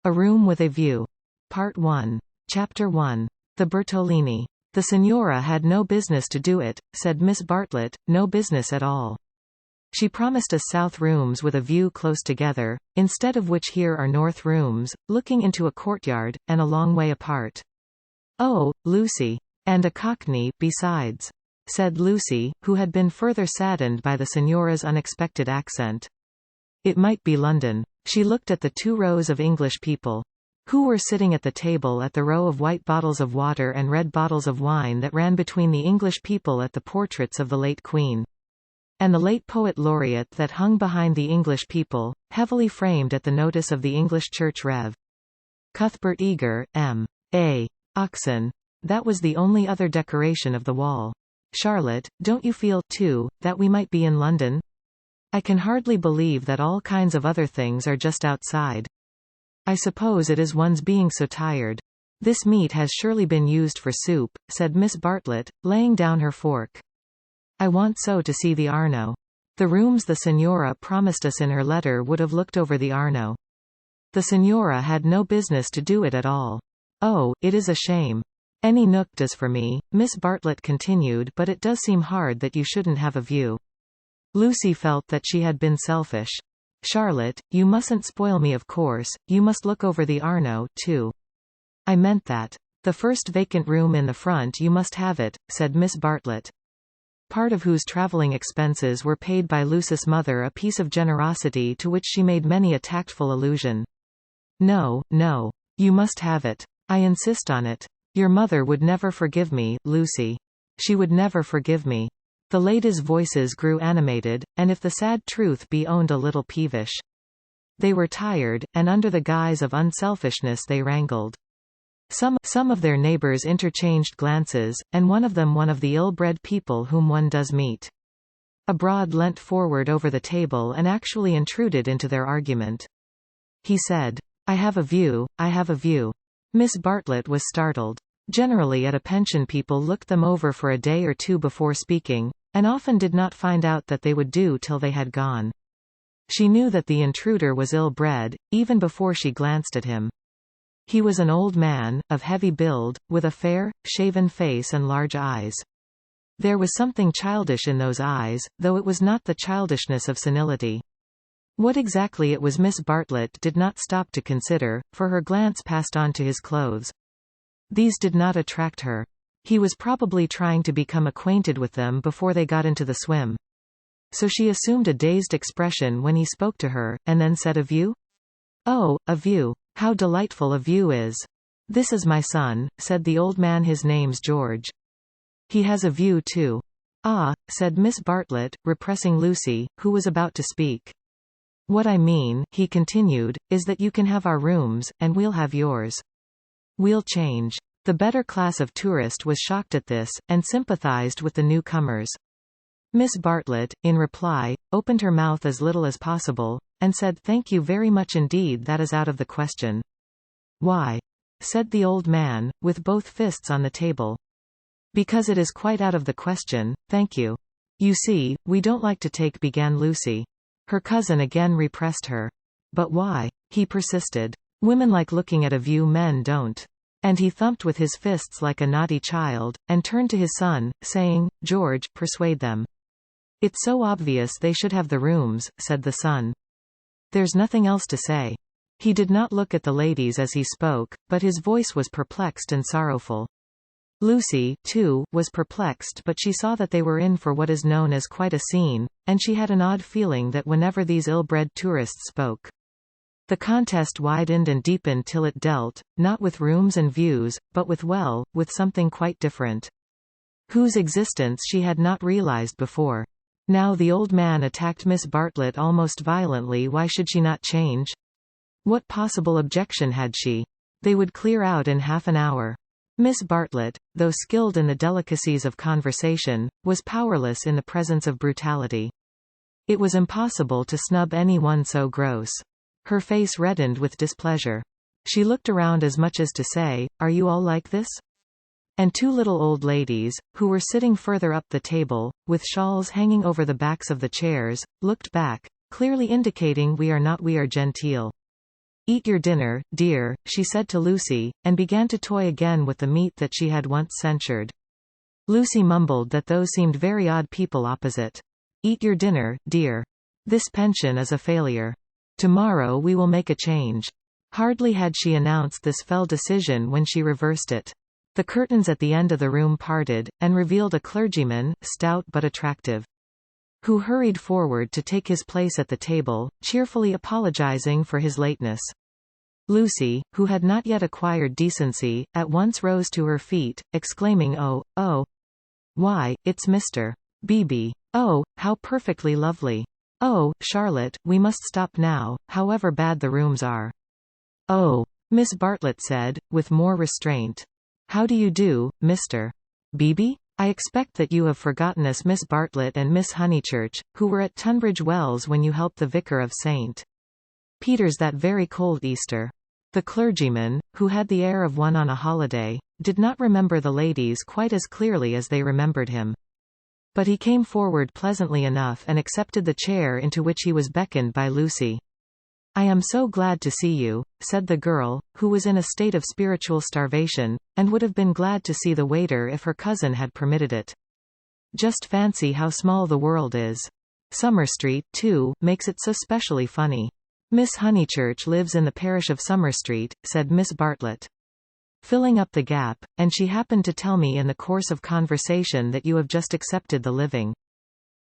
A Room with a View. Part 1. Chapter 1. The Bertolini. The Signora had no business to do it, said Miss Bartlett, no business at all. She promised us south rooms with a view close together, instead of which here are north rooms, looking into a courtyard, and a long way apart. Oh, Lucy. And a cockney, besides, said Lucy, who had been further saddened by the Signora's unexpected accent. It might be London. She looked at the 2 rows of English people, who were sitting at the table at the row of white bottles of water and red bottles of wine that ran between the English people at the portraits of the late Queen, and the late Poet Laureate that hung behind the English people, heavily framed at the notice of the English Church Rev. Cuthbert Eager, M.A. Oxon. That was the only other decoration of the wall. Charlotte, don't you feel, too, that we might be in London? I can hardly believe that all kinds of other things are just outside. I suppose it is one's being so tired. This meat has surely been used for soup, said Miss Bartlett, laying down her fork. I want so to see the Arno. The rooms the Signora promised us in her letter would have looked over the Arno. The Signora had no business to do it at all. Oh, it is a shame. Any nook does for me, Miss Bartlett continued, but it does seem hard that you shouldn't have a view. Lucy felt that she had been selfish. Charlotte, you mustn't spoil me, of course, you must look over the Arno, too. I meant that. The first vacant room in the front, you must have it, said Miss Bartlett, part of whose travelling expenses were paid by Lucy's mother, a piece of generosity to which she made many a tactful allusion. No, no. You must have it. I insist on it. Your mother would never forgive me, Lucy. She would never forgive me. The ladies' voices grew animated, and if the sad truth be owned, a little peevish. They were tired, and under the guise of unselfishness they wrangled. Some of their neighbors interchanged glances, and one of them one of the ill-bred people whom one does meet abroad leant forward over the table and actually intruded into their argument. He said, I have a view, I have a view. Miss Bartlett was startled. Generally at a pension people looked them over for a day or two before speaking, and often did not find out that they would do till they had gone. She knew that the intruder was ill-bred, even before she glanced at him. He was an old man, of heavy build, with a fair, shaven face and large eyes. There was something childish in those eyes, though it was not the childishness of senility. What exactly it was Miss Bartlett did not stop to consider, for her glance passed on to his clothes. These did not attract her. He was probably trying to become acquainted with them before they got into the swim. So she assumed a dazed expression when he spoke to her, and then said, a view? Oh, a view. How delightful a view is. This is my son, said the old man, his name's George. He has a view too. Ah, said Miss Bartlett, repressing Lucy, who was about to speak. What I mean, he continued, is that you can have our rooms, and we'll have yours. We'll change. The better class of tourist was shocked at this, and sympathized with the newcomers. Miss Bartlett, in reply, opened her mouth as little as possible, and said, thank you very much indeed, that is out of the question. Why? Said the old man, with both fists on the table. Because it is quite out of the question, thank you. You see, we don't like to take, began Lucy. Her cousin again repressed her. But why? He persisted. Women like looking at a view, men don't. And he thumped with his fists like a naughty child, and turned to his son, saying, George, persuade them. It's so obvious they should have the rooms, said the son. There's nothing else to say. He did not look at the ladies as he spoke, but his voice was perplexed and sorrowful. Lucy, too, was perplexed, but she saw that they were in for what is known as quite a scene, and she had an odd feeling that whenever these ill-bred tourists spoke, the contest widened and deepened till it dealt, not with rooms and views, but with something quite different, whose existence she had not realized before. Now the old man attacked Miss Bartlett almost violently. Why should she not change? What possible objection had she? They would clear out in half an hour. Miss Bartlett, though skilled in the delicacies of conversation, was powerless in the presence of brutality. It was impossible to snub any one so gross. Her face reddened with displeasure. She looked around as much as to say, are you all like this? And 2 little old ladies, who were sitting further up the table, with shawls hanging over the backs of the chairs, looked back, clearly indicating we are not, we are genteel. "Eat your dinner, dear," she said to Lucy, and began to toy again with the meat that she had once censured. Lucy mumbled that those seemed very odd people opposite. "Eat your dinner, dear. This pension is a failure. Tomorrow we will make a change." Hardly had she announced this fell decision when she reversed it. The curtains at the end of the room parted, and revealed a clergyman, stout but attractive, who hurried forward to take his place at the table, cheerfully apologizing for his lateness. Lucy, who had not yet acquired decency, at once rose to her feet, exclaiming, "Oh, why, it's Mr. Beebe. Oh, how perfectly lovely. Oh, Charlotte, we must stop now, however bad the rooms are." "Oh," Miss Bartlett said, with more restraint. "How do you do, Mr. Beebe? I expect that you have forgotten us, Miss Bartlett and Miss Honeychurch, who were at Tunbridge Wells when you helped the vicar of St. Peter's that very cold Easter." The clergyman, who had the air of one on a holiday, did not remember the ladies quite as clearly as they remembered him. But he came forward pleasantly enough and accepted the chair into which he was beckoned by Lucy. "I am so glad to see you," said the girl, who was in a state of spiritual starvation, and would have been glad to see the waiter if her cousin had permitted it. "Just fancy how small the world is. Summer Street, too, makes it so specially funny." "Miss Honeychurch lives in the parish of Summer Street," said Miss Bartlett, filling up the gap, "and she happened to tell me in the course of conversation that you have just accepted the living."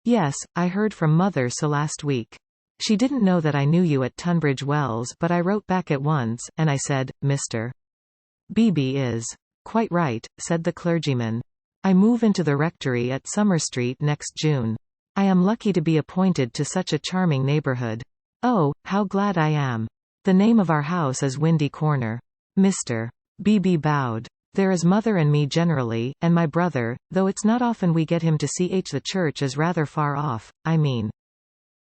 "Yes, I heard from Mother so last week. She didn't know that I knew you at Tunbridge Wells, but I wrote back at once, and I said, Mr. Beebe is quite right," said the clergyman. "I move into the rectory at Summer Street next June. I am lucky to be appointed to such a charming neighborhood. Oh, how glad I am. The name of our house is Windy Corner." Mr. Beebe bowed. "There is Mother and me generally, and my brother, though it's not often we get him to see the church is rather far off, I mean.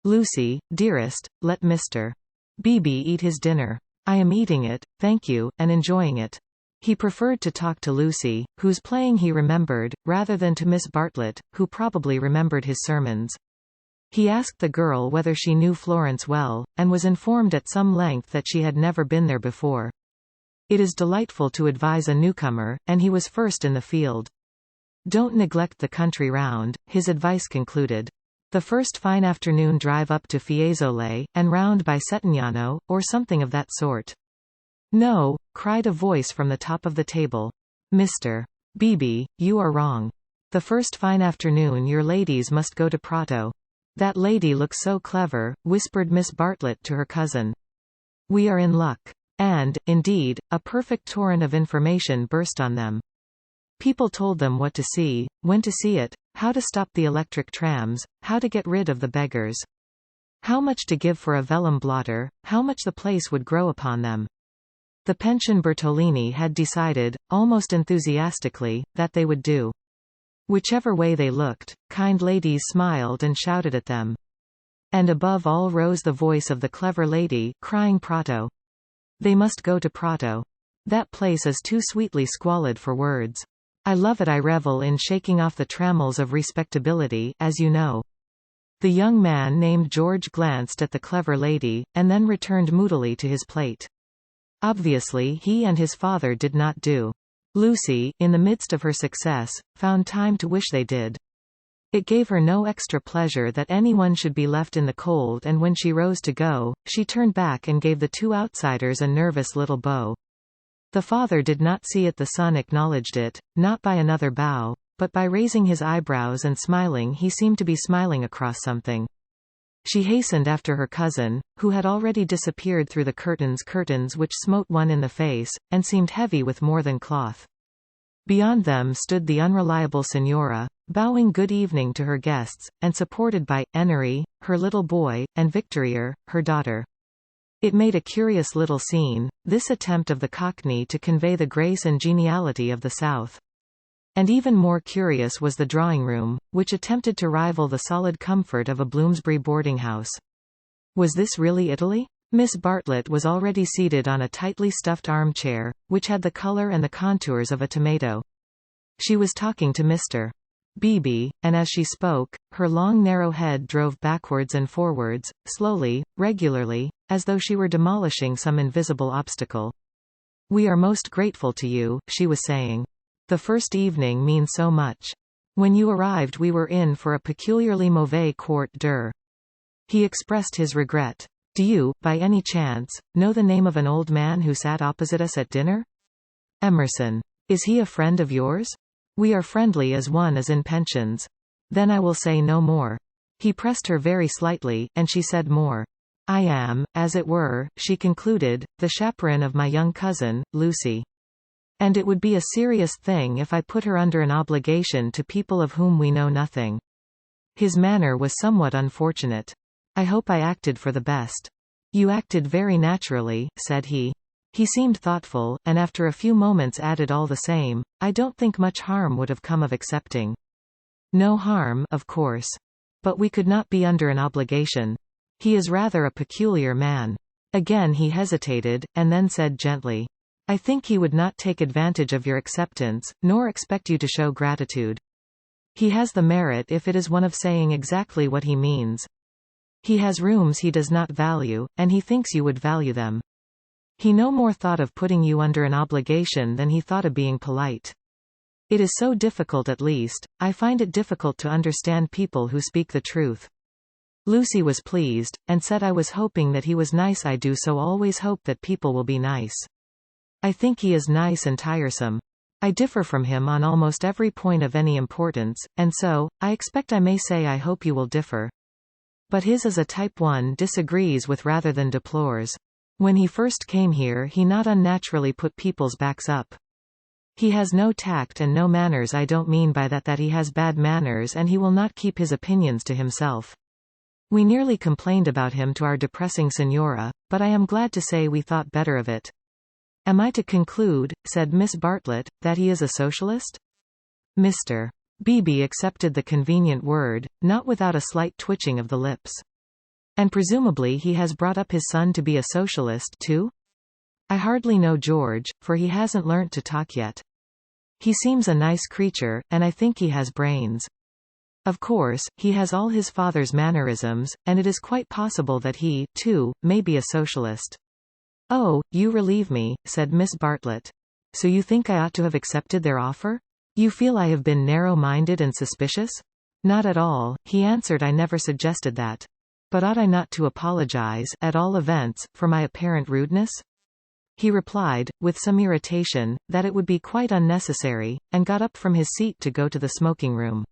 Lucy, dearest, let Mr. Beebe eat his dinner. I am eating it, thank you, and enjoying it." He preferred to talk to Lucy, whose playing he remembered, rather than to Miss Bartlett, who probably remembered his sermons. He asked the girl whether she knew Florence well, and was informed at some length that she had never been there before. It is delightful to advise a newcomer, and he was first in the field. "Don't neglect the country round," his advice concluded. "The first fine afternoon drive up to Fiesole, and round by Settignano, or something of that sort." "No," cried a voice from the top of the table. "Mr. Beebe, you are wrong. The first fine afternoon your ladies must go to Prato." "That lady looks so clever," whispered Miss Bartlett to her cousin. "We are in luck." And, indeed, a perfect torrent of information burst on them. People told them what to see, when to see it, how to stop the electric trams, how to get rid of the beggars, how much to give for a vellum blotter, how much the place would grow upon them. The pension Bertolini had decided, almost enthusiastically, that they would do. Whichever way they looked, kind ladies smiled and shouted at them. And above all rose the voice of the clever lady, crying Prato. They must go to Prato. That place is too sweetly squalid for words. I love it. I revel in shaking off the trammels of respectability, as you know. The young man named George glanced at the clever lady, and then returned moodily to his plate. Obviously he and his father did not do. Lucy, in the midst of her success, found time to wish they did. It gave her no extra pleasure that anyone should be left in the cold, and when she rose to go, she turned back and gave the two outsiders a nervous little bow. The father did not see it. The son acknowledged it, not by another bow, but by raising his eyebrows and smiling. He seemed to be smiling across something. She hastened after her cousin, who had already disappeared through the curtains which smote one in the face, and seemed heavy with more than cloth. Beyond them stood the unreliable Signora, bowing good evening to her guests, and supported by Enery, her little boy, and Victorier, her daughter. It made a curious little scene, this attempt of the Cockney to convey the grace and geniality of the South. And even more curious was the drawing-room, which attempted to rival the solid comfort of a Bloomsbury boarding house. Was this really Italy? Miss Bartlett was already seated on a tightly stuffed armchair, which had the color and the contours of a tomato. She was talking to Mr. Beebe, and as she spoke, her long narrow head drove backwards and forwards, slowly, regularly, as though she were demolishing some invisible obstacle. "We are most grateful to you," she was saying. "The first evening means so much. When you arrived we were in for a peculiarly mauvais quart d'heure." He expressed his regret. "Do you, by any chance, know the name of an old man who sat opposite us at dinner?" "Emerson. Is he a friend of yours?" "We are friendly as one is in pensions." "Then I will say no more." He pressed her very slightly, and she said more. "I am, as it were," she concluded, "the chaperone of my young cousin, Lucy. And it would be a serious thing if I put her under an obligation to people of whom we know nothing." His manner was somewhat unfortunate. "I hope I acted for the best." "You acted very naturally," said he. He seemed thoughtful, and after a few moments added all the same, "I don't think much harm would have come of accepting." "No harm, of course. But we could not be under an obligation. He is rather a peculiar man." Again he hesitated, and then said gently, "I think he would not take advantage of your acceptance, nor expect you to show gratitude. He has the merit if it is one of saying exactly what he means. He has rooms he does not value, and he thinks you would value them. He no more thought of putting you under an obligation than he thought of being polite. It is so difficult, at least, I find it difficult to understand people who speak the truth." Lucy was pleased, and said, "I was hoping that he was nice. I do so always hope that people will be nice. I think he is nice and tiresome. I differ from him on almost every point of any importance, and so, I expect I may say I hope you will differ. But his is a type one disagrees with rather than deplores. When he first came here he not unnaturally put people's backs up. He has no tact and no manners. I don't mean by that he has bad manners, and he will not keep his opinions to himself. We nearly complained about him to our depressing Signora, but I am glad to say we thought better of it." "Am I to conclude," said Miss Bartlett, "that he is a socialist?" Mr. Beebe accepted the convenient word, not without a slight twitching of the lips. "And presumably he has brought up his son to be a socialist, too?" "I hardly know George, for he hasn't learnt to talk yet. He seems a nice creature, and I think he has brains. Of course, he has all his father's mannerisms, and it is quite possible that he, too, may be a socialist." "Oh, you relieve me," said Miss Bartlett. "So you think I ought to have accepted their offer? You feel I have been narrow-minded and suspicious?" "Not at all," he answered. "I never suggested that. But ought I not to apologize, at all events, for my apparent rudeness?" He replied, with some irritation, that it would be quite unnecessary, and got up from his seat to go to the smoking room.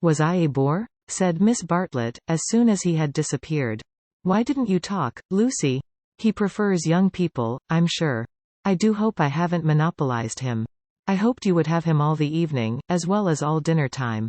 "Was I a bore?" said Miss Bartlett, as soon as he had disappeared. "Why didn't you talk, Lucy? He prefers young people, I'm sure. I do hope I haven't monopolized him. I hoped you would have him all the evening, as well as all dinner time."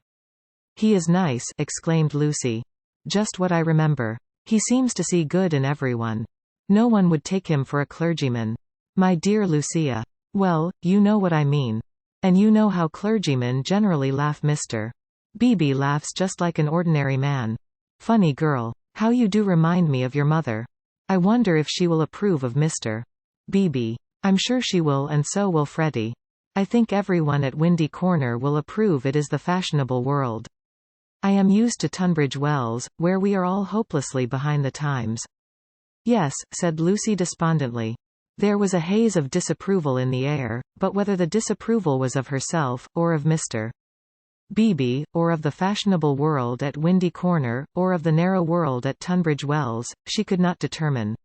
"He is nice," exclaimed Lucy. "Just what I remember. He seems to see good in everyone. No one would take him for a clergyman." "My dear Lucia. Well, you know what I mean. And you know how clergymen generally laugh. Mr. Beebe laughs just like an ordinary man. Funny girl. How you do remind me of your mother. I wonder if she will approve of Mr. Beebe. I'm sure she will, and so will Freddie. I think everyone at Windy Corner will approve. It is the fashionable world. I am used to Tunbridge Wells, where we are all hopelessly behind the times." "Yes," said Lucy despondently. There was a haze of disapproval in the air, but whether the disapproval was of herself, or of Mr. Beebe, or of the fashionable world at Windy Corner, or of the narrow world at Tunbridge Wells, she could not determine.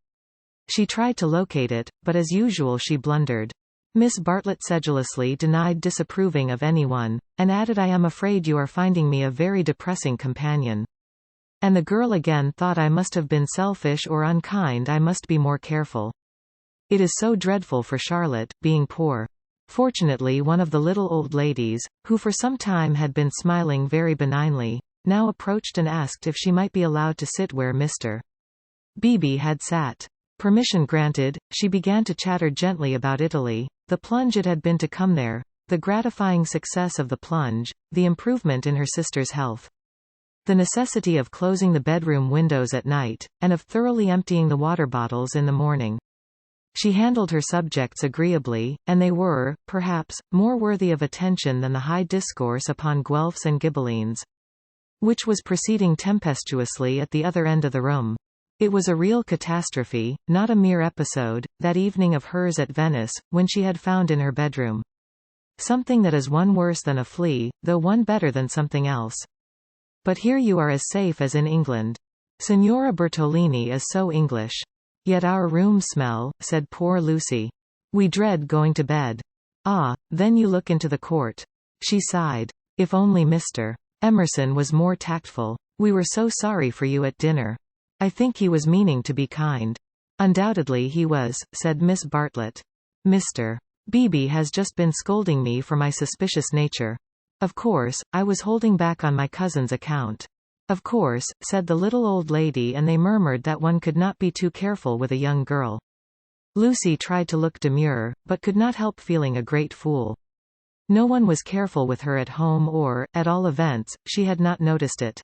She tried to locate it, but as usual she blundered. Miss Bartlett sedulously denied disapproving of anyone, and added, "I am afraid you are finding me a very depressing companion." And the girl again thought, "I must have been selfish or unkind. I must be more careful. It is so dreadful for Charlotte, being poor." Fortunately one of the little old ladies, who for some time had been smiling very benignly, now approached and asked if she might be allowed to sit where Mr. Beebe had sat. Permission granted, she began to chatter gently about Italy, the plunge it had been to come there, the gratifying success of the plunge, the improvement in her sister's health, the necessity of closing the bedroom windows at night, and of thoroughly emptying the water bottles in the morning. She handled her subjects agreeably, and they were, perhaps, more worthy of attention than the high discourse upon Guelphs and Ghibellines, which was proceeding tempestuously at the other end of the room. It was a real catastrophe, not a mere episode, that evening of hers at Venice, when she had found in her bedroom something that is one worse than a flea, though one better than something else. But here you are as safe as in England. Signora Bertolini is so English. Yet our rooms smell, said poor Lucy. We dread going to bed. Ah, then you look into the court. She sighed. If only Mr. Emerson was more tactful. We were so sorry for you at dinner. I think he was meaning to be kind. Undoubtedly he was, said Miss Bartlett. Mr. Beebe has just been scolding me for my suspicious nature. Of course, I was holding back on my cousin's account. Of course, said the little old lady, and they murmured that one could not be too careful with a young girl. Lucy tried to look demure, but could not help feeling a great fool. No one was careful with her at home, or, at all events, she had not noticed it.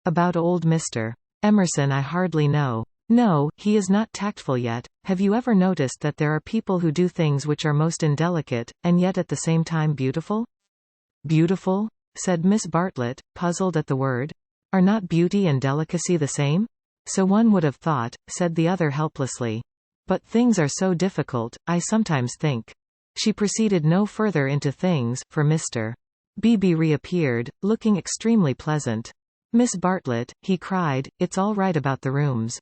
About old Mr. Emerson I hardly know. No, he is not tactful yet. Have you ever noticed that there are people who do things which are most indelicate, and yet at the same time beautiful? Beautiful? Said Miss Bartlett, puzzled at the word. Are not beauty and delicacy the same? So one would have thought, said the other helplessly. But things are so difficult, I sometimes think. She proceeded no further into things, for Mr. Beebe reappeared, looking extremely pleasant. Miss Bartlett, he cried, it's all right about the rooms.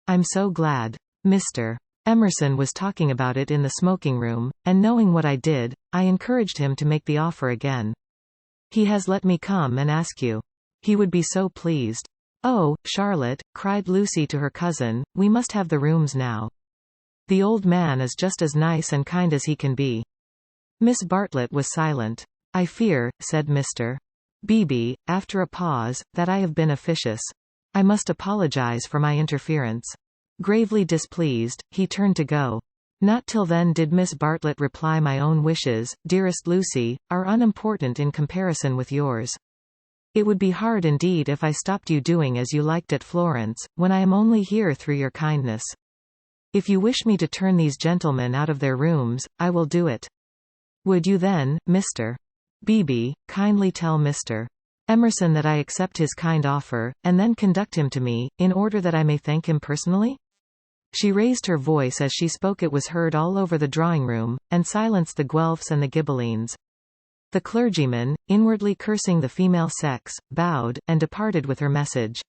I'm so glad. Mr. Emerson was talking about it in the smoking room, and knowing what I did, I encouraged him to make the offer again. He has let me come and ask you. He would be so pleased. Oh, Charlotte, cried Lucy to her cousin, we must have the rooms now. The old man is just as nice and kind as he can be. Miss Bartlett was silent. I fear, said Mr. Beebe, after a pause, that I have been officious. I must apologize for my interference. Gravely displeased, he turned to go. Not till then did Miss Bartlett reply, my own wishes, dearest Lucy, are unimportant in comparison with yours. It would be hard indeed if I stopped you doing as you liked at Florence, when I am only here through your kindness. If you wish me to turn these gentlemen out of their rooms, I will do it. Would you then, Mr. Beebe, kindly tell Mr. Emerson that I accept his kind offer, and then conduct him to me, in order that I may thank him personally? She raised her voice as she spoke. It was heard all over the drawing-room, and silenced the Guelphs and the Ghibellines. The clergyman, inwardly cursing the female sex, bowed, and departed with her message.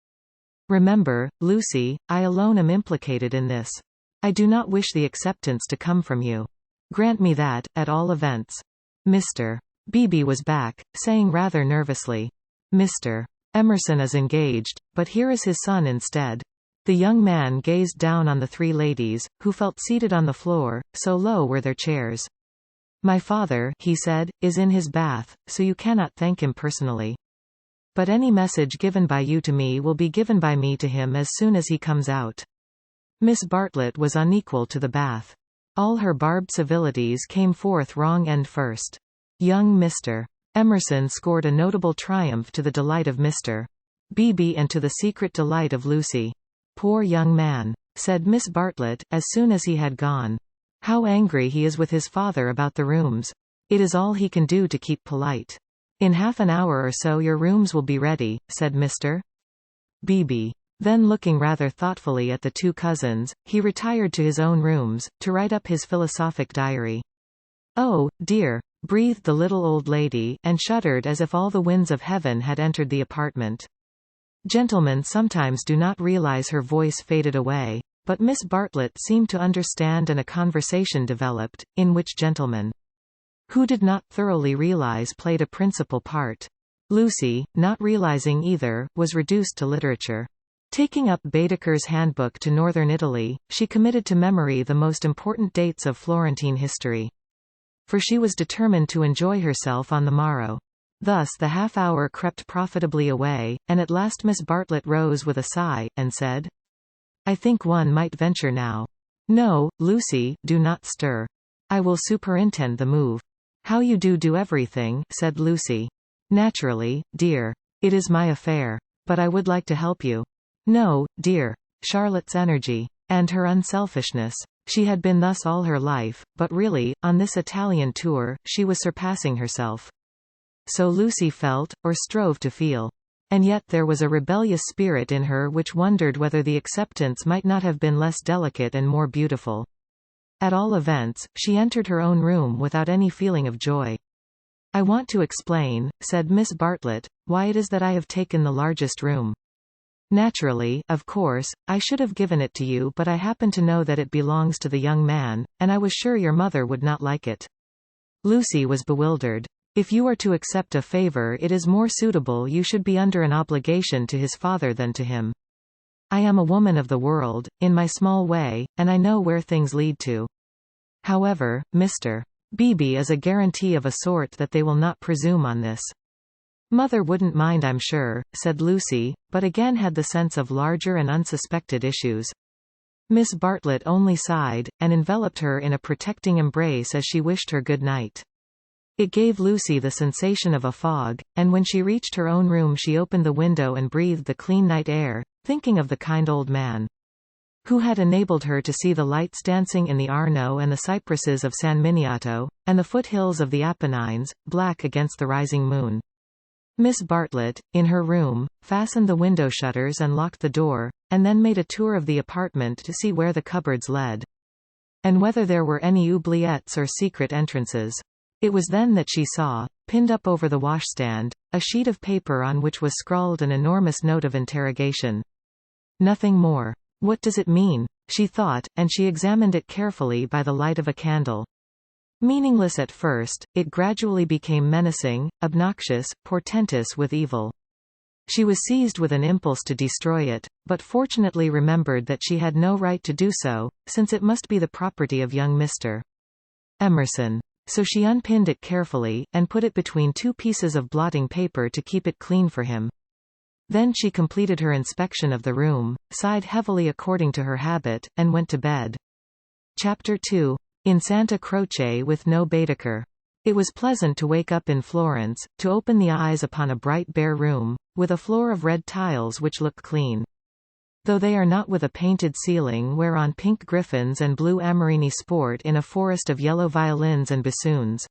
Remember, Lucy, I alone am implicated in this. I do not wish the acceptance to come from you. Grant me that, at all events. Mr. Beebe was back, saying rather nervously, Mr. Emerson is engaged, but here is his son instead. The young man gazed down on the three ladies, who felt seated on the floor, so low were their chairs. My father, he said, is in his bath, so you cannot thank him personally. But any message given by you to me will be given by me to him as soon as he comes out. Miss Bartlett was unequal to the bath. All her barbed civilities came forth wrong end first. Young Mr. Emerson scored a notable triumph to the delight of Mr. Beebe and to the secret delight of Lucy. Poor young man, said Miss Bartlett, as soon as he had gone. How angry he is with his father about the rooms. It is all he can do to keep polite. In half an hour or so your rooms will be ready, said Mr. Beebe. Then looking rather thoughtfully at the two cousins, he retired to his own rooms, to write up his philosophic diary. Oh, dear, breathed the little old lady, and shuddered as if all the winds of heaven had entered the apartment. Gentlemen sometimes do not realize her voice faded away, but Miss Bartlett seemed to understand, and a conversation developed, in which gentlemen who did not thoroughly realize played a principal part. Lucy, not realizing either, was reduced to literature. Taking up Baedeker's Handbook to Northern Italy, she committed to memory the most important dates of Florentine history. For she was determined to enjoy herself on the morrow. Thus the half-hour crept profitably away, and at last Miss Bartlett rose with a sigh, and said, I think one might venture now. No, Lucy, do not stir. I will superintend the move. How you do everything, said Lucy. Naturally, dear. It is my affair. But I would like to help you. No, dear. Charlotte's energy. And her unselfishness. She had been thus all her life, but really, on this Italian tour, she was surpassing herself. So Lucy felt, or strove to feel. And yet there was a rebellious spirit in her which wondered whether the acceptance might not have been less delicate and more beautiful. At all events, she entered her own room without any feeling of joy. "I want to explain," said Miss Bartlett, "why it is that I have taken the largest room. Naturally, of course, I should have given it to you, but I happen to know that it belongs to the young man, and I was sure your mother would not like it." Lucy was bewildered. "If you are to accept a favor, it is more suitable you should be under an obligation to his father than to him. I am a woman of the world, in my small way, and I know where things lead to. However, Mr. Beebe is a guarantee of a sort that they will not presume on this." "Mother wouldn't mind, I'm sure," said Lucy, but again had the sense of larger and unsuspected issues. Miss Bartlett only sighed, and enveloped her in a protecting embrace as she wished her good night. It gave Lucy the sensation of a fog, and when she reached her own room she opened the window and breathed the clean night air, thinking of the kind old man who had enabled her to see the lights dancing in the Arno and the cypresses of San Miniato, and the foothills of the Apennines, black against the rising moon. Miss Bartlett, in her room, fastened the window shutters and locked the door, and then made a tour of the apartment to see where the cupboards led, and whether there were any oubliettes or secret entrances. It was then that she saw, pinned up over the washstand, a sheet of paper on which was scrawled an enormous note of interrogation. Nothing more. "What does it mean?" she thought, and she examined it carefully by the light of a candle. Meaningless at first, it gradually became menacing, obnoxious, portentous with evil. She was seized with an impulse to destroy it, but fortunately remembered that she had no right to do so, since it must be the property of young Mr. Emerson. So she unpinned it carefully, and put it between two pieces of blotting paper to keep it clean for him. Then she completed her inspection of the room, sighed heavily according to her habit, and went to bed. Chapter 2. In Santa Croce with no Baedeker. It was pleasant to wake up in Florence, to open the eyes upon a bright bare room, with a floor of red tiles which look clean. Though they are not, with a painted ceiling whereon pink griffins and blue amorini sport in a forest of yellow violins and bassoons.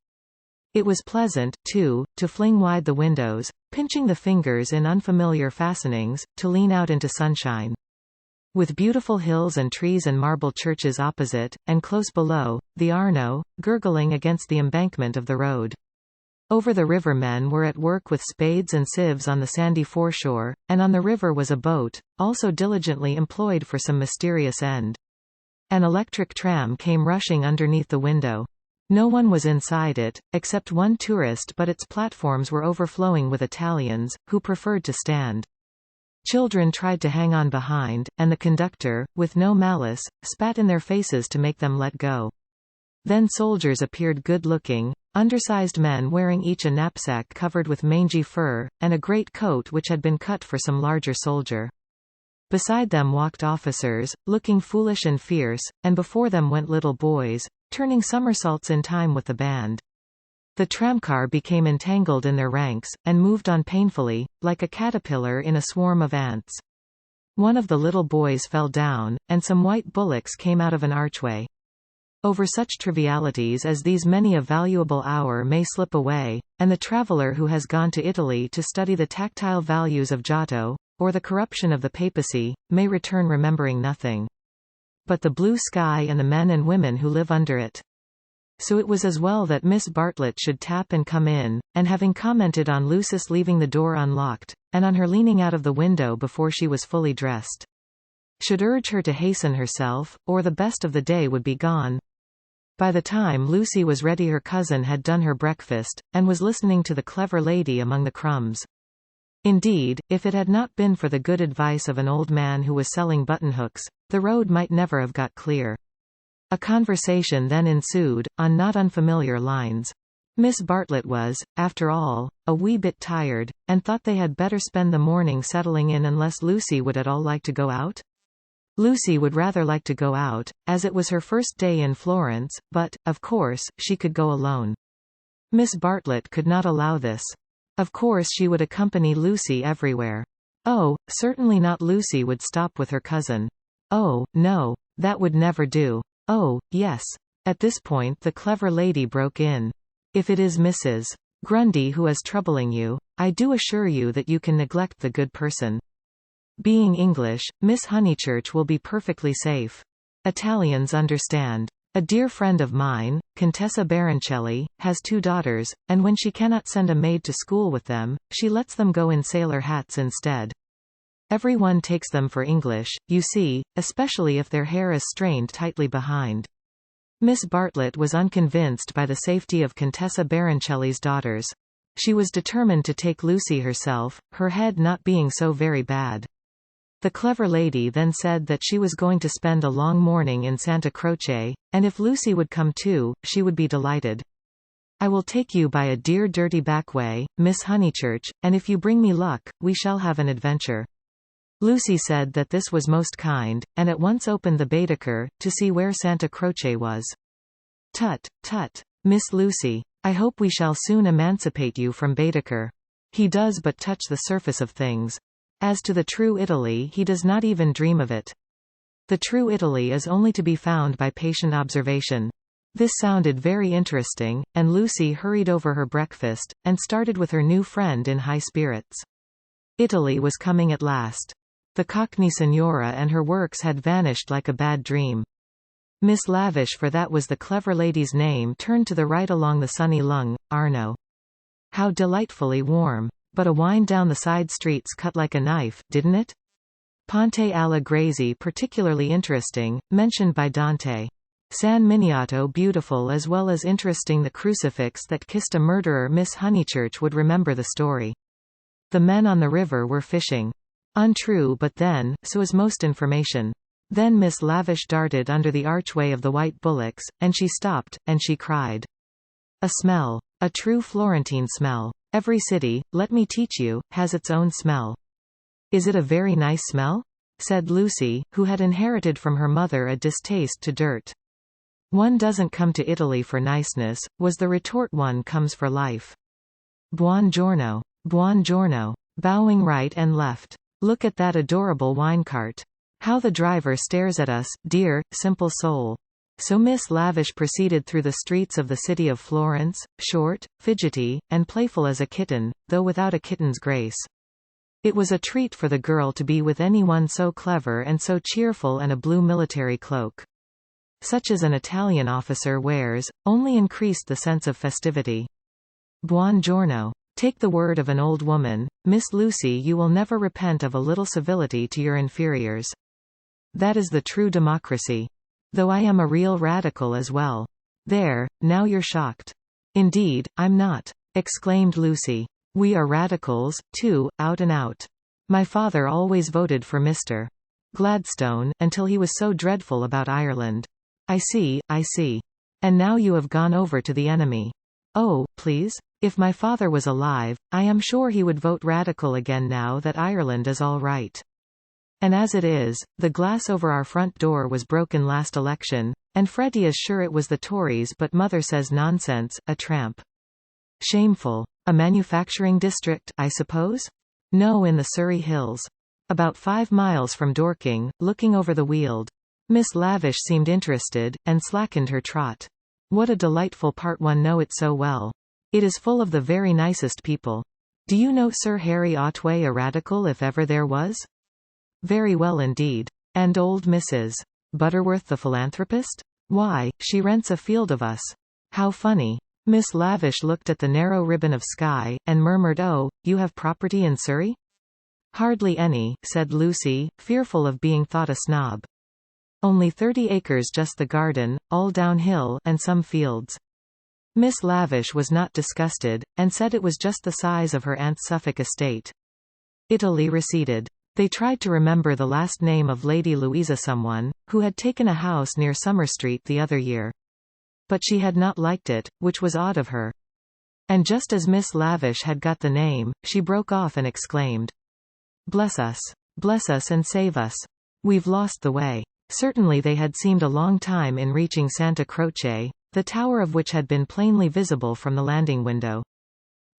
It was pleasant, too, to fling wide the windows, pinching the fingers in unfamiliar fastenings, to lean out into sunshine. With beautiful hills and trees and marble churches opposite, and close below, the Arno, gurgling against the embankment of the road. Over the river men were at work with spades and sieves on the sandy foreshore, and on the river was a boat, also diligently employed for some mysterious end. An electric tram came rushing underneath the window. No one was inside it, except one tourist, but its platforms were overflowing with Italians, who preferred to stand. Children tried to hang on behind, and the conductor, with no malice, spat in their faces to make them let go. Then soldiers appeared, good-looking, undersized men wearing each a knapsack covered with mangy fur, and a great coat which had been cut for some larger soldier. Beside them walked officers, looking foolish and fierce, and before them went little boys, turning somersaults in time with the band. The tramcar became entangled in their ranks, and moved on painfully, like a caterpillar in a swarm of ants. One of the little boys fell down, and some white bullocks came out of an archway. Over such trivialities as these many a valuable hour may slip away, and the traveller who has gone to Italy to study the tactile values of Giotto, or the corruption of the papacy, may return remembering nothing but the blue sky and the men and women who live under it. So it was as well that Miss Bartlett should tap and come in, and having commented on Lucy's leaving the door unlocked, and on her leaning out of the window before she was fully dressed, should urge her to hasten herself, or the best of the day would be gone. By the time Lucy was ready her cousin had done her breakfast, and was listening to the clever lady among the crumbs. Indeed, if it had not been for the good advice of an old man who was selling buttonhooks, the road might never have got clear. A conversation then ensued, on not unfamiliar lines. Miss Bartlett was, after all, a wee bit tired, and thought they had better spend the morning settling in unless Lucy would at all like to go out. Lucy would rather like to go out, as it was her first day in Florence, but, of course, she could go alone. Miss Bartlett could not allow this. Of course she would accompany Lucy everywhere. Oh, certainly not. Lucy would stop with her cousin. Oh, no, that would never do. Oh, yes. At this point the clever lady broke in. If it is Mrs. Grundy who is troubling you. I do assure you that you can neglect the good person. Being English, Miss Honeychurch will be perfectly safe. Italians understand. A dear friend of mine, Contessa Baroncelli, has 2 daughters, and when she cannot send a maid to school with them, she lets them go in sailor hats instead. Everyone takes them for English, you see, especially if their hair is strained tightly behind. Miss Bartlett was unconvinced by the safety of Contessa Baroncelli's daughters. She was determined to take Lucy herself, her head not being so very bad. The clever lady then said that she was going to spend a long morning in Santa Croce, and if Lucy would come too, she would be delighted. I will take you by a dear dirty back way, Miss Honeychurch, and if you bring me luck, we shall have an adventure. Lucy said that this was most kind, and at once opened the Baedeker, to see where Santa Croce was. Tut, tut, Miss Lucy. I hope we shall soon emancipate you from Baedeker. He does but touch the surface of things. As to the true Italy, he does not even dream of it. The true Italy is only to be found by patient observation. This sounded very interesting, and Lucy hurried over her breakfast, and started with her new friend in high spirits. Italy was coming at last. The Cockney Signora and her works had vanished like a bad dream. Miss Lavish, for that was the clever lady's name, turned to the right along the sunny Lung, Arno. How delightfully warm. But a wind down the side streets cut like a knife, didn't it? Ponte alla Grazie particularly interesting, mentioned by Dante. San Miniato beautiful as well as interesting. The crucifix that kissed a murderer. Miss Honeychurch would remember the story. The men on the river were fishing. Untrue, but then, so is most information. Then Miss Lavish darted under the archway of the White Bullocks, and she stopped, and she cried. A smell. A true Florentine smell. Every city, let me teach you, has its own smell. Is it a very nice smell? Said Lucy, who had inherited from her mother a distaste to dirt. One doesn't come to Italy for niceness, was the retort. One comes for life. Buon giorno. Buon giorno. Bowing right and left. Look at that adorable wine cart. How the driver stares at us, dear, simple soul. So Miss Lavish proceeded through the streets of the city of Florence, short, fidgety, and playful as a kitten, though without a kitten's grace. It was a treat for the girl to be with anyone so clever and so cheerful, and a blue military cloak, such as an Italian officer wears, only increased the sense of festivity. Buon giorno. Take the word of an old woman, Miss Lucy, you will never repent of a little civility to your inferiors. That is the true democracy. Though I am a real radical as well. There, now you're shocked. Indeed, I'm not, exclaimed Lucy. We are radicals, too, out and out. My father always voted for Mr. Gladstone, until he was so dreadful about Ireland. I see, I see. And now you have gone over to the enemy. Oh, please? If my father was alive, I am sure he would vote radical again now that Ireland is all right. And as it is, the glass over our front door was broken last election, and Freddie is sure it was the Tories, but mother says nonsense, a tramp. Shameful. A manufacturing district, I suppose? No, in the Surrey Hills. About 5 miles from Dorking, looking over the Weald. Miss Lavish seemed interested, and slackened her trot. What a delightful part, one know it so well. It is full of the very nicest people. Do you know Sir Harry Otway, a radical if ever there was? Very well indeed. And old Mrs. Butterworth the philanthropist? Why, she rents a field of us. How funny. Miss Lavish looked at the narrow ribbon of sky, and murmured, oh, you have property in Surrey? Hardly any, said Lucy, fearful of being thought a snob. Only 30 acres, just the garden, all downhill, and some fields. Miss Lavish was not disgusted, and said it was just the size of her aunt's Suffolk estate. Italy receded. They tried to remember the last name of Lady Louisa, someone, who had taken a house near Summer Street the other year. But she had not liked it, which was odd of her. And just as Miss Lavish had got the name, she broke off and exclaimed, bless us and save us. We've lost the way. Certainly they had seemed a long time in reaching Santa Croce, the tower of which had been plainly visible from the landing window.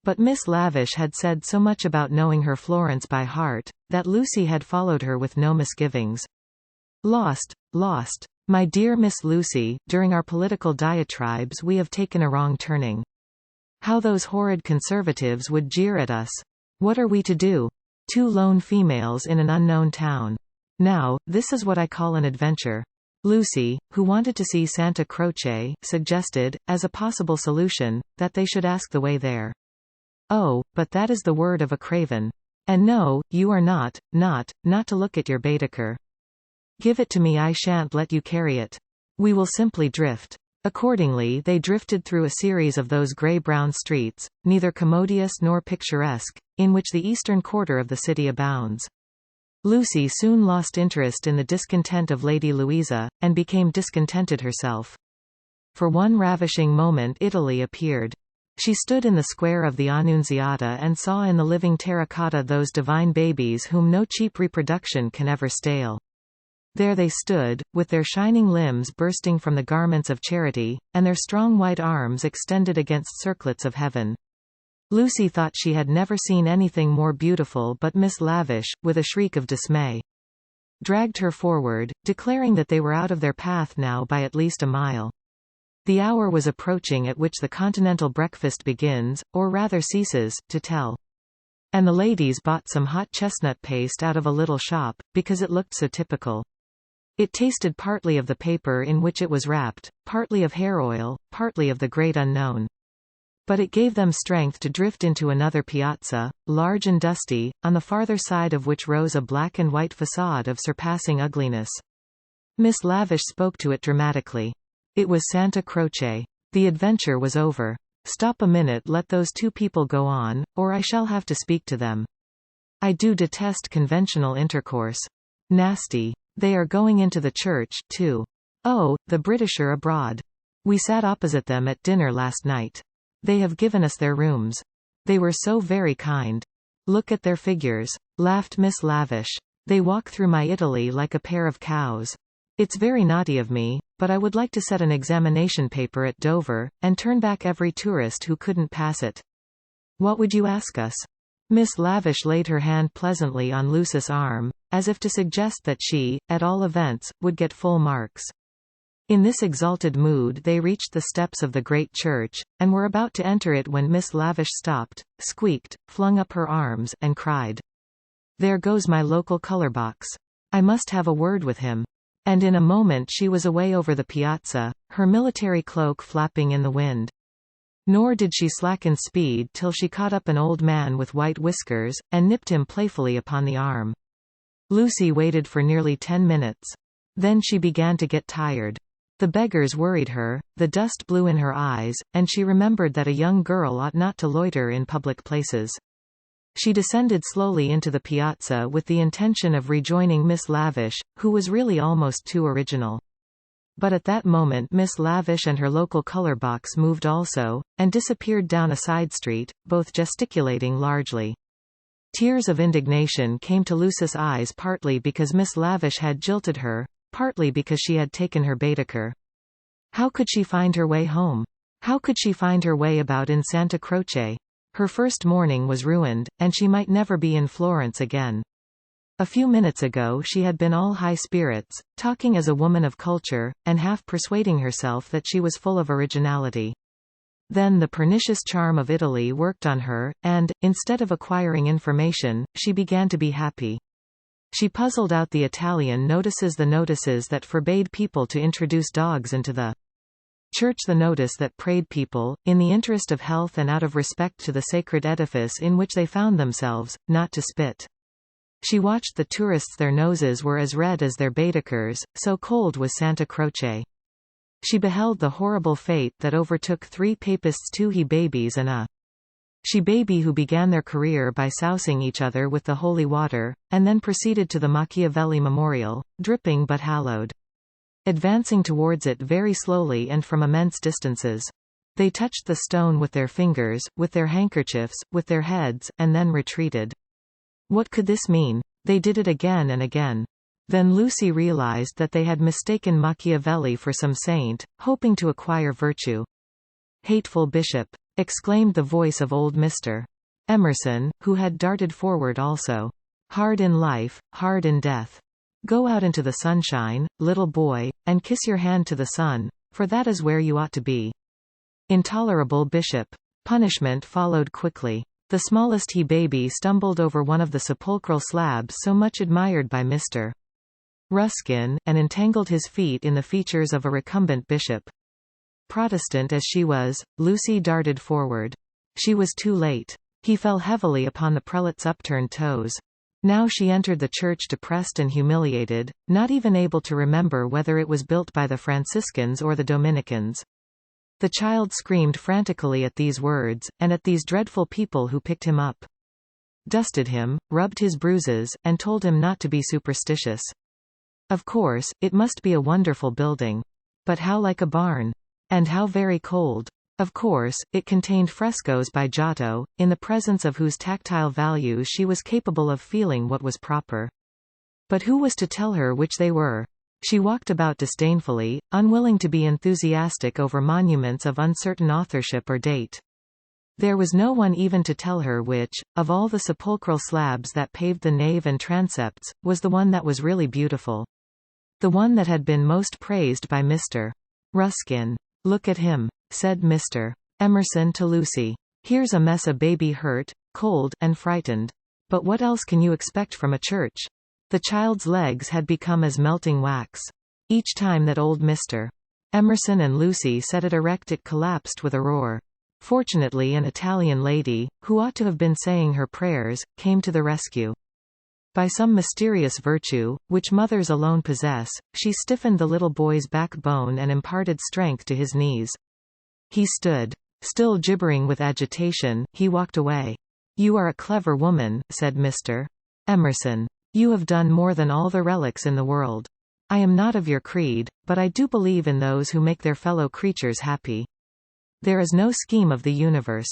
But Miss Lavish had said so much about knowing her Florence by heart, that Lucy had followed her with no misgivings. Lost. My dear Miss Lucy, during our political diatribes we have taken a wrong turning. How those horrid conservatives would jeer at us. What are we to do? Two lone females in an unknown town. Now, this is what I call an adventure. Lucy, who wanted to see Santa Croce, suggested, as a possible solution, that they should ask the way there. Oh, but that is the word of a craven. And no, you are not to look at your Baedeker. Give it to me, I shan't let you carry it. We will simply drift. Accordingly they drifted through a series of those grey-brown streets, neither commodious nor picturesque, in which the eastern quarter of the city abounds. Lucy soon lost interest in the discontent of Lady Louisa, and became discontented herself. For one ravishing moment Italy appeared. She stood in the square of the Annunziata and saw in the living terracotta those divine babies whom no cheap reproduction can ever stale. There they stood, with their shining limbs bursting from the garments of charity, and their strong white arms extended against circlets of heaven. Lucy thought she had never seen anything more beautiful, but Miss Lavish, with a shriek of dismay, dragged her forward, declaring that they were out of their path now by at least a mile. The hour was approaching at which the continental breakfast begins, or rather ceases, to tell. And the ladies bought some hot chestnut paste out of a little shop, because it looked so typical. It tasted partly of the paper in which it was wrapped, partly of hair oil, partly of the great unknown. But it gave them strength to drift into another piazza, large and dusty, on the farther side of which rose a black and white facade of surpassing ugliness. Miss Lavish spoke to it dramatically. It was Santa Croce. The adventure was over. Stop a minute, let those two people go on, or I shall have to speak to them. I do detest conventional intercourse. Nasty. They are going into the church, too. Oh, the Britisher abroad. We sat opposite them at dinner last night. They have given us their rooms. They were so very kind. Look at their figures, laughed Miss Lavish. They walk through my Italy like a pair of cows. It's very naughty of me, but I would like to set an examination paper at Dover, and turn back every tourist who couldn't pass it. What would you ask us? Miss Lavish laid her hand pleasantly on Lucy's arm, as if to suggest that she, at all events, would get full marks. In this exalted mood they reached the steps of the great church, and were about to enter it when Miss Lavish stopped, squeaked, flung up her arms, and cried, "There goes my local color box. I must have a word with him." And in a moment she was away over the piazza, her military cloak flapping in the wind. Nor did she slacken speed till she caught up an old man with white whiskers, and nipped him playfully upon the arm. Lucy waited for nearly 10 minutes. Then she began to get tired. The beggars worried her, the dust blew in her eyes, and she remembered that a young girl ought not to loiter in public places. She descended slowly into the piazza with the intention of rejoining Miss Lavish, who was really almost too original. But at that moment Miss Lavish and her local color box moved also, and disappeared down a side street, both gesticulating largely. Tears of indignation came to Lucy's eyes, partly because Miss Lavish had jilted her, partly because she had taken her Baedeker. How could she find her way home? How could she find her way about in Santa Croce? Her first morning was ruined, and she might never be in Florence again. A few minutes ago she had been all high spirits, talking as a woman of culture, and half persuading herself that she was full of originality. Then the pernicious charm of Italy worked on her, and, instead of acquiring information, she began to be happy. She puzzled out the Italian notices, the notices that forbade people to introduce dogs into the church, the notice that prayed people, in the interest of health and out of respect to the sacred edifice in which they found themselves, not to spit. She watched the tourists. Their noses were as red as their Baedekers, so cold was Santa Croce. She beheld the horrible fate that overtook 3 Papists, 2 he babies and a she baby who began their career by sousing each other with the holy water, and then proceeded to the Machiavelli memorial, dripping but hallowed. Advancing towards it very slowly and from immense distances. They touched the stone with their fingers, with their handkerchiefs, with their heads, and then retreated. What could this mean? They did it again and again. Then Lucy realized that they had mistaken Machiavelli for some saint, hoping to acquire virtue. "Hateful bishop!" exclaimed the voice of old Mr. Emerson, who had darted forward also. "Hard in life, hard in death. Go out into the sunshine, little boy, and kiss your hand to the sun, for that is where you ought to be. Intolerable bishop. Punishment followed quickly. The smallest baby stumbled over one of the sepulchral slabs so much admired by Mr. Ruskin, and entangled his feet in the features of a recumbent bishop. Protestant as she was, Lucy darted forward. She was too late. He fell heavily upon the prelate's upturned toes. Now she entered the church depressed and humiliated, not even able to remember whether it was built by the Franciscans or the Dominicans. The child screamed frantically at these words, and at these dreadful people who picked him up, dusted him, rubbed his bruises, and told him not to be superstitious. Of course, it must be a wonderful building. But how like a barn. And how very cold. Of course, it contained frescoes by Giotto, in the presence of whose tactile values she was capable of feeling what was proper. But who was to tell her which they were? She walked about disdainfully, unwilling to be enthusiastic over monuments of uncertain authorship or date. There was no one even to tell her which, of all the sepulchral slabs that paved the nave and transepts, was the one that was really beautiful. The one that had been most praised by Mr. Ruskin. "Look at him," said Mr. Emerson to Lucy. "Here's a mess of baby hurt, cold, and frightened. But what else can you expect from a church?" The child's legs had become as melting wax. Each time that old Mr. Emerson and Lucy set it erect it collapsed with a roar. Fortunately an Italian lady, who ought to have been saying her prayers, came to the rescue. By some mysterious virtue, which mothers alone possess, she stiffened the little boy's backbone and imparted strength to his knees. He stood. Still gibbering with agitation, he walked away. "You are a clever woman," said Mr. Emerson. "You have done more than all the relics in the world. I am not of your creed, but I do believe in those who make their fellow creatures happy. There is no scheme of the universe."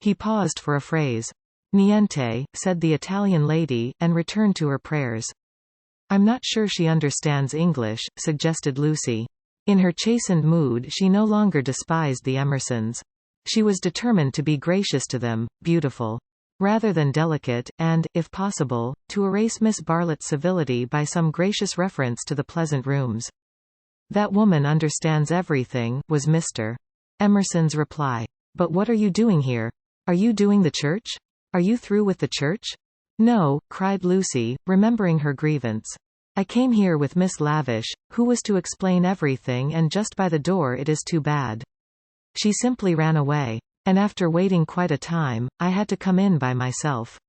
He paused for a phrase. "Niente," said the Italian lady, and returned to her prayers. "I'm not sure she understands English," suggested Lucy. In her chastened mood she no longer despised the Emersons. She was determined to be gracious to them, beautiful, rather than delicate, and, if possible, to erase Miss Bartlett's civility by some gracious reference to the pleasant rooms. "That woman understands everything," was Mr. Emerson's reply. "But what are you doing here? Are you doing the church? Are you through with the church?" "No," cried Lucy, remembering her grievance. "I came here with Miss Lavish, who was to explain everything, and just by the door it is too bad. She simply ran away. And after waiting quite a time, I had to come in by myself."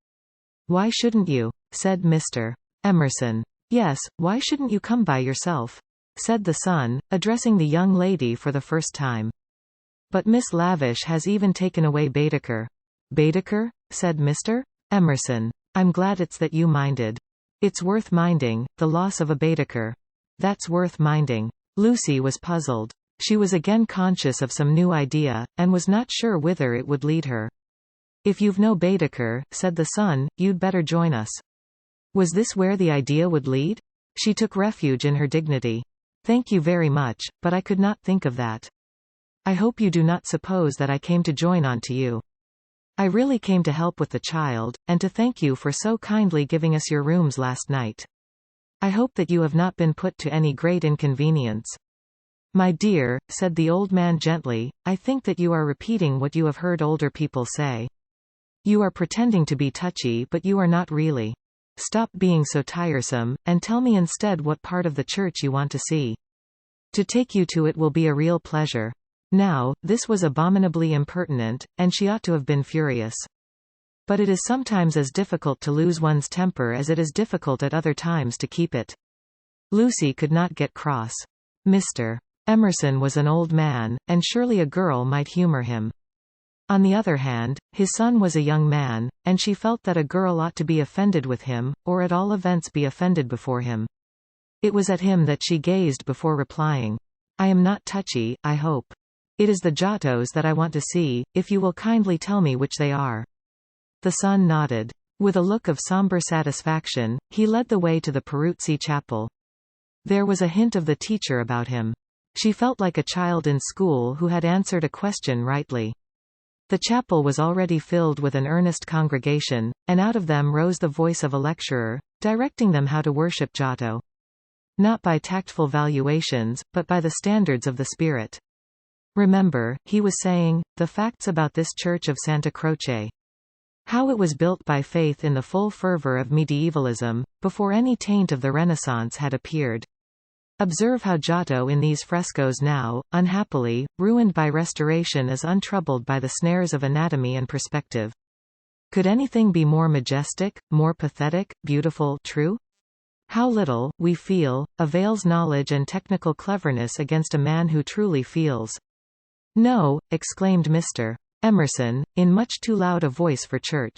"Why shouldn't you?" said Mr. Emerson. "Yes, why shouldn't you come by yourself?" said the son, addressing the young lady for the first time. "But Miss Lavish has even taken away Baedeker." "Baedeker?" said Mr. Emerson. "I'm glad it's that you minded. It's worth minding, the loss of a Baedeker. That's worth minding." Lucy was puzzled. She was again conscious of some new idea, and was not sure whither it would lead her. "If you've no Baedeker," said the son, "you'd better join us." Was this where the idea would lead? She took refuge in her dignity. "Thank you very much, but I could not think of that. I hope you do not suppose that I came to join on to you. I really came to help with the child, and to thank you for so kindly giving us your rooms last night. I hope that you have not been put to any great inconvenience." "My dear," said the old man gently, "I think that you are repeating what you have heard older people say. You are pretending to be touchy but you are not really. Stop being so tiresome, and tell me instead what part of the church you want to see. To take you to it will be a real pleasure." Now, this was abominably impertinent, and she ought to have been furious. But it is sometimes as difficult to lose one's temper as it is difficult at other times to keep it. Lucy could not get cross. Mr. Emerson was an old man, and surely a girl might humor him. On the other hand, his son was a young man, and she felt that a girl ought to be offended with him, or at all events be offended before him. It was at him that she gazed before replying. "I am not touchy, I hope. It is the Giottos that I want to see, if you will kindly tell me which they are." The son nodded. With a look of somber satisfaction, he led the way to the Peruzzi chapel. There was a hint of the teacher about him. She felt like a child in school who had answered a question rightly. The chapel was already filled with an earnest congregation, and out of them rose the voice of a lecturer, directing them how to worship Giotto. Not by tactful valuations, but by the standards of the spirit. Remember, he was saying, the facts about this church of Santa Croce. How it was built by faith in the full fervor of medievalism, before any taint of the Renaissance had appeared. Observe how Giotto in these frescoes now, unhappily, ruined by restoration, is untroubled by the snares of anatomy and perspective. Could anything be more majestic, more pathetic, beautiful, true? How little, we feel, avails knowledge and technical cleverness against a man who truly feels. No, exclaimed Mr. Emerson, in much too loud a voice for church.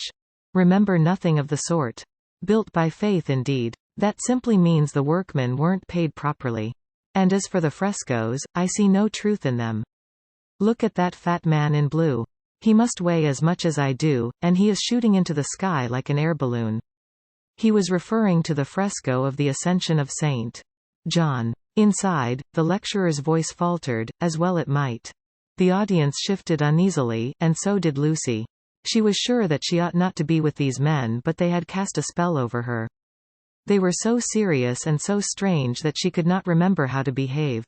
Remember nothing of the sort. Built by faith indeed. That simply means the workmen weren't paid properly. And as for the frescoes, I see no truth in them. Look at that fat man in blue. He must weigh as much as I do, and he is shooting into the sky like an air balloon. He was referring to the fresco of the Ascension of St. John. Inside, the lecturer's voice faltered, as well it might. The audience shifted uneasily, and so did Lucy. She was sure that she ought not to be with these men, but they had cast a spell over her. They were so serious and so strange that she could not remember how to behave.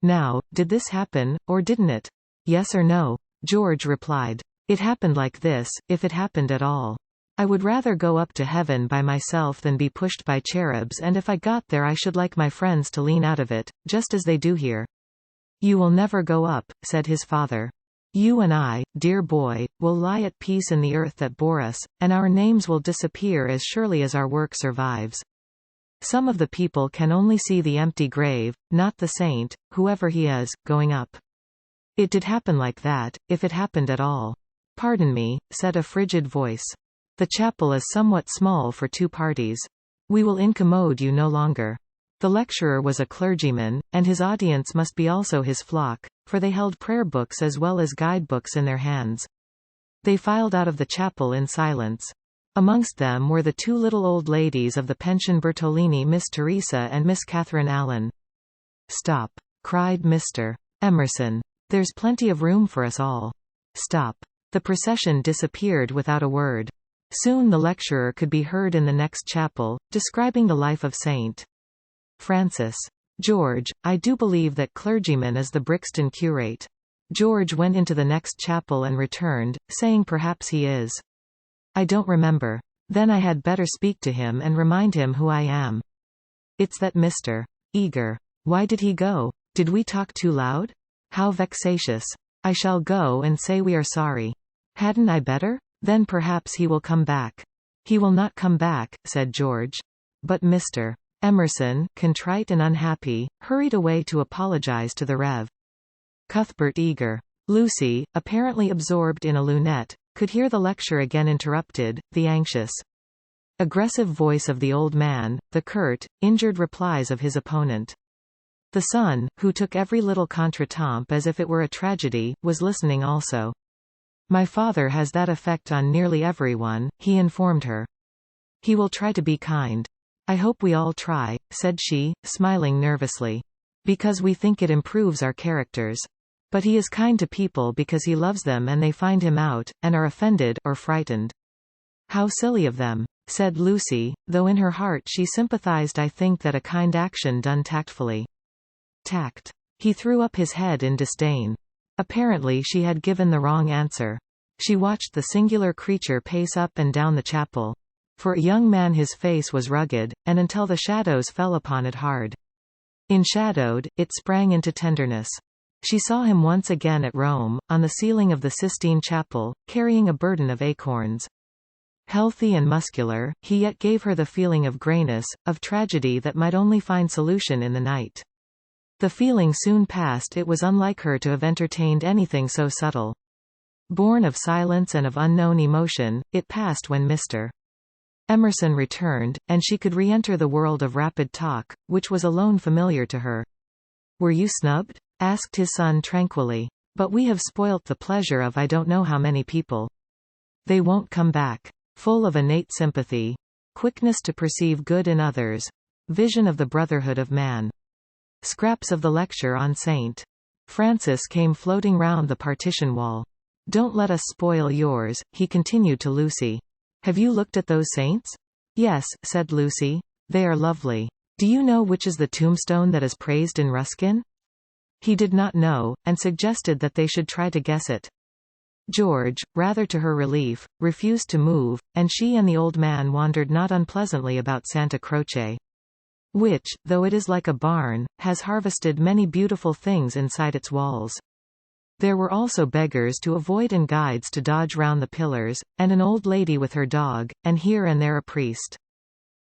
Now, did this happen, or didn't it? Yes or no? George replied. It happened like this, if it happened at all. I would rather go up to heaven by myself than be pushed by cherubs, and if I got there I should like my friends to lean out of it, just as they do here. You will never go up, said his father. You and I, dear boy, will lie at peace in the earth that bore us, and our names will disappear as surely as our work survives. Some of the people can only see the empty grave, not the saint, whoever he is, going up. It did happen like that, if it happened at all. Pardon me, said a frigid voice. The chapel is somewhat small for two parties. We will incommode you no longer. The lecturer was a clergyman, and his audience must be also his flock, for they held prayer books as well as guidebooks in their hands. They filed out of the chapel in silence. Amongst them were the two little old ladies of the pension Bertolini, Miss Teresa and Miss Catherine Allen. Stop! Cried Mr. Emerson. There's plenty of room for us all. Stop! The procession disappeared without a word. Soon the lecturer could be heard in the next chapel, describing the life of St. Francis. George, I do believe that clergyman is the Brixton curate. George went into the next chapel and returned, saying perhaps he is. I don't remember. Then I had better speak to him and remind him who I am. It's that Mr. Eager. Why did he go? Did we talk too loud? How vexatious. I shall go and say we are sorry. Hadn't I better? Then perhaps he will come back. He will not come back, said George. But Mr. Emerson, contrite and unhappy, hurried away to apologize to the Rev. Cuthbert Eager. Lucy, apparently absorbed in a lunette, could hear the lecture again interrupted, the anxious, aggressive voice of the old man, the curt, injured replies of his opponent. The son, who took every little contretemps as if it were a tragedy, was listening also. My father has that effect on nearly everyone, he informed her. He will try to be kind. I hope we all try, said she, smiling nervously. Because we think it improves our characters. But he is kind to people because he loves them and they find him out, and are offended, or frightened. How silly of them, said Lucy, though in her heart she sympathized. I think that a kind action done tactfully. Tact. He threw up his head in disdain. Apparently she had given the wrong answer. She watched the singular creature pace up and down the chapel. For a young man his face was rugged, and until the shadows fell upon it hard. Enshadowed, it sprang into tenderness. She saw him once again at Rome, on the ceiling of the Sistine Chapel, carrying a burden of acorns. Healthy and muscular, he yet gave her the feeling of grayness, of tragedy that might only find solution in the night. The feeling soon passed. It was unlike her to have entertained anything so subtle. Born of silence and of unknown emotion, it passed when Mr. Emerson returned, and she could re-enter the world of rapid talk, which was alone familiar to her. Were you snubbed? Asked his son tranquilly. But we have spoilt the pleasure of I don't know how many people. They won't come back. Full of innate sympathy. Quickness to perceive good in others. Vision of the brotherhood of man. Scraps of the lecture on St. Francis came floating round the partition wall. Don't let us spoil yours, he continued to Lucy. Have you looked at those saints? Yes, said Lucy. They are lovely. Do you know which is the tombstone that is praised in Ruskin? He did not know, and suggested that they should try to guess it. George, rather to her relief, refused to move, and she and the old man wandered not unpleasantly about Santa Croce, which, though it is like a barn, has harvested many beautiful things inside its walls. There were also beggars to avoid and guides to dodge round the pillars, and an old lady with her dog, and here and there a priest,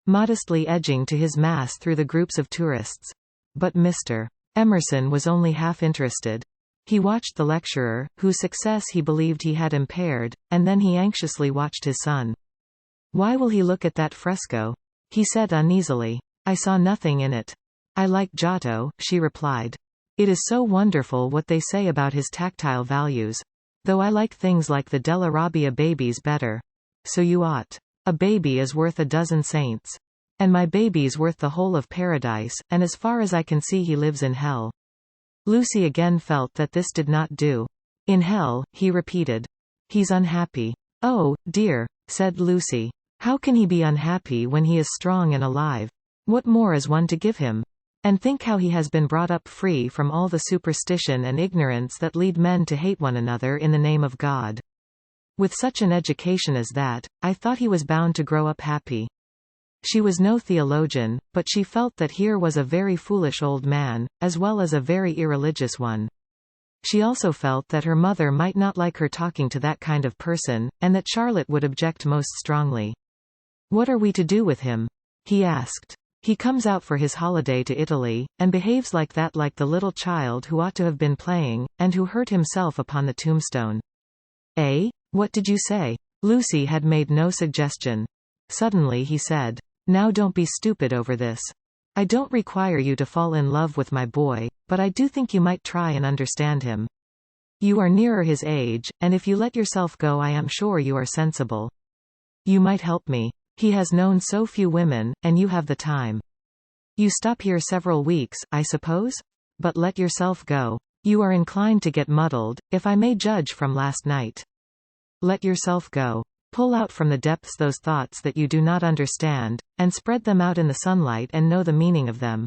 modestly edging to his mass through the groups of tourists. But Mr. Emerson was only half interested. He watched the lecturer, whose success he believed he had impaired, and then he anxiously watched his son. "Why will he look at that fresco?" he said uneasily. "I saw nothing in it." "I like Giotto," she replied. "It is so wonderful what they say about his tactile values. Though I like things like the Della Robbia babies better." "So you ought. A baby is worth a dozen saints. And my baby's worth the whole of paradise, and as far as I can see he lives in hell." Lucy again felt that this did not do. "In hell," he repeated. "He's unhappy." "Oh, dear," said Lucy. "How can he be unhappy when he is strong and alive? What more is one to give him? And think how he has been brought up free from all the superstition and ignorance that lead men to hate one another in the name of God. With such an education as that, I thought he was bound to grow up happy." She was no theologian, but she felt that here was a very foolish old man, as well as a very irreligious one. She also felt that her mother might not like her talking to that kind of person, and that Charlotte would object most strongly. "What are we to do with him?" he asked. "He comes out for his holiday to Italy, and behaves like that, like the little child who ought to have been playing, and who hurt himself upon the tombstone." "Eh? What did you say?" Lucy had made no suggestion. Suddenly he said, "Now don't be stupid over this. I don't require you to fall in love with my boy, but I do think you might try and understand him. You are nearer his age, and if you let yourself go I am sure you are sensible. You might help me. He has known so few women, and you have the time. You stop here several weeks, I suppose? But let yourself go. You are inclined to get muddled, if I may judge from last night. Let yourself go. Pull out from the depths those thoughts that you do not understand, and spread them out in the sunlight and know the meaning of them.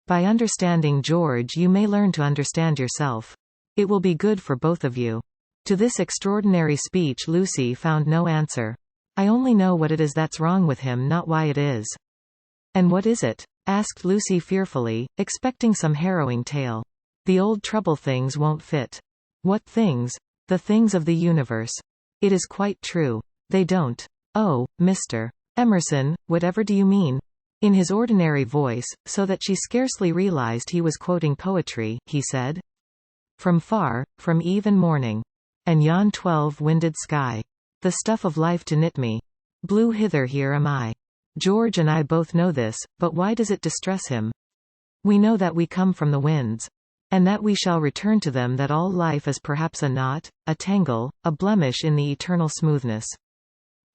By understanding George you may learn to understand yourself. It will be good for both of you." To this extraordinary speech Lucy found no answer. "I only know what it is that's wrong with him, not why it is." "And what is it?" asked Lucy fearfully, expecting some harrowing tale. "The old trouble things won't fit." "What things?" "The things of the universe." "It is quite true. They don't." "Oh, Mr. Emerson, whatever do you mean?" In his ordinary voice, so that she scarcely realized he was quoting poetry, he said, "From far, from eve and morning, and yon 12-winded sky, the stuff of life to knit me. Blue hither here am I." George and I both know this, but why does it distress him? We know that we come from the winds, and that we shall return to them, that all life is perhaps a knot, a tangle, a blemish in the eternal smoothness.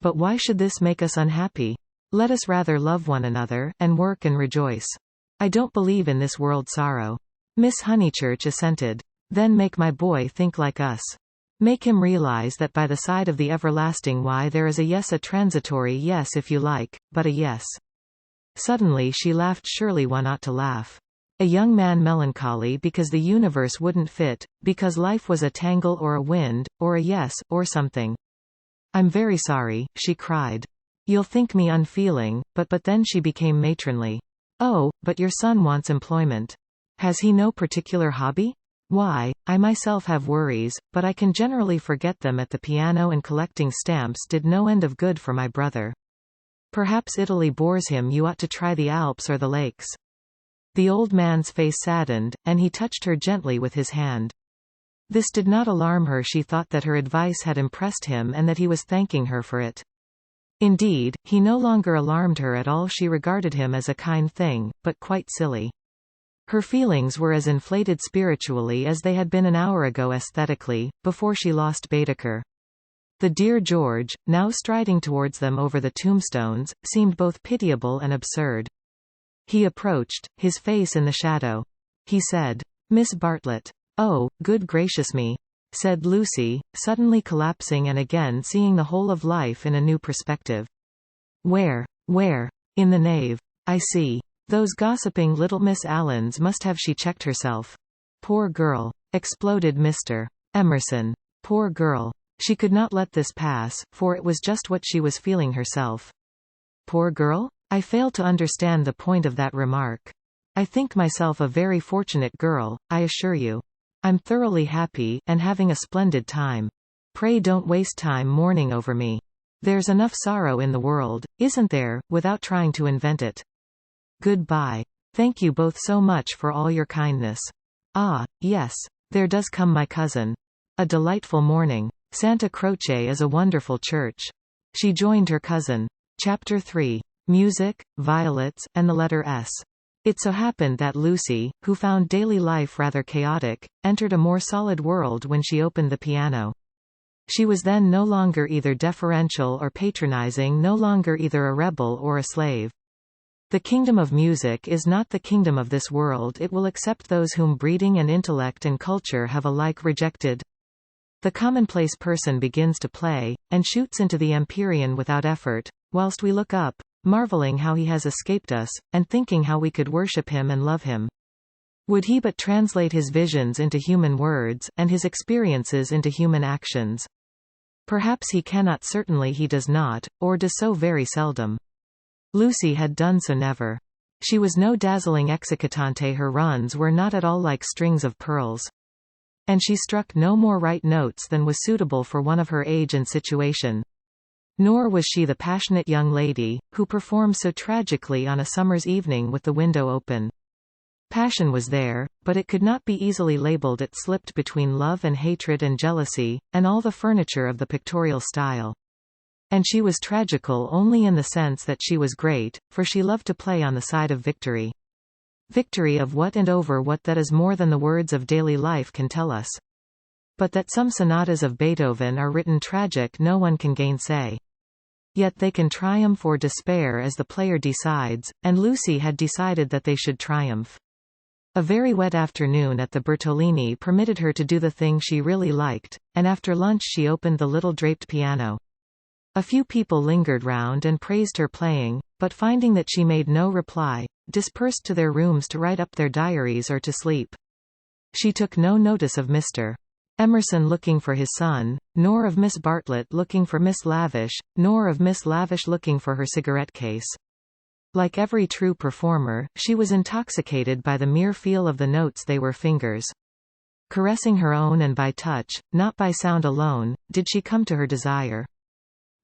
But why should this make us unhappy? Let us rather love one another, and work and rejoice. I don't believe in this world sorrow." Miss Honeychurch assented. "Then make my boy think like us. Make him realize that by the side of the everlasting why there is a yes, a transitory yes if you like, but a yes." Suddenly she laughed. Surely one ought to laugh. A young man melancholy because the universe wouldn't fit, because life was a tangle or a wind, or a yes, or something. "I'm very sorry," she cried. "You'll think me unfeeling, but then she became matronly. "Oh, but your son wants employment. Has he no particular hobby?" "Why, I myself have worries, but I can generally forget them at the piano, and collecting stamps did no end of good for my brother. Perhaps Italy bores him. You ought to try the Alps or the lakes." The old man's face saddened, and he touched her gently with his hand. This did not alarm her. She thought that her advice had impressed him and that he was thanking her for it. Indeed, he no longer alarmed her at all. She regarded him as a kind thing, but quite silly. Her feelings were as inflated spiritually as they had been an hour ago aesthetically, before she lost Baedeker. The dear George, now striding towards them over the tombstones, seemed both pitiable and absurd. He approached, his face in the shadow. He said, "Miss Bartlett." "Oh, good gracious me," said Lucy, suddenly collapsing and again seeing the whole of life in a new perspective. Where? In the nave. I see. Those gossiping little Miss Allens must have." She checked herself. Poor girl! Exploded Mr. Emerson. Poor girl! She could not let this pass, for it was just what she was feeling herself. Poor girl? I fail to understand the point of that remark. I think myself a very fortunate girl, I assure you. I'm thoroughly happy, and having a splendid time. Pray don't waste time mourning over me. There's enough sorrow in the world, isn't there, without trying to invent it. Goodbye. Thank you both so much for all your kindness. Ah, yes. There does come my cousin. A delightful morning. Santa Croce is a wonderful church. She joined her cousin. Chapter 3. Music, Violets, and the letter S. It so happened that Lucy, who found daily life rather chaotic, entered a more solid world when she opened the piano. She was then no longer either deferential or patronizing, no longer either a rebel or a slave. The kingdom of music is not the kingdom of this world. It will accept those whom breeding and intellect and culture have alike rejected. The commonplace person begins to play, and shoots into the empyrean without effort, whilst we look up, marveling how he has escaped us, and thinking how we could worship him and love him. Would he but translate his visions into human words, and his experiences into human actions. Perhaps he cannot, certainly he does not, or does so very seldom. Lucy had done so never. She was no dazzling executante, her runs were not at all like strings of pearls. And she struck no more right notes than was suitable for one of her age and situation. Nor was she the passionate young lady, who performed so tragically on a summer's evening with the window open. Passion was there, but it could not be easily labeled. It slipped between love and hatred and jealousy, and all the furniture of the pictorial style. And she was tragical only in the sense that she was great, for she loved to play on the side of victory. Victory of what and over what, that is more than the words of daily life can tell us. But that some sonatas of Beethoven are written tragic no one can gainsay. Yet they can triumph or despair as the player decides, and Lucy had decided that they should triumph. A very wet afternoon at the Bertolini permitted her to do the thing she really liked, and after lunch she opened the little draped piano. A few people lingered round and praised her playing, but finding that she made no reply, dispersed to their rooms to write up their diaries or to sleep. She took no notice of Mr. Emerson looking for his son, nor of Miss Bartlett looking for Miss Lavish, nor of Miss Lavish looking for her cigarette case. Like every true performer, she was intoxicated by the mere feel of the notes. They were fingers. Caressing her own, and by touch, not by sound alone, did she come to her desire.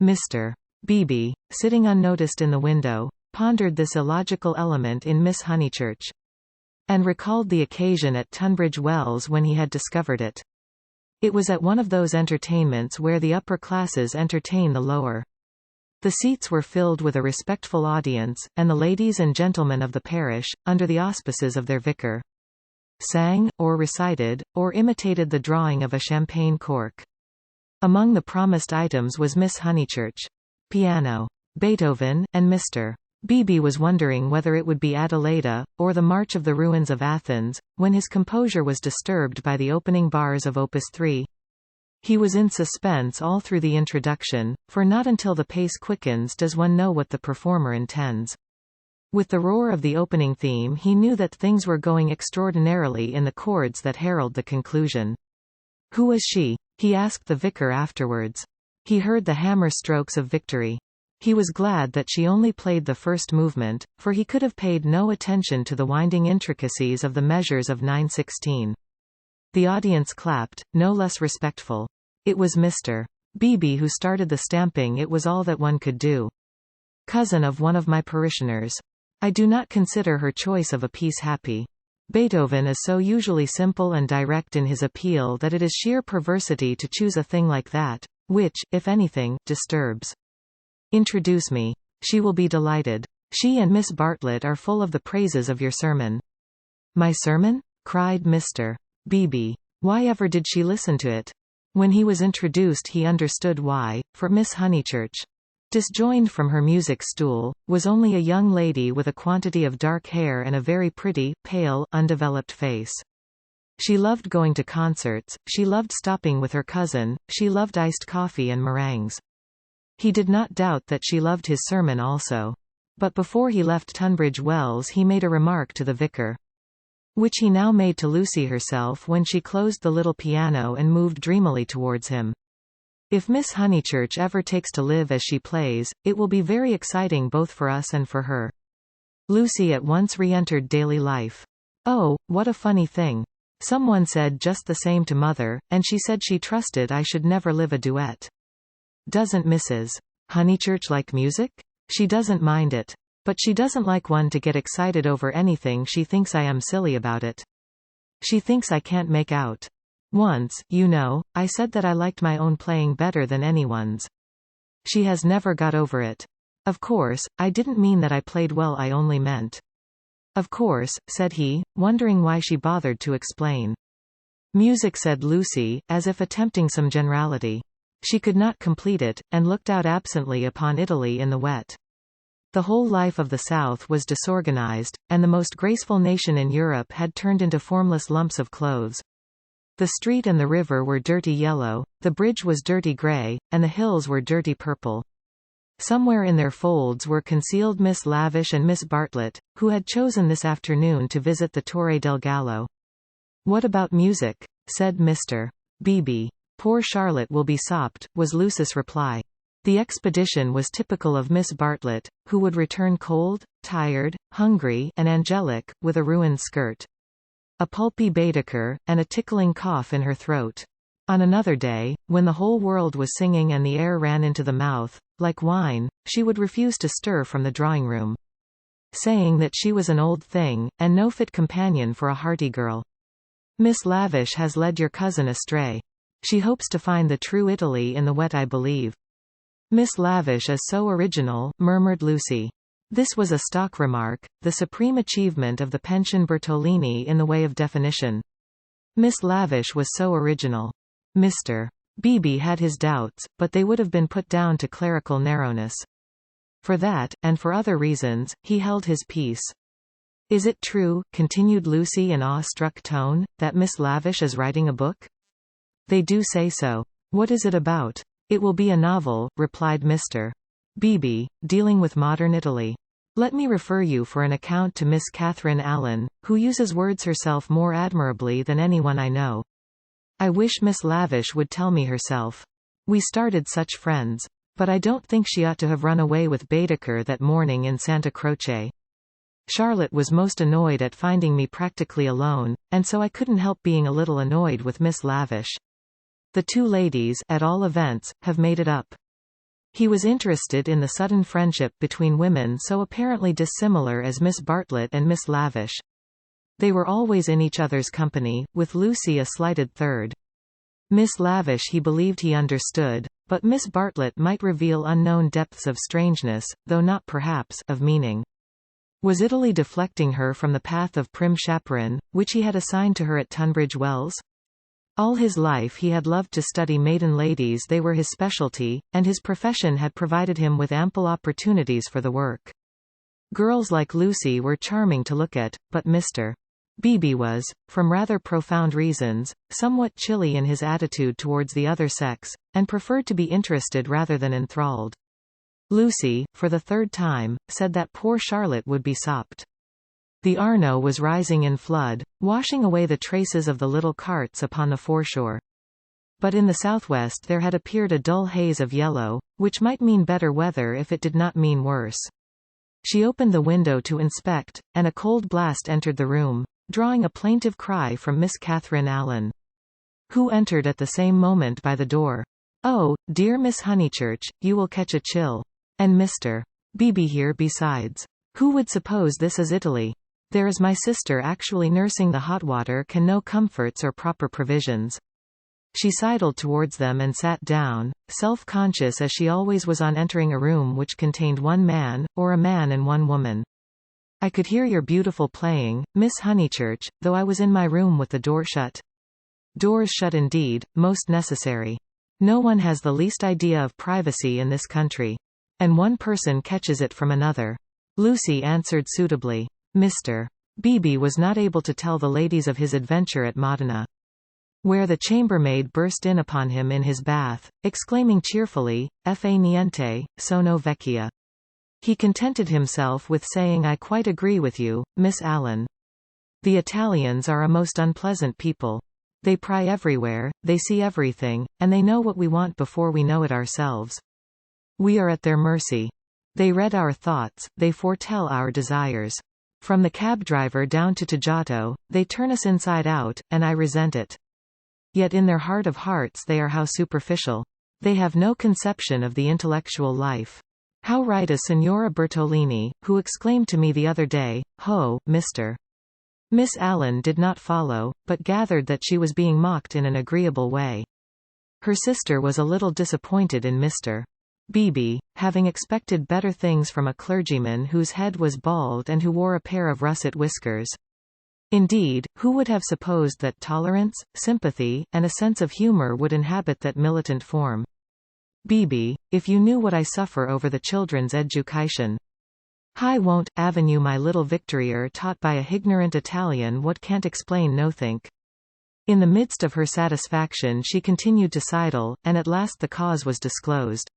Mr. Beebe, sitting unnoticed in the window, pondered this illogical element in Miss Honeychurch. And recalled the occasion at Tunbridge Wells when he had discovered it. It was at one of those entertainments where the upper classes entertain the lower. The seats were filled with a respectful audience, and the ladies and gentlemen of the parish, under the auspices of their vicar, sang, or recited, or imitated the drawing of a champagne cork. Among the promised items was Miss Honeychurch, piano, Beethoven, and Mr. Beebe was wondering whether it would be Adelaida, or the March of the Ruins of Athens, when his composure was disturbed by the opening bars of Opus 3. He was in suspense all through the introduction, for not until the pace quickens does one know what the performer intends. With the roar of the opening theme he knew that things were going extraordinarily in the chords that herald the conclusion. Who was she? He asked the vicar afterwards. He heard the hammer strokes of victory. He was glad that she only played the first movement, for he could have paid no attention to the winding intricacies of the measures of 9/16. The audience clapped, no less respectful. It was Mr. Beebe who started the stamping. It was all that one could do. Cousin of one of my parishioners. I do not consider her choice of a piece happy. Beethoven is so usually simple and direct in his appeal that it is sheer perversity to choose a thing like that, which, if anything, disturbs. Introduce me. She will be delighted. She and Miss Bartlett are full of the praises of your sermon. My sermon? Cried Mr. Beebe. Why ever did she listen to it? When he was introduced he understood why, for Miss Honeychurch, disjoined from her music stool, was only a young lady with a quantity of dark hair and a very pretty, pale, undeveloped face. She loved going to concerts, she loved stopping with her cousin, she loved iced coffee and meringues. He did not doubt that she loved his sermon also. But before he left Tunbridge Wells he made a remark to the vicar. which he now made to Lucy herself when she closed the little piano and moved dreamily towards him. If Miss Honeychurch ever takes to live as she plays, it will be very exciting both for us and for her. Lucy at once re-entered daily life. Oh, what a funny thing. Someone said just the same to Mother, and she said she trusted I should never live a duet. Doesn't Mrs. Honeychurch like music? She doesn't mind it. But she doesn't like one to get excited over anything. She thinks I am silly about it. She thinks I can't make out. Once, you know, I said that I liked my own playing better than anyone's. She has never got over it. Of course, I didn't mean that I played well, I only meant. Of course, said he, wondering why she bothered to explain. Music, said Lucy, as if attempting some generality. She could not complete it, and looked out absently upon Italy in the wet. The whole life of the South was disorganized, and the most graceful nation in Europe had turned into formless lumps of clothes. The street and the river were dirty yellow, the bridge was dirty gray, and the hills were dirty purple. Somewhere in their folds were concealed Miss Lavish and Miss Bartlett, who had chosen this afternoon to visit the Torre del Gallo. What about music? Said Mr. Beebe. Poor Charlotte will be sopped, was Lucy's reply. The expedition was typical of Miss Bartlett, who would return cold, tired, hungry, and angelic, with a ruined skirt, a pulpy Baedeker, and a tickling cough in her throat. On another day, when the whole world was singing and the air ran into the mouth, like wine, she would refuse to stir from the drawing-room, saying that she was an old thing, and no fit companion for a hearty girl. Miss Lavish has led your cousin astray. She hopes to find the true Italy in the wet, I believe. Miss Lavish is so original, murmured Lucy. This was a stock remark, the supreme achievement of the pension Bertolini in the way of definition. Miss Lavish was so original. Mr. Beebe had his doubts, but they would have been put down to clerical narrowness. For that, and for other reasons, he held his peace. Is it true, continued Lucy in awe-struck tone, that Miss Lavish is writing a book? They do say so. What is it about? It will be a novel, replied Mr. Beebe, dealing with modern Italy. Let me refer you for an account to Miss Catherine Allen, who uses words herself more admirably than anyone I know. I wish Miss Lavish would tell me herself. We started such friends. But I don't think she ought to have run away with Baedeker that morning in Santa Croce. Charlotte was most annoyed at finding me practically alone, and so I couldn't help being a little annoyed with Miss Lavish. The two ladies, at all events, have made it up. He was interested in the sudden friendship between women so apparently dissimilar as Miss Bartlett and Miss Lavish. They were always in each other's company, with Lucy a slighted third. Miss Lavish he believed he understood, but Miss Bartlett might reveal unknown depths of strangeness, though not perhaps, of meaning. Was Italy deflecting her from the path of prim chaperon, which he had assigned to her at Tunbridge Wells? All his life he had loved to study maiden ladies, they were his specialty, and his profession had provided him with ample opportunities for the work. Girls like Lucy were charming to look at, but Mr. Beebe was, from rather profound reasons, somewhat chilly in his attitude towards the other sex, and preferred to be interested rather than enthralled. Lucy, for the third time, said that poor Charlotte would be sopped. The Arno was rising in flood, washing away the traces of the little carts upon the foreshore. But in the southwest there had appeared a dull haze of yellow, which might mean better weather if it did not mean worse. She opened the window to inspect, and a cold blast entered the room, drawing a plaintive cry from Miss Catherine Allen, who entered at the same moment by the door. "Oh, dear Miss Honeychurch, you will catch a chill. And Mr. Beebe here besides. Who would suppose this is Italy? There is my sister actually nursing the hot water, can no comforts or proper provisions." She sidled towards them and sat down, self-conscious as she always was on entering a room which contained one man, or a man and one woman. "I could hear your beautiful playing, Miss Honeychurch, though I was in my room with the door shut." Doors shut indeed, most necessary. No one has the least idea of privacy in this country. And one person catches it from another. Lucy answered suitably. Mr. Beebe was not able to tell the ladies of his adventure at Modena, where the chambermaid burst in upon him in his bath, exclaiming cheerfully, "Fa niente, sono vecchia." He contented himself with saying, "I quite agree with you, Miss Allen." The Italians are a most unpleasant people. They pry everywhere, they see everything, and they know what we want before we know it ourselves. We are at their mercy. They read our thoughts, they foretell our desires. From the cab driver down to Tajato, they turn us inside out, and I resent it. Yet in their heart of hearts they are how superficial. They have no conception of the intellectual life. How right is Signora Bertolini, who exclaimed to me the other day, "Ho, Mr." Miss Allen did not follow, but gathered that she was being mocked in an agreeable way. Her sister was a little disappointed in Mr. Beebe, having expected better things from a clergyman whose head was bald and who wore a pair of russet whiskers. Indeed, who would have supposed that tolerance, sympathy, and a sense of humor would inhabit that militant form? Beebe, if you knew what I suffer over the children's education. Hi won't, avenue my little Victorier taught by a ignorant Italian what can't explain nothink. In the midst of her satisfaction she continued to sidle, and at last the cause was disclosed.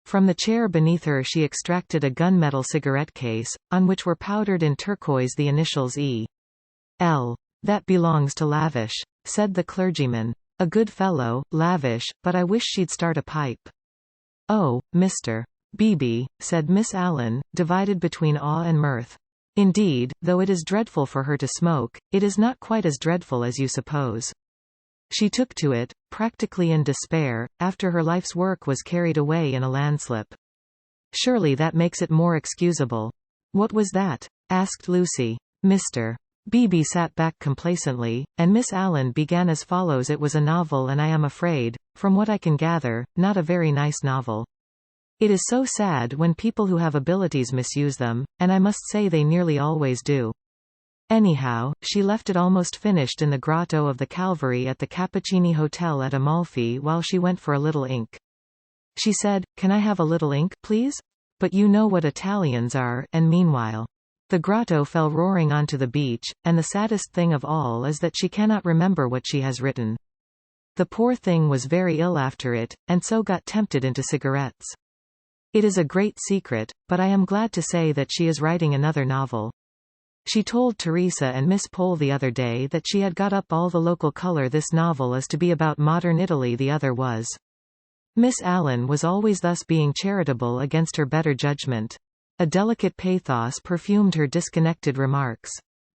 From the chair beneath her she extracted a gunmetal cigarette case, on which were powdered in turquoise the initials E. L. That belongs to Lavish, said the clergyman. A good fellow, Lavish, but I wish she'd start a pipe. Oh, Mr. Beebe, said Miss Allen, divided between awe and mirth. Indeed, though it is dreadful for her to smoke, it is not quite as dreadful as you suppose. She took to it, practically in despair, after her life's work was carried away in a landslip. Surely that makes it more excusable. What was that? Asked Lucy. Mr. Beebe sat back complacently, and Miss Allen began as follows. It was a novel and I am afraid, from what I can gather, not a very nice novel. It is so sad when people who have abilities misuse them, and I must say they nearly always do. Anyhow, she left it almost finished in the grotto of the Calvary at the Cappuccini Hotel at Amalfi while she went for a little ink. She said, "Can I have a little ink, please?" But you know what Italians are, and meanwhile, the grotto fell roaring onto the beach, and the saddest thing of all is that she cannot remember what she has written. The poor thing was very ill after it, and so got tempted into cigarettes. It is a great secret, but I am glad to say that she is writing another novel. She told Teresa and Miss Pole the other day that she had got up all the local color. This novel is to be about modern Italy. The other was. Miss Allen was always thus being charitable against her better judgment. A delicate pathos perfumed her disconnected remarks,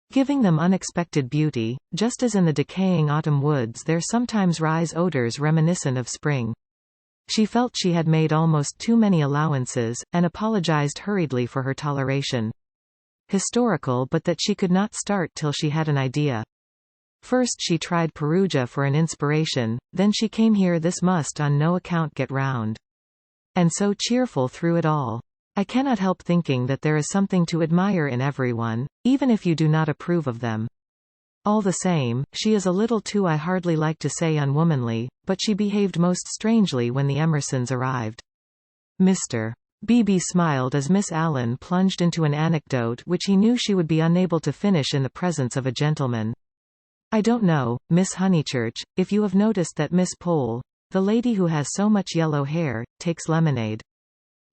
giving them unexpected beauty, just as in the decaying autumn woods there sometimes rise odors reminiscent of spring. She felt she had made almost too many allowances, and apologized hurriedly for her toleration. Historical, but that she could not start till she had an idea. First she tried Perugia for an inspiration, then she came here. This must on no account get round. And so cheerful through it all. I cannot help thinking that there is something to admire in everyone, even if you do not approve of them. All the same, she is a little too, I hardly like to say unwomanly, but she behaved most strangely when the Emersons arrived. Mr. Beebe smiled as Miss Allen plunged into an anecdote which he knew she would be unable to finish in the presence of a gentleman. I don't know, Miss Honeychurch, if you have noticed that Miss Pole, the lady who has so much yellow hair, takes lemonade.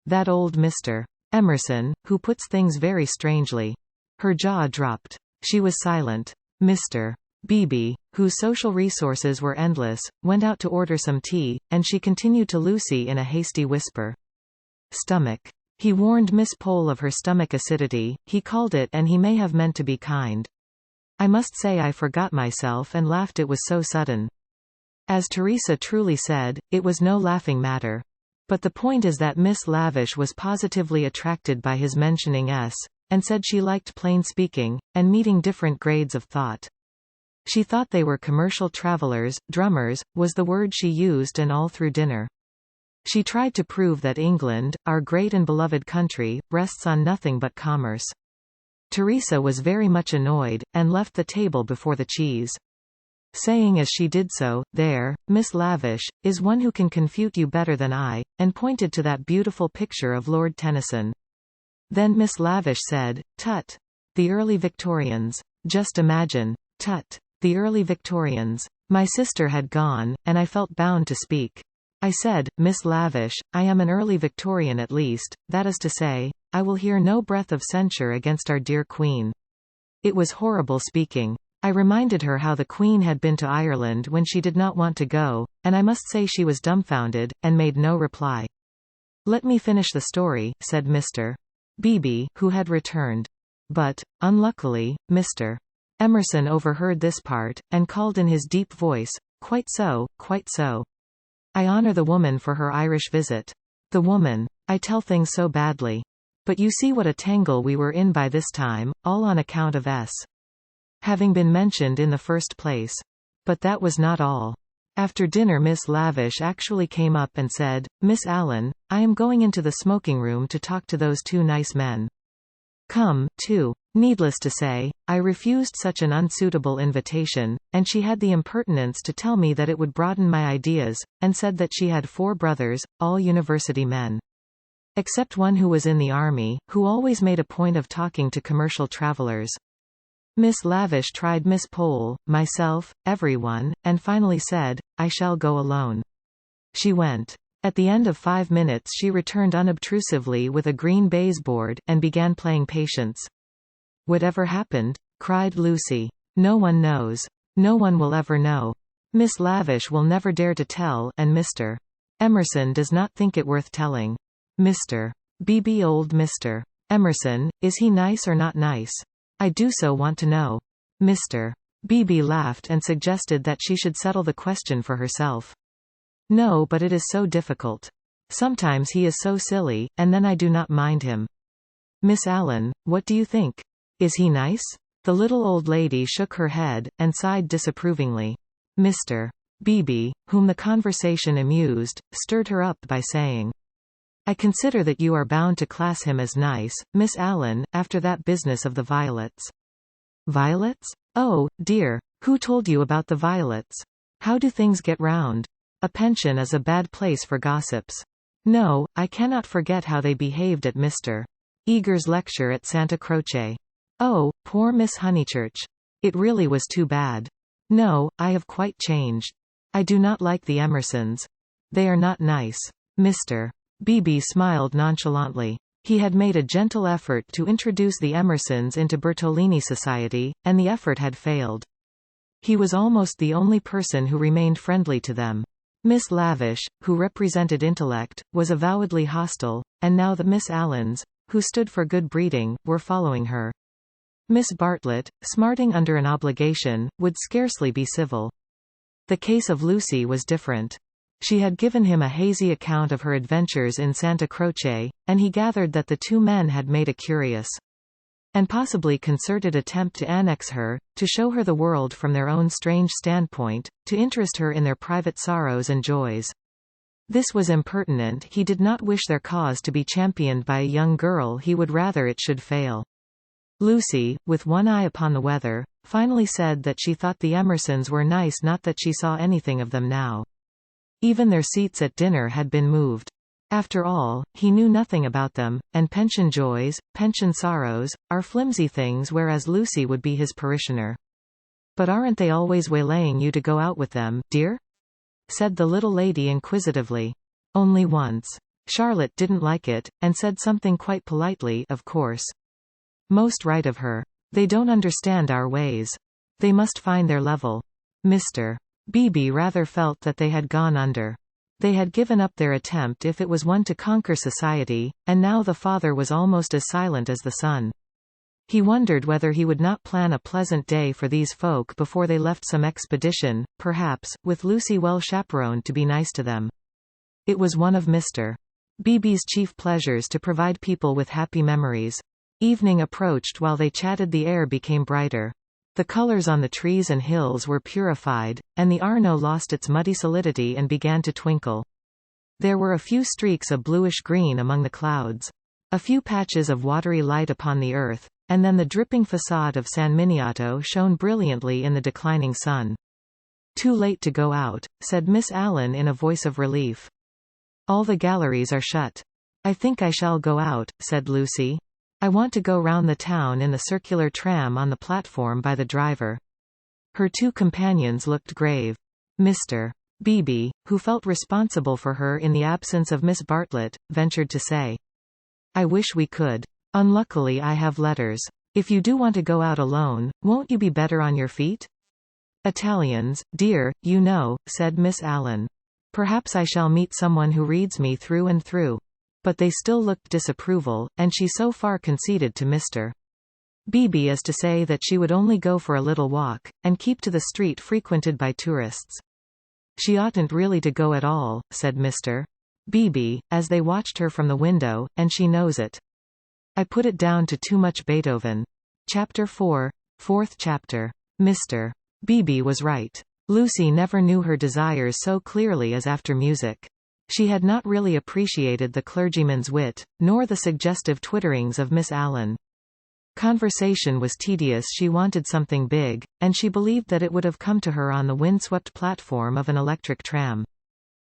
That old Mr. Emerson, who puts things very strangely. Her jaw dropped. She was silent. Mr. Beebe, whose social resources were endless, went out to order some tea, and she continued to Lucy in a hasty whisper. Stomach. He warned Miss Pole of her stomach acidity, he called it, and he may have meant to be kind. I must say I forgot myself and laughed. It was so sudden. As Teresa truly said, it was no laughing matter. But the point is that Miss Lavish was positively attracted by his mentioning S, and said she liked plain speaking, and meeting different grades of thought. She thought they were commercial travelers, drummers, was the word she used, and all through dinner. She tried to prove that England, our great and beloved country, rests on nothing but commerce. Teresa was very much annoyed, and left the table before the cheese. Saying as she did so, "There, Miss Lavish, is one who can confute you better than I," and pointed to that beautiful picture of Lord Tennyson. Then Miss Lavish said, "Tut! The early Victorians. Just imagine. Tut! The early Victorians." My sister had gone, and I felt bound to speak. I said, "Miss Lavish, I am an early Victorian at least, that is to say, I will hear no breath of censure against our dear Queen." It was horrible speaking. I reminded her how the Queen had been to Ireland when she did not want to go, and I must say she was dumbfounded, and made no reply. "Let me finish the story," said Mr. Beebe, who had returned. But, unluckily, Mr. Emerson overheard this part, and called in his deep voice, "Quite so, quite so. I honor the woman for her Irish visit. The woman. I tell things so badly. But you see what a tangle we were in by this time, all on account of having been mentioned in the first place. But that was not all. After dinner Miss Lavish actually came up and said, 'Miss Allen, I am going into the smoking room to talk to those two nice men. Come, too.' Needless to say, I refused such an unsuitable invitation, and she had the impertinence to tell me that it would broaden my ideas, and said that she had 4 brothers, all university men. Except one who was in the army, who always made a point of talking to commercial travelers. Miss Lavish tried Miss Pole, myself, everyone, and finally said, 'I shall go alone.' She went. At the end of 5 minutes she returned unobtrusively with a green baize board, and began playing Patience." "Whatever happened?" cried Lucy. "No one knows. No one will ever know. Miss Lavish will never dare to tell, and Mr. Emerson does not think it worth telling. Mr. Beebe, old Mr. Emerson, is he nice or not nice? I do so want to know." Mr. Beebe laughed and suggested that she should settle the question for herself. "No, but it is so difficult. Sometimes he is so silly, and then I do not mind him. Miss Allen, what do you think? Is he nice?" The little old lady shook her head, and sighed disapprovingly. Mr. Beebe, whom the conversation amused, stirred her up by saying, "I consider that you are bound to class him as nice, Miss Allen, after that business of the violets." "Violets? Oh, dear, who told you about the violets? How do things get round? A pension is a bad place for gossips. No, I cannot forget how they behaved at Mr. Eager's lecture at Santa Croce. Oh, poor Miss Honeychurch. It really was too bad. No, I have quite changed. I do not like the Emersons. They are not nice." Mr. Beebe smiled nonchalantly. He had made a gentle effort to introduce the Emersons into Bertolini society, and the effort had failed. He was almost the only person who remained friendly to them. Miss Lavish, who represented intellect, was avowedly hostile, and now the Miss Allens, who stood for good breeding, were following her. Miss Bartlett, smarting under an obligation, would scarcely be civil. The case of Lucy was different. She had given him a hazy account of her adventures in Santa Croce, and he gathered that the 2 men had made a curious and possibly concerted attempt to annex her, to show her the world from their own strange standpoint, to interest her in their private sorrows and joys. This was impertinent. He did not wish their cause to be championed by a young girl, he would rather it should fail. Lucy, with one eye upon the weather, finally said that she thought the Emersons were nice, not that she saw anything of them now. Even their seats at dinner had been moved. After all, he knew nothing about them, and pension joys, pension sorrows, are flimsy things, whereas Lucy would be his parishioner. "But aren't they always waylaying you to go out with them, dear?" said the little lady inquisitively. "Only once. Charlotte didn't like it, and said something quite politely, of course. Most right of her. They don't understand our ways. They must find their level." Mr. Beebe rather felt that they had gone under. They had given up their attempt if it was one to conquer society, and now the father was almost as silent as the son. He wondered whether he would not plan a pleasant day for these folk before they left some expedition, perhaps, with Lucy well chaperoned to be nice to them. It was one of Mr. Beebe's chief pleasures to provide people with happy memories. Evening approached. While they chatted, the air became brighter. The colors on the trees and hills were purified, and the Arno lost its muddy solidity and began to twinkle. There were a few streaks of bluish-green among the clouds. A few patches of watery light upon the earth, and then the dripping facade of San Miniato shone brilliantly in the declining sun. "Too late to go out," said Miss Allen in a voice of relief. "All the galleries are shut." "I think I shall go out," said Lucy. "I want to go round the town in the circular tram on the platform by the driver." Her 2 companions looked grave. Mr. Beebe, who felt responsible for her in the absence of Miss Bartlett, ventured to say, "I wish we could. Unluckily I have letters. If you do want to go out alone, won't you be better on your feet? Italians, dear, you know, said Miss Allen. Perhaps I shall meet someone who reads me through and through. But they still looked disapproval, and she so far conceded to Mr. Beebe as to say that she would only go for a little walk, and keep to the street frequented by tourists. She oughtn't really to go at all, said Mr. Beebe, as they watched her from the window, and she knows it. I put it down to too much Beethoven. Chapter 4, fourth chapter. Mr. Beebe was right. Lucy never knew her desires so clearly as after music. She had not really appreciated the clergyman's wit, nor the suggestive twitterings of Miss Allen. Conversation was tedious. She wanted something big, and she believed that it would have come to her on the windswept platform of an electric tram.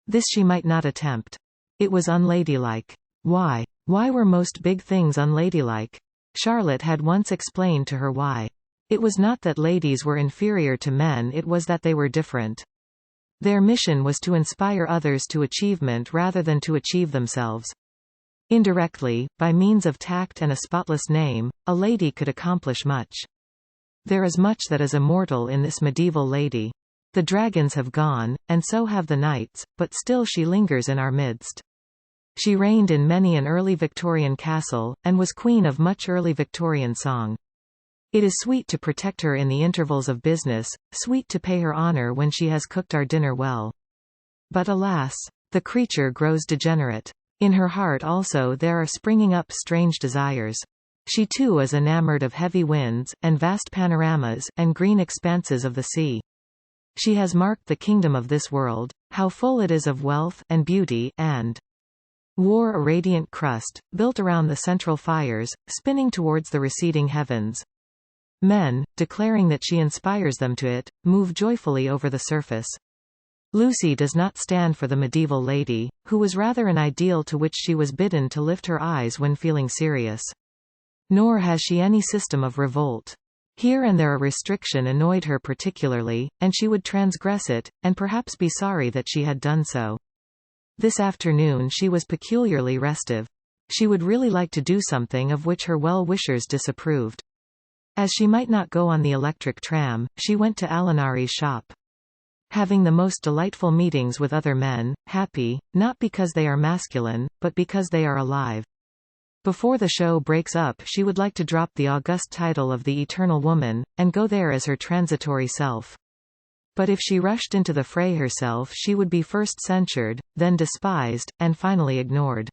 This she might not attempt. It was unladylike. Why? Why were most big things unladylike? Charlotte had once explained to her why. It was not that ladies were inferior to men, it was that they were different. Their mission was to inspire others to achievement rather than to achieve themselves. Indirectly, by means of tact and a spotless name, a lady could accomplish much. There is much that is immortal in this medieval lady. The dragons have gone, and so have the knights, but still she lingers in our midst. She reigned in many an early Victorian castle, and was queen of much early Victorian song. It is sweet to protect her in the intervals of business, sweet to pay her honor when she has cooked our dinner well. But alas, the creature grows degenerate. In her heart also there are springing up strange desires. She too is enamored of heavy winds, and vast panoramas, and green expanses of the sea. She has marked the kingdom of this world, how full it is of wealth, and beauty, and wore a radiant crust, built around the central fires, spinning towards the receding heavens. Men, declaring that she inspires them to it, move joyfully over the surface. Lucy does not stand for the medieval lady, who was rather an ideal to which she was bidden to lift her eyes when feeling serious. Nor has she any system of revolt. Here and there a restriction annoyed her particularly, and she would transgress it, and perhaps be sorry that she had done so. This afternoon she was peculiarly restive. She would really like to do something of which her well-wishers disapproved. As she might not go on the electric tram, she went to Alinari's shop. Having the most delightful meetings with other men, happy, not because they are masculine, but because they are alive. Before the show breaks up she would like to drop the august title of the Eternal Woman, and go there as her transitory self. But if she rushed into the fray herself she would be first censured, then despised, and finally ignored.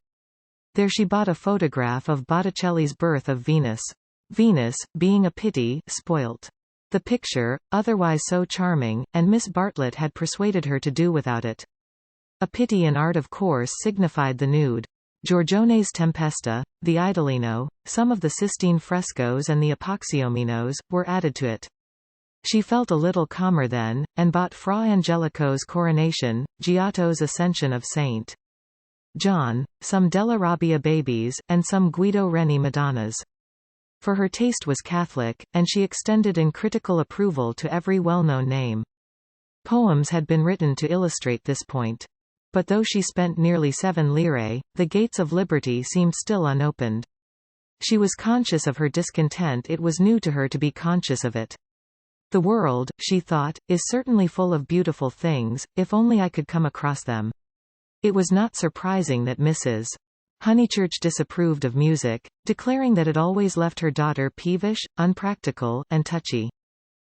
There she bought a photograph of Botticelli's Birth of Venus. Venus, being a pity, spoilt the picture, otherwise so charming, and Miss Bartlett had persuaded her to do without it. A pity in art of course signified the nude. Giorgione's Tempesta, the Idolino, some of the Sistine frescoes and the Apoxiomenos, were added to it. She felt a little calmer then, and bought Fra Angelico's Coronation, Giotto's Ascension of St. John, some Della Robbia babies, and some Guido Reni Madonnas. For her taste was Catholic, and she extended in critical approval to every well-known name. Poems had been written to illustrate this point. But though she spent nearly 7 lire, the gates of liberty seemed still unopened. She was conscious of her discontent. It was new to her to be conscious of it. The world, she thought, is certainly full of beautiful things, if only I could come across them. It was not surprising that Mrs. Honeychurch disapproved of music, declaring that it always left her daughter peevish, unpractical, and touchy.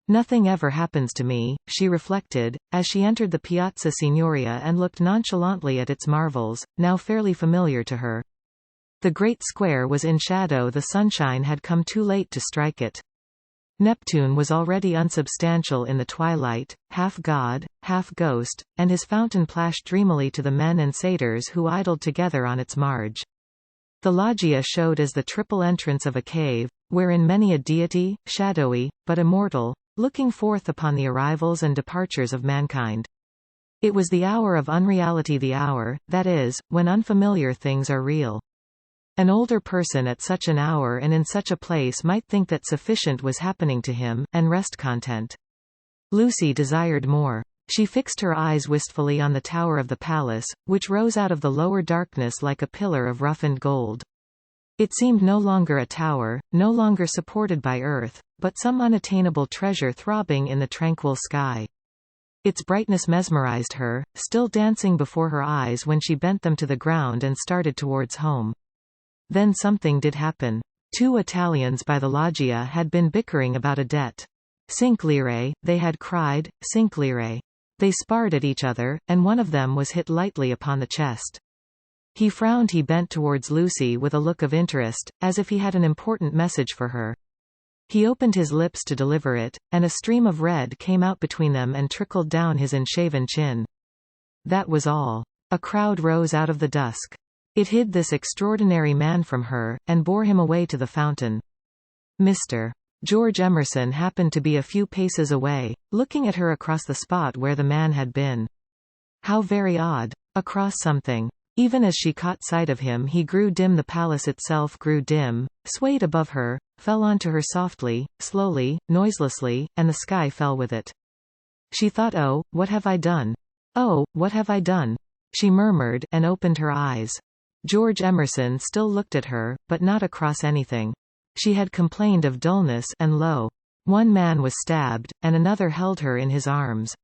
Nothing ever happens to me, she reflected, as she entered the Piazza Signoria and looked nonchalantly at its marvels, now fairly familiar to her. The great square was in shadow. The sunshine had come too late to strike it. Neptune was already unsubstantial in the twilight, half god, half ghost, and his fountain plashed dreamily to the men and satyrs who idled together on its marge. The loggia showed as the triple entrance of a cave, wherein many a deity, shadowy, but immortal, looking forth upon the arrivals and departures of mankind. It was the hour of unreality, the hour, that is, when unfamiliar things are real. An older person at such an hour and in such a place might think that sufficient was happening to him, and rest content. Lucy desired more. She fixed her eyes wistfully on the tower of the palace, which rose out of the lower darkness like a pillar of roughened gold. It seemed no longer a tower, no longer supported by earth, but some unattainable treasure throbbing in the tranquil sky. Its brightness mesmerized her, still dancing before her eyes when she bent them to the ground and started towards home. Then something did happen. Two Italians by the loggia had been bickering about a debt. "Cinque lire," they had cried, "cinque lire." They sparred at each other, and one of them was hit lightly upon the chest. He frowned. He bent towards Lucy with a look of interest, as if he had an important message for her. He opened his lips to deliver it, and a stream of red came out between them and trickled down his unshaven chin. That was all. A crowd rose out of the dusk. It hid this extraordinary man from her, and bore him away to the fountain. Mr. George Emerson happened to be a few paces away, looking at her across the spot where the man had been. How very odd. Across something. Even as she caught sight of him he grew dim. The palace itself grew dim, swayed above her, fell onto her softly, slowly, noiselessly, and the sky fell with it. She thought, "Oh, what have I done? Oh, what have I done?" She murmured, and opened her eyes. George Emerson still looked at her, but not across anything. She had complained of dullness, and lo! One man was stabbed, and another held her in his arms.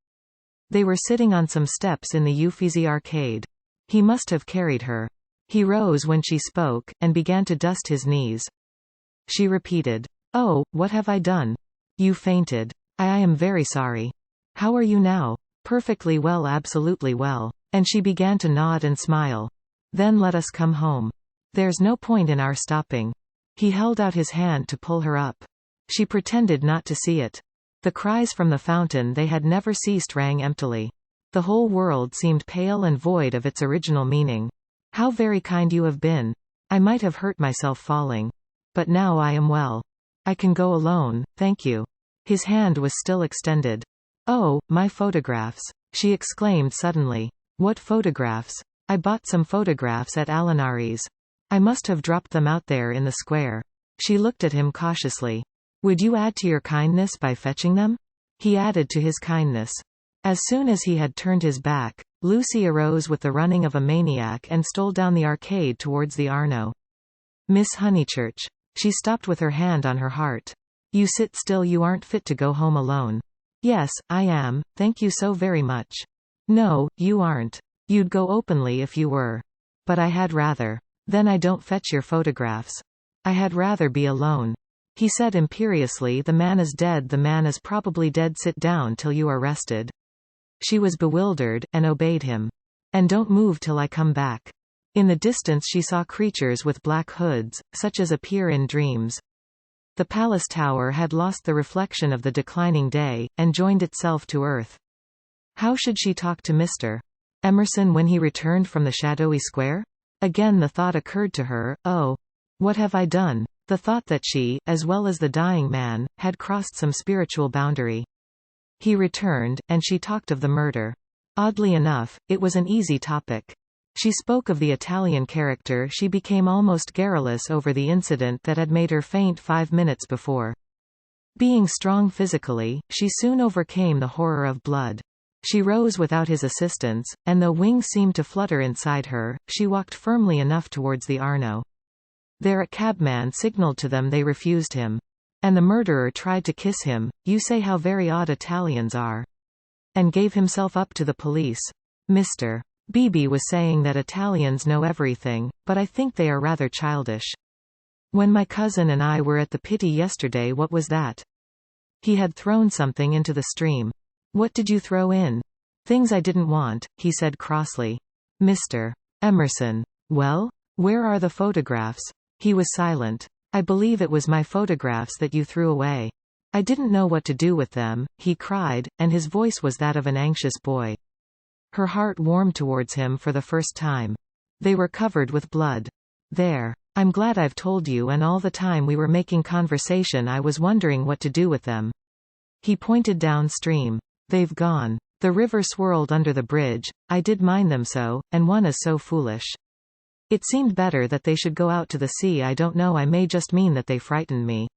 They were sitting on some steps in the Uffizi arcade. He must have carried her. He rose when she spoke, and began to dust his knees. She repeated, "Oh, what have I done? You fainted. I am very sorry. How are you now?" "Perfectly well, absolutely well." And she began to nod and smile. "Then let us come home. There's no point in our stopping." He held out his hand to pull her up. She pretended not to see it. The cries from the fountain they had never ceased rang emptily. The whole world seemed pale and void of its original meaning. "How very kind you have been. I might have hurt myself falling. But now I am well. I can go alone, thank you." His hand was still extended. "Oh, my photographs," she exclaimed suddenly. "What photographs? I bought some photographs at Alinari's. I must have dropped them out there in the square." She looked at him cautiously. "Would you add to your kindness by fetching them?" He added to his kindness. As soon as he had turned his back, Lucy arose with the running of a maniac and stole down the arcade towards the Arno. "Miss Honeychurch." She stopped with her hand on her heart. "You sit still. You aren't fit to go home alone." "Yes, I am, thank you so very much." "No, you aren't. You'd go openly if you were. But I had rather. Then I don't fetch your photographs. I had rather be alone." He said imperiously, "The man is dead. The man is probably dead. Sit down till you are rested." She was bewildered, and obeyed him. "And don't move till I come back." In the distance she saw creatures with black hoods, such as appear in dreams. The palace tower had lost the reflection of the declining day, and joined itself to earth. How should she talk to Mr. Emerson when he returned from the shadowy square? Again the thought occurred to her, "Oh, what have I done?" The thought that she, as well as the dying man, had crossed some spiritual boundary. He returned, and she talked of the murder. Oddly enough, it was an easy topic. She spoke of the Italian character. She became almost garrulous over the incident that had made her faint 5 minutes before. Being strong physically, she soon overcame the horror of blood. She rose without his assistance, and though wings seemed to flutter inside her, she walked firmly enough towards the Arno. There a cabman signaled to them. They refused him. And the murderer tried to kiss him. "You say how very odd Italians are." And gave himself up to the police. Mr. Beebe was saying that Italians know everything, but I think they are rather childish. When my cousin and I were at the Pitti yesterday. What was that? He had thrown something into the stream. "What did you throw in?" "Things I didn't want," he said crossly. Mr. Emerson. "Well? Where are the photographs?" He was silent. "I believe it was my photographs that you threw away. I didn't know what to do with them," he cried, and his voice was that of an anxious boy. Her heart warmed towards him for the first time. "They were covered with blood. There. I'm glad I've told you, and all the time we were making conversation I was wondering what to do with them." He pointed downstream. "They've gone. The river swirled under the bridge. I did mind them so, and one is so foolish. It seemed better that they should go out to the sea. I don't know, I may just mean that they frightened me."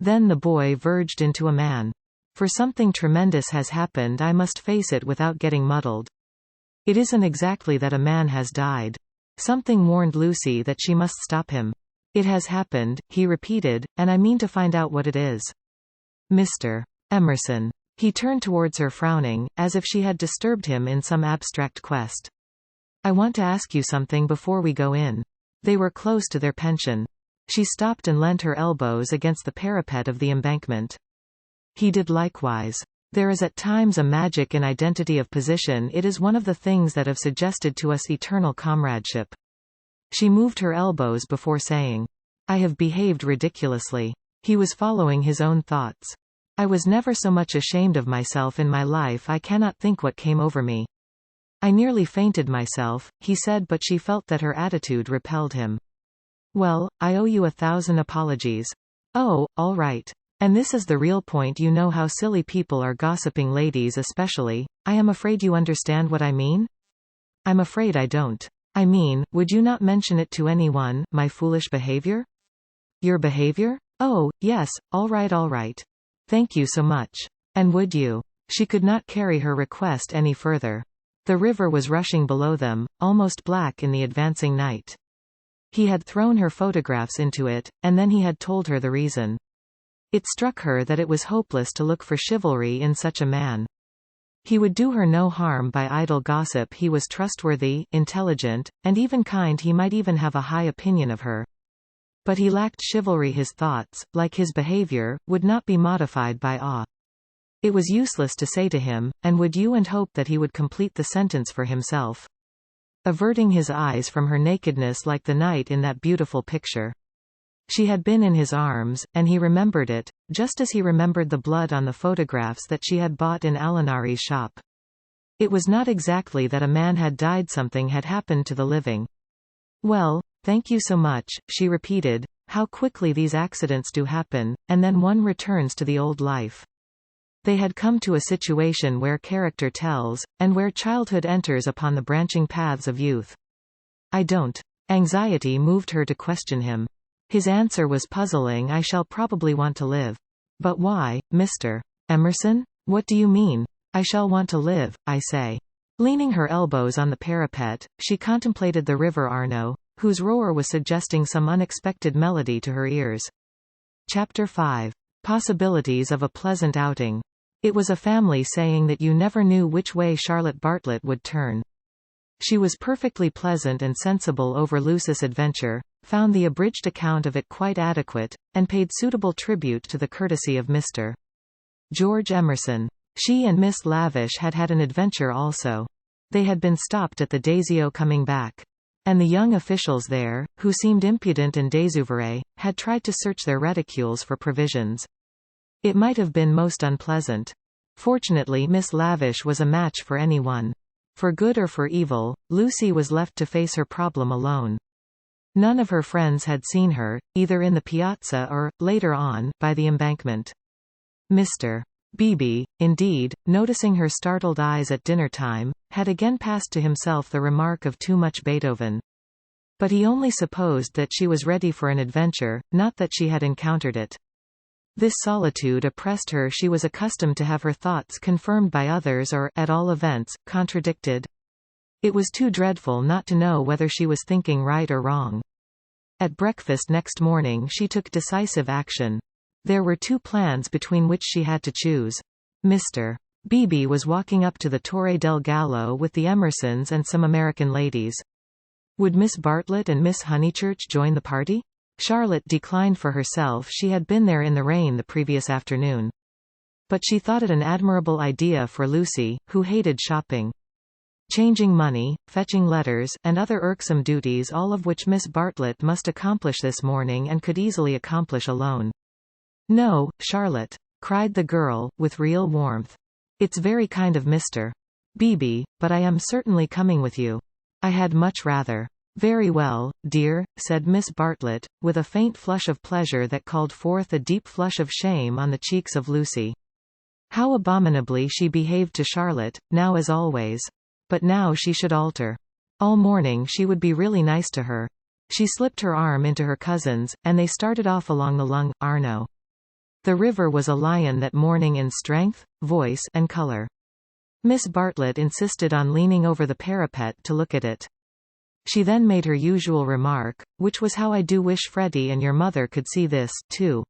Then the boy verged into a man. "For something tremendous has happened. I must face it without getting muddled. It isn't exactly that a man has died." Something warned Lucy that she must stop him. It has happened, he repeated, and I mean to find out what it is. Mr. Emerson. He turned towards her frowning, as if she had disturbed him in some abstract quest. I want to ask you something before we go in. They were close to their pension. She stopped and leant her elbows against the parapet of the embankment. He did likewise. There is at times a magic in identity of position. It is one of the things that have suggested to us eternal comradeship. She moved her elbows before saying, I have behaved ridiculously. He was following his own thoughts. I was never so much ashamed of myself in my life. I cannot think what came over me. I nearly fainted myself, he said, but she felt that her attitude repelled him. Well, I owe you 1,000 apologies. Oh, all right. And this is the real point. You know how silly people are, gossiping ladies especially. I am afraid you understand what I mean? I'm afraid I don't. I mean, would you not mention it to anyone, my foolish behavior? Your behavior? Oh, yes, all right, all right. Thank you so much. And would you? She could not carry her request any further. The river was rushing below them, almost black in the advancing night. He had thrown her photographs into it, and then he had told her the reason. It struck her that it was hopeless to look for chivalry in such a man. He would do her no harm by idle gossip. He was trustworthy, intelligent, and even kind. He might even have a high opinion of her. But he lacked chivalry. His thoughts, like his behavior, would not be modified by awe. It was useless to say to him, and would you, and hope that he would complete the sentence for himself. Averting his eyes from her nakedness like the night in that beautiful picture. She had been in his arms, and he remembered it, just as he remembered the blood on the photographs that she had bought in Alinari's shop. It was not exactly that a man had died. Something had happened to the living. Well, thank you so much, she repeated. How quickly these accidents do happen, and then one returns to the old life. They had come to a situation where character tells, and where childhood enters upon the branching paths of youth. I don't. Anxiety moved her to question him. His answer was puzzling. I shall probably want to live. But why, Mr. Emerson? What do you mean? I shall want to live, I say. Leaning her elbows on the parapet, she contemplated the river Arno, whose roar was suggesting some unexpected melody to her ears. Chapter 5. Possibilities of a pleasant outing. It was a family saying that you never knew which way Charlotte Bartlett would turn. She was perfectly pleasant and sensible over Lucy's adventure, found the abridged account of it quite adequate, and paid suitable tribute to the courtesy of Mr. George Emerson. She and Miss Lavish had had an adventure also. They had been stopped at the Desio coming back. And the young officials there, who seemed impudent and désoeuvré, had tried to search their reticules for provisions. It might have been most unpleasant. Fortunately, Miss Lavish was a match for anyone. For good or for evil, Lucy was left to face her problem alone. None of her friends had seen her, either in the piazza or, later on, by the embankment. Mr. Beebe, indeed, noticing her startled eyes at dinner time, had again passed to himself the remark of too much Beethoven. But he only supposed that she was ready for an adventure, not that she had encountered it. This solitude oppressed her. She was accustomed to have her thoughts confirmed by others or, at all events, contradicted. It was too dreadful not to know whether she was thinking right or wrong. At breakfast next morning she took decisive action. There were two plans between which she had to choose. Mr. Beebe was walking up to the Torre del Gallo with the Emersons and some American ladies. Would Miss Bartlett and Miss Honeychurch join the party? Charlotte declined for herself. She had been there in the rain the previous afternoon. But she thought it an admirable idea for Lucy, who hated shopping. Changing money, fetching letters, and other irksome duties, all of which Miss Bartlett must accomplish this morning and could easily accomplish alone. No, Charlotte, cried the girl, with real warmth. It's very kind of Mr. Beebe, but I am certainly coming with you. I had much rather. Very well, dear, said Miss Bartlett, with a faint flush of pleasure that called forth a deep flush of shame on the cheeks of Lucy. How abominably she behaved to Charlotte, now as always. But now she should alter. All morning she would be really nice to her. She slipped her arm into her cousin's, and they started off along the Lung, Arno. The river was a lion that morning in strength, voice, and color. Miss Bartlett insisted on leaning over the parapet to look at it. She then made her usual remark, which was, "How I do wish Freddie and your mother could see this, too."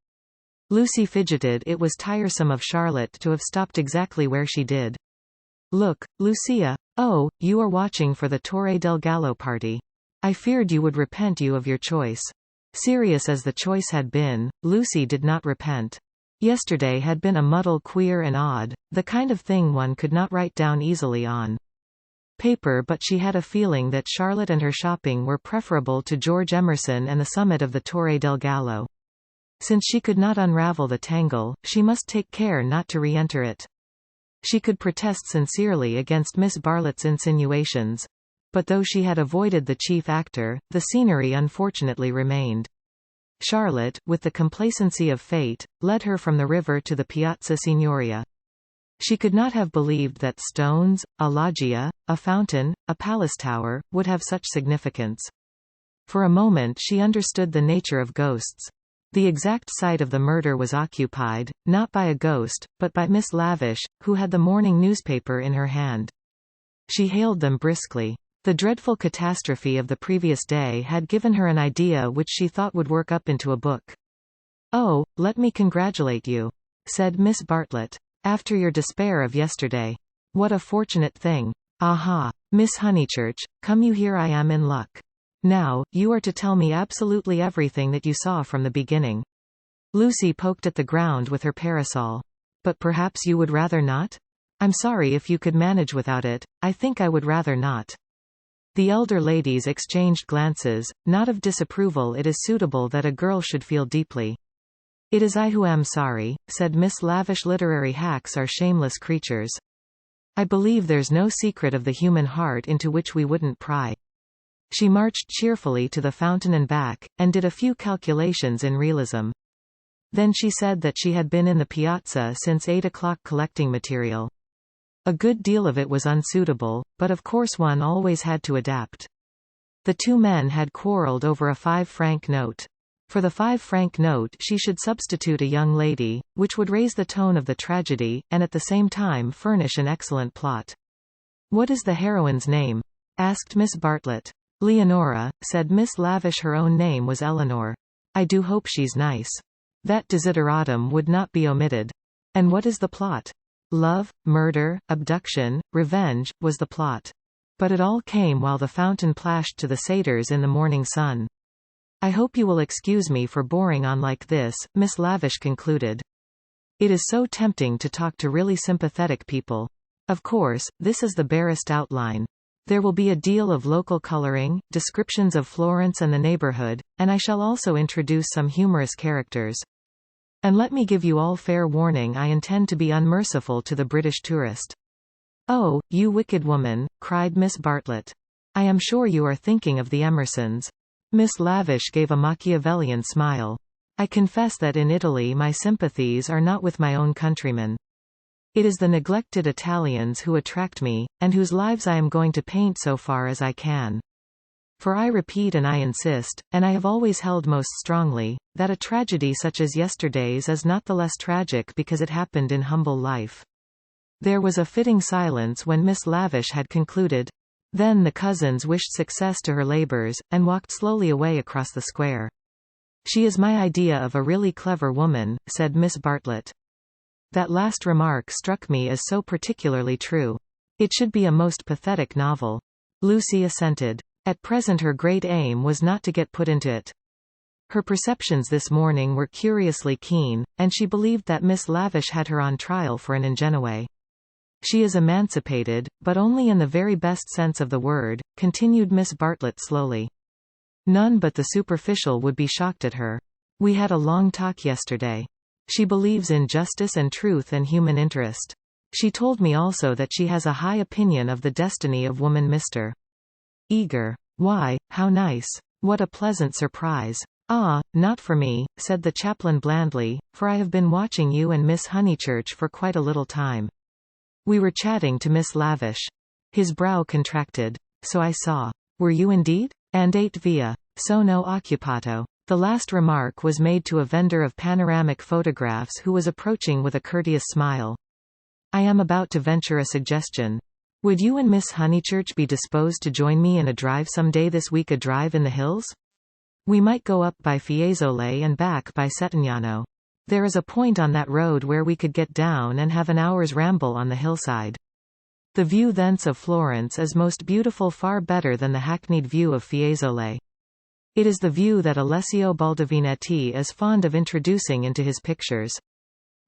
Lucy fidgeted. It was tiresome of Charlotte to have stopped exactly where she did. "Look, Lucia. Oh, you are watching for the Torre del Gallo party. I feared you would repent you of your choice." Serious as the choice had been, Lucy did not repent. Yesterday had been a muddle, queer and odd, the kind of thing one could not write down easily on paper, but she had a feeling that Charlotte and her shopping were preferable to George Emerson and the summit of the Torre del Gallo. Since she could not unravel the tangle, she must take care not to re-enter it. She could protest sincerely against Miss Bartlett's insinuations. But though she had avoided the chief actor, the scenery unfortunately remained. Charlotte, with the complacency of fate, led her from the river to the Piazza Signoria. She could not have believed that stones, a loggia, a fountain, a palace tower, would have such significance. For a moment she understood the nature of ghosts. The exact site of the murder was occupied, not by a ghost, but by Miss Lavish, who had the morning newspaper in her hand. She hailed them briskly. The dreadful catastrophe of the previous day had given her an idea which she thought would work up into a book. "Oh, let me congratulate you," said Miss Bartlett. "After your despair of yesterday. What a fortunate thing. Aha, Miss Honeychurch, come you here, I am in luck. Now, you are to tell me absolutely everything that you saw from the beginning." Lucy poked at the ground with her parasol. "But perhaps you would rather not? I'm sorry if you could manage without it. I think I would rather not." The elder ladies exchanged glances, not of disapproval. It is suitable that a girl should feel deeply. "It is I who am sorry," said Miss Lavish. "Literary hacks are shameless creatures. I believe there's no secret of the human heart into which we wouldn't pry." She marched cheerfully to the fountain and back, and did a few calculations in realism. Then she said that she had been in the piazza since 8 o'clock collecting material. A good deal of it was unsuitable, but of course one always had to adapt. The two men had quarreled over a 5-franc note. For the 5-franc note she should substitute a young lady, which would raise the tone of the tragedy, and at the same time furnish an excellent plot. "What is the heroine's name?" asked Miss Bartlett. "Leonora," said Miss Lavish. "Her own name was Eleanor. I do hope she's nice." That desideratum would not be omitted. "And what is the plot?" Love, murder, abduction, revenge, was the plot. But it all came while the fountain plashed to the satyrs in the morning sun. "I hope you will excuse me for boring on like this," Miss Lavish concluded. "It is so tempting to talk to really sympathetic people. Of course, this is the barest outline. There will be a deal of local coloring, descriptions of Florence and the neighborhood, and I shall also introduce some humorous characters. And let me give you all fair warning, I intend to be unmerciful to the British tourist." "Oh, you wicked woman," cried Miss Bartlett. "I am sure you are thinking of the Emersons." Miss Lavish gave a Machiavellian smile. "I confess that in Italy my sympathies are not with my own countrymen. It is the neglected Italians who attract me, and whose lives I am going to paint so far as I can. For I repeat and I insist, and I have always held most strongly, that a tragedy such as yesterday's is not the less tragic because it happened in humble life." There was a fitting silence when Miss Lavish had concluded. Then the cousins wished success to her labors, and walked slowly away across the square. "She is my idea of a really clever woman," said Miss Bartlett. That last remark struck me as so particularly true. It should be a most pathetic novel. Lucy assented. At present her great aim was not to get put into it. Her perceptions this morning were curiously keen, and she believed that Miss Lavish had her on trial for an ingenue. "She is emancipated, but only in the very best sense of the word," continued Miss Bartlett slowly. "None but the superficial would be shocked at her. We had a long talk yesterday. She believes in justice and truth and human interest. She told me also that she has a high opinion of the destiny of woman." Mr. Eager. "Why, how nice. What a pleasant surprise." "Ah, not for me," said the chaplain blandly, "for I have been watching you and Miss Honeychurch for quite a little time. We were chatting to Miss Lavish." His brow contracted. "So I saw. Were you indeed? Andate via sono occupato." The last remark was made to a vendor of panoramic photographs who was approaching with a courteous smile. "I am about to venture a suggestion. Would you and Miss Honeychurch be disposed to join me in a drive some day this week, a drive in the hills? We might go up by Fiesole and back by Settignano. There is a point on that road where we could get down and have an hour's ramble on the hillside. The view thence of Florence is most beautiful, far better than the hackneyed view of Fiesole. It is the view that Alessio Baldovinetti is fond of introducing into his pictures.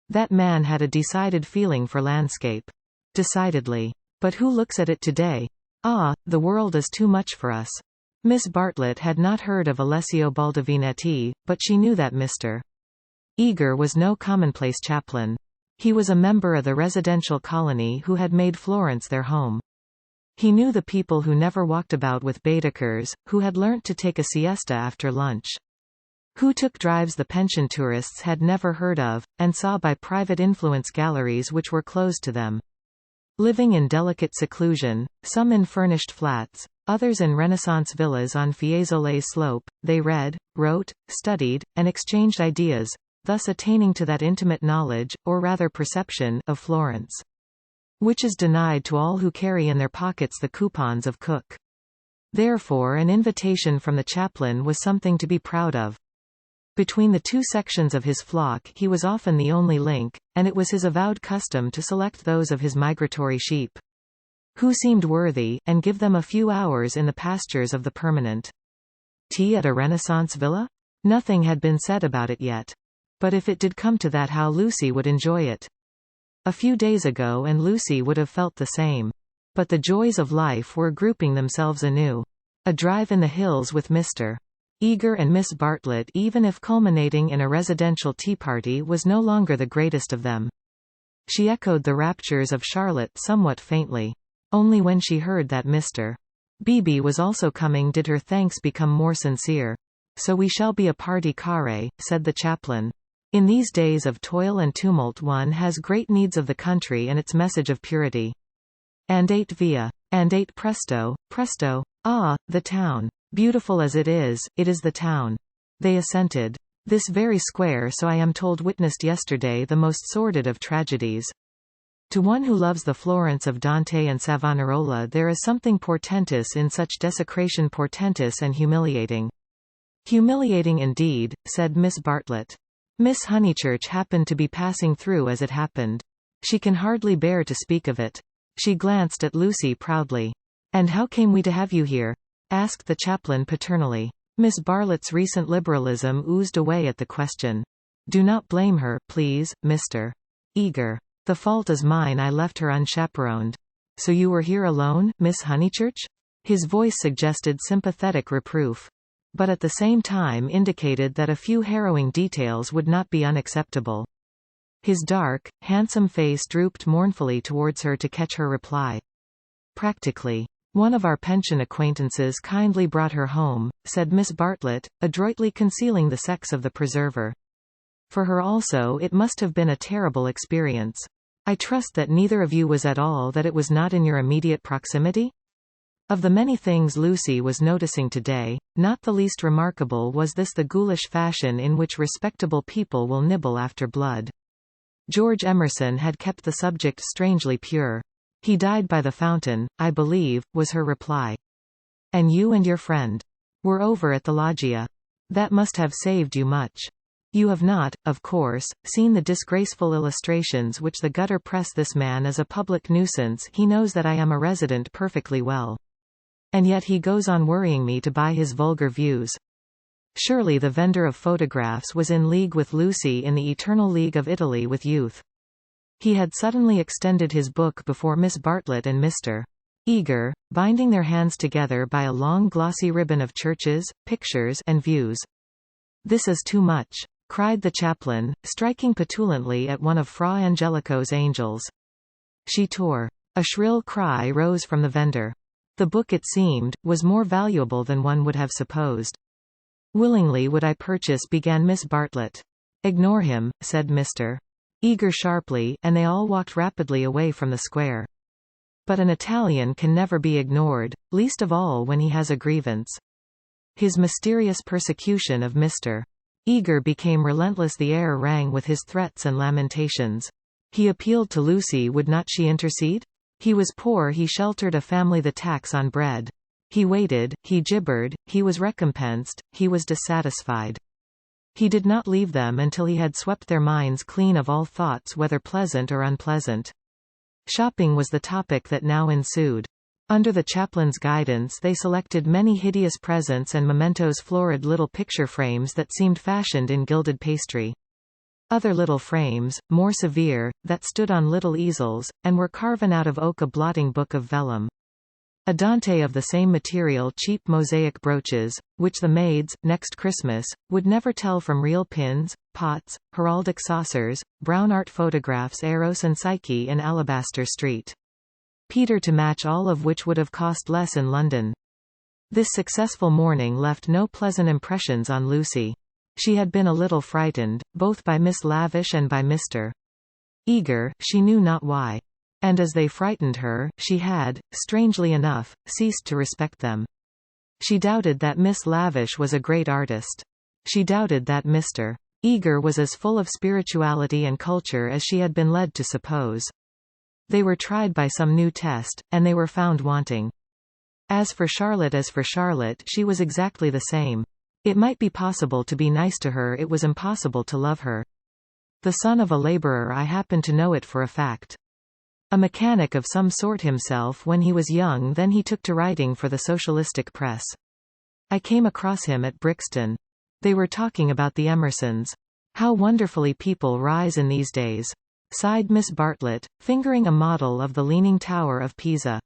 That man had a decided feeling for landscape. Decidedly. But who looks at it today? Ah, the world is too much for us. Miss Bartlett had not heard of Alessio Baldovinetti, but she knew that Mr. Eager was no commonplace chaplain. He was a member of the residential colony who had made Florence their home. He knew the people who never walked about with Baedekers, who had learnt to take a siesta after lunch. Who took drives the pension tourists had never heard of, and saw by private influence galleries which were closed to them. Living in delicate seclusion, some in furnished flats, others in Renaissance villas on Fiesole's slope, they read, wrote, studied, and exchanged ideas, thus attaining to that intimate knowledge, or rather perception, of Florence, which is denied to all who carry in their pockets the coupons of Cook. Therefore an invitation from the chaplain was something to be proud of. Between the two sections of his flock he was often the only link, and it was his avowed custom to select those of his migratory sheep who seemed worthy, and give them a few hours in the pastures of the permanent. Tea at a Renaissance villa? Nothing had been said about it yet. But if it did come to that, how Lucy would enjoy it. A few days ago and Lucy would have felt the same. But the joys of life were grouping themselves anew. A drive in the hills with Mr. Eager and Miss Bartlett, even if culminating in a residential tea party, was no longer the greatest of them. She echoed the raptures of Charlotte somewhat faintly. Only when she heard that Mr. Beebe was also coming did her thanks become more sincere. So we shall be a party carré, said the chaplain. In these days of toil and tumult one has great needs of the country and its message of purity. Andate via. Andate presto, presto. Ah, the town. Beautiful as it is the town. They assented. This very square, so I am told, witnessed yesterday the most sordid of tragedies. To one who loves the Florence of Dante and Savonarola there is something portentous in such desecration, portentous and humiliating. Humiliating indeed, said Miss Bartlett. Miss Honeychurch happened to be passing through as it happened. She can hardly bear to speak of it. She glanced at Lucy proudly. And how came we to have you here? Asked the chaplain paternally. Miss Bartlett's recent liberalism oozed away at the question. Do not blame her, please, Mr. Eager. The fault is mine, I left her unchaperoned. So you were here alone, Miss Honeychurch? His voice suggested sympathetic reproof. But at the same time indicated that a few harrowing details would not be unacceptable. His dark, handsome face drooped mournfully towards her to catch her reply. Practically. One of our pension acquaintances kindly brought her home, said Miss Bartlett, adroitly concealing the sex of the preserver. For her also it must have been a terrible experience. I trust that neither of you was at all, that it was not in your immediate proximity? Of the many things Lucy was noticing today, not the least remarkable was this: the ghoulish fashion in which respectable people will nibble after blood. George Emerson had kept the subject strangely pure. He died by the fountain, I believe, was her reply. And you and your friend were over at the loggia. That must have saved you much. You have not, of course, seen the disgraceful illustrations which the gutter press. This man is a public nuisance. He knows that I am a resident perfectly well. And yet he goes on worrying me to buy his vulgar views. Surely the vendor of photographs was in league with Lucy, in the eternal league of Italy with youth. He had suddenly extended his book before Miss Bartlett and Mr. Eager, binding their hands together by a long glossy ribbon of churches, pictures, and views. This is too much, cried the chaplain, striking petulantly at one of Fra Angelico's angels. She tore. A shrill cry rose from the vendor. The book, it seemed, was more valuable than one would have supposed. Willingly would I purchase, began Miss Bartlett. Ignore him, said Mr. Eager sharply, and they all walked rapidly away from the square. But an Italian can never be ignored, least of all when he has a grievance. His mysterious persecution of Mr. Eager became relentless. The air rang with his threats and lamentations. He appealed to Lucy. Would not she intercede? He was poor, he sheltered a family, the tax on bread. He waited, he gibbered, he was recompensed, he was dissatisfied. He did not leave them until he had swept their minds clean of all thoughts whether pleasant or unpleasant. Shopping was the topic that now ensued. Under the chaplain's guidance they selected many hideous presents and mementos, florid little picture frames that seemed fashioned in gilded pastry. Other little frames, more severe, that stood on little easels, and were carven out of oak, a blotting book of vellum. A Dante of the same material, cheap mosaic brooches, which the maids, next Christmas, would never tell from real pins, pots, heraldic saucers, brown art photographs, Eros and Psyche in Alabaster Street. Peter to match, all of which would have cost less in London. This successful morning left no pleasant impressions on Lucy. She had been a little frightened, both by Miss Lavish and by Mr. Eager, she knew not why. And as they frightened her, she had, strangely enough, ceased to respect them. She doubted that Miss Lavish was a great artist. She doubted that Mr. Eager was as full of spirituality and culture as she had been led to suppose. They were tried by some new test, and they were found wanting. As for Charlotte, she was exactly the same. It might be possible to be nice to her, it was impossible to love her. The son of a labourer, I happen to know it for a fact. A mechanic of some sort himself when he was young, then he took to writing for the socialistic press. I came across him at Brixton. They were talking about the Emersons. How wonderfully people rise in these days, sighed Miss Bartlett, fingering a model of the Leaning Tower of Pisa.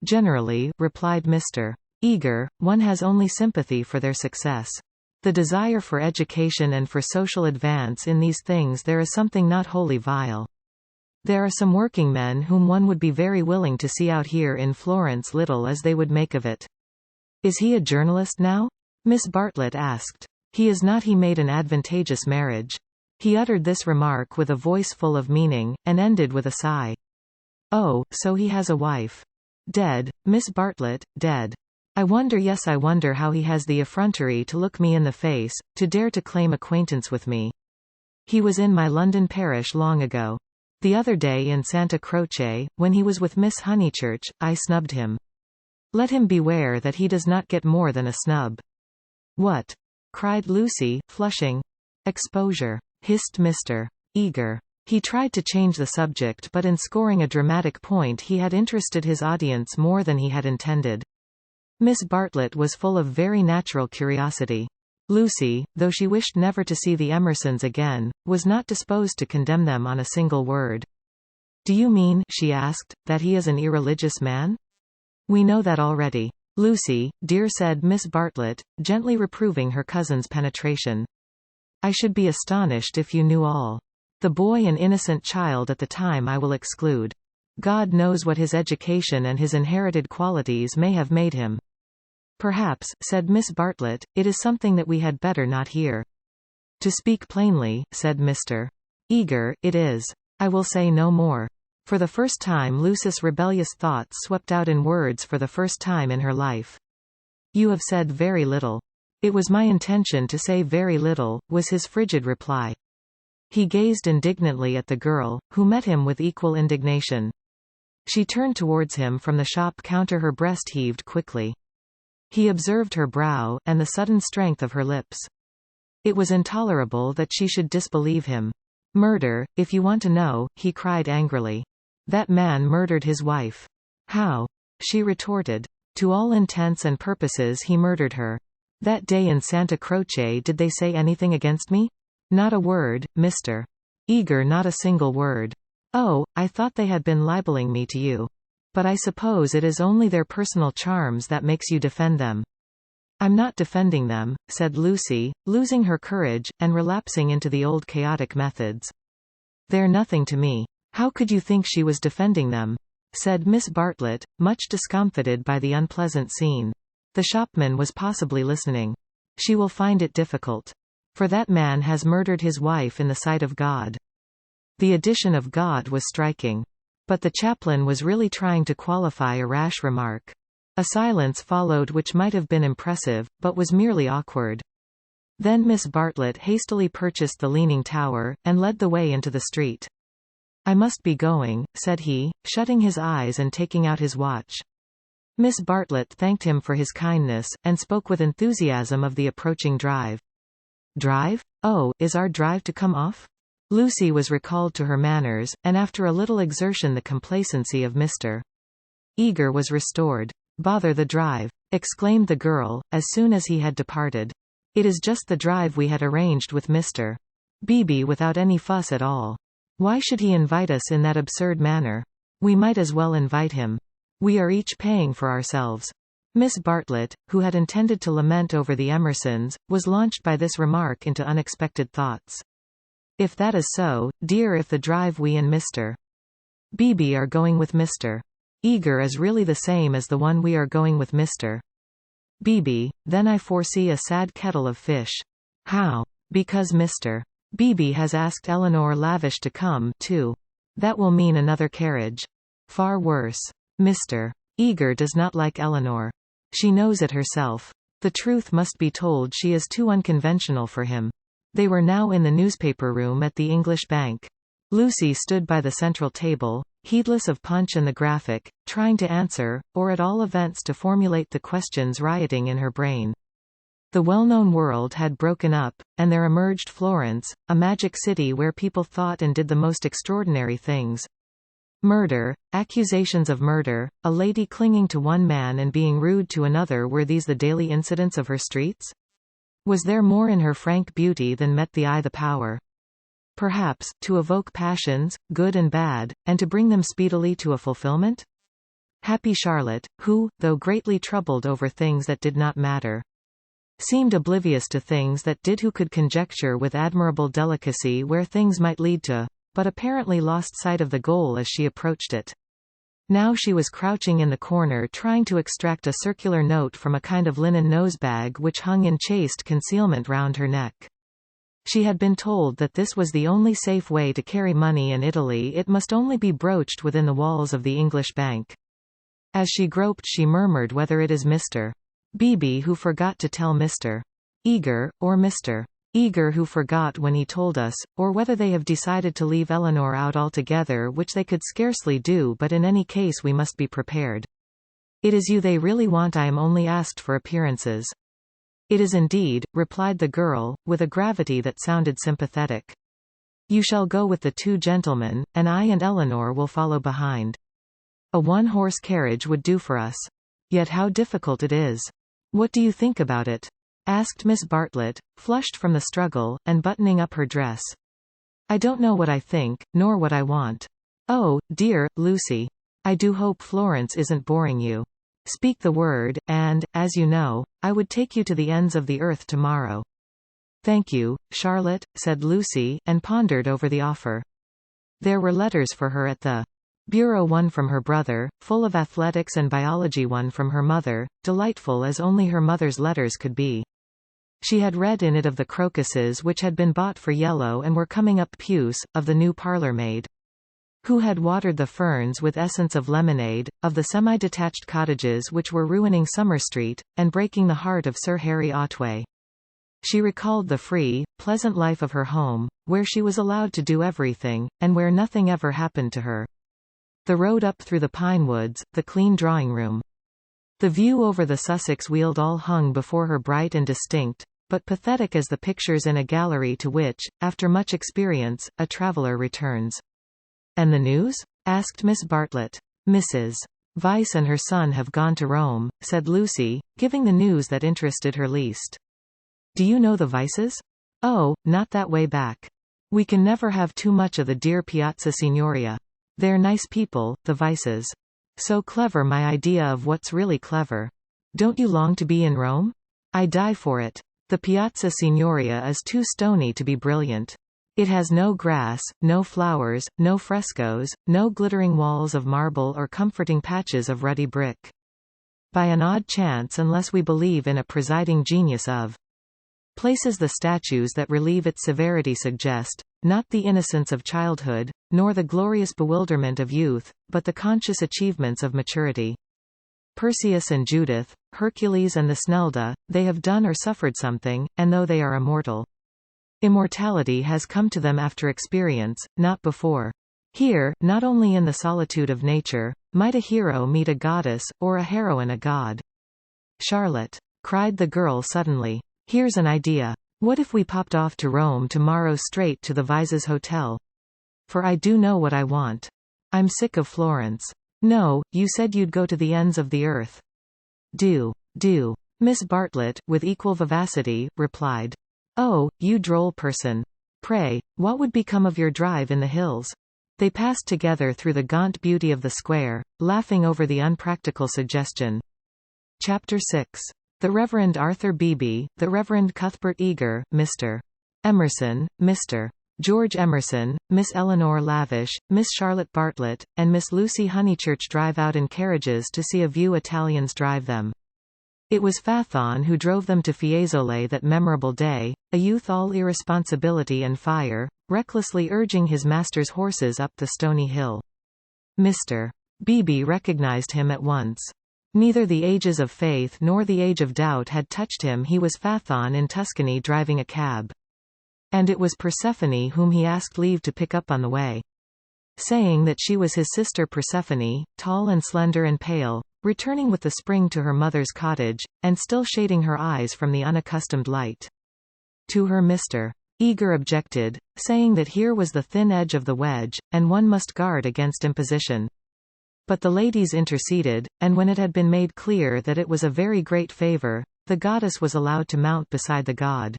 Generally, replied Mr. Eager, one has only sympathy for their success. The desire for education and for social advance, in these things there is something not wholly vile. There are some working men whom one would be very willing to see out here in Florence, little as they would make of it. Is he a journalist now? Miss Bartlett asked. He is not. He made an advantageous marriage. He uttered this remark with a voice full of meaning, and ended with a sigh. Oh, so he has a wife. Dead, Miss Bartlett, dead. I wonder, yes, I wonder how he has the effrontery to look me in the face, to dare to claim acquaintance with me. He was in my London parish long ago. The other day in Santa Croce, when he was with Miss Honeychurch, I snubbed him. Let him beware that he does not get more than a snub. What? Cried Lucy, flushing. Exposure, hissed Mr. Eager. He tried to change the subject, but in scoring a dramatic point he had interested his audience more than he had intended. Miss Bartlett was full of very natural curiosity. Lucy, though she wished never to see the Emersons again, was not disposed to condemn them on a single word. Do you mean, she asked, that he is an irreligious man? We know that already. Lucy, dear, said Miss Bartlett, gently reproving her cousin's penetration. I should be astonished if you knew all. The boy, an innocent child at the time, I will exclude. God knows what his education and his inherited qualities may have made him. Perhaps, said Miss Bartlett, it is something that we had better not hear. To speak plainly, said Mr. Eager, it is. I will say no more. For the first time Lucy's rebellious thoughts swept out in words for the first time in her life. You have said very little. It was my intention to say very little, was his frigid reply. He gazed indignantly at the girl, who met him with equal indignation. She turned towards him from the shop counter, her breast heaved quickly. He observed her brow, and the sudden strength of her lips. It was intolerable that she should disbelieve him. Murder, if you want to know, he cried angrily. That man murdered his wife. How? She retorted. To all intents and purposes he murdered her. That day in Santa Croce, did they say anything against me? Not a word, Mr. Eager, not a single word. Oh, I thought they had been libeling me to you. But I suppose it is only their personal charms that makes you defend them. I'm not defending them, said Lucy, losing her courage, and relapsing into the old chaotic methods. They're nothing to me. How could you think she was defending them? Said Miss Bartlett, much discomfited by the unpleasant scene. The shopman was possibly listening. She will find it difficult. For that man has murdered his wife in the sight of God. The addition of God was striking. But the chaplain was really trying to qualify a rash remark. A silence followed which might have been impressive, but was merely awkward. Then Miss Bartlett hastily purchased the Leaning Tower, and led the way into the street. "I must be going," said he, shutting his eyes and taking out his watch. Miss Bartlett thanked him for his kindness, and spoke with enthusiasm of the approaching drive. "Drive? Oh, is our drive to come off?" Lucy was recalled to her manners, and after a little exertion the complacency of Mr. Eager was restored. "Bother the drive!" exclaimed the girl, as soon as he had departed. "It is just the drive we had arranged with Mr. Beebe without any fuss at all. Why should he invite us in that absurd manner? We might as well invite him. We are each paying for ourselves." Miss Bartlett, who had intended to lament over the Emersons, was launched by this remark into unexpected thoughts. "If that is so, dear, if the drive we and Mr. Beebe are going with Mr. Eager is really the same as the one we are going with Mr. Beebe, then I foresee a sad kettle of fish." "How?" "Because Mr. Beebe has asked Eleanor Lavish to come, too. That will mean another carriage. Far worse. Mr. Eager does not like Eleanor. She knows it herself. The truth must be told, she is too unconventional for him." They were now in the newspaper room at the English Bank. Lucy stood by the central table, heedless of Punch and the Graphic, trying to answer, or at all events to formulate the questions rioting in her brain. The well-known world had broken up, and there emerged Florence, a magic city where people thought and did the most extraordinary things. Murder, accusations of murder, a lady clinging to one man and being rude to another, were these the daily incidents of her streets? Was there more in her frank beauty than met the eye the power, perhaps, to evoke passions, good and bad, and to bring them speedily to a fulfillment? Happy Charlotte, who, though greatly troubled over things that did not matter, seemed oblivious to things that did, who could conjecture with admirable delicacy where things might lead to, but apparently lost sight of the goal as she approached it. Now she was crouching in the corner trying to extract a circular note from a kind of linen nosebag which hung in chaste concealment round her neck. She had been told that this was the only safe way to carry money in Italy. It must only be broached within the walls of the English Bank. As she groped, she murmured whether it is Mr. Beebe who forgot to tell Mr. Eager, or Mr. Eager who forgot when he told us, or whether they have decided to leave Eleanor out altogether, which they could scarcely do, but in any case we must be prepared. It is you they really want. I am only asked for appearances. It is indeed, replied the girl, with a gravity that sounded sympathetic. You shall go with the two gentlemen, and I and Eleanor will follow behind. A one-horse carriage would do for us. Yet how difficult it is. What do you think about it? Asked Miss Bartlett, flushed from the struggle, and buttoning up her dress. I don't know what I think, nor what I want. Oh, dear, Lucy. I do hope Florence isn't boring you. Speak the word, and, as you know, I would take you to the ends of the earth tomorrow. Thank you, Charlotte, said Lucy, and pondered over the offer. There were letters for her at the bureau, one from her brother, full of athletics and biology, one from her mother, delightful as only her mother's letters could be. She had read in it of the crocuses which had been bought for yellow and were coming up puce, of the new parlour-maid who had watered the ferns with essence of lemonade, of the semi-detached cottages which were ruining Summer Street, and breaking the heart of Sir Harry Otway. She recalled the free, pleasant life of her home, where she was allowed to do everything, and where nothing ever happened to her. The road up through the pine woods, the clean drawing-room. The view over the Sussex Weald all hung before her bright and distinct, but pathetic as the pictures in a gallery to which, after much experience, a traveller returns. And the news? Asked Miss Bartlett. Mrs. Vyse and her son have gone to Rome, said Lucy, giving the news that interested her least. Do you know the Vyses? Oh, not that way back. We can never have too much of the dear Piazza Signoria. They're nice people, the Vyses. So clever, my idea of what's really clever. Don't you long to be in Rome? I die for it. The Piazza Signoria is too stony to be brilliant. It has no grass, no flowers, no frescoes, no glittering walls of marble or comforting patches of ruddy brick. By an odd chance, unless we believe in a presiding genius of places, the statues that relieve its severity suggest, not the innocence of childhood, nor the glorious bewilderment of youth, but the conscious achievements of maturity. Perseus and Judith, Hercules and the Snelda, they have done or suffered something, and though they are immortal, immortality has come to them after experience, not before. Here, not only in the solitude of nature, might a hero meet a goddess, or a heroine a god. Charlotte, cried the girl suddenly. Here's an idea. What if we popped off to Rome tomorrow straight to the Vise's Hotel? For I do know what I want. I'm sick of Florence. No, you said you'd go to the ends of the earth. Do. Miss Bartlett, with equal vivacity, replied. Oh, you droll person. Pray, what would become of your drive in the hills? They passed together through the gaunt beauty of the square, laughing over the unpractical suggestion. Chapter 6. The Reverend Arthur Beebe, the Reverend Cuthbert Eager, Mr. Emerson, Mr. George Emerson, Miss Eleanor Lavish, Miss Charlotte Bartlett, and Miss Lucy Honeychurch drive out in carriages to see a view Italians drive them. It was Fathon who drove them to Fiesole that memorable day, a youth all irresponsibility and fire, recklessly urging his master's horses up the stony hill. Mr. Beebe recognized him at once. Neither the ages of faith nor the age of doubt had touched him. He was Fathon in Tuscany driving a cab. And it was Persephone whom he asked leave to pick up on the way. Saying that she was his sister Persephone, tall and slender and pale, returning with the spring to her mother's cottage, and still shading her eyes from the unaccustomed light. To her Mr. Eager objected, saying that here was the thin edge of the wedge, and one must guard against imposition. But the ladies interceded, and when it had been made clear that it was a very great favor, the goddess was allowed to mount beside the god.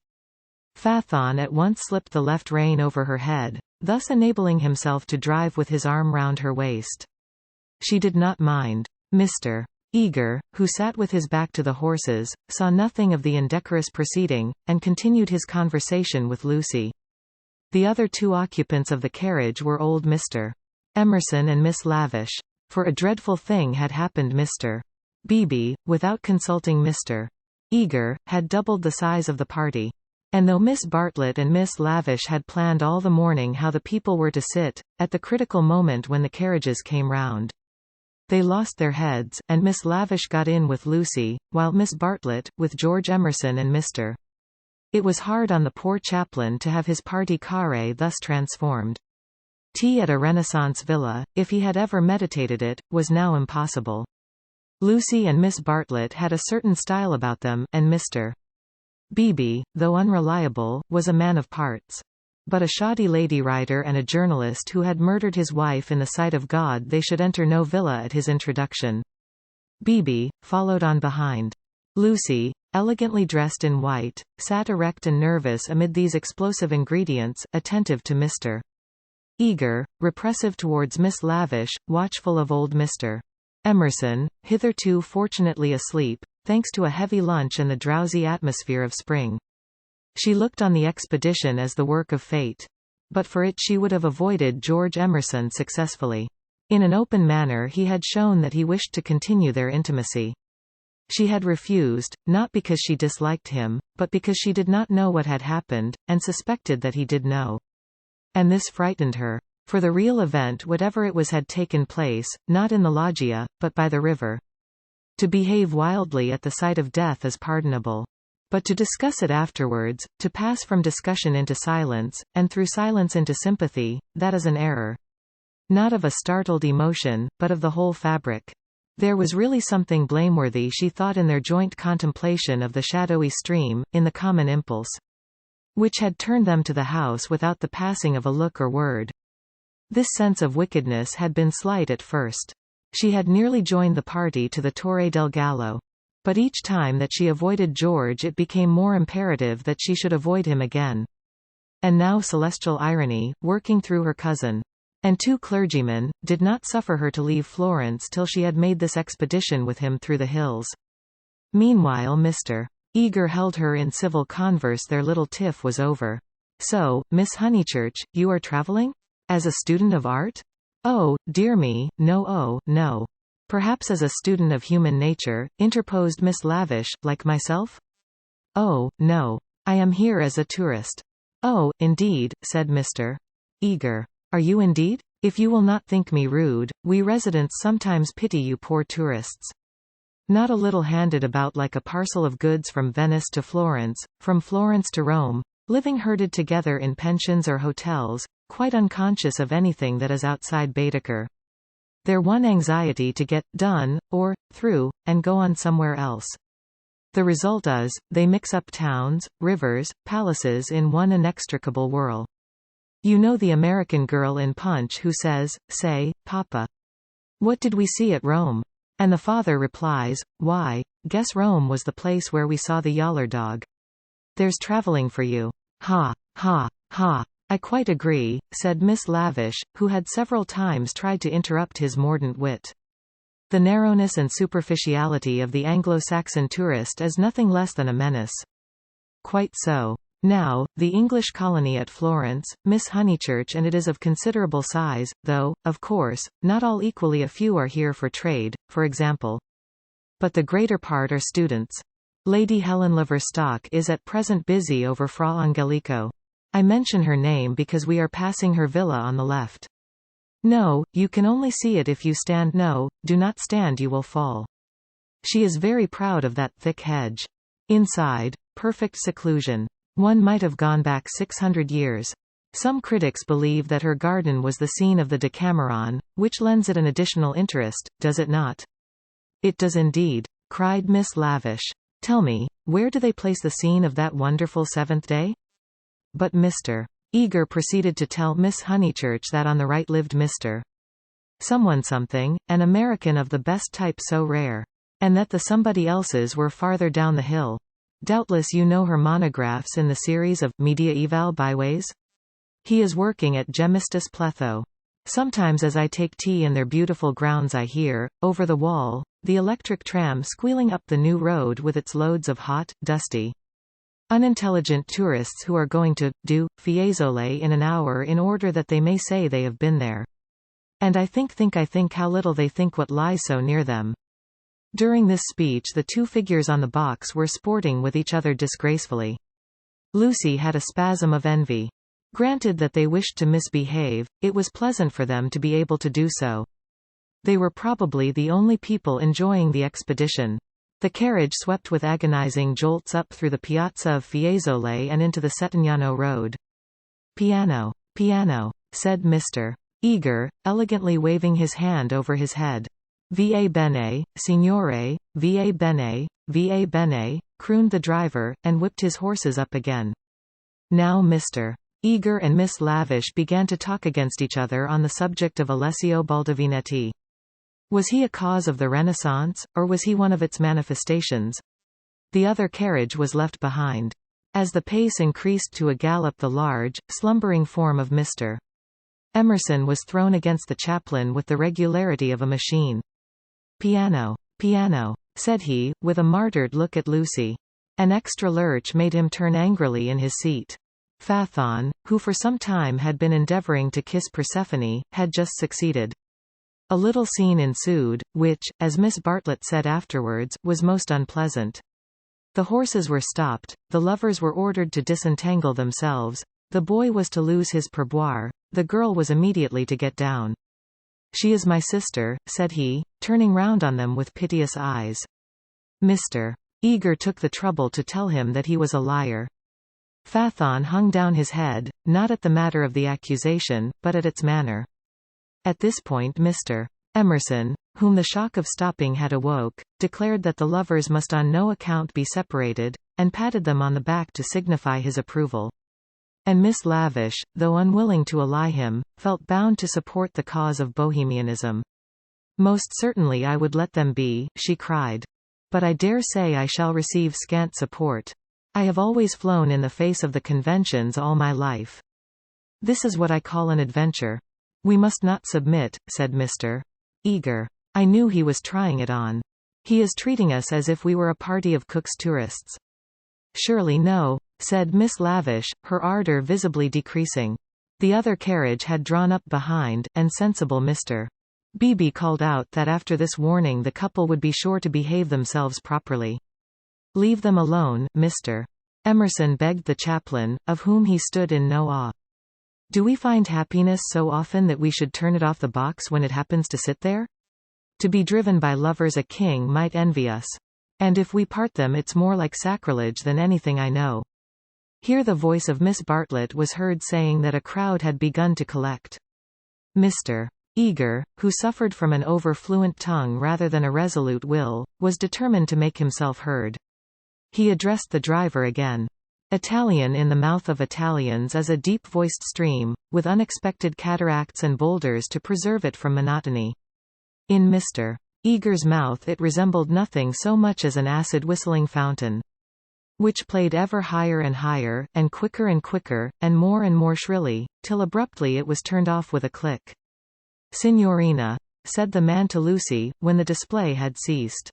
Fathon at once slipped the left rein over her head, thus enabling himself to drive with his arm round her waist. She did not mind. Mr. Eager, who sat with his back to the horses, saw nothing of the indecorous proceeding, and continued his conversation with Lucy. The other two occupants of the carriage were old Mr. Emerson and Miss Lavish. For a dreadful thing had happened. Mr. Beebe, without consulting Mr. Eager, had doubled the size of the party. And though Miss Bartlett and Miss Lavish had planned all the morning how the people were to sit, at the critical moment when the carriages came round, they lost their heads, and Miss Lavish got in with Lucy, while Miss Bartlett, with George Emerson and Mr. It was hard on the poor chaplain to have his party carré thus transformed. Tea at a Renaissance villa, if he had ever meditated it, was now impossible. Lucy and Miss Bartlett had a certain style about them, and Mr. Beebe, though unreliable, was a man of parts. But a shoddy lady writer and a journalist who had murdered his wife in the sight of God, they should enter no villa at his introduction. Beebe followed on behind. Lucy, elegantly dressed in white, sat erect and nervous amid these explosive ingredients, attentive to Mr. Eager, repressive towards Miss Lavish, watchful of old Mr. Emerson, hitherto fortunately asleep, thanks to a heavy lunch and the drowsy atmosphere of spring. She looked on the expedition as the work of fate. But for it she would have avoided George Emerson successfully. In an open manner he had shown that he wished to continue their intimacy. She had refused, not because she disliked him, but because she did not know what had happened, and suspected that he did know. And this frightened her. For the real event, whatever it was, had taken place, not in the loggia, but by the river. To behave wildly at the sight of death is pardonable. But to discuss it afterwards, to pass from discussion into silence, and through silence into sympathy, that is an error. Not of a startled emotion, but of the whole fabric. There was really something blameworthy, she thought, in their joint contemplation of the shadowy stream, in the common impulse which had turned them to the house without the passing of a look or word. This sense of wickedness had been slight at first. She had nearly joined the party to the Torre del Gallo. But each time that she avoided George it became more imperative that she should avoid him again. And now celestial irony, working through her cousin and two clergymen, did not suffer her to leave Florence till she had made this expedition with him through the hills. Meanwhile Mr. Eager held her in civil converse. Their little tiff was over. So, Miss Honeychurch, you are traveling? As a student of art? Oh, dear me, no, oh, no. Perhaps as a student of human nature, interposed Miss Lavish, like myself? Oh, no. I am here as a tourist. Oh, indeed, said Mr. Eager. Are you indeed? If you will not think me rude, we residents sometimes pity you poor tourists. Not a little handed about like a parcel of goods from Venice to Florence, from Florence to Rome, living herded together in pensions or hotels, quite unconscious of anything that is outside Baedeker. Their one anxiety to get done, or through, and go on somewhere else. The result is, they mix up towns, rivers, palaces in one inextricable whirl. You know the American girl in Punch who says, "Say, Papa, what did we see at Rome?" And the father replies, "Why, guess Rome was the place where we saw the yaller dog." There's traveling for you. Ha, ha, ha. I quite agree, said Miss Lavish, who had several times tried to interrupt his mordant wit. The narrowness and superficiality of the Anglo-Saxon tourist is nothing less than a menace. Quite so. Now, the English colony at Florence, Miss Honeychurch, and it is of considerable size, though, of course, not all equally. A few are here for trade, for example. But the greater part are students. Lady Helen Laverstock is at present busy over Fra Angelico. I mention her name because we are passing her villa on the left. No, you can only see it if you stand. No, do not stand, you will fall. She is very proud of that thick hedge. Inside, perfect seclusion. One might have gone back 600 years. Some critics believe that her garden was the scene of the Decameron, which lends it an additional interest, does it not? It does indeed, cried Miss Lavish. Tell me, where do they place the scene of that wonderful seventh day? But Mr. Eager proceeded to tell Miss Honeychurch that on the right lived Mr. Someone something, an American of the best type, so rare. And that the somebody else's were farther down the hill. Doubtless you know her monographs in the series of Mediaeval Byways? He is working at Gemistus Pletho. Sometimes as I take tea in their beautiful grounds I hear, over the wall, the electric tram squealing up the new road with its loads of hot, dusty, unintelligent tourists who are going to do Fiesole in an hour in order that they may say they have been there. And I think how little they think what lies so near them. During this speech the two figures on the box were sporting with each other disgracefully. Lucy had a spasm of envy. Granted that they wished to misbehave, it was pleasant for them to be able to do so. They were probably the only people enjoying the expedition. The carriage swept with agonizing jolts up through the piazza of Fiesole and into the Settignano road. "Piano, piano," said Mr. Eager, elegantly waving his hand over his head. "Va bene, signore, va bene," crooned the driver, and whipped his horses up again. Now Mr. Eager and Miss Lavish began to talk against each other on the subject of Alessio Baldovinetti. Was he a cause of the Renaissance, or was he one of its manifestations? The other carriage was left behind. As the pace increased to a gallop the large, slumbering form of Mr. Emerson was thrown against the chaplain with the regularity of a machine. "Piano, piano," said he, with a martyred look at Lucy. An extra lurch made him turn angrily in his seat. Phaethon, who for some time had been endeavoring to kiss Persephone, had just succeeded. A little scene ensued, which, as Miss Bartlett said afterwards, was most unpleasant. The horses were stopped, the lovers were ordered to disentangle themselves, the boy was to lose his pourboire, the girl was immediately to get down. "She is my sister," said he, turning round on them with piteous eyes. Mr. Eager took the trouble to tell him that he was a liar. Phaethon hung down his head, not at the matter of the accusation, but at its manner. At this point Mr. Emerson, whom the shock of stopping had awoke, declared that the lovers must on no account be separated, and patted them on the back to signify his approval. And Miss Lavish, though unwilling to ally him, felt bound to support the cause of Bohemianism. "Most certainly I would let them be," she cried. "But I dare say I shall receive scant support. I have always flown in the face of the conventions all my life. This is what I call an adventure." "We must not submit," said Mr. Eager. I knew he was trying it on. "He is treating us as if we were a party of Cook's tourists." "Surely no," said Miss Lavish, her ardor visibly decreasing. The other carriage had drawn up behind, and sensible Mr. Beebe called out that after this warning the couple would be sure to behave themselves properly. "Leave them alone, Mr. Emerson," begged the chaplain, of whom he stood in no awe. "Do we find happiness so often that we should turn it off the box when it happens to sit there? To be driven by lovers a king might envy us. And if we part them it's more like sacrilege than anything I know." Here the voice of Miss Bartlett was heard saying that a crowd had begun to collect. Mr. Eager, who suffered from an over-fluent tongue rather than a resolute will, was determined to make himself heard. He addressed the driver again. Italian in the mouth of Italians is a deep-voiced stream, with unexpected cataracts and boulders to preserve it from monotony. In Mr. Eager's mouth it resembled nothing so much as an acid-whistling fountain, which played ever higher and higher, and quicker, and more shrilly, till abruptly it was turned off with a click. "Signorina," said the man to Lucy, when the display had ceased.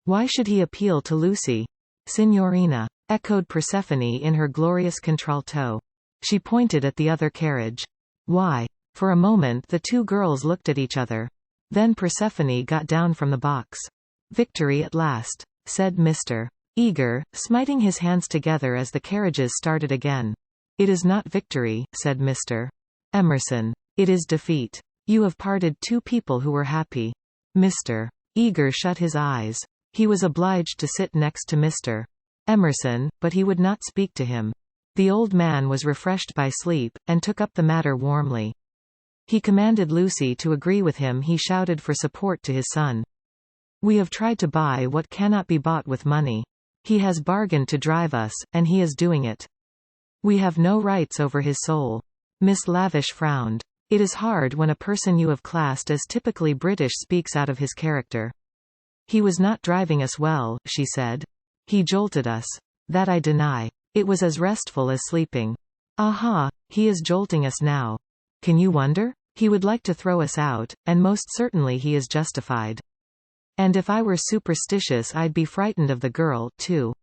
Why should he appeal to Lucy? "Signorina," echoed Persephone in her glorious contralto. She pointed at the other carriage. Why? For a moment the two girls looked at each other. Then Persephone got down from the box. "Victory at last," said Mr. Eager, smiting his hands together as the carriages started again. "It is not victory," said Mr. Emerson. "It is defeat. You have parted two people who were happy." Mr. Eager shut his eyes. He was obliged to sit next to Mr. Emerson, but he would not speak to him. The old man was refreshed by sleep, and took up the matter warmly. He commanded Lucy to agree with him. He shouted for support to his son. "We have tried to buy what cannot be bought with money. He has bargained to drive us, and he is doing it. We have no rights over his soul." Miss Lavish frowned. It is hard when a person you have classed as typically British speaks out of his character. "He was not driving us well," she said. "He jolted us." "That I deny. It was as restful as sleeping." "Aha, he is jolting us now. Can you wonder? He would like to throw us out, and most certainly he is justified. And if I were superstitious I'd be frightened of the girl, too.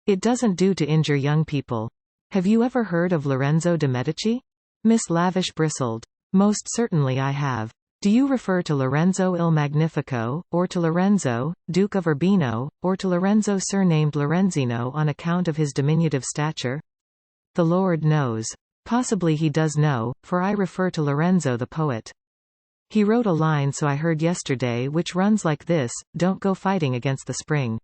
It doesn't do to injure young people. Have you ever heard of Lorenzo de Medici?" Miss Lavish bristled. "Most certainly I have. Do you refer to Lorenzo il Magnifico, or to Lorenzo, Duke of Urbino, or to Lorenzo surnamed Lorenzino on account of his diminutive stature?" "The Lord knows. Possibly he does know, for I refer to Lorenzo the poet. He wrote a line so I heard yesterday which runs like this: don't go fighting against the spring."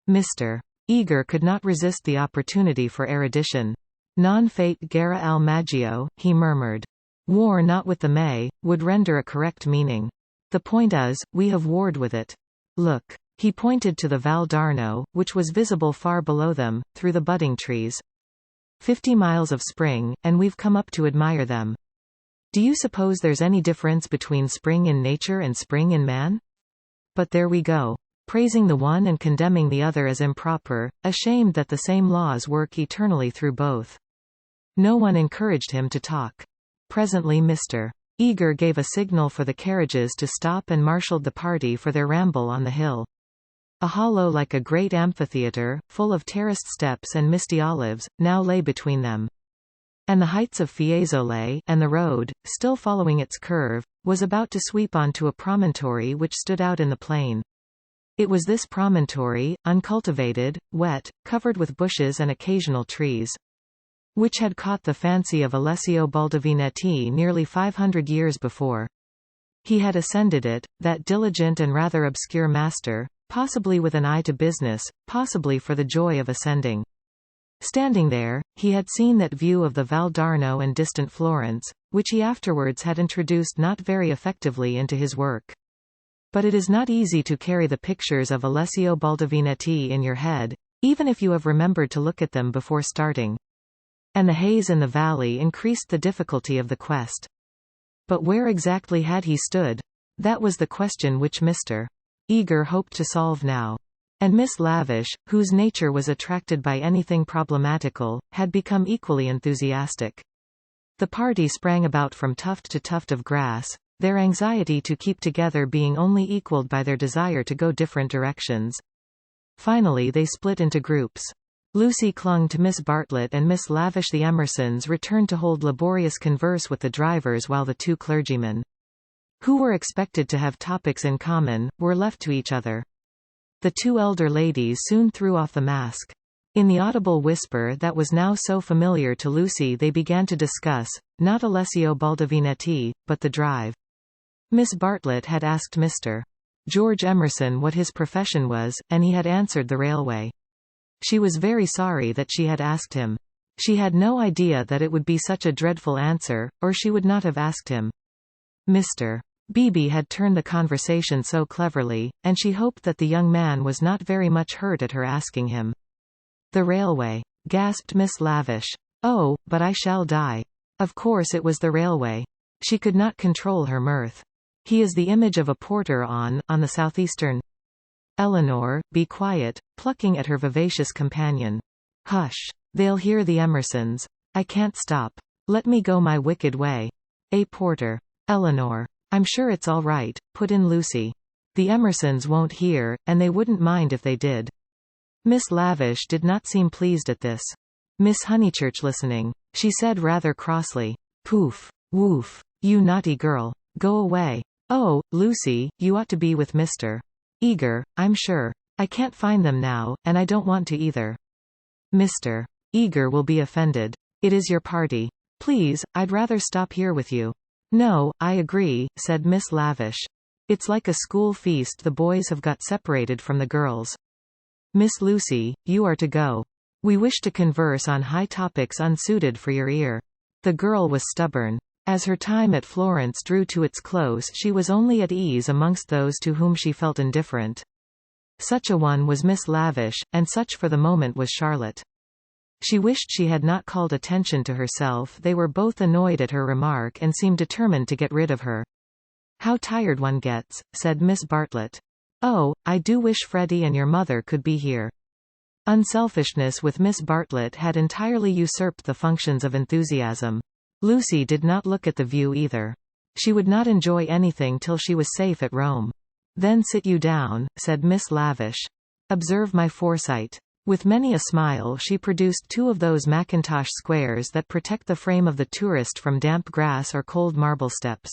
Mr. Eager could not resist the opportunity for erudition. "Non fate guerra al maggio," he murmured. "War not with the May," would render a correct meaning. "The point is, we have warred with it. Look." He pointed to the Val d'Arno, which was visible far below them, through the budding trees. 50 miles of spring, and we've come up to admire them. Do you suppose there's any difference between spring in nature and spring in man? But there we go. Praising the one and condemning the other as improper, ashamed that the same laws work eternally through both. No one encouraged him to talk. Presently Mr. Eager gave a signal for the carriages to stop and marshaled the party for their ramble on the hill. A hollow like a great amphitheatre, full of terraced steps and misty olives, now lay between them. And the heights of Fiesole, and the road, still following its curve, was about to sweep onto a promontory which stood out in the plain. It was this promontory, uncultivated, wet, covered with bushes and occasional trees, which had caught the fancy of Alessio Baldovinetti nearly 500 years before. He had ascended it, that diligent and rather obscure master, possibly with an eye to business, possibly for the joy of ascending. Standing there, he had seen that view of the Val d'Arno and distant Florence, which he afterwards had introduced not very effectively into his work. But it is not easy to carry the pictures of Alessio Baldovinetti in your head, even if you have remembered to look at them before starting. And the haze in the valley increased the difficulty of the quest. But where exactly had he stood? That was the question which Mr. Eager hoped to solve now. And Miss Lavish, whose nature was attracted by anything problematical, had become equally enthusiastic. The party sprang about from tuft to tuft of grass, their anxiety to keep together being only equaled by their desire to go different directions. Finally they split into groups. Lucy clung to Miss Bartlett and Miss Lavish. The Emersons returned to hold laborious converse with the drivers, while the two clergymen, who were expected to have topics in common, were left to each other. The two elder ladies soon threw off the mask. In the audible whisper that was now so familiar to Lucy they began to discuss, not Alessio Baldovinetti, but the drive. Miss Bartlett had asked Mr. George Emerson what his profession was, and he had answered the railway. She was very sorry that she had asked him. She had no idea that it would be such a dreadful answer, or she would not have asked him. Mr. Beebe had turned the conversation so cleverly, and she hoped that the young man was not very much hurt at her asking him. "The railway," gasped Miss Lavish. "Oh, but I shall die." Of course it was the railway. She could not control her mirth. "He is the image of a porter on the southeastern—" "Eleanor, be quiet," plucking at her vivacious companion. "Hush. They'll hear the Emersons. I can't stop. Let me go my wicked way." "A porter. Eleanor. I'm sure it's all right," put in Lucy. "The Emersons won't hear, and they wouldn't mind if they did." Miss Lavish did not seem pleased at this. "Miss Honeychurch listening," she said rather crossly. "Poof. Woof. You naughty girl. Go away." "Oh, Lucy, you ought to be with Mr. Eager, I'm sure. I can't find them now, and I don't want to either." "Mr. Eager will be offended. It is your party. Please, I'd rather stop here with you." "No, I agree," said Miss Lavish. "It's like a school feast. The boys have got separated from the girls." "Miss Lucy, you are to go. We wish to converse on high topics unsuited for your ear." The girl was stubborn. As her time at Florence drew to its close, she was only at ease amongst those to whom she felt indifferent. Such a one was Miss Lavish, and such for the moment was Charlotte. She wished she had not called attention to herself. They were both annoyed at her remark and seemed determined to get rid of her. "How tired one gets," said Miss Bartlett. "Oh, I do wish Freddie and your mother could be here." Unselfishness with Miss Bartlett had entirely usurped the functions of enthusiasm. Lucy did not look at the view either. She would not enjoy anything till she was safe at Rome. "Then sit you down," said Miss Lavish. "Observe my foresight." With many a smile she produced two of those mackintosh squares that protect the frame of the tourist from damp grass or cold marble steps.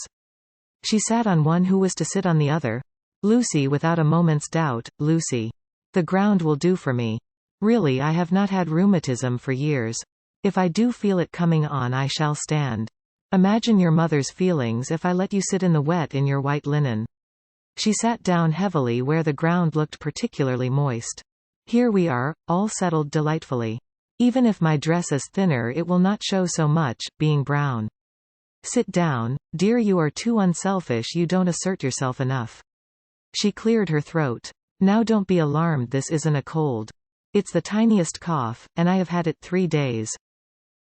She sat on one. Who was to sit on the other? Lucy, without a moment's doubt. Lucy. "The ground will do for me. Really, I have not had rheumatism for years. If I do feel it coming on, I shall stand. Imagine your mother's feelings if I let you sit in the wet in your white linen." She sat down heavily where the ground looked particularly moist. "Here we are, all settled delightfully. Even if my dress is thinner it will not show so much, being brown." "Sit down, dear, you are too unselfish. You don't assert yourself enough." She cleared her throat. "Now don't be alarmed, this isn't a cold. It's the tiniest cough, and I have had it 3 days.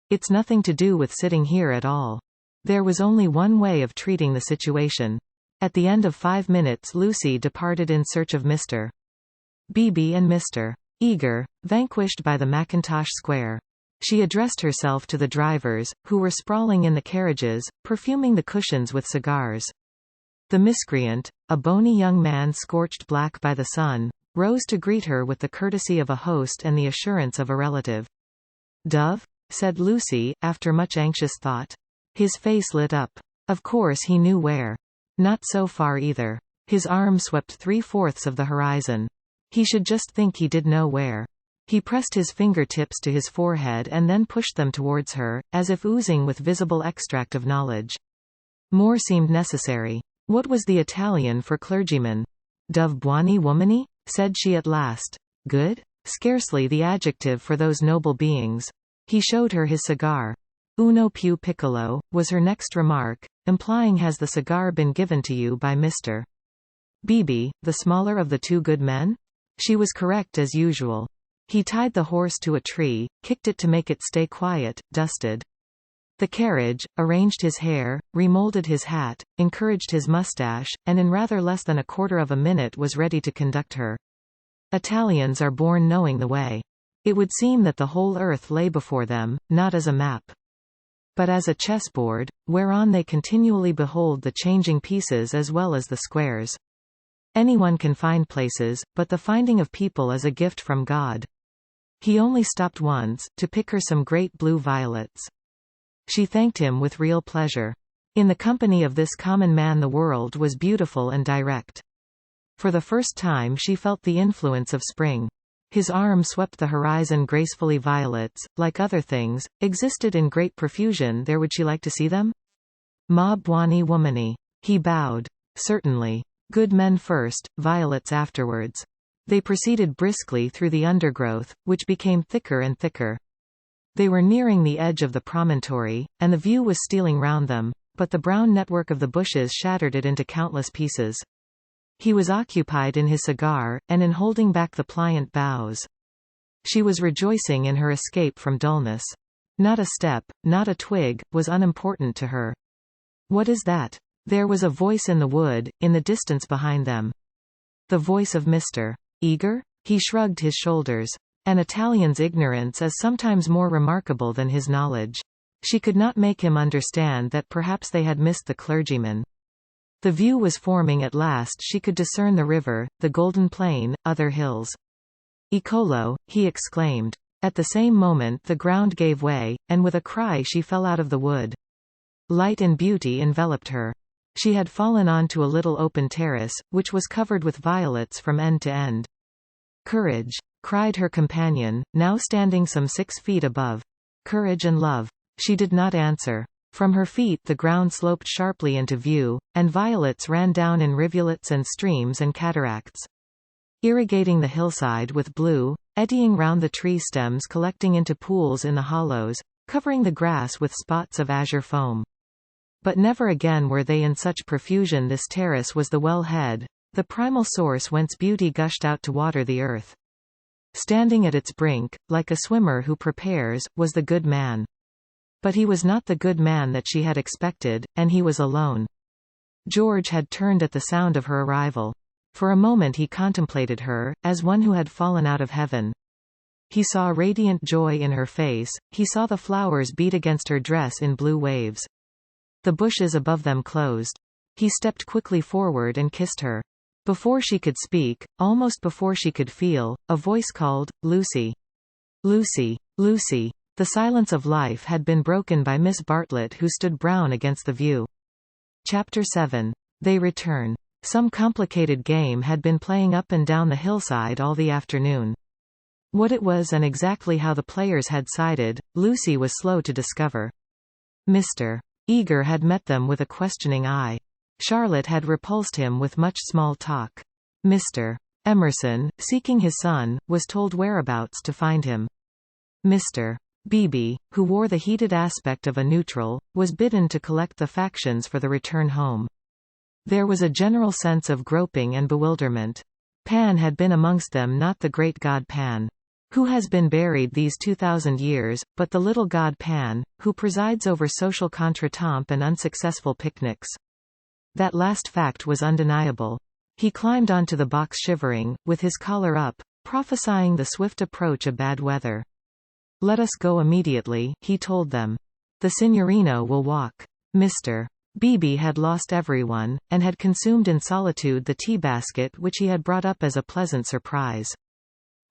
It's nothing to do with sitting here at all." There was only one way of treating the situation. At the end of 5 minutes Lucy departed in search of Mr. Beebe and Mr. Eager, vanquished by the mackintosh square. She addressed herself to the drivers, who were sprawling in the carriages, perfuming the cushions with cigars. The miscreant, a bony young man scorched black by the sun, rose to greet her with the courtesy of a host and the assurance of a relative. "Dove?" said Lucy, after much anxious thought. His face lit up. Of course he knew where. Not so far either. His arm swept 3/4 of the horizon. He should just think he did know where. He pressed his fingertips to his forehead and then pushed them towards her, as if oozing with visible extract of knowledge. More seemed necessary. What was the Italian for clergyman? "Dove buoni uomini?" said she at last. "Good? Scarcely the adjective for those noble beings." He showed her his cigar. "Uno più piccolo," was her next remark, implying, "Has the cigar been given to you by Mr. Beebe, the smaller of the two good men?" She was correct as usual. He tied the horse to a tree, kicked it to make it stay quiet, dusted the carriage, arranged his hair, remolded his hat, encouraged his mustache, and in rather less than a quarter of a minute was ready to conduct her. Italians are born knowing the way. It would seem that the whole earth lay before them, not as a map, but as a chessboard, whereon they continually behold the changing pieces as well as the squares. Anyone can find places, but the finding of people is a gift from God. He only stopped once, to pick her some great blue violets. She thanked him with real pleasure. In the company of this common man the world was beautiful and direct. For the first time she felt the influence of spring. His arm swept the horizon gracefully. Violets, like other things, existed in great profusion there. Would she like to see them? "Ma buoni uomini." He bowed. "Certainly. Good men first, violets afterwards." They proceeded briskly through the undergrowth, which became thicker and thicker. They were nearing the edge of the promontory, and the view was stealing round them, but the brown network of the bushes shattered it into countless pieces. He was occupied in his cigar, and in holding back the pliant boughs. She was rejoicing in her escape from dullness. Not a step, not a twig, was unimportant to her. "What is that?" There was a voice in the wood, in the distance behind them. The voice of Mr. Eager? He shrugged his shoulders. An Italian's ignorance is sometimes more remarkable than his knowledge. She could not make him understand that perhaps they had missed the clergyman. The view was forming at last. She could discern the river, the golden plain, other hills. "Eccolo!" he exclaimed. At the same moment the ground gave way, and with a cry she fell out of the wood. Light and beauty enveloped her. She had fallen onto a little open terrace, which was covered with violets from end to end. "Courage!" cried her companion, now standing some 6 feet above. "Courage and love." She did not answer. From her feet the ground sloped sharply into view, and violets ran down in rivulets and streams and cataracts, irrigating the hillside with blue, eddying round the tree stems, collecting into pools in the hollows, covering the grass with spots of azure foam. But never again were they in such profusion. This terrace was the well-head, the primal source whence beauty gushed out to water the earth. Standing at its brink, like a swimmer who prepares, was the good man. But he was not the good man that she had expected, and he was alone. George had turned at the sound of her arrival. For a moment he contemplated her, as one who had fallen out of heaven. He saw radiant joy in her face, he saw the flowers beat against her dress in blue waves. The bushes above them closed. He stepped quickly forward and kissed her. Before she could speak, almost before she could feel, a voice called, "Lucy! Lucy! Lucy!" The silence of life had been broken by Miss Bartlett, who stood brown against the view. Chapter 7. They return. Some complicated game had been playing up and down the hillside all the afternoon. What it was and exactly how the players had sided, Lucy was slow to discover. Mr. Eager had met them with a questioning eye. Charlotte had repulsed him with much small talk. Mr. Emerson, seeking his son, was told whereabouts to find him. Mr. Beebe, who wore the heated aspect of a neutral, was bidden to collect the factions for the return home. There was a general sense of groping and bewilderment. Pan had been amongst them, not the great god Pan, who has been buried these 2,000 years, but the little god Pan, who presides over social contretemps and unsuccessful picnics. That last fact was undeniable. He climbed onto the box shivering, with his collar up, prophesying the swift approach of bad weather. "Let us go immediately," he told them. "The Signorino will walk." Mr. Beebe had lost everyone, and had consumed in solitude the tea basket which he had brought up as a pleasant surprise.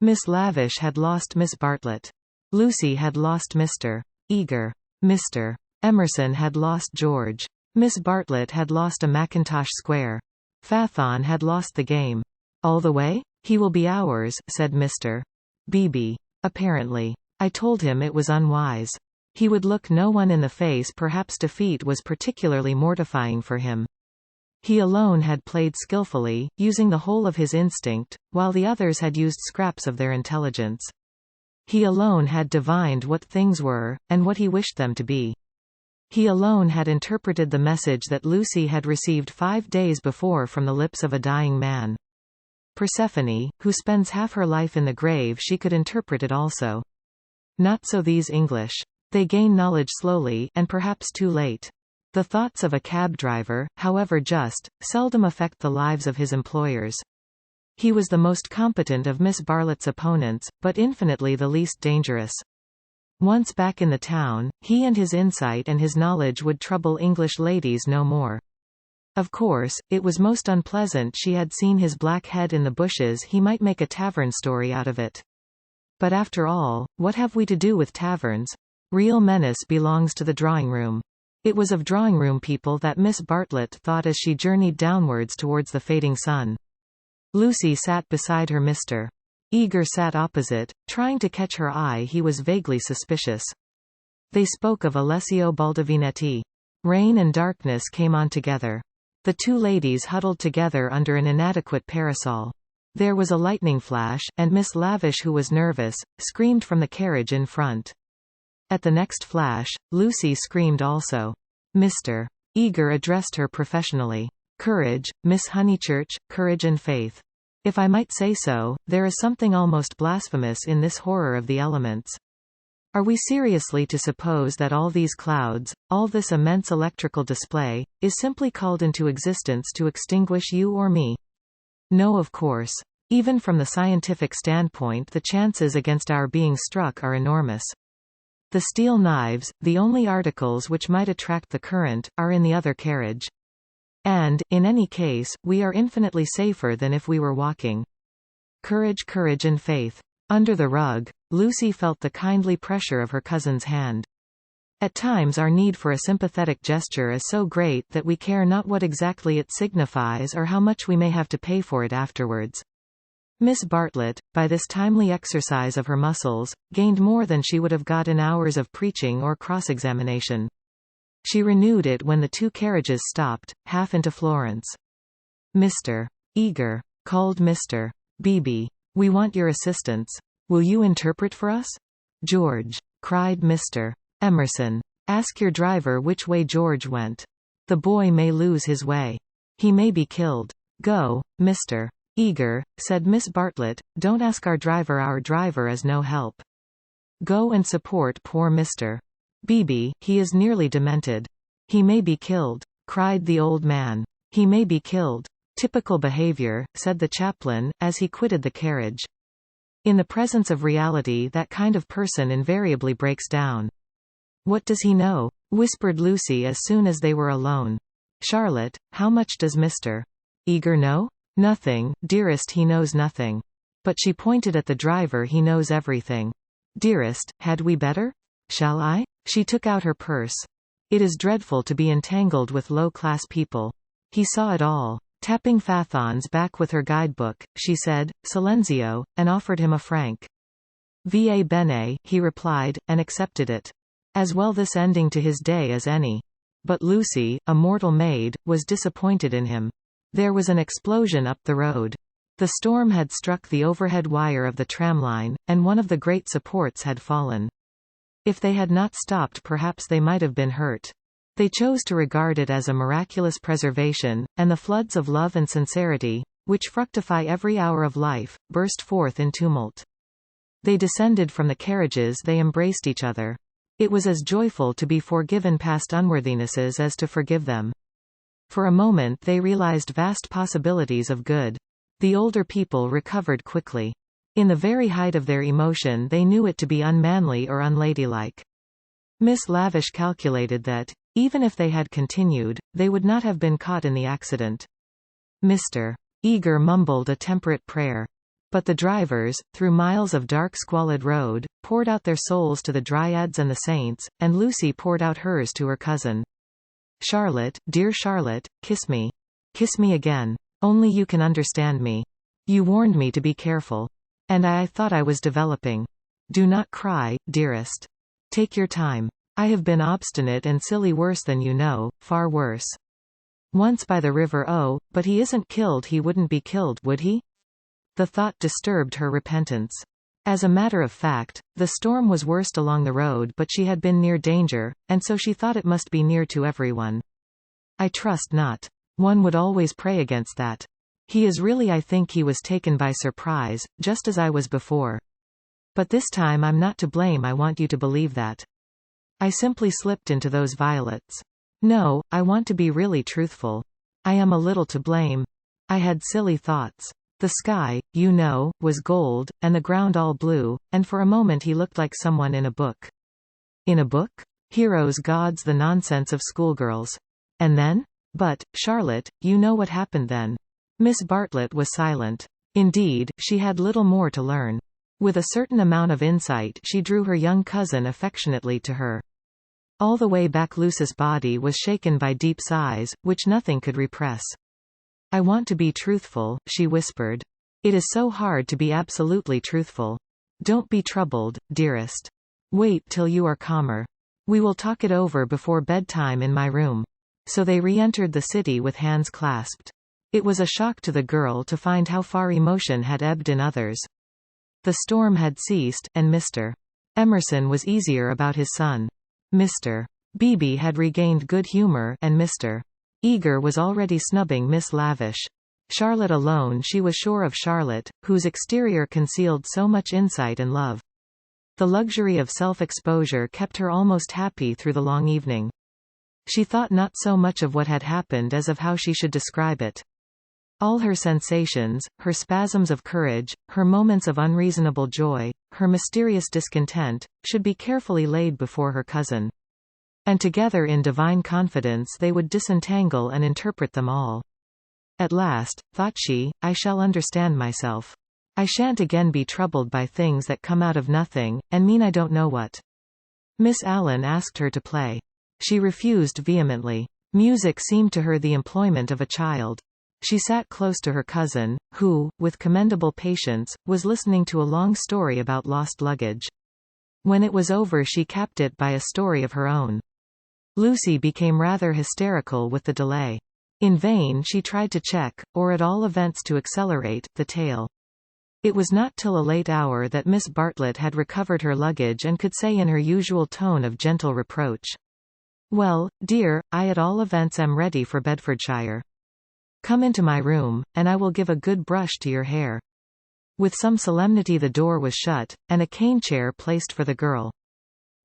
Miss Lavish had lost Miss Bartlett. Lucy had lost Mr. Eager. Mr. Emerson had lost George. Miss Bartlett had lost a Mackintosh square. Fathon had lost the game. "All the way? He will be ours," said Mr. Beebe. "Apparently. I told him it was unwise. He would look no one in the face. Perhaps defeat was particularly mortifying for him. He alone had played skillfully, using the whole of his instinct, while the others had used scraps of their intelligence. He alone had divined what things were, and what he wished them to be. He alone had interpreted the message that Lucy had received 5 days before from the lips of a dying man. Persephone, who spends half her life in the grave, she could interpret it also. Not so these English. They gain knowledge slowly, and perhaps too late. The thoughts of a cab driver, however just, seldom affect the lives of his employers. He was the most competent of Miss Bartlett's opponents, but infinitely the least dangerous. Once back in the town, he and his insight and his knowledge would trouble English ladies no more. Of course, it was most unpleasant she had seen his black head in the bushes. He might make a tavern story out of it. But after all, what have we to do with taverns? Real menace belongs to the drawing-room. It was of drawing-room people that Miss Bartlett thought as she journeyed downwards towards the fading sun. Lucy sat beside her. Mr. Eager sat opposite, trying to catch her eye. He was vaguely suspicious. They spoke of Alessio Baldovinetti. Rain and darkness came on together. The two ladies huddled together under an inadequate parasol. There was a lightning flash, and Miss Lavish, who was nervous, screamed from the carriage in front. At the next flash, Lucy screamed also. Mr. Eager addressed her professionally. Courage, Miss Honeychurch, courage and faith. If I might say so, there is something almost blasphemous in this horror of the elements. Are we seriously to suppose that all these clouds, all this immense electrical display, is simply called into existence to extinguish you or me? No, of course. Even from the scientific standpoint, the chances against our being struck are enormous. The steel knives, the only articles which might attract the current, are in the other carriage. And, in any case, we are infinitely safer than if we were walking. Courage, courage and faith. Under the rug, Lucy felt the kindly pressure of her cousin's hand. At times our need for a sympathetic gesture is so great that we care not what exactly it signifies or how much we may have to pay for it afterwards. Miss Bartlett, by this timely exercise of her muscles, gained more than she would have got in hours of preaching or cross-examination. She renewed it when the two carriages stopped, half into Florence. Mr. Eager, called Mr. Beebe. We want your assistance. Will you interpret for us? George, cried Mr. Emerson. Ask your driver which way George went. The boy may lose his way. He may be killed. Go, Mr. Eager, said Miss Bartlett, don't ask our driver is no help. Go and support poor Mr. Beebe, he is nearly demented. He may be killed, cried the old man. He may be killed. Typical behavior, said the chaplain, as he quitted the carriage. In the presence of reality that kind of person invariably breaks down. What does he know? Whispered Lucy as soon as they were alone. Charlotte, how much does Mr. Eager know? Nothing, dearest, he knows nothing. But she pointed at the driver. He knows everything. Dearest, had we better? Shall I? She took out her purse. It is dreadful to be entangled with low-class people. He saw it all. Tapping Fathon's back with her guidebook, she said, Silenzio, and offered him a franc. Va bene, he replied, and accepted it. As well this ending to his day as any. But Lucy, a mortal maid, was disappointed in him. There was an explosion up the road. The storm had struck the overhead wire of the tramline, and one of the great supports had fallen. If they had not stopped, perhaps they might have been hurt. They chose to regard it as a miraculous preservation, and the floods of love and sincerity, which fructify every hour of life, burst forth in tumult. They descended from the carriages, they embraced each other. It was as joyful to be forgiven past unworthinesses as to forgive them. For a moment they realized vast possibilities of good. The older people recovered quickly. In the very height of their emotion they knew it to be unmanly or unladylike. Miss Lavish calculated that, even if they had continued, they would not have been caught in the accident. Mr. Eager mumbled a temperate prayer. But the drivers, through miles of dark squalid road, poured out their souls to the dryads and the saints, and Lucy poured out hers to her cousin. Charlotte, dear Charlotte, kiss me. Kiss me again. Only you can understand me. You warned me to be careful. And I thought I was developing. Do not cry, dearest. Take your time. I have been obstinate and silly, worse than you know, far worse. Once by the river. Oh, but he isn't killed. He wouldn't be killed, would he? The thought disturbed her repentance. As a matter of fact, the storm was worst along the road, but she had been near danger, and so she thought it must be near to everyone. I trust not. One would always pray against that. He is really, I think he was taken by surprise, just as I was before. But this time I'm not to blame. I want you to believe that. I simply slipped into those violets. No, I want to be really truthful. I am a little to blame. I had silly thoughts. The sky, you know, was gold, and the ground all blue, and for a moment he looked like someone in a book. In a book? Heroes, gods, the nonsense of schoolgirls. And then? But, Charlotte, you know what happened then. Miss Bartlett was silent. Indeed, she had little more to learn. With a certain amount of insight she drew her young cousin affectionately to her. All the way back Lucy's body was shaken by deep sighs, which nothing could repress. I want to be truthful, she whispered. It is so hard to be absolutely truthful. Don't be troubled, dearest. Wait till you are calmer. We will talk it over before bedtime in my room. So they re-entered the city with hands clasped. It was a shock to the girl to find how far emotion had ebbed in others. The storm had ceased, and Mr. Emerson was easier about his son. Mr. Beebe had regained good humor, and Mr. Eager was already snubbing Miss Lavish. Charlotte alone, she was sure of Charlotte, whose exterior concealed so much insight and love. The luxury of self-exposure kept her almost happy through the long evening. She thought not so much of what had happened as of how she should describe it. All her sensations, her spasms of courage, her moments of unreasonable joy, her mysterious discontent, should be carefully laid before her cousin. And together in divine confidence they would disentangle and interpret them all. At last, thought she, I shall understand myself. I shan't again be troubled by things that come out of nothing, and mean I don't know what. Miss Allen asked her to play. She refused vehemently. Music seemed to her the employment of a child. She sat close to her cousin, who, with commendable patience, was listening to a long story about lost luggage. When it was over she capped it by a story of her own. Lucy became rather hysterical with the delay. In vain she tried to check, or at all events to accelerate, the tale. It was not till a late hour that Miss Bartlett had recovered her luggage and could say in her usual tone of gentle reproach, "Well, dear, I at all events am ready for Bedfordshire. Come into my room, and I will give a good brush to your hair." With some solemnity the door was shut, and a cane chair placed for the girl.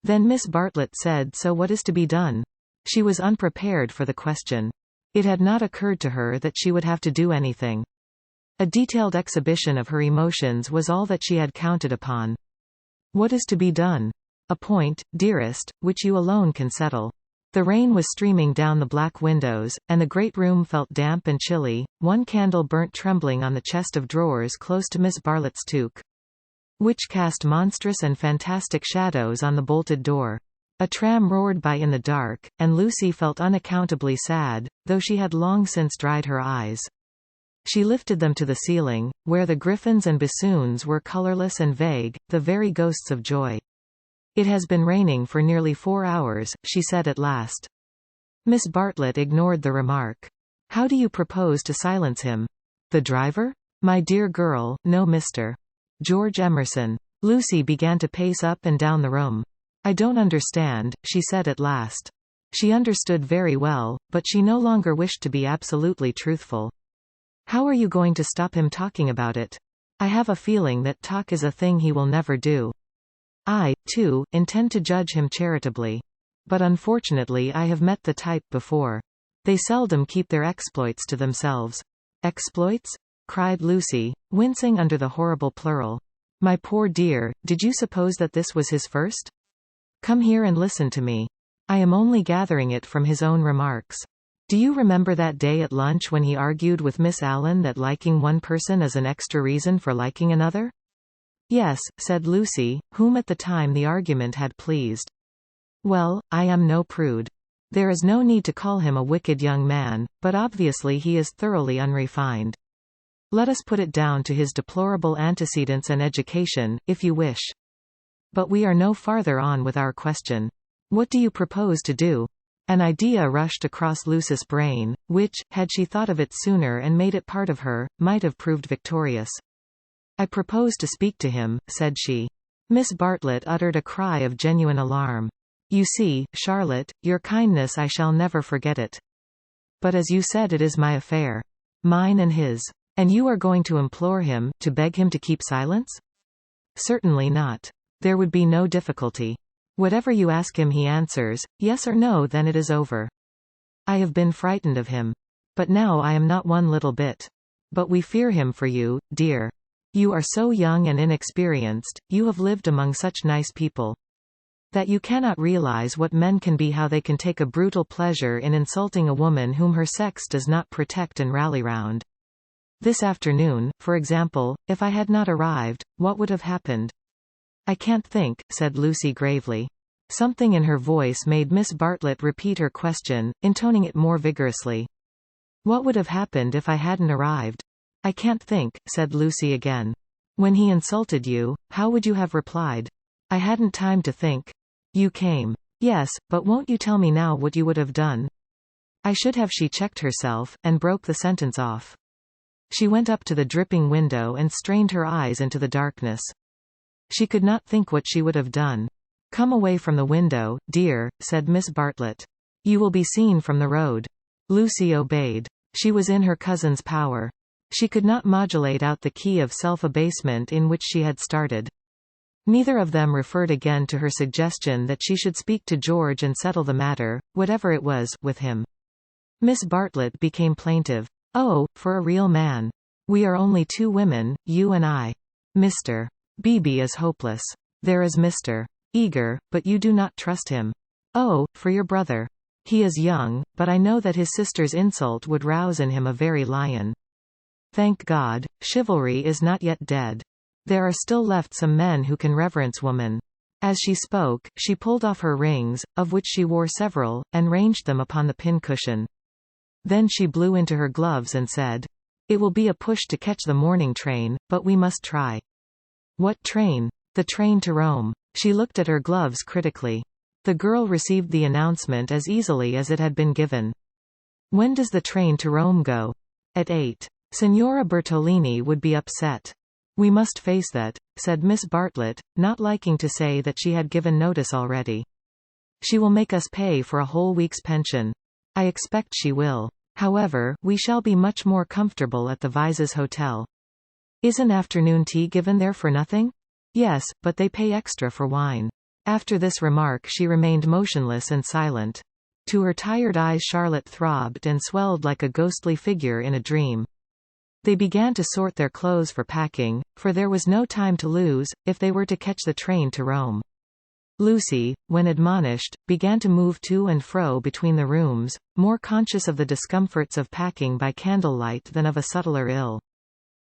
Then Miss Bartlett said, "So what is to be done?" She was unprepared for the question. It had not occurred to her that she would have to do anything. A detailed exhibition of her emotions was all that she had counted upon. "What is to be done?" "A point, dearest, which you alone can settle." The rain was streaming down the black windows, and the great room felt damp and chilly. One candle burnt trembling on the chest of drawers close to Miss Bartlett's toque, which cast monstrous and fantastic shadows on the bolted door. A tram roared by in the dark, and Lucy felt unaccountably sad, though she had long since dried her eyes. She lifted them to the ceiling, where the griffins and bassoons were colorless and vague, the very ghosts of joy. "It has been raining for nearly 4 hours," she said at last. Miss Bartlett ignored the remark. "How do you propose to silence him?" "The driver? My dear girl, no, Mr. George Emerson." Lucy began to pace up and down the room. "I don't understand," she said at last. She understood very well, but she no longer wished to be absolutely truthful. "How are you going to stop him talking about it? I have a feeling that talk is a thing he will never do. I, too, intend to judge him charitably. But unfortunately I have met the type before. They seldom keep their exploits to themselves." "Exploits?" cried Lucy, wincing under the horrible plural. "My poor dear, did you suppose that this was his first? Come here and listen to me. I am only gathering it from his own remarks. Do you remember that day at lunch when he argued with Miss Allen that liking one person is an extra reason for liking another?" "Yes," said Lucy, whom at the time the argument had pleased. "Well, I am no prude. There is no need to call him a wicked young man, but obviously he is thoroughly unrefined. Let us put it down to his deplorable antecedents and education, if you wish. But we are no farther on with our question. What do you propose to do?" An idea rushed across Lucy's brain, which, had she thought of it sooner and made it part of her, might have proved victorious. "I propose to speak to him," said she. Miss Bartlett uttered a cry of genuine alarm. "You see, Charlotte, your kindness, I shall never forget it. But as you said, it is my affair. Mine and his. And you are going to implore him, to beg him to keep silence?" "Certainly not. There would be no difficulty. Whatever you ask him he answers, yes or no, then it is over. I have been frightened of him. But now I am not one little bit. But we fear him for you, dear. You are so young and inexperienced, you have lived among such nice people, that you cannot realize what men can be, how they can take a brutal pleasure in insulting a woman whom her sex does not protect and rally round. This afternoon, for example, if I had not arrived, what would have happened?" "I can't think," said Lucy gravely. Something in her voice made Miss Bartlett repeat her question, intoning it more vigorously. "What would have happened if I hadn't arrived?" "I can't think," said Lucy again. "When he insulted you, how would you have replied?" "I hadn't time to think. You came." "Yes, but won't you tell me now what you would have done?" "I should have." She checked herself, and broke the sentence off. She went up to the dripping window and strained her eyes into the darkness. She could not think what she would have done. "Come away from the window, dear," said Miss Bartlett. "You will be seen from the road." Lucy obeyed. She was in her cousin's power. She could not modulate out the key of self-abasement in which she had started. Neither of them referred again to her suggestion that she should speak to George and settle the matter, whatever it was, with him. Miss Bartlett became plaintive. "Oh, for a real man. We are only two women, you and I. Mr. Beebe is hopeless. There is Mr. Eager, but you do not trust him. Oh, for your brother. He is young, but I know that his sister's insult would rouse in him a very lion. Thank God, chivalry is not yet dead. There are still left some men who can reverence woman." As she spoke, she pulled off her rings, of which she wore several, and ranged them upon the pincushion. Then she blew into her gloves and said, "It will be a push to catch the morning train, but we must try." "What train?" "The train to Rome." She looked at her gloves critically. The girl received the announcement as easily as it had been given. "When does the train to Rome go?" "At 8. Signora Bertolini would be upset." "We must face that," said Miss Bartlett, not liking to say that she had given notice already. "She will make us pay for a whole week's pension. I expect she will. However, we shall be much more comfortable at the Vises Hotel." "Is an afternoon tea given there for nothing?" "Yes, but they pay extra for wine." After this remark she remained motionless and silent. To her tired eyes Charlotte throbbed and swelled like a ghostly figure in a dream. They began to sort their clothes for packing, for there was no time to lose, if they were to catch the train to Rome. Lucy, when admonished, began to move to and fro between the rooms, more conscious of the discomforts of packing by candlelight than of a subtler ill.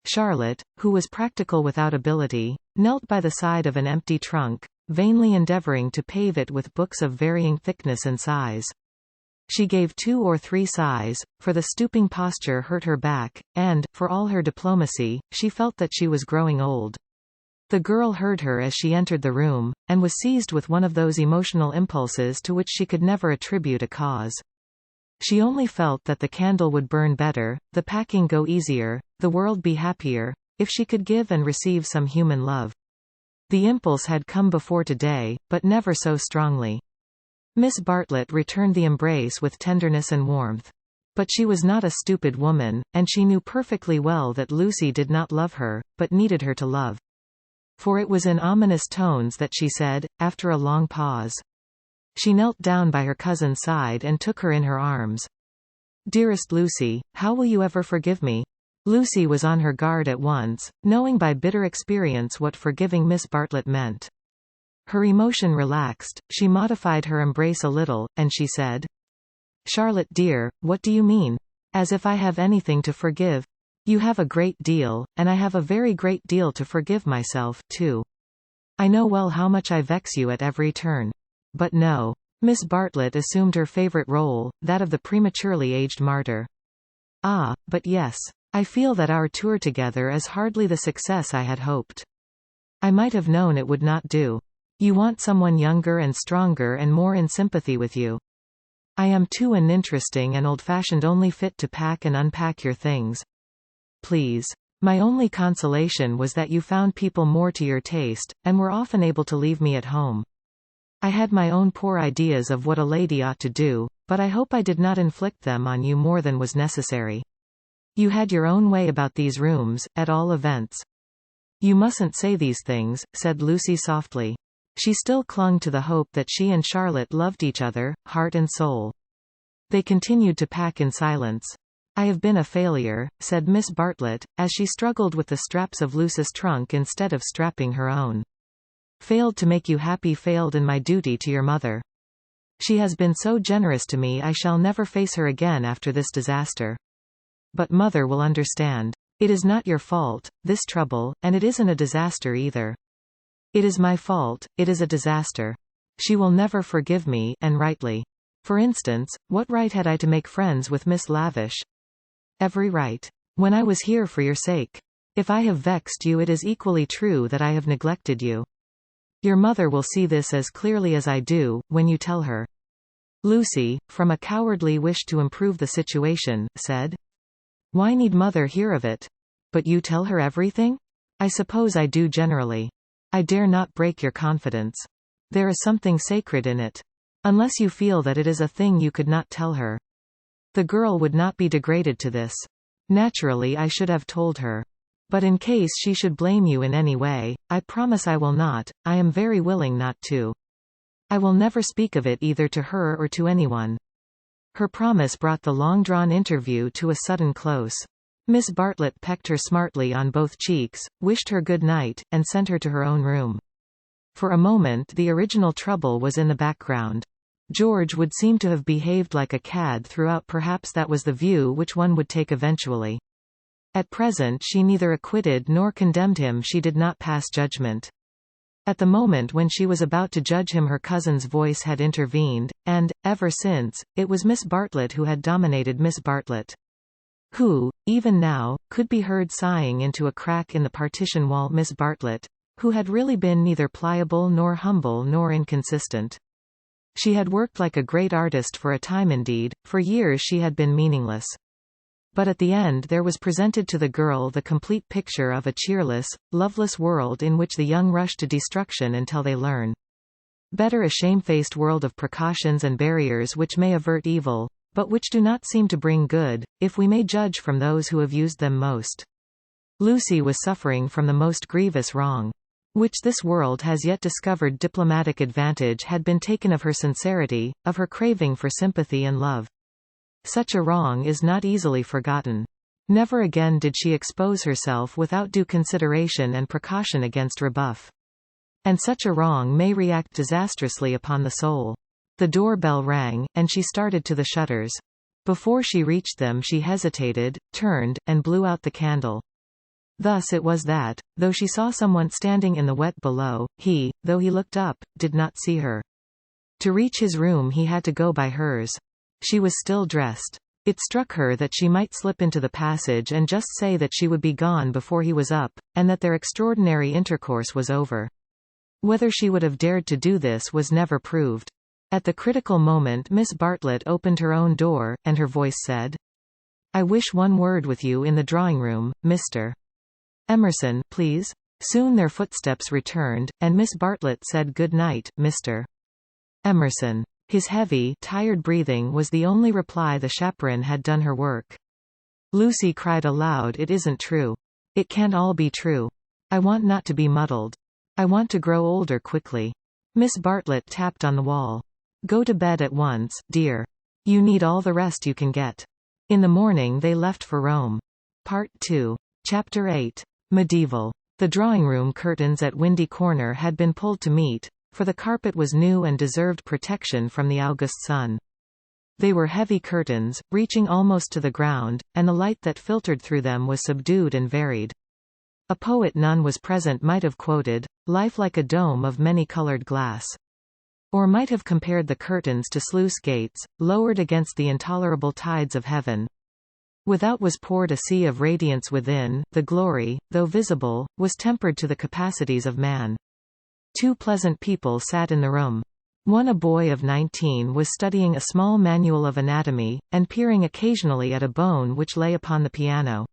Charlotte, who was practical without ability, knelt by the side of an empty trunk, vainly endeavoring to pave it with books of varying thickness and size. She gave 2 or 3 sighs, for the stooping posture hurt her back, and, for all her diplomacy, she felt that she was growing old. The girl heard her as she entered the room, and was seized with one of those emotional impulses to which she could never attribute a cause. She only felt that the candle would burn better, the packing go easier, the world be happier, if she could give and receive some human love. The impulse had come before today, but never so strongly. Miss Bartlett returned the embrace with tenderness and warmth. But she was not a stupid woman, and she knew perfectly well that Lucy did not love her, but needed her to love. For it was in ominous tones that she said, after a long pause. She knelt down by her cousin's side and took her in her arms. "Dearest Lucy, how will you ever forgive me?" Lucy was on her guard at once, knowing by bitter experience what forgiving Miss Bartlett meant. Her emotion relaxed, she modified her embrace a little, and she said, "Charlotte dear, what do you mean? As if I have anything to forgive. You have a great deal, and I have a very great deal to forgive myself, too. I know well how much I vex you at every turn. But no." Miss Bartlett assumed her favorite role, that of the prematurely aged martyr. "Ah, but yes. I feel that our tour together is hardly the success I had hoped. I might have known it would not do. You want someone younger and stronger and more in sympathy with you. I am too uninteresting and old-fashioned, only fit to pack and unpack your things. Please. My only consolation was that you found people more to your taste, and were often able to leave me at home. I had my own poor ideas of what a lady ought to do, but I hope I did not inflict them on you more than was necessary. You had your own way about these rooms, at all events." "You mustn't say these things," said Lucy softly. She still clung to the hope that she and Charlotte loved each other, heart and soul. They continued to pack in silence. "I have been a failure," said Miss Bartlett, as she struggled with the straps of Lucy's trunk instead of strapping her own. "Failed to make you happy, failed in my duty to your mother. She has been so generous to me, I shall never face her again after this disaster. But mother will understand. It is not your fault, this trouble, and it isn't a disaster either. It is my fault, it is a disaster. She will never forgive me, and rightly. For instance, what right had I to make friends with Miss Lavish? Every right. When I was here for your sake. If I have vexed you, it is equally true that I have neglected you. Your mother will see this as clearly as I do, when you tell her." Lucy, from a cowardly wish to improve the situation, said, "Why need mother hear of it? But you tell her everything?" "I suppose I do generally. I dare not break your confidence. There is something sacred in it. Unless you feel that it is a thing you could not tell her. The girl would not be degraded to this. Naturally I should have told her. But in case she should blame you in any way, I promise I will not. I am very willing not to. I will never speak of it either to her or to anyone. Her promise brought the long-drawn interview to a sudden close. Miss Bartlett pecked her smartly on both cheeks, wished her good night, and sent her to her own room. For a moment the original trouble was in the background. George would seem to have behaved like a cad throughout. Perhaps that was the view which one would take eventually. At present she neither acquitted nor condemned him. She did not pass judgment. At the moment when she was about to judge him, her cousin's voice had intervened, and, ever since, it was Miss Bartlett who had dominated. Miss Bartlett, who, even now, could be heard sighing into a crack in the partition wall. Miss Bartlett, who had really been neither pliable nor humble nor inconsistent. She had worked like a great artist for a time. Indeed, for years she had been meaningless. But at the end there was presented to the girl the complete picture of a cheerless, loveless world in which the young rush to destruction until they learn better, a shamefaced world of precautions and barriers which may avert evil, but which do not seem to bring good, if we may judge from those who have used them most. Lucy was suffering from the most grievous wrong, which this world has yet discovered. Diplomatic advantage had been taken of her sincerity, of her craving for sympathy and love. Such a wrong is not easily forgotten. Never again did she expose herself without due consideration and precaution against rebuff. And such a wrong may react disastrously upon the soul. The door-bell rang, and she started to the shutters. Before she reached them she hesitated, turned, and blew out the candle. Thus it was that, though she saw someone standing in the wet below, he, though he looked up, did not see her. To reach his room he had to go by hers. She was still dressed. It struck her that she might slip into the passage and just say that she would be gone before he was up, and that their extraordinary intercourse was over. Whether she would have dared to do this was never proved. At the critical moment Miss Bartlett opened her own door, and her voice said, "I wish one word with you in the drawing-room, Mr. Emerson, please." Soon their footsteps returned, and Miss Bartlett said, "Good night, Mr. Emerson." His heavy, tired breathing was the only reply. The chaperone had done her work. Lucy cried aloud, "It isn't true. It can't all be true. I want not to be muddled. I want to grow older quickly." Miss Bartlett tapped on the wall. "Go to bed at once, dear. You need all the rest you can get." In the morning they left for Rome. Part 2. Chapter 8. Medieval. The drawing-room curtains at Windy Corner had been pulled to meet, for the carpet was new and deserved protection from the August sun. They were heavy curtains, reaching almost to the ground, and the light that filtered through them was subdued and varied. A poet none was present might have quoted, "Life like a dome of many-colored glass." Or might have compared the curtains to sluice gates, lowered against the intolerable tides of heaven. Without was poured a sea of radiance. Within, the glory, though visible, was tempered to the capacities of man. Two pleasant people sat in the room. One, a boy of 19, was studying a small manual of anatomy, and peering occasionally at a bone which lay upon the piano.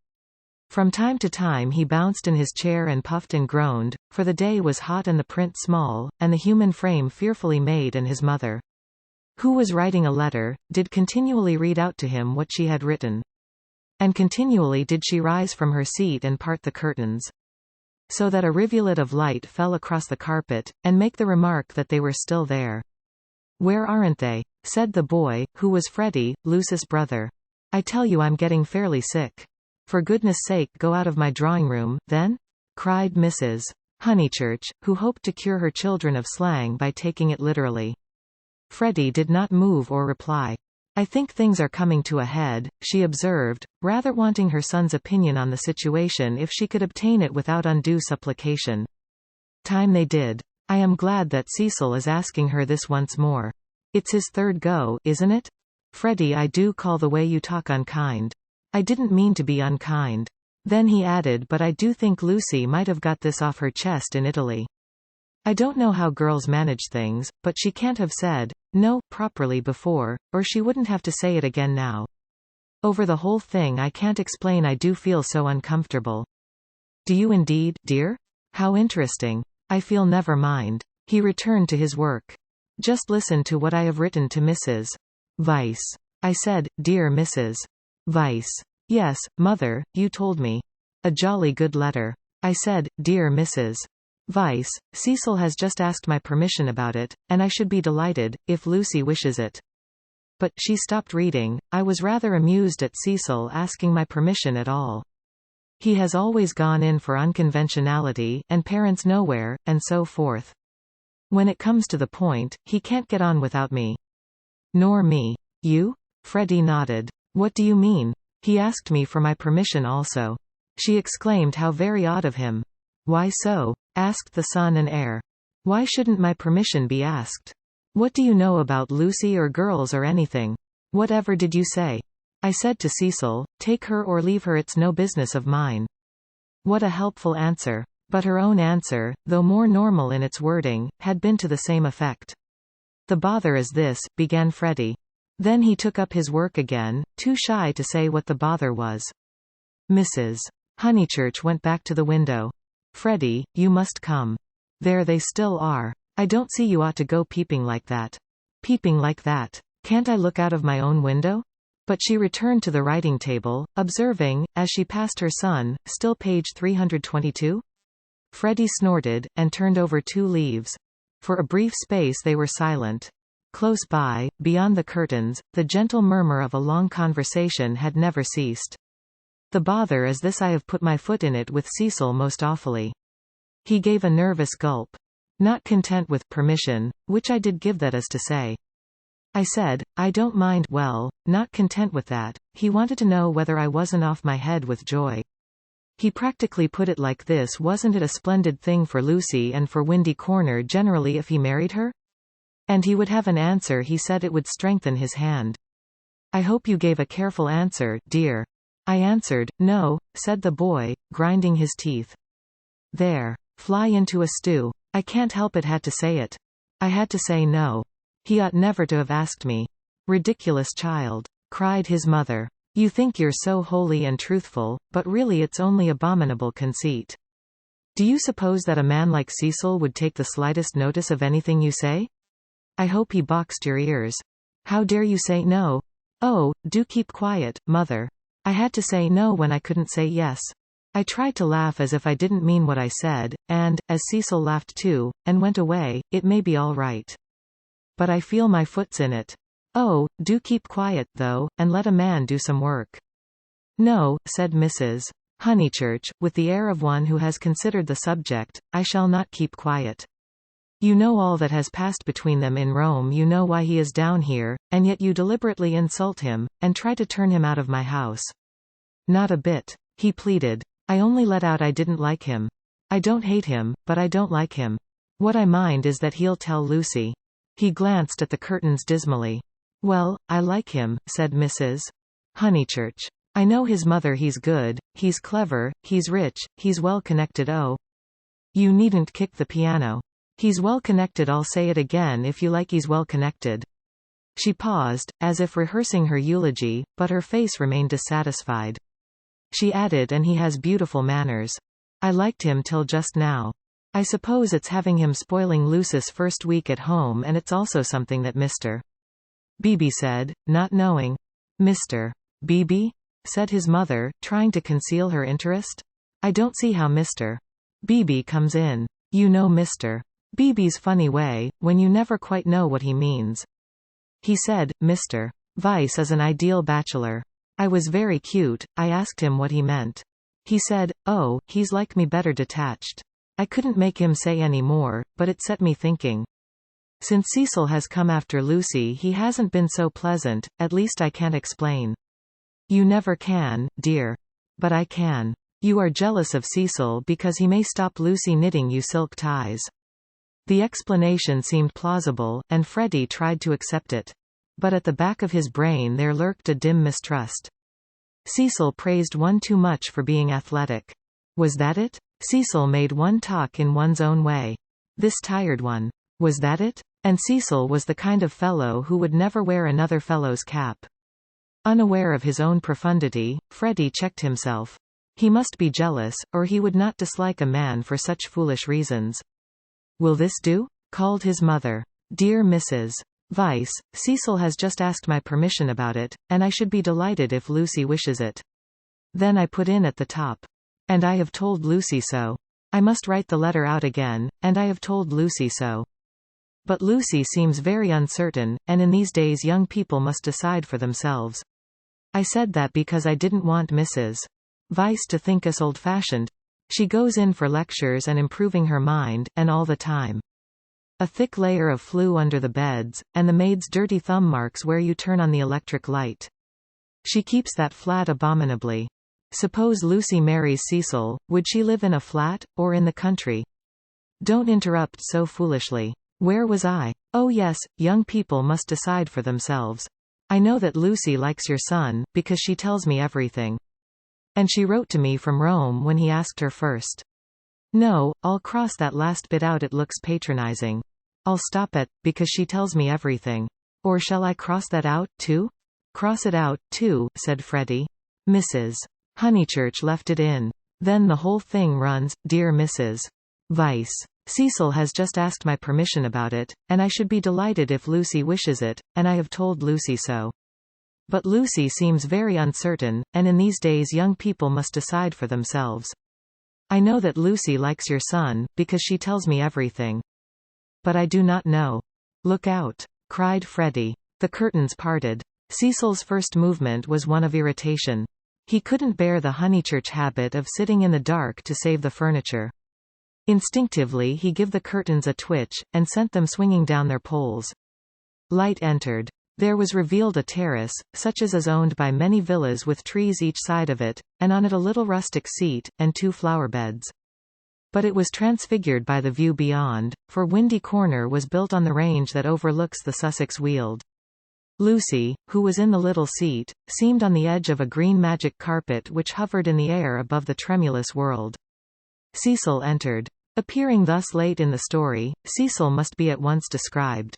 From time to time he bounced in his chair and puffed and groaned, for the day was hot and the print small, and the human frame fearfully made. And his mother, who was writing a letter, did continually read out to him what she had written. And continually did she rise from her seat and part the curtains, so that a rivulet of light fell across the carpet, and make the remark that they were still there. "Where aren't they?" said the boy, who was Freddie, Lucy's brother. "I tell you I'm getting fairly sick." "For goodness sake go out of my drawing-room, then?" cried Mrs. Honeychurch, who hoped to cure her children of slang by taking it literally. Freddie did not move or reply. "I think things are coming to a head," she observed, rather wanting her son's opinion on the situation if she could obtain it without undue supplication. Time they did. "I am glad that Cecil is asking her this once more. It's his third go, isn't it? Freddie, I do call the way you talk unkind. I didn't mean to be unkind." Then he added, "But I do think Lucy might have got this off her chest in Italy. I don't know how girls manage things, but she can't have said no properly before, or she wouldn't have to say it again now. Over the whole thing I can't explain. I do feel so uncomfortable." "Do you indeed, dear? How interesting. I feel never mind. He returned to his work. Just listen to what I have written to Mrs. Vice. I said, Dear Mrs. Vice. Yes, Mother, you told me. A jolly good letter. I said, Dear Mrs. Vice, Cecil has just asked my permission about it, and I should be delighted, if Lucy wishes it. But, she stopped reading. I was rather amused at Cecil asking my permission at all. He has always gone in for unconventionality, and parents nowhere, and so forth. When it comes to the point, he can't get on without me. Nor me. You? Freddie nodded. What do you mean? He asked me for my permission also. She exclaimed how very odd of him. Why so? Asked the son and heir. Why shouldn't my permission be asked? What do you know about Lucy or girls or anything? Whatever did you say? I said to Cecil, take her or leave her, it's no business of mine. What a helpful answer. But her own answer, though more normal in its wording, had been to the same effect. The bother is this, began Freddie. Then he took up his work again, too shy to say what the bother was. Mrs. Honeychurch went back to the window. Freddie, you must come. There they still are. I don't see you ought to go peeping like that. Peeping like that. Can't I look out of my own window? But she returned to the writing table, observing, as she passed her son, still page 322? Freddie snorted, and turned over 2 leaves. For a brief space they were silent. Close by, beyond the curtains, the gentle murmur of a long conversation had never ceased. The bother is this, I have put my foot in it with Cecil most awfully. He gave a nervous gulp. Not content with permission, which I did give, that is to say. I said, I don't mind. Well, not content with that, he wanted to know whether I wasn't off my head with joy. He practically put it like this: wasn't it a splendid thing for Lucy and for Windy Corner generally if he married her? And he would have an answer. He said it would strengthen his hand. I hope you gave a careful answer, dear. I answered, no, said the boy, grinding his teeth. There. Fly into a stew. I can't help it, had to say it. I had to say no. He ought never to have asked me. Ridiculous child, cried his mother. You think you're so holy and truthful, but really it's only abominable conceit. Do you suppose that a man like Cecil would take the slightest notice of anything you say? I hope he boxed your ears. How dare you say no? Oh, do keep quiet, mother. I had to say no when I couldn't say yes. I tried to laugh as if I didn't mean what I said, and, as Cecil laughed too, and went away, it may be all right. But I feel my foot's in it. Oh, do keep quiet, though, and let a man do some work. No, said Mrs. Honeychurch, with the air of one who has considered the subject, I shall not keep quiet. You know all that has passed between them in Rome, you know why he is down here, and yet you deliberately insult him, and try to turn him out of my house. Not a bit, he pleaded. I only let out I didn't like him. I don't hate him, but I don't like him. What I mind is that he'll tell Lucy. He glanced at the curtains dismally. Well, I like him, said Mrs. Honeychurch. I know his mother, he's good, he's clever, he's rich, he's well connected. Oh. You needn't kick the piano. He's well connected, I'll say it again if you like, he's well connected. She paused, as if rehearsing her eulogy, but her face remained dissatisfied. She added, and he has beautiful manners. I liked him till just now. I suppose it's having him spoiling Lucy's first week at home, and it's also something that Mr. Beebe said, not knowing. Mr. Beebe? Said his mother, trying to conceal her interest. I don't see how Mr. Beebe comes in. You know Mr. Beebe's funny way, when you never quite know what he means. He said, Mr. Vice is an ideal bachelor. I was very cute, I asked him what he meant. He said, oh, he's like me, better detached. I couldn't make him say any more, but it set me thinking. Since Cecil has come after Lucy, he hasn't been so pleasant, at least I can't explain. You never can, dear. But I can. You are jealous of Cecil because he may stop Lucy knitting you silk ties. The explanation seemed plausible, and Freddie tried to accept it. But at the back of his brain there lurked a dim mistrust. Cecil praised one too much for being athletic. Was that it? Cecil made one talk in one's own way. This tired one. Was that it? And Cecil was the kind of fellow who would never wear another fellow's cap. Unaware of his own profundity, Freddie checked himself. He must be jealous, or he would not dislike a man for such foolish reasons. Will this do? Called his mother. Dear Mrs. Vice, Cecil has just asked my permission about it, and I should be delighted if Lucy wishes it. Then I put in at the top. And I have told Lucy so. I must write the letter out again, and I have told Lucy so. But Lucy seems very uncertain, and in these days young people must decide for themselves. I said that because I didn't want Mrs. Vice to think us old-fashioned. She goes in for lectures and improving her mind, and all the time. A thick layer of flue under the beds, and the maid's dirty thumb marks where you turn on the electric light. She keeps that flat abominably. Suppose Lucy marries Cecil, would she live in a flat, or in the country? Don't interrupt so foolishly. Where was I? Oh yes, young people must decide for themselves. I know that Lucy likes your son, because she tells me everything. And she wrote to me from Rome when he asked her first. No, I'll cross that last bit out, it looks patronizing. I'll stop at, because she tells me everything. Or shall I cross that out, too? Cross it out, too, said Freddie. Mrs. Honeychurch left it in. Then the whole thing runs, Dear Mrs. Vice. Cecil has just asked my permission about it, and I should be delighted if Lucy wishes it, and I have told Lucy so. But Lucy seems very uncertain, and in these days young people must decide for themselves. I know that Lucy likes your son, because she tells me everything. But I do not know. Look out! Cried Freddie. The curtains parted. Cecil's first movement was one of irritation. He couldn't bear the Honeychurch habit of sitting in the dark to save the furniture. Instinctively he gave the curtains a twitch, and sent them swinging down their poles. Light entered. There was revealed a terrace, such as is owned by many villas with trees each side of it, and on it a little rustic seat, and 2 flower beds. But it was transfigured by the view beyond, for Windy Corner was built on the range that overlooks the Sussex Weald. Lucy, who was in the little seat, seemed on the edge of a green magic carpet which hovered in the air above the tremulous world. Cecil entered. Appearing thus late in the story, Cecil must be at once described.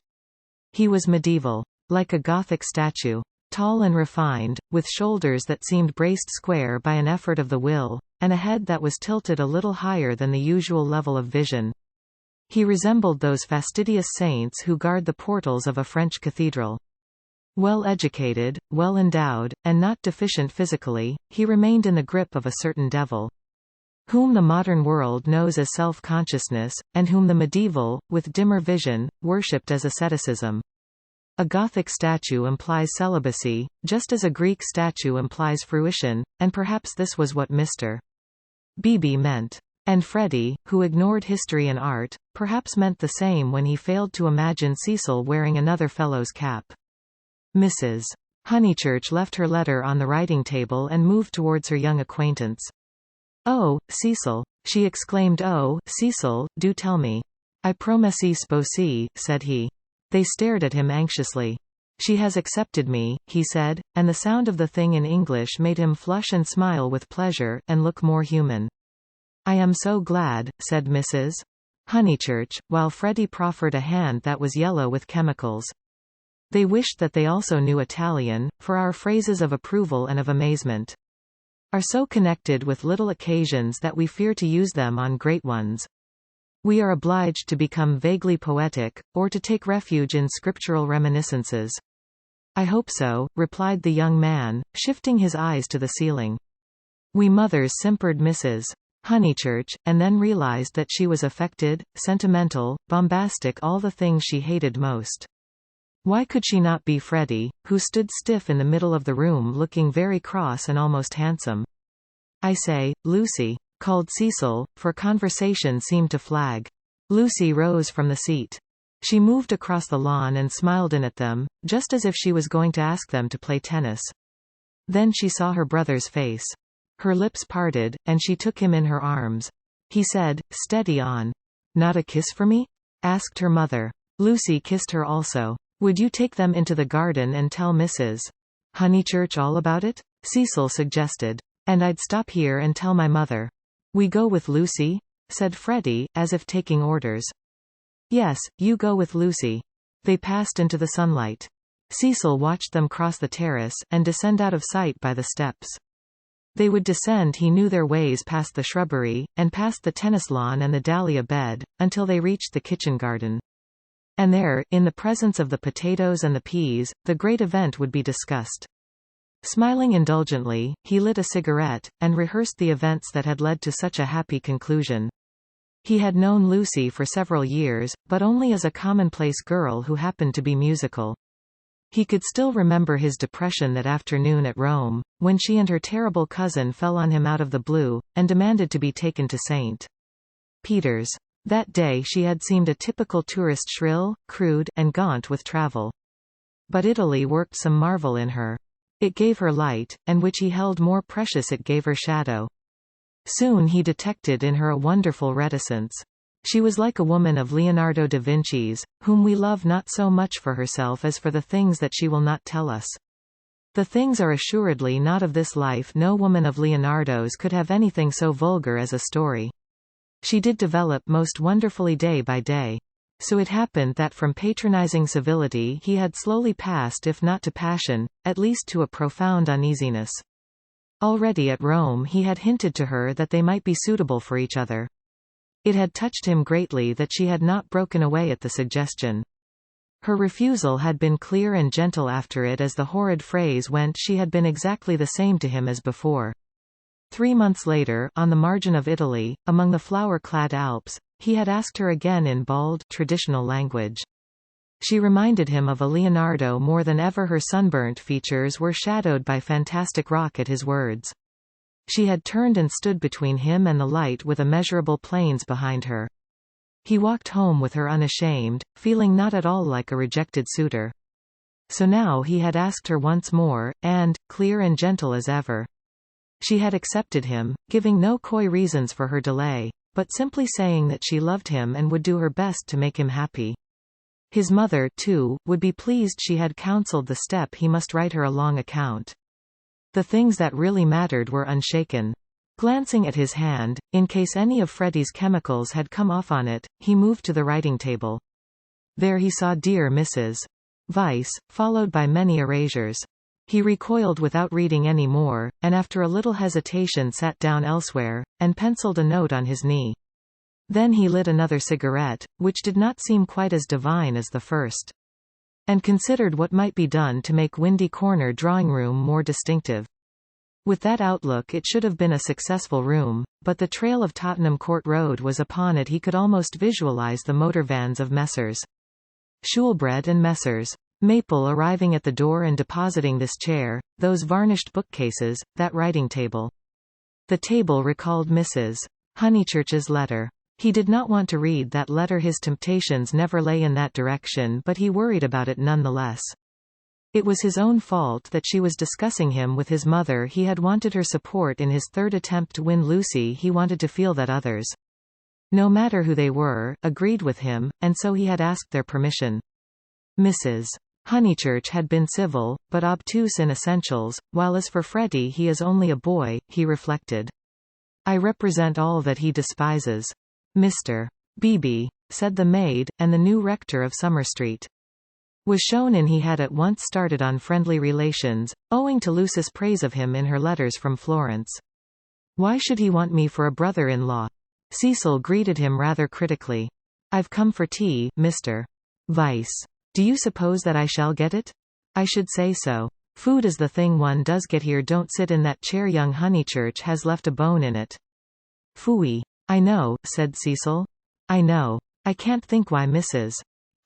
He was medieval. Like a Gothic statue. Tall and refined, with shoulders that seemed braced square by an effort of the will, and a head that was tilted a little higher than the usual level of vision. He resembled those fastidious saints who guard the portals of a French cathedral. Well educated, well endowed, and not deficient physically, he remained in the grip of a certain devil, whom the modern world knows as self-consciousness, and whom the medieval, with dimmer vision, worshipped as asceticism. A Gothic statue implies celibacy, just as a Greek statue implies fruition, and perhaps this was what Mr. Beebe meant. And Freddie, who ignored history and art, perhaps meant the same when he failed to imagine Cecil wearing another fellow's cap. Mrs. Honeychurch left her letter on the writing table and moved towards her young acquaintance. Oh, Cecil! She exclaimed. Oh, Cecil, do tell me. I promessi sposi, said he. They stared at him anxiously. She has accepted me, he said, and the sound of the thing in English made him flush and smile with pleasure, and look more human. I am so glad, said Mrs. Honeychurch, while Freddie proffered a hand that was yellow with chemicals. They wished that they also knew Italian, for our phrases of approval and of amazement are so connected with little occasions that we fear to use them on great ones. We are obliged to become vaguely poetic, or to take refuge in scriptural reminiscences. I hope so, replied the young man, shifting his eyes to the ceiling. We mothers, simpered Mrs. Honeychurch, and then realized that she was affected, sentimental, bombastic, all the things she hated most. Why could she not be Freddie, who stood stiff in the middle of the room looking very cross and almost handsome? I say, Lucy, called Cecil, for conversation seemed to flag. Lucy rose from the seat. She moved across the lawn and smiled in at them, just as if she was going to ask them to play tennis. Then she saw her brother's face. Her lips parted, and she took him in her arms. He said, steady on. Not a kiss for me? Asked her mother. Lucy kissed her also. Would you take them into the garden and tell Mrs. Honeychurch all about it? Cecil suggested. And I'd stop here and tell my mother. We go with Lucy? Said Freddie, as if taking orders. Yes, you go with Lucy. They passed into the sunlight. Cecil watched them cross the terrace, and descend out of sight by the steps. They would descend he knew their ways past the shrubbery, and past the tennis lawn and the dahlia bed, until they reached the kitchen garden. And there, in the presence of the potatoes and the peas, the great event would be discussed. Smiling indulgently, he lit a cigarette, and rehearsed the events that had led to such a happy conclusion. He had known Lucy for several years, but only as a commonplace girl who happened to be musical. He could still remember his depression that afternoon at Rome, when she and her terrible cousin fell on him out of the blue, and demanded to be taken to St. Peter's. That day she had seemed a typical tourist, shrill, crude, and gaunt with travel. But Italy worked some marvel in her. It gave her light, and which he held more precious it gave her shadow. Soon he detected in her a wonderful reticence. She was like a woman of Leonardo da Vinci's, whom we love not so much for herself as for the things that she will not tell us. The things are assuredly not of this life. No woman of Leonardo's could have anything so vulgar as a story. She did develop most wonderfully day by day. So it happened that from patronizing civility he had slowly passed, if not to passion, at least to a profound uneasiness. Already at Rome he had hinted to her that they might be suitable for each other. It had touched him greatly that she had not broken away at the suggestion. Her refusal had been clear and gentle. After it, as the horrid phrase went, she had been exactly the same to him as before. 3 months later, on the margin of Italy, among the flower-clad Alps, he had asked her again in bald, traditional language. She reminded him of a Leonardo more than ever. Her sunburnt features were shadowed by fantastic rock at his words. She had turned and stood between him and the light with immeasurable plains behind her. He walked home with her unashamed, feeling not at all like a rejected suitor. So now he had asked her once more, and, clear and gentle as ever. She had accepted him, giving no coy reasons for her delay, but simply saying that she loved him and would do her best to make him happy. His mother, too, would be pleased. She had counseled the step he must write her a long account. The things that really mattered were unshaken. Glancing at his hand, in case any of Freddie's chemicals had come off on it, he moved to the writing table. There he saw "Dear Mrs. Vice," followed by many erasures. He recoiled without reading any more, and after a little hesitation sat down elsewhere, and penciled a note on his knee. Then he lit another cigarette, which did not seem quite as divine as the first, and considered what might be done to make Windy Corner drawing room more distinctive. With that outlook it should have been a successful room, but the trail of Tottenham Court Road was upon it. He could almost visualize the motor vans of Messrs. Shoolbred and Messrs. Maple arriving at the door and depositing this chair, those varnished bookcases, that writing table. The table recalled Mrs. Honeychurch's letter. He did not want to read that letter. His temptations never lay in that direction, but he worried about it nonetheless. It was his own fault that she was discussing him with his mother. He had wanted her support in his third attempt to win Lucy. He wanted to feel that others, no matter who they were, agreed with him, and so he had asked their permission. Mrs. Honeychurch had been civil, but obtuse in essentials, while as for Freddie, he is only a boy, he reflected. I represent all that he despises. Mr. Beebe, said the maid, and the new rector of Summer Street was shown in. He had at once started on friendly relations, owing to Lucy's praise of him in her letters from Florence. Why should he want me for a brother-in-law? Cecil greeted him rather critically. I've come for tea, Mr. Vice. Do you suppose that I shall get it? I should say so. Food is the thing one does get here. Don't sit in that chair. Young Honeychurch has left a bone in it. Phooey. I know, said Cecil. I know. I can't think why Mrs.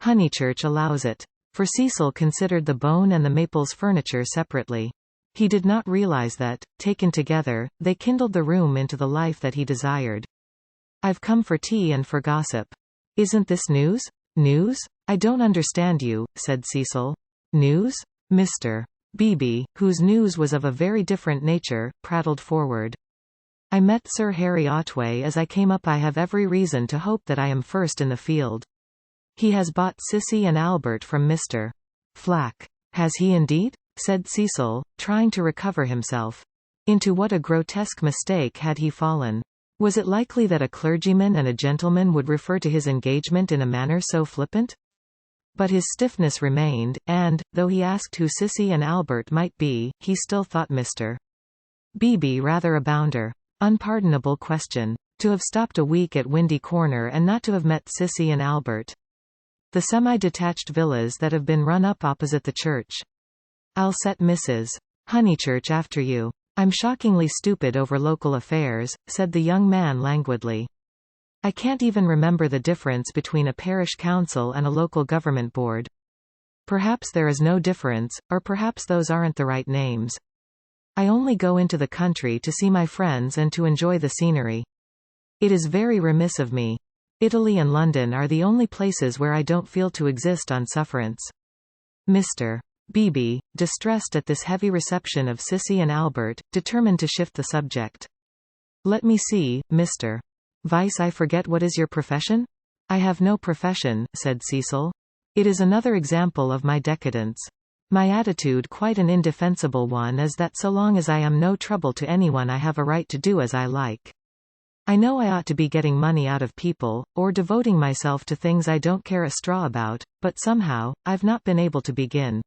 Honeychurch allows it. For Cecil considered the bone and the Maples furniture separately. He did not realize that, taken together, they kindled the room into the life that he desired. I've come for tea and for gossip. Isn't this news? News? I don't understand you, said Cecil. News? Mr. Beebe, whose news was of a very different nature, prattled forward. I met Sir Harry Otway as I came up. I have every reason to hope that I am first in the field. He has bought Sissy and Albert from Mr. Flack. Has he indeed? Said Cecil, trying to recover himself. Into what a grotesque mistake had he fallen? Was it likely that a clergyman and a gentleman would refer to his engagement in a manner so flippant? But his stiffness remained, and, though he asked who Sissy and Albert might be, he still thought Mr. BB rather a bounder. Unpardonable question. To have stopped a week at Windy Corner and not to have met Sissy and Albert. The semi-detached villas that have been run up opposite the church. I'll set Mrs. Honeychurch after you. I'm shockingly stupid over local affairs, said the young man languidly. I can't even remember the difference between a parish council and a local government board. Perhaps there is no difference, or perhaps those aren't the right names. I only go into the country to see my friends and to enjoy the scenery. It is very remiss of me. Italy and London are the only places where I don't feel to exist on sufferance. Mr. BB, distressed at this heavy reception of Sissy and Albert, determined to shift the subject. Let me see, Mr. Vice, I forget, what is your profession? I have no profession, said Cecil. It is another example of my decadence. My attitude, quite an indefensible one, is that so long as I am no trouble to anyone I have a right to do as I like. I know I ought to be getting money out of people, or devoting myself to things I don't care a straw about, but somehow, I've not been able to begin.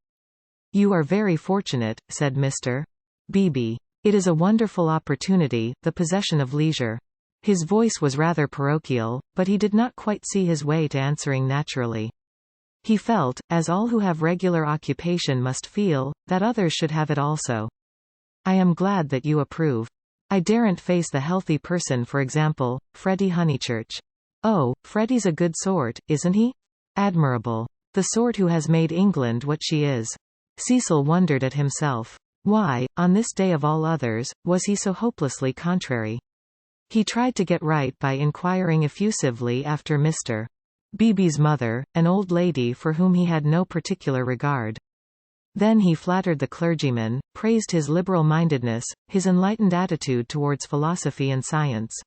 You are very fortunate, said Mr. BB. It is a wonderful opportunity, the possession of leisure. His voice was rather parochial, but he did not quite see his way to answering naturally. He felt, as all who have regular occupation must feel, that others should have it also. I am glad that you approve. I daren't face the healthy person, for example, Freddie Honeychurch. Oh, Freddie's a good sort, isn't he? Admirable. The sort who has made England what she is. Cecil wondered at himself. Why, on this day of all others, was he so hopelessly contrary? He tried to get right by inquiring effusively after Mr. BB's mother, an old lady for whom he had no particular regard. Then he flattered the clergyman, praised his liberal-mindedness, his enlightened attitude towards philosophy and science.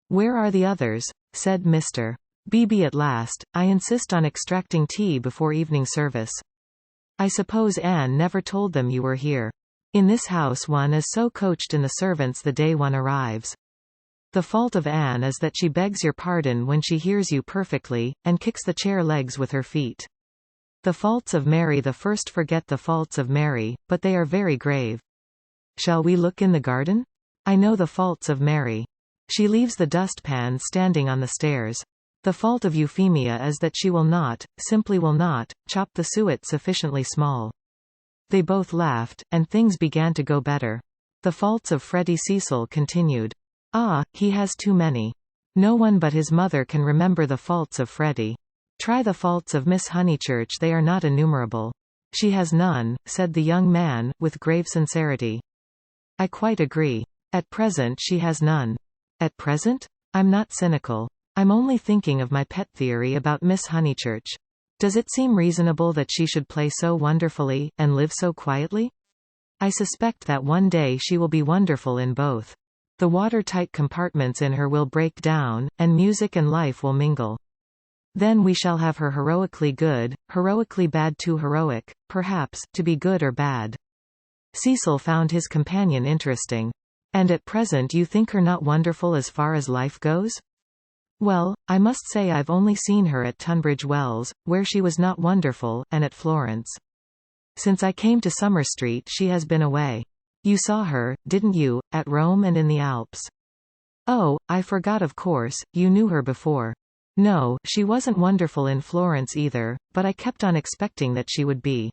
Where are the others? Said Mr. BB at last. I insist on extracting tea before evening service. I suppose Anne never told them you were here. In this house one is so coached in the servants the day one arrives. The fault of Anne is that she begs your pardon when she hears you perfectly, and kicks the chair legs with her feet. The faults of Mary the first forget the faults of Mary, but they are very grave. Shall we look in the garden? I know the faults of Mary. She leaves the dustpan standing on the stairs. The fault of Euphemia is that she will not, simply will not, chop the suet sufficiently small. They both laughed, and things began to go better. The faults of Freddie, Cecil continued. Ah, he has too many. No one but his mother can remember the faults of Freddie. Try the faults of Miss Honeychurch, they are not innumerable. She has none, said the young man, with grave sincerity. I quite agree. At present she has none. At present? I'm not cynical. I'm only thinking of my pet theory about Miss Honeychurch. Does it seem reasonable that she should play so wonderfully, and live so quietly? I suspect that one day she will be wonderful in both. The watertight compartments in her will break down, and music and life will mingle. Then we shall have her heroically good, heroically bad, too heroic, perhaps, to be good or bad. Cecil found his companion interesting. And at present you think her not wonderful as far as life goes? Well, I must say I've only seen her at Tunbridge Wells, where she was not wonderful, and at Florence. Since I came to Summer Street she has been away. You saw her, didn't you, at Rome and in the Alps? Oh, I forgot, of course, you knew her before. No, she wasn't wonderful in Florence either, but I kept on expecting that she would be.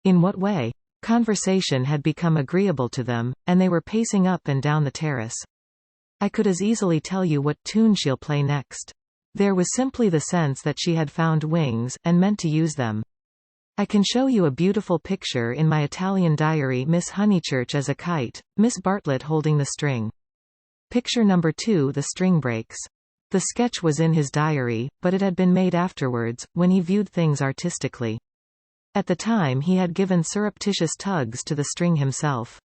In what way? Conversation had become agreeable to them, and they were pacing up and down the terrace. I could as easily tell you what tune she'll play next. There was simply the sense that she had found wings, and meant to use them. I can show you a beautiful picture in my Italian diary, Miss Honeychurch as a kite, Miss Bartlett holding the string. Picture number 2, the string breaks. The sketch was in his diary, but it had been made afterwards, when he viewed things artistically. At the time he had given surreptitious tugs to the string himself.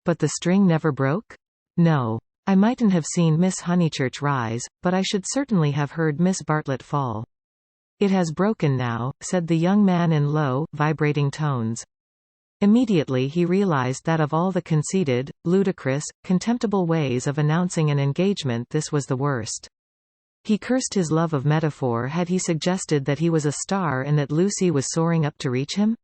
But the string never broke? No. I mightn't have seen Miss Honeychurch rise, but I should certainly have heard Miss Bartlett fall. It has broken now, said the young man in low, vibrating tones. Immediately he realized that of all the conceited, ludicrous, contemptible ways of announcing an engagement this was the worst. He cursed his love of metaphor had he suggested that he was a star and that Lucy was soaring up to reach him.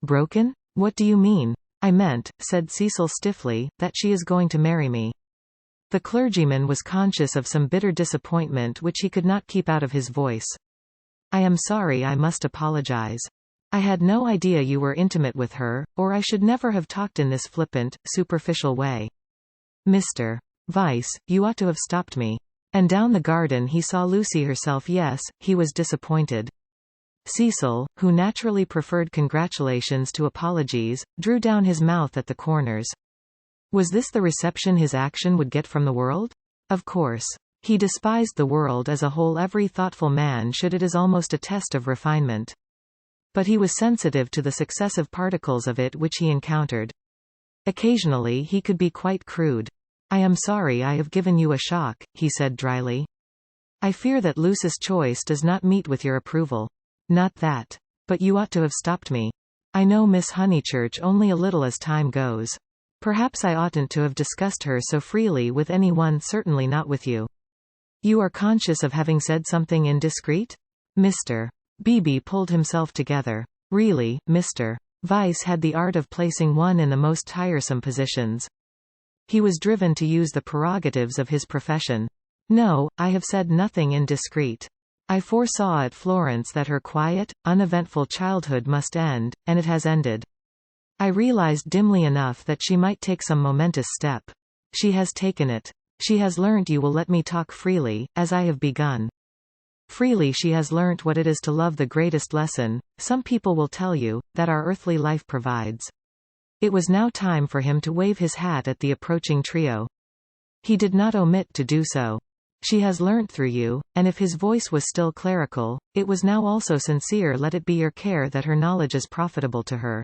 Broken? What do you mean? I meant, said Cecil stiffly, that she is going to marry me. The clergyman was conscious of some bitter disappointment which he could not keep out of his voice. I am sorry, I must apologize. I had no idea you were intimate with her, or I should never have talked in this flippant, superficial way. Mr. Vyse, you ought to have stopped me. And down the garden he saw Lucy herself. Yes, he was disappointed. Cecil, who naturally preferred congratulations to apologies, drew down his mouth at the corners. Was this the reception his action would get from the world? Of course. He despised the world as a whole. Every thoughtful man should. It is almost a test of refinement. But he was sensitive to the successive particles of it which he encountered. Occasionally he could be quite crude. I am sorry I have given you a shock, he said dryly. I fear that Lucy's choice does not meet with your approval. Not that. But you ought to have stopped me. I know Miss Honeychurch only a little as time goes. Perhaps I oughtn't to have discussed her so freely with anyone, certainly not with you. You are conscious of having said something indiscreet? Mr. Beebe pulled himself together. Really, Mr. Vyse had the art of placing one in the most tiresome positions. He was driven to use the prerogatives of his profession. No, I have said nothing indiscreet. I foresaw at Florence that her quiet, uneventful childhood must end, and it has ended. I realized dimly enough that she might take some momentous step. She has taken it. She has learnt. You will let me talk freely, as I have begun. Freely she has learnt what it is to love, the greatest lesson, some people will tell you, that our earthly life provides. It was now time for him to wave his hat at the approaching trio. He did not omit to do so. She has learnt through you, and if his voice was still clerical, it was now also sincere. Let it be your care that her knowledge is profitable to her.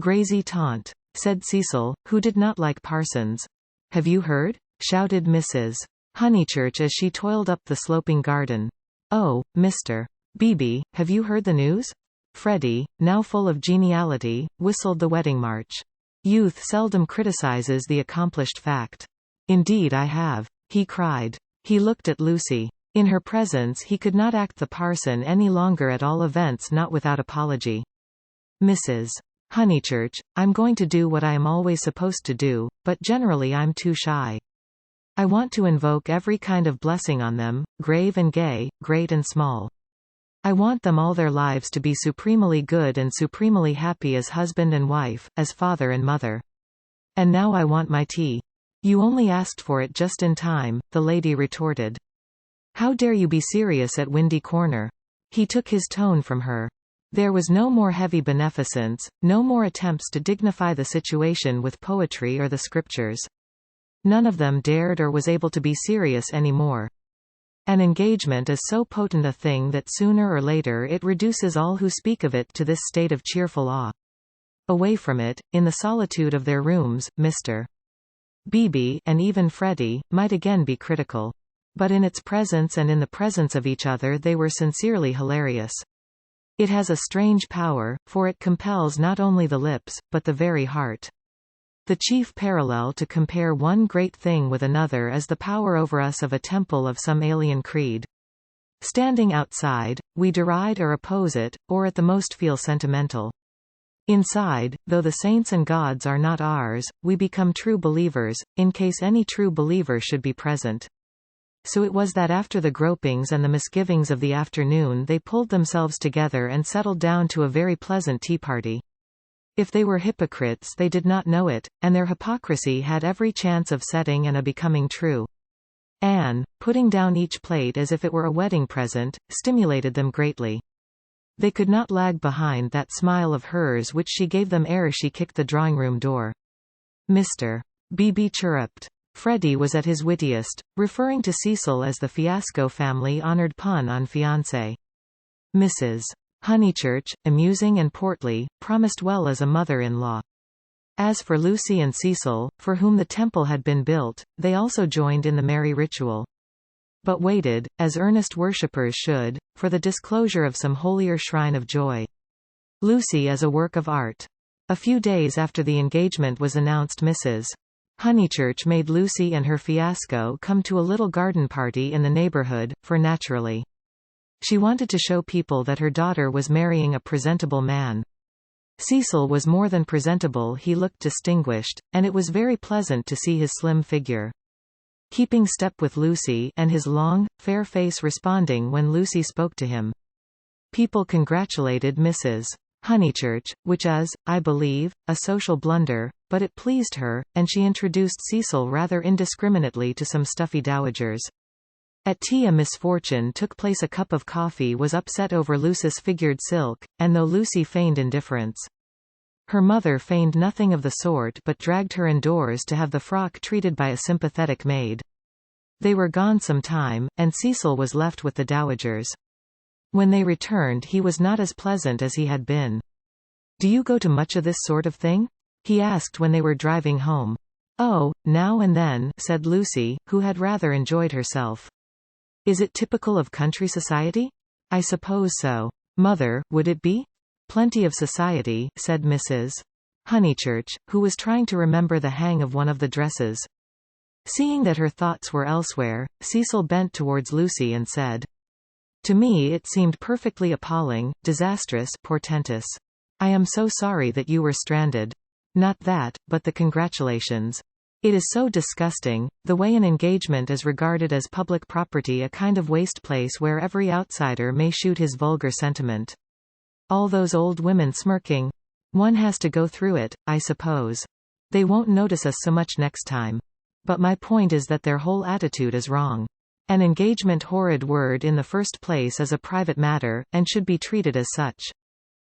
Grazy taunt, said Cecil, who did not like parsons. Have you heard? Shouted Mrs. Honeychurch as she toiled up the sloping garden. Oh, Mr. Beebe, have you heard the news? Freddie, now full of geniality, whistled the wedding march. Youth seldom criticizes the accomplished fact. Indeed I have, he cried. He looked at Lucy. In her presence he could not act the parson any longer, at all events not without apology. Mrs. Honeychurch, I'm going to do what I am always supposed to do, but generally I'm too shy. I want to invoke every kind of blessing on them, grave and gay, great and small. I want them all their lives to be supremely good and supremely happy as husband and wife, as father and mother. And now I want my tea. You only asked for it just in time, the lady retorted. How dare you be serious at Windy Corner? He took his tone from her. There was no more heavy beneficence, no more attempts to dignify the situation with poetry or the scriptures. None of them dared or was able to be serious any more. An engagement is so potent a thing that sooner or later it reduces all who speak of it to this state of cheerful awe. Away from it, in the solitude of their rooms, Mr. Beebe, and even Freddie, might again be critical. But in its presence and in the presence of each other they were sincerely hilarious. It has a strange power, for it compels not only the lips, but the very heart. The chief parallel to compare one great thing with another is the power over us of a temple of some alien creed. Standing outside, we deride or oppose it, or at the most feel sentimental. Inside, though the saints and gods are not ours, we become true believers, in case any true believer should be present. So it was that after the gropings and the misgivings of the afternoon they pulled themselves together and settled down to a very pleasant tea party. If they were hypocrites they did not know it, and their hypocrisy had every chance of setting and a becoming true. Anne, putting down each plate as if it were a wedding present, stimulated them greatly. They could not lag behind that smile of hers which she gave them ere she kicked the drawing-room door. Mr. Beebe chirruped. Freddie was at his wittiest, referring to Cecil as the Fiasco family honored pun on fiancé. Mrs. Honeychurch, amusing and portly, promised well as a mother-in-law. As for Lucy and Cecil, for whom the temple had been built, they also joined in the merry ritual. But waited, as earnest worshippers should, for the disclosure of some holier shrine of joy. Lucy as a work of art. A few days after the engagement was announced, Mrs. Honeychurch made Lucy and her fiasco come to a little garden party in the neighborhood, for naturally, she wanted to show people that her daughter was marrying a presentable man. Cecil was more than presentable, he looked distinguished, and it was very pleasant to see his slim figure keeping step with Lucy, and his long, fair face responding when Lucy spoke to him. People congratulated Mrs. Honeychurch, which is, I believe, a social blunder, but it pleased her, and she introduced Cecil rather indiscriminately to some stuffy dowagers. At tea a misfortune took place. A cup of coffee was upset over Lucy's figured silk, and though Lucy feigned indifference, her mother feigned nothing of the sort but dragged her indoors to have the frock treated by a sympathetic maid. They were gone some time, and Cecil was left with the dowagers. When they returned he was not as pleasant as he had been. "Do you go to much of this sort of thing?" he asked when they were driving home. "Oh, now and then," said Lucy, who had rather enjoyed herself. "Is it typical of country society?" "I suppose so. Mother, would it be?" "Plenty of society," said Mrs. Honeychurch, who was trying to remember the hang of one of the dresses. Seeing that her thoughts were elsewhere, Cecil bent towards Lucy and said, "To me it seemed perfectly appalling, disastrous, portentous. I am so sorry that you were stranded. Not that, but the congratulations. It is so disgusting, the way an engagement is regarded as public property, a kind of waste place where every outsider may shoot his vulgar sentiment. All those old women smirking. One has to go through it, I suppose. They won't notice us so much next time. But my point is that their whole attitude is wrong. An engagement, horrid word in the first place, is a private matter, and should be treated as such.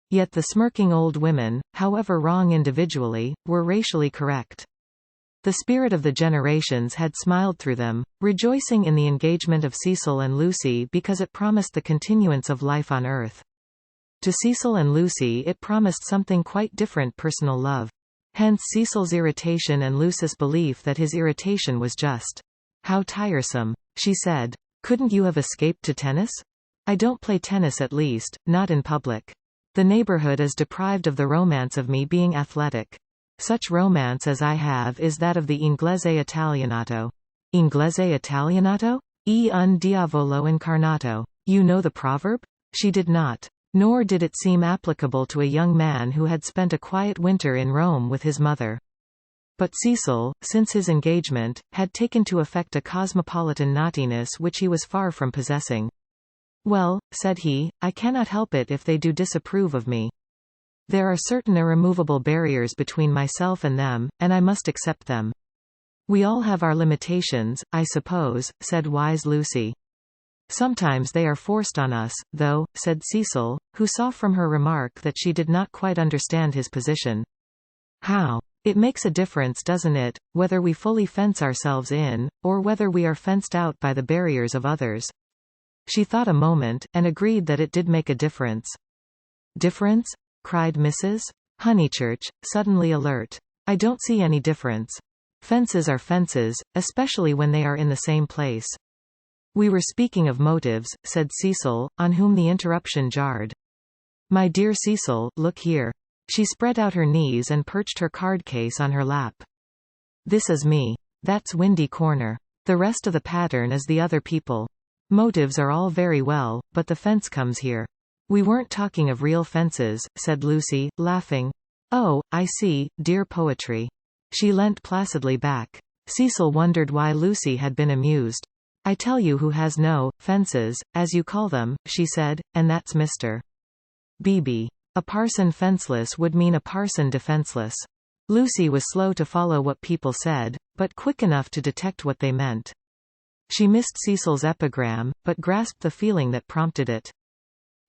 Yet the smirking old women, however wrong individually, were racially correct. The spirit of the generations had smiled through them, rejoicing in the engagement of Cecil and Lucy because it promised the continuance of life on earth. To Cecil and Lucy it promised something quite different, personal love. Hence Cecil's irritation and Lucy's belief that his irritation was just. "How tiresome," she said. "Couldn't you have escaped to tennis?" "I don't play tennis, at least, not in public. The neighborhood is deprived of the romance of me being athletic. Such romance as I have is that of the Inglese Italianato." "Inglese Italianato? E un diavolo incarnato. You know the proverb?" She did not. Nor did it seem applicable to a young man who had spent a quiet winter in Rome with his mother. But Cecil, since his engagement, had taken to effect a cosmopolitan naughtiness which he was far from possessing. "Well," said he, "I cannot help it if they do disapprove of me. There are certain irremovable barriers between myself and them, and I must accept them. We all have our limitations, I suppose," said wise Lucy. "Sometimes they are forced on us, though," said Cecil, who saw from her remark that she did not quite understand his position. "How? It makes a difference, doesn't it, whether we fully fence ourselves in, or whether we are fenced out by the barriers of others?" She thought a moment, and agreed that it did make a difference. "Difference?" cried Mrs. Honeychurch, suddenly alert. "I don't see any difference. Fences are fences, especially when they are in the same place." "We were speaking of motives," said Cecil, on whom the interruption jarred. "My dear Cecil, look here." She spread out her knees and perched her card case on her lap. "This is me. That's Windy Corner. The rest of the pattern is the other people. Motives are all very well, but the fence comes here." "We weren't talking of real fences," said Lucy, laughing. "Oh, I see, dear poetry." She leant placidly back. Cecil wondered why Lucy had been amused. "I tell you who has no fences, as you call them," she said, "and that's Mr. Beebe. A parson fenceless would mean a parson defenseless." Lucy was slow to follow what people said, but quick enough to detect what they meant. She missed Cecil's epigram, but grasped the feeling that prompted it.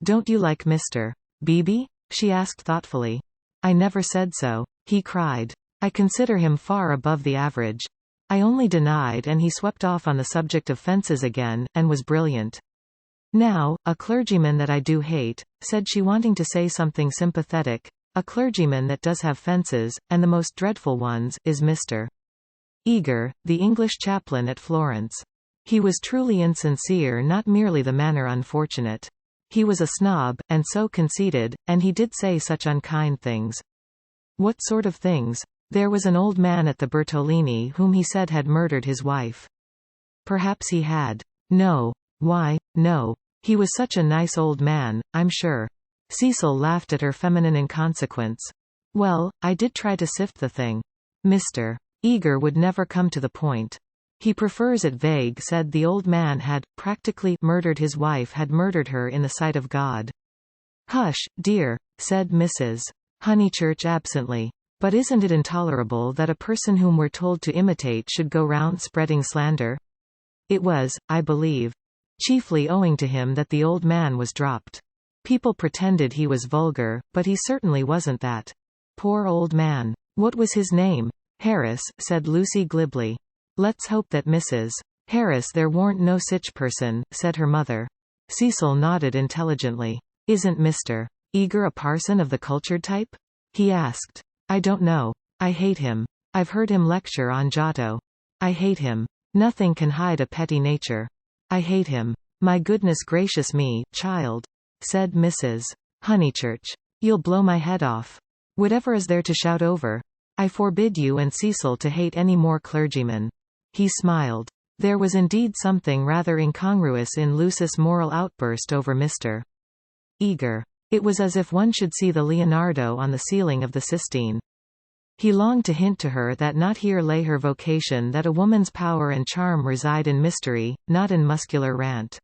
"Don't you like Mr. Beebe?" she asked thoughtfully. "I never said so," he cried. "I consider him far above the average. I only denied," and he swept off on the subject of fences again, and was brilliant. "Now, a clergyman that I do hate," said she, wanting to say something sympathetic, "a clergyman that does have fences, and the most dreadful ones, is Mr. Eager, the English chaplain at Florence. He was truly insincere, not merely the manner unfortunate. He was a snob, and so conceited, and he did say such unkind things." "What sort of things?" "There was an old man at the Bertolini whom he said had murdered his wife." "Perhaps he had." "No. Why, no. He was such a nice old man, I'm sure." Cecil laughed at her feminine inconsequence. Well, I did try to sift the thing. Mr. Eager would never come to the point. He prefers it vague, said the old man had, practically, murdered his wife, had murdered her in the sight of God. Hush, dear, said Mrs. Honeychurch absently. But isn't it intolerable that a person whom we're told to imitate should go round spreading slander? It was, I believe, chiefly owing to him that the old man was dropped. People pretended he was vulgar, but he certainly wasn't that. Poor old man. What was his name? Harris, said Lucy glibly. Let's hope that Mrs. Harris there warn't no sich person, said her mother. Cecil nodded intelligently. Isn't Mr. Eager a parson of the cultured type? He asked. I don't know. I hate him. I've heard him lecture on Giotto. I hate him. Nothing can hide a petty nature. I hate him. My goodness gracious me, child, said Mrs. Honeychurch. You'll blow my head off. Whatever is there to shout over? I forbid you and Cecil to hate any more clergymen. He smiled. There was indeed something rather incongruous in Lucy's moral outburst over Mr. Eager. It was as if one should see the Leonardo on the ceiling of the Sistine. He longed to hint to her that not here lay her vocation, that a woman's power and charm reside in mystery, not in muscular rant.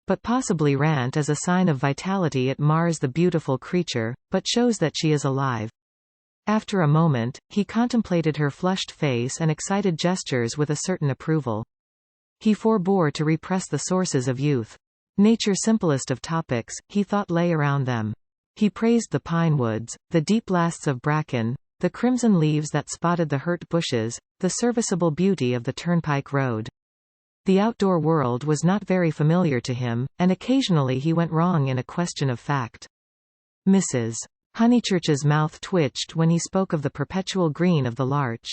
But possibly rant is a sign of vitality. It mars the beautiful creature, but shows that she is alive. After a moment, he contemplated her flushed face and excited gestures with a certain approval. He forbore to repress the sources of youth. Nature's simplest of topics, he thought, lay around them. He praised the pine woods, the deep lasts of bracken, the crimson leaves that spotted the hurt bushes, the serviceable beauty of the turnpike road. The outdoor world was not very familiar to him, and occasionally he went wrong in a question of fact. Mrs. Honeychurch's mouth twitched when he spoke of the perpetual green of the larch.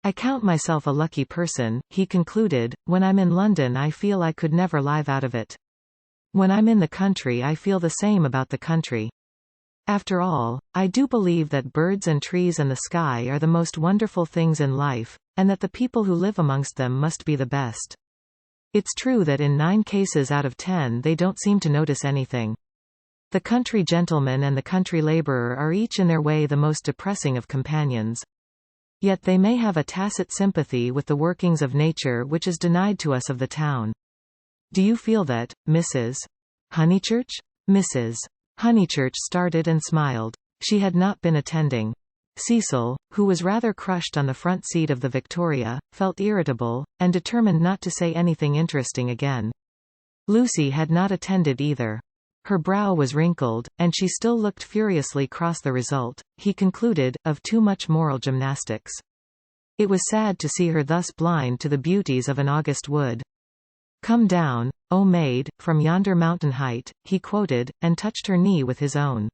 I count myself a lucky person, he concluded. When I'm in London I feel I could never live out of it. When I'm in the country I feel the same about the country. After all, I do believe that birds and trees and the sky are the most wonderful things in life, and that the people who live amongst them must be the best. It's true that in 9 cases out of 10 they don't seem to notice anything. The country gentleman and the country labourer are each in their way the most depressing of companions. Yet they may have a tacit sympathy with the workings of nature which is denied to us of the town. Do you feel that, Mrs. Honeychurch? Mrs. Honeychurch started and smiled. She had not been attending. Cecil, who was rather crushed on the front seat of the Victoria, felt irritable, and determined not to say anything interesting again. Lucy had not attended either. Her brow was wrinkled, and she still looked furiously cross the result, he concluded, of too much moral gymnastics. It was sad to see her thus blind to the beauties of an August wood. Come down, O maid, from yonder mountain height, he quoted, and touched her knee with his own.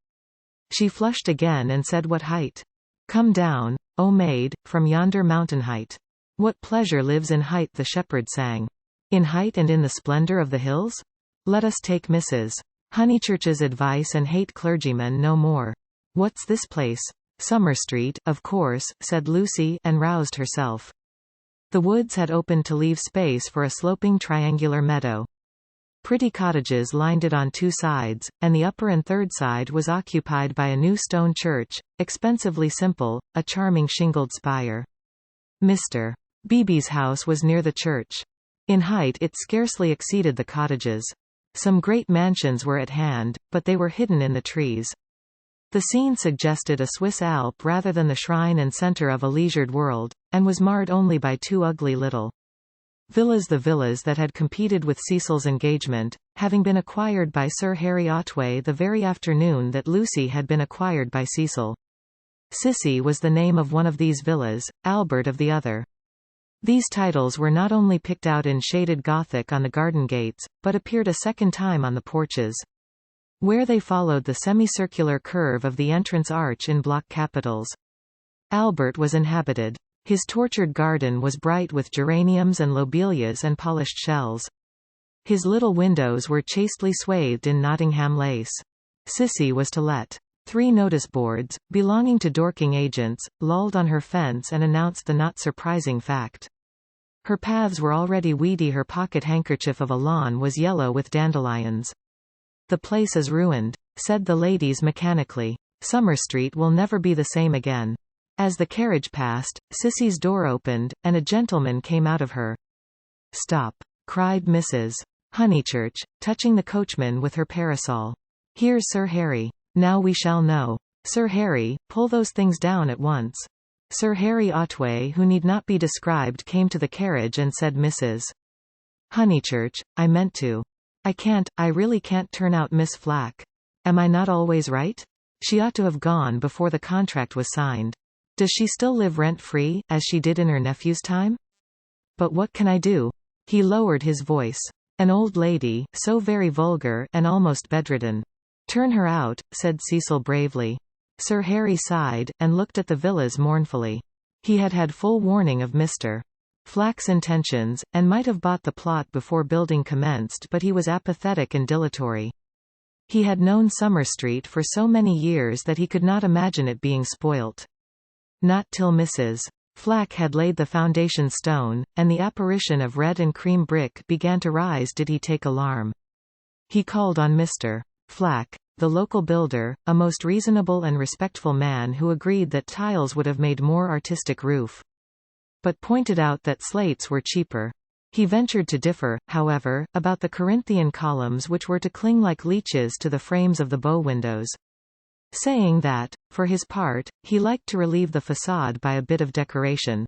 She flushed again and said, what height? Come down, O maid, from yonder mountain height. What pleasure lives in height, the shepherd sang. In height and in the splendor of the hills? Let us take Mrs. Honeychurch's advice and hate clergymen no more. What's this place? Summer Street, of course, said Lucy, and roused herself. The woods had opened to leave space for a sloping triangular meadow. Pretty cottages lined it on 2 sides, and the upper and third side was occupied by a new stone church, expensively simple, a charming shingled spire. Mr. Beebe's house was near the church. In height it scarcely exceeded the cottages. Some great mansions were at hand, but they were hidden in the trees. The scene suggested a Swiss Alp rather than the shrine and centre of a leisured world, and was marred only by 2 ugly little villas. The villas that had competed with Cecil's engagement, having been acquired by Sir Harry Otway the very afternoon that Lucy had been acquired by Cecil. Sissy was the name of one of these villas, Albert of the other. These titles were not only picked out in shaded Gothic on the garden gates, but appeared a second time on the porches, where they followed the semicircular curve of the entrance arch in block capitals. Albert was inhabited. His tortured garden was bright with geraniums and lobelias and polished shells. His little windows were chastely swathed in Nottingham lace. Sissy was to let. 3 notice boards, belonging to Dorking agents, lolled on her fence and announced the not surprising fact. Her paths were already weedy, her pocket handkerchief of a lawn was yellow with dandelions. The place is ruined. said the ladies mechanically. Summer Street will never be the same again. As the carriage passed, Cissy's door opened, and a gentleman came out of her. "Stop!" cried Mrs. Honeychurch, touching the coachman with her parasol. "Here's Sir Harry. Now we shall know. Sir Harry, pull those things down at once." Sir Harry Otway, who need not be described, came to the carriage and said, "Mrs. Honeychurch, I meant to. I really can't turn out Miss Flack. Am I not always right? She ought to have gone before the contract was signed. Does she still live rent-free, as she did in her nephew's time? But what can I do?" He lowered his voice. "An old lady, so very vulgar, and almost bedridden." "Turn her out," said Cecil bravely. Sir Harry sighed, and looked at the villas mournfully. He had had full warning of Mr. Flack's intentions, and might have bought the plot before building commenced, but he was apathetic and dilatory. He had known Summer Street for so many years that he could not imagine it being spoilt. Not till Mrs. Flack had laid the foundation stone, and the apparition of red and cream brick began to rise, did he take alarm. He called on Mr. Flack, the local builder, a most reasonable and respectful man who agreed that tiles would have made more artistic roof, but pointed out that slates were cheaper. He ventured to differ, however, about the Corinthian columns which were to cling like leeches to the frames of the bow windows, saying that, for his part, he liked to relieve the façade by a bit of decoration.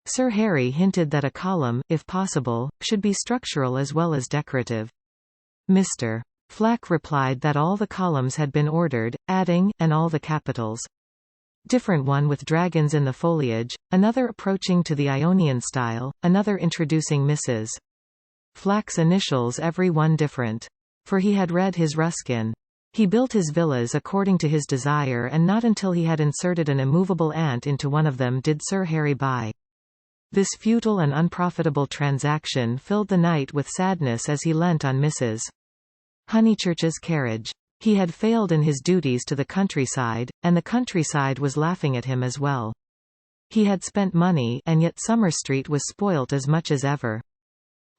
Sir Harry hinted that a column, if possible, should be structural as well as decorative. Mr. Flack replied that all the columns had been ordered, adding, and all the capitals. Different one with dragons in the foliage, another approaching to the Ionian style, another introducing Mrs. Flack's initials, every one different. For he had read his Ruskin. He built his villas according to his desire, and not until he had inserted an immovable ant into one of them did Sir Harry buy. This futile and unprofitable transaction filled the night with sadness as he leant on Mrs. Honeychurch's carriage. He had failed in his duties to the countryside, and the countryside was laughing at him as well. He had spent money, and yet Summer Street was spoilt as much as ever.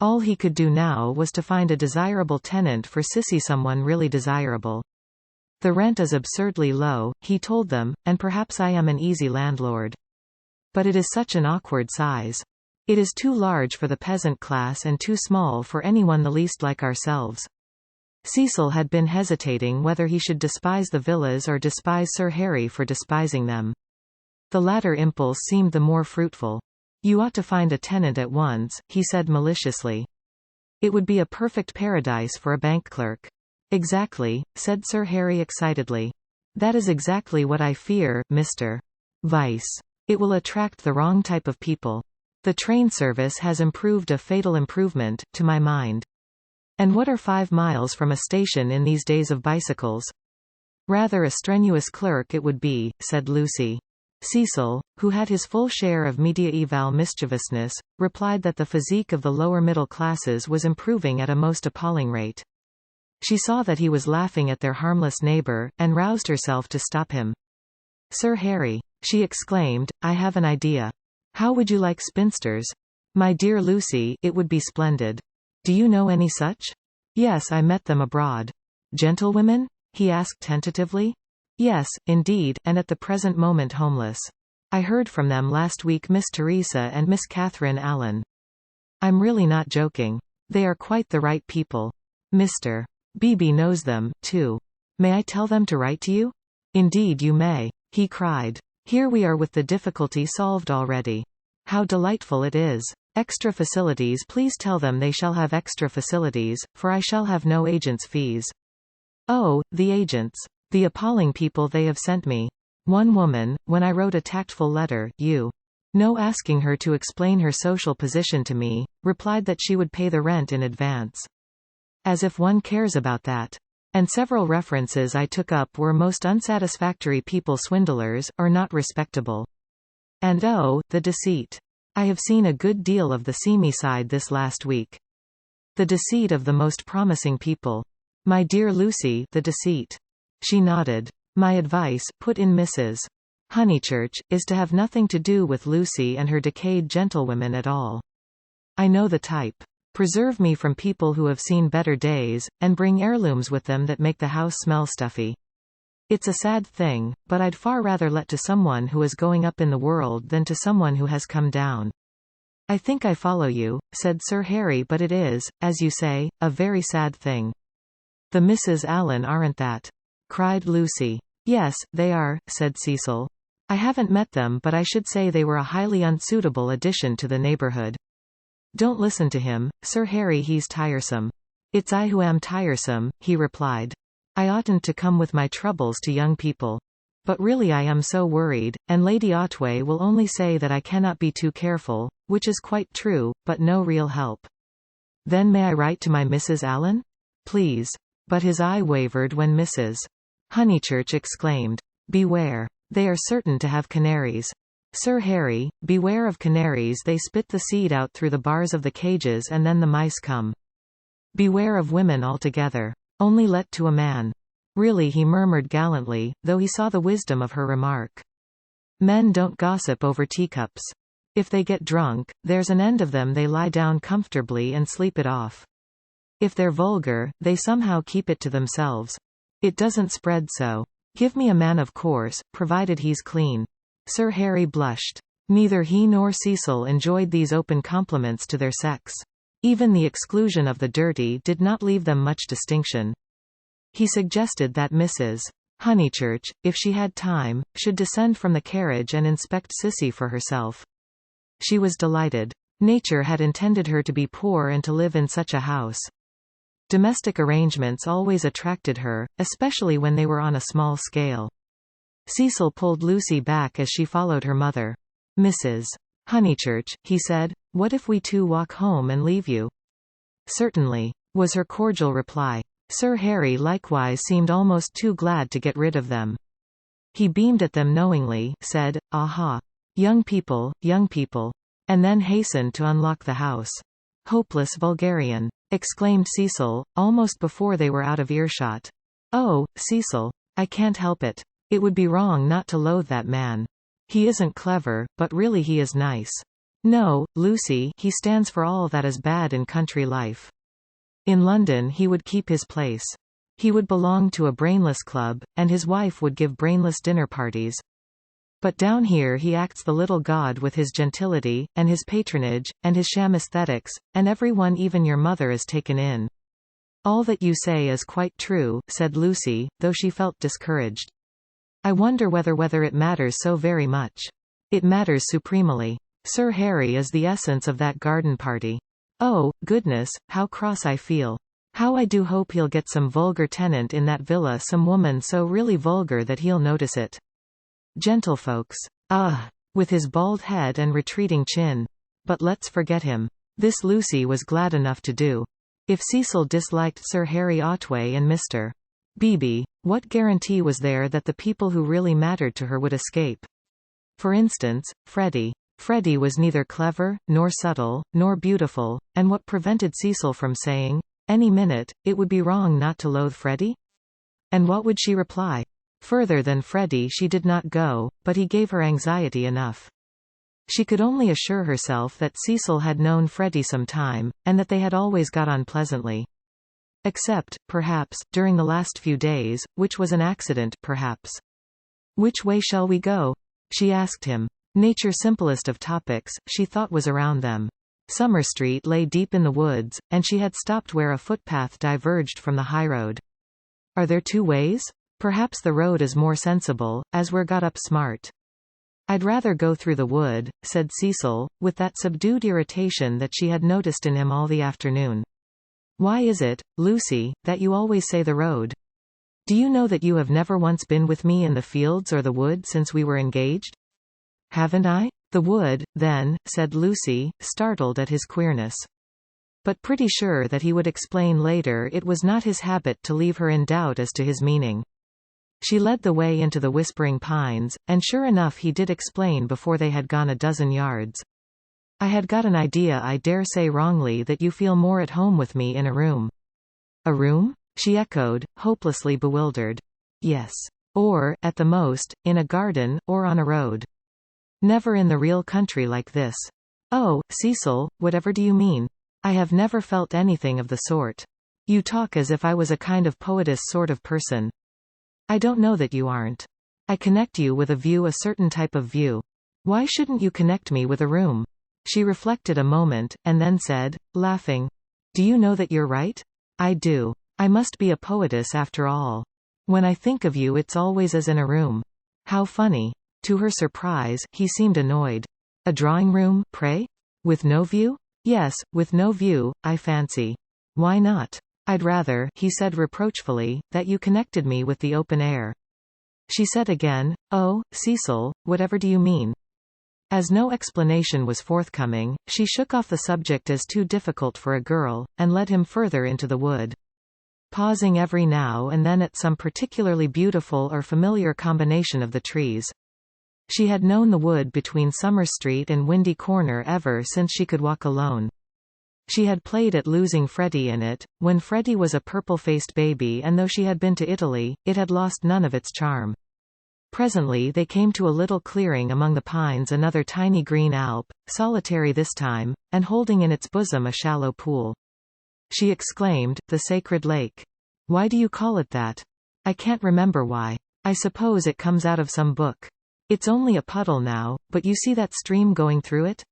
All he could do now was to find a desirable tenant for Sissy, someone really desirable. "The rent is absurdly low," he told them, "and perhaps I am an easy landlord. But it is such an awkward size. It is too large for the peasant class and too small for anyone the least like ourselves." Cecil had been hesitating whether he should despise the villas or despise Sir Harry for despising them. The latter impulse seemed the more fruitful. "You ought to find a tenant at once," he said maliciously. "It would be a perfect paradise for a bank clerk." "Exactly," said Sir Harry excitedly. "That is exactly what I fear, Mr. Vice. It will attract the wrong type of people. The train service has improved a fatal improvement, to my mind. And what are 5 miles from a station in these days of bicycles?" "Rather a strenuous clerk it would be," said Lucy. Cecil, who had his full share of mediaeval mischievousness, replied that the physique of the lower middle classes was improving at a most appalling rate. She saw that he was laughing at their harmless neighbour, and roused herself to stop him. "Sir Harry," she exclaimed, "I have an idea. How would you like spinsters?" "My dear Lucy, it would be splendid. Do you know any such?" "Yes, I met them abroad." "Gentlewomen?" he asked tentatively. "Yes, indeed, and at the present moment homeless. I heard from them last week, Miss Teresa and Miss Catherine Allen. I'm really not joking. They are quite the right people. Mr. Beebe knows them, too. May I tell them to write to you?" "Indeed you may," he cried. "Here we are with the difficulty solved already. How delightful it is. Extra facilities, please tell them they shall have extra facilities, for I shall have no agents' fees." "Oh, the agents. The appalling people they have sent me. One woman, when I wrote a tactful letter, asking her to explain her social position to me, replied that she would pay the rent in advance. As if one cares about that. And several references I took up were most unsatisfactory people, swindlers, or not respectable. And oh, the deceit. I have seen a good deal of the seamy side this last week. The deceit of the most promising people. My dear Lucy, the deceit." She nodded. "My advice," put in Mrs. Honeychurch, "is to have nothing to do with Lucy and her decayed gentlewomen at all. I know the type. Preserve me from people who have seen better days, and bring heirlooms with them that make the house smell stuffy. It's a sad thing, but I'd far rather let to someone who is going up in the world than to someone who has come down. I think I follow you, said Sir Harry, but it is, as you say, a very sad thing. The Mrs. Allen aren't that? Cried Lucy. Yes, they are, said Cecil. I haven't met them, but I should say they were a highly unsuitable addition to the neighborhood. Don't listen to him, Sir Harry, he's tiresome. It's I who am tiresome, he replied. I oughtn't to come with my troubles to young people. But really I am so worried, and Lady Otway will only say that I cannot be too careful, which is quite true, but no real help. Then may I write to my Mrs. Allen? Please. But his eye wavered when Mrs. Honeychurch exclaimed, Beware. They are certain to have canaries. Sir Harry, beware of canaries, they spit the seed out through the bars of the cages and then the mice come. Beware of women altogether. Only let to a man. Really, he murmured gallantly, though he saw the wisdom of her remark. Men don't gossip over teacups. If they get drunk, there's an end of them, they lie down comfortably and sleep it off. If they're vulgar, they somehow keep it to themselves. It doesn't spread so. Give me a man, of course, provided he's clean. Sir Harry blushed. Neither he nor Cecil enjoyed these open compliments to their sex. Even the exclusion of the dirty did not leave them much distinction. He suggested that Mrs. Honeychurch, if she had time, should descend from the carriage and inspect Sissy for herself. She was delighted. Nature had intended her to be poor and to live in such a house. Domestic arrangements always attracted her, especially when they were on a small scale. Cecil pulled Lucy back as she followed her mother. Mrs. Honeychurch, he said, what if we two walk home and leave you? Certainly, was her cordial reply. Sir Harry likewise seemed almost too glad to get rid of them. He beamed at them knowingly, said, Aha! Young people, and then hastened to unlock the house. Hopeless vulgarian! Exclaimed Cecil, almost before they were out of earshot. Oh, Cecil! I can't help it. It would be wrong not to loathe that man. He isn't clever, but really he is nice. No, Lucy, he stands for all that is bad in country life. In London he would keep his place. He would belong to a brainless club, and his wife would give brainless dinner parties. But down here he acts the little god with his gentility, and his patronage, and his sham aesthetics, and everyone, even your mother, is taken in. All that you say is quite true, said Lucy, though she felt discouraged. I wonder whether it matters so very much. It matters supremely. Sir Harry is the essence of that garden party. Oh, goodness, how cross I feel. How I do hope he'll get some vulgar tenant in that villa, some woman so really vulgar that he'll notice it. Gentlefolks. Ah! With his bald head and retreating chin. But let's forget him. This Lucy was glad enough to do. If Cecil disliked Sir Harry Otway and Mr. Beebe, what guarantee was there that the people who really mattered to her would escape? For instance, Freddie. Freddie was neither clever, nor subtle, nor beautiful, and what prevented Cecil from saying, any minute, it would be wrong not to loathe Freddie? And what would she reply? Further than Freddie she did not go, but he gave her anxiety enough. She could only assure herself that Cecil had known Freddie some time, and that they had always got on pleasantly. Except, perhaps, during the last few days, which was an accident, perhaps. Which way shall we go? She asked him. Nature, simplest of topics, she thought, was around them. Summer Street lay deep in the woods, and she had stopped where a footpath diverged from the highroad. Are there two ways? Perhaps the road is more sensible, as we're got up smart. I'd rather go through the wood, said Cecil, with that subdued irritation that she had noticed in him all the afternoon. Why is it, Lucy, that you always say the road? Do you know that you have never once been with me in the fields or the wood since we were engaged? Haven't I? The wood, then, said Lucy, startled at his queerness. But pretty sure that he would explain later. It was not his habit to leave her in doubt as to his meaning. She led the way into the whispering pines, and sure enough he did explain before they had gone a dozen yards. I had got an idea, I dare say wrongly, that you feel more at home with me in a room. A room? She echoed, hopelessly bewildered. Yes. Or, at the most, in a garden, or on a road. Never in the real country like this. Oh, Cecil, whatever do you mean? I have never felt anything of the sort. You talk as if I was a kind of poetess sort of person. I don't know that you aren't. I connect you with a view, a certain type of view. Why shouldn't you connect me with a room? She reflected a moment, and then said, laughing, Do you know that you're right? I do. I must be a poetess after all. When I think of you it's always as in a room. How funny. To her surprise, he seemed annoyed. A drawing room, pray? With no view? Yes, with no view, I fancy. Why not? I'd rather, he said reproachfully, that you connected me with the open air. She said again, Oh, Cecil, whatever do you mean? As no explanation was forthcoming, she shook off the subject as too difficult for a girl, and led him further into the wood. Pausing every now and then at some particularly beautiful or familiar combination of the trees. She had known the wood between Summer Street and Windy Corner ever since she could walk alone. She had played at losing Freddie in it, when Freddie was a purple-faced baby, and though she had been to Italy, it had lost none of its charm. Presently they came to a little clearing among the pines, another tiny green alp, solitary this time, and holding in its bosom a shallow pool. She exclaimed, The sacred lake. Why do you call it that? I can't remember why. I suppose it comes out of some book. It's only a puddle now, but you see that stream going through it?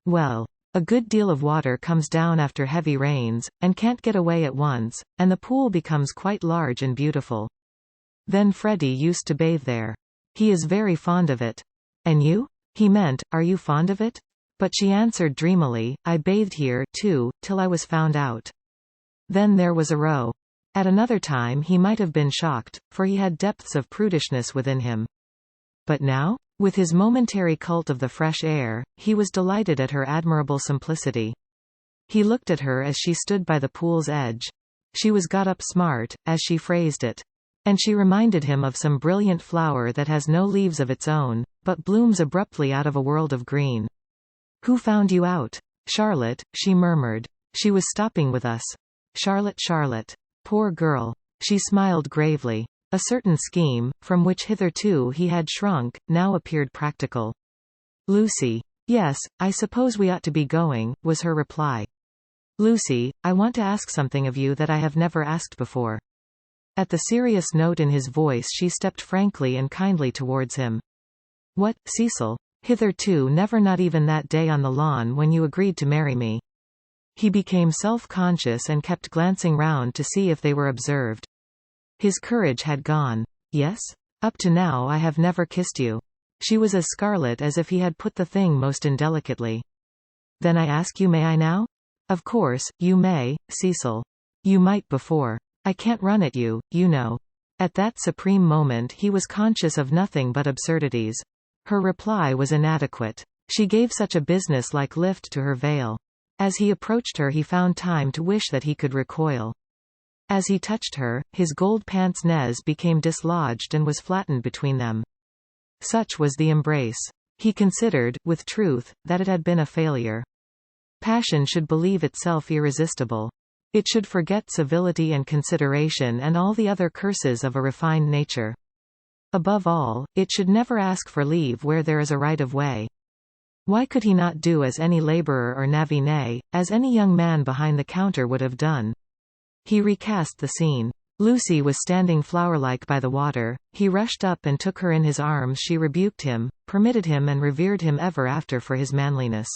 Well, a good deal of water comes down after heavy rains, and can't get away at once, and the pool becomes quite large and beautiful. Then Freddie used to bathe there. He is very fond of it. And you? He meant, are you fond of it? But she answered dreamily, I bathed here, too, till I was found out. Then there was a row. At another time he might have been shocked, for he had depths of prudishness within him. But now? With his momentary cult of the fresh air, he was delighted at her admirable simplicity. He looked at her as she stood by the pool's edge. She was got up smart, as she phrased it. And she reminded him of some brilliant flower that has no leaves of its own, but blooms abruptly out of a world of green. Who found you out? Charlotte, she murmured. She was stopping with us. Charlotte. Poor girl. She smiled gravely. A certain scheme, from which hitherto he had shrunk, now appeared practical. Lucy. Yes, I suppose we ought to be going, was her reply. Lucy, I want to ask something of you that I have never asked before. At the serious note in his voice she stepped frankly and kindly towards him. What, Cecil? Hitherto never, not even that day on the lawn when you agreed to marry me. He became self-conscious and kept glancing round to see if they were observed. His courage had gone. Yes? Up to now I have never kissed you. She was as scarlet as if he had put the thing most indelicately. Then I ask you, may I now? Of course, you may, Cecil. You might before. I can't run at you, you know. At that supreme moment he was conscious of nothing but absurdities. Her reply was inadequate. She gave such a business-like lift to her veil. As he approached her he found time to wish that he could recoil. As he touched her, his gold pince-nez became dislodged and was flattened between them. Such was the embrace. He considered, with truth, that it had been a failure. Passion should believe itself irresistible. It should forget civility and consideration and all the other curses of a refined nature. Above all, it should never ask for leave where there is a right of way. Why could he not do as any laborer or navvy, as any young man behind the counter would have done? He recast the scene. Lucy was standing flower-like by the water. He rushed up and took her in his arms. She rebuked him, permitted him and revered him ever after for his manliness.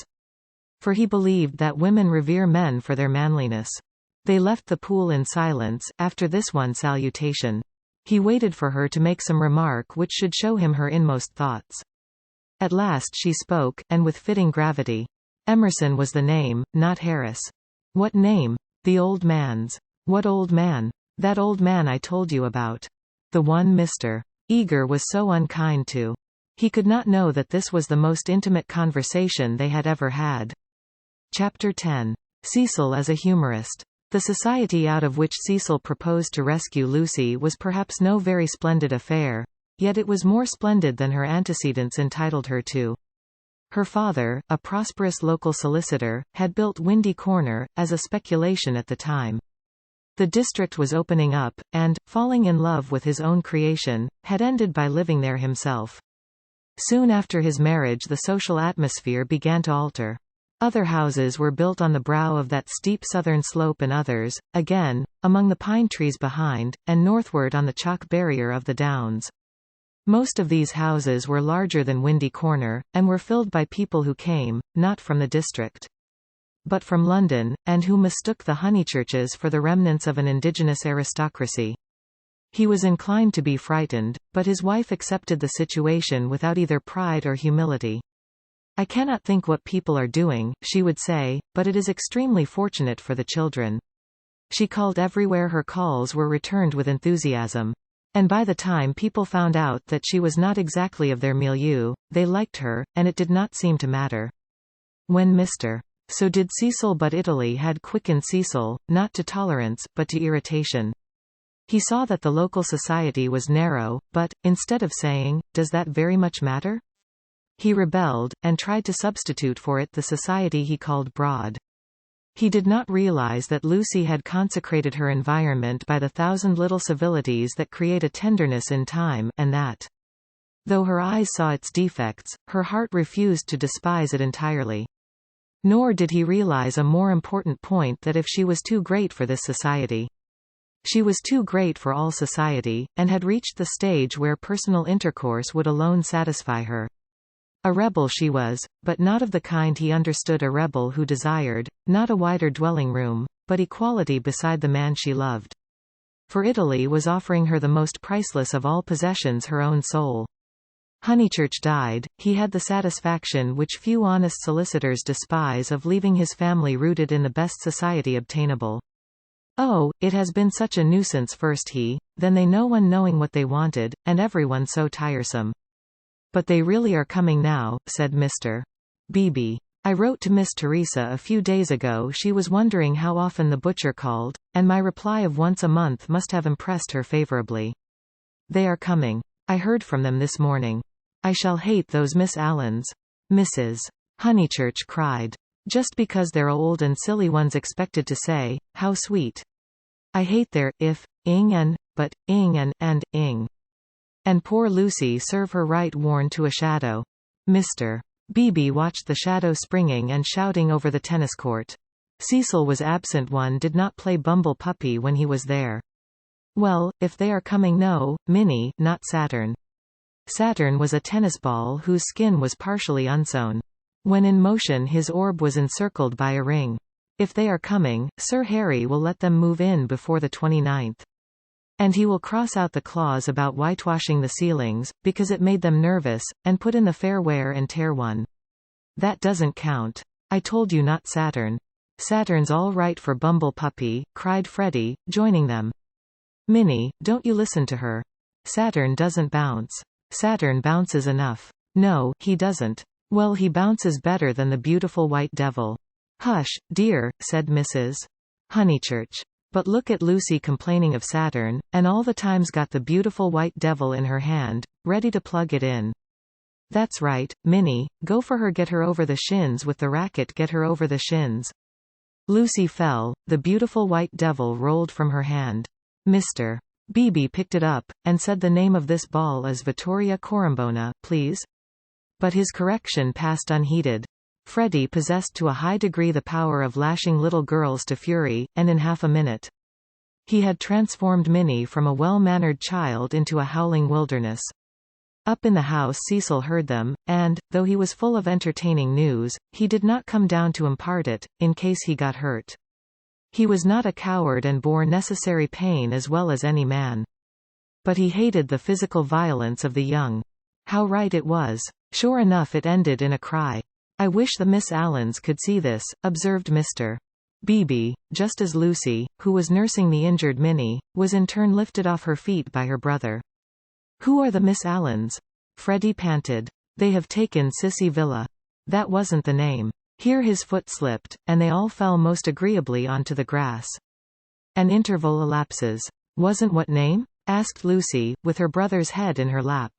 For he believed that women revere men for their manliness. They left the pool in silence, after this one salutation. He waited for her to make some remark which should show him her inmost thoughts. At last she spoke, and with fitting gravity. Emerson was the name, not Harris. What name? The old man's. What old man? That old man I told you about. The one Mr. Eager was so unkind to. He could not know that this was the most intimate conversation they had ever had. Chapter 10. Cecil as a humorist. The society out of which Cecil proposed to rescue Lucy was perhaps no very splendid affair, yet it was more splendid than her antecedents entitled her to. Her father, a prosperous local solicitor, had built Windy Corner, as a speculation at the time. The district was opening up, and, falling in love with his own creation, had ended by living there himself. Soon after his marriage the social atmosphere began to alter. Other houses were built on the brow of that steep southern slope and others, again, among the pine trees behind, and northward on the chalk barrier of the downs. Most of these houses were larger than Windy Corner, and were filled by people who came, not from the district, but from London, and who mistook the Honeychurches for the remnants of an indigenous aristocracy. He was inclined to be frightened, but his wife accepted the situation without either pride or humility. "I cannot think what people are doing," she would say, "but it is extremely fortunate for the children." She called everywhere. Her calls were returned with enthusiasm. And by the time people found out that she was not exactly of their milieu, they liked her, and it did not seem to matter. When Mr. So did Cecil, but Italy had quickened Cecil, not to tolerance, but to irritation. He saw that the local society was narrow, but, instead of saying, "Does that very much matter?" he rebelled, and tried to substitute for it the society he called broad. He did not realize that Lucy had consecrated her environment by the thousand little civilities that create a tenderness in time, and that, though her eyes saw its defects, her heart refused to despise it entirely. Nor did he realize a more important point, that if she was too great for this society, she was too great for all society, and had reached the stage where personal intercourse would alone satisfy her. A rebel she was, but not of the kind he understood. A rebel who desired, not a wider dwelling room, but equality beside the man she loved. For Italy was offering her the most priceless of all possessions, her own soul. Honeychurch died, he had the satisfaction which few honest solicitors despise of leaving his family rooted in the best society obtainable. "Oh, it has been such a nuisance," first he, then they, no one knowing what they wanted, and everyone so tiresome. "But they really are coming now," said Mr. Beebe. "I wrote to Miss Teresa a few days ago. She was wondering how often the butcher called, and my reply of once a month must have impressed her favorably. They are coming. I heard from them this morning. I shall hate those Miss Allens." Mrs. Honeychurch cried. "Just because they're old and silly one's expected to say, 'How sweet.' I hate their if-ing and but ing and ing. And poor Lucy, serve her right, worn to a shadow." Mr. Beebe watched the shadow springing and shouting over the tennis court. Cecil was absent. One did not play bumble puppy when he was there. "Well, if they are coming, no, Minnie, not Saturn." Saturn was a tennis ball whose skin was partially unsewn. When in motion his orb was encircled by a ring. "If they are coming, Sir Harry will let them move in before the 29th. And he will cross out the clause about whitewashing the ceilings, because it made them nervous, and put in the fair wear and tear one. That doesn't count. I told you, not Saturn." "Saturn's all right for bumble puppy," cried Freddie, joining them. "Minnie, don't you listen to her. Saturn doesn't bounce." "Saturn bounces enough." "No, he doesn't." "Well, he bounces better than the beautiful white devil." "Hush, dear," said Mrs. Honeychurch. "But look at Lucy complaining of Saturn, and all the time's got the beautiful white devil in her hand, ready to plug it in." "That's right, Minnie, go for her, get her over the shins with the racket, get her over the shins." Lucy fell, the beautiful white devil rolled from her hand. Mr. Beebe picked it up, and said, "The name of this ball is Vittoria Corombona, please." But his correction passed unheeded. Freddie possessed to a high degree the power of lashing little girls to fury, and in half a minute he had transformed Minnie from a well-mannered child into a howling wilderness. Up in the house Cecil heard them, and, though he was full of entertaining news, he did not come down to impart it, in case he got hurt. He was not a coward and bore necessary pain as well as any man. But he hated the physical violence of the young. How right it was. Sure enough, it ended in a cry. "I wish the Miss Allens could see this," observed Mr. Beebe, just as Lucy, who was nursing the injured Minnie, was in turn lifted off her feet by her brother. "Who are the Miss Allens?" Freddie panted. "They have taken Sissy Villa." That wasn't the name. Here his foot slipped, and they all fell most agreeably onto the grass. An interval elapses. "Wasn't what name?" asked Lucy, with her brother's head in her lap.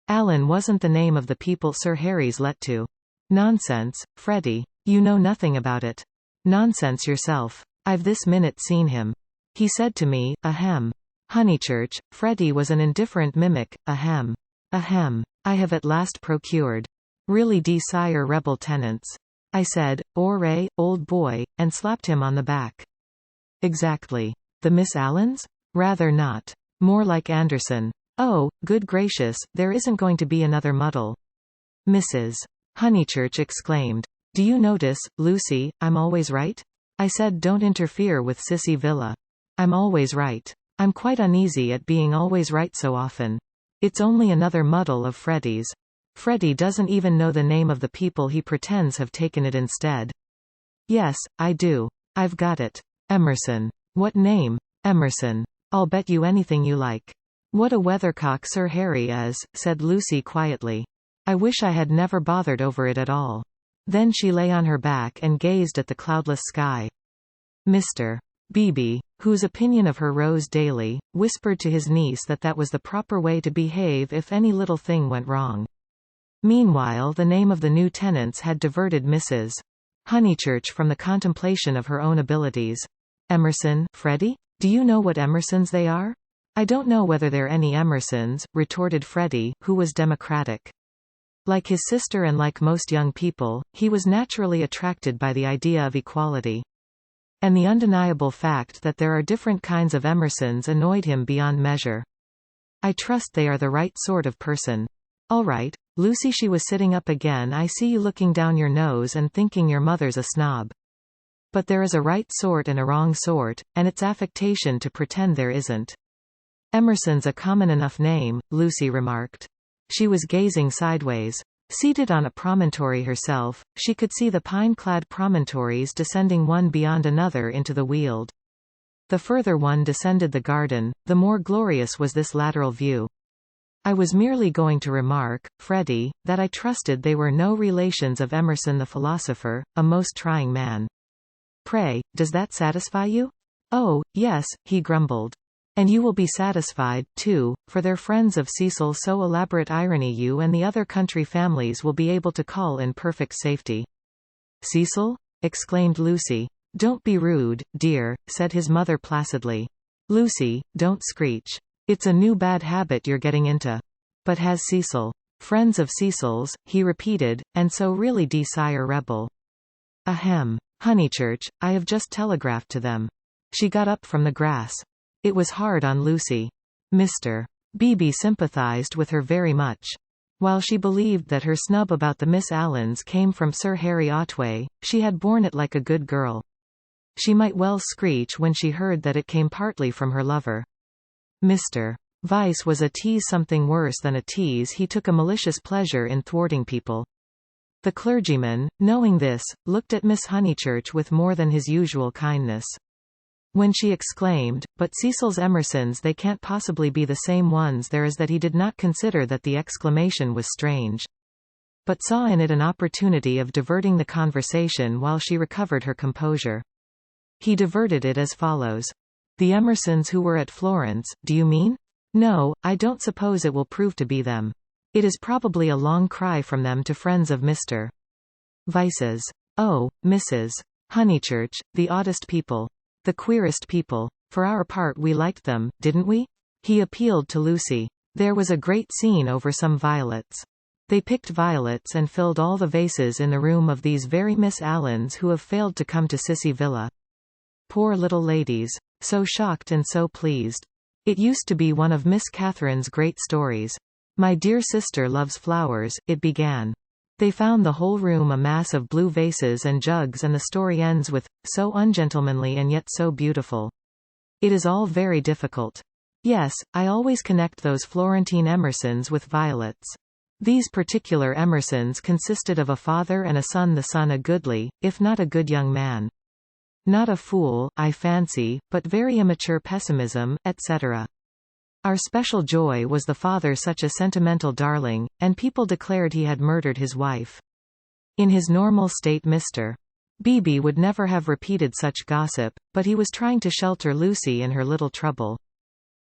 "Allen wasn't the name of the people Sir Harry's let to." "Nonsense, Freddie. You know nothing about it." "Nonsense yourself. I've this minute seen him. He said to me, ahem." Honeychurch, Freddie was an indifferent mimic, ahem. "Ahem. I have at last procured. Really, sire, rebel tenants." I said, "Ore, old boy," and slapped him on the back. Exactly. The Miss Allens? Rather not. More like Anderson. Oh, good gracious, there isn't going to be another muddle. Mrs. Honeychurch exclaimed. Do you notice, Lucy, I'm always right? I said don't interfere with Sissy Villa. I'm always right. I'm quite uneasy at being always right so often. It's only another muddle of Freddie's. Freddie doesn't even know the name of the people he pretends have taken it instead. Yes, I do. I've got it. Emerson. What name? Emerson. I'll bet you anything you like. What a weathercock Sir Harry is, said Lucy quietly. I wish I had never bothered over it at all. Then she lay on her back and gazed at the cloudless sky. Mr. Beebe, whose opinion of her rose daily, whispered to his niece that that was the proper way to behave if any little thing went wrong. Meanwhile the name of the new tenants had diverted Mrs. Honeychurch from the contemplation of her own abilities. Emerson, Freddie? Do you know what Emersons they are? I don't know whether they're any Emersons, retorted Freddie, who was democratic. Like his sister and like most young people, he was naturally attracted by the idea of equality. And the undeniable fact that there are different kinds of Emersons annoyed him beyond measure. I trust they are the right sort of person. All right, Lucy, she was sitting up again. I see you looking down your nose and thinking your mother's a snob. But there is a right sort and a wrong sort, and it's affectation to pretend there isn't. Emerson's a common enough name, Lucy remarked. She was gazing sideways. Seated on a promontory herself, she could see the pine-clad promontories descending one beyond another into the Weald. The further one descended the garden, the more glorious was this lateral view. I was merely going to remark, Freddie, that I trusted they were no relations of Emerson the philosopher, a most trying man. Pray, does that satisfy you? Oh, yes, he grumbled. And you will be satisfied, too, for they're friends of Cecil, so elaborate irony you and the other country families will be able to call in perfect safety. Cecil? Exclaimed Lucy. Don't be rude, dear, said his mother placidly. Lucy, don't screech. It's a new bad habit you're getting into. But has Cecil friends of Cecil's, he repeated, and so really desire rebel. Ahem. Honeychurch, I have just telegraphed to them. She got up from the grass. It was hard on Lucy. Mr. Beebe sympathized with her very much. While she believed that her snub about the Miss Allens came from Sir Harry Otway, she had borne it like a good girl. She might well screech when she heard that it came partly from her lover. Mr. Vyse was a tease, something worse than a tease. He took a malicious pleasure in thwarting people. The clergyman, knowing this, looked at Miss Honeychurch with more than his usual kindness. When she exclaimed, but Cecil's Emersons, they can't possibly be the same ones there is, that he did not consider that the exclamation was strange. But saw in it an opportunity of diverting the conversation while she recovered her composure. He diverted it as follows. The Emersons who were at Florence, do you mean? No, I don't suppose it will prove to be them. It is probably a long cry from them to friends of Mr. Vyse's. Oh, Mrs. Honeychurch, the oddest people. The queerest people. For our part we liked them, didn't we? He appealed to Lucy. There was a great scene over some violets. They picked violets and filled all the vases in the room of these very Miss Allens who have failed to come to Sissy Villa. Poor little ladies. So shocked and so pleased. It used to be one of Miss Catherine's great stories. My dear sister loves flowers, it began. They found the whole room a mass of blue vases and jugs, and the story ends with, so ungentlemanly and yet so beautiful. It is all very difficult. Yes, I always connect those Florentine Emersons with violets. These particular Emersons consisted of a father and a son, the son a goodly, if not a good young man. Not a fool, I fancy, but very immature pessimism, etc. Our special joy was the father, such a sentimental darling, and people declared he had murdered his wife. In his normal state Mr. Beebe would never have repeated such gossip, but he was trying to shelter Lucy in her little trouble.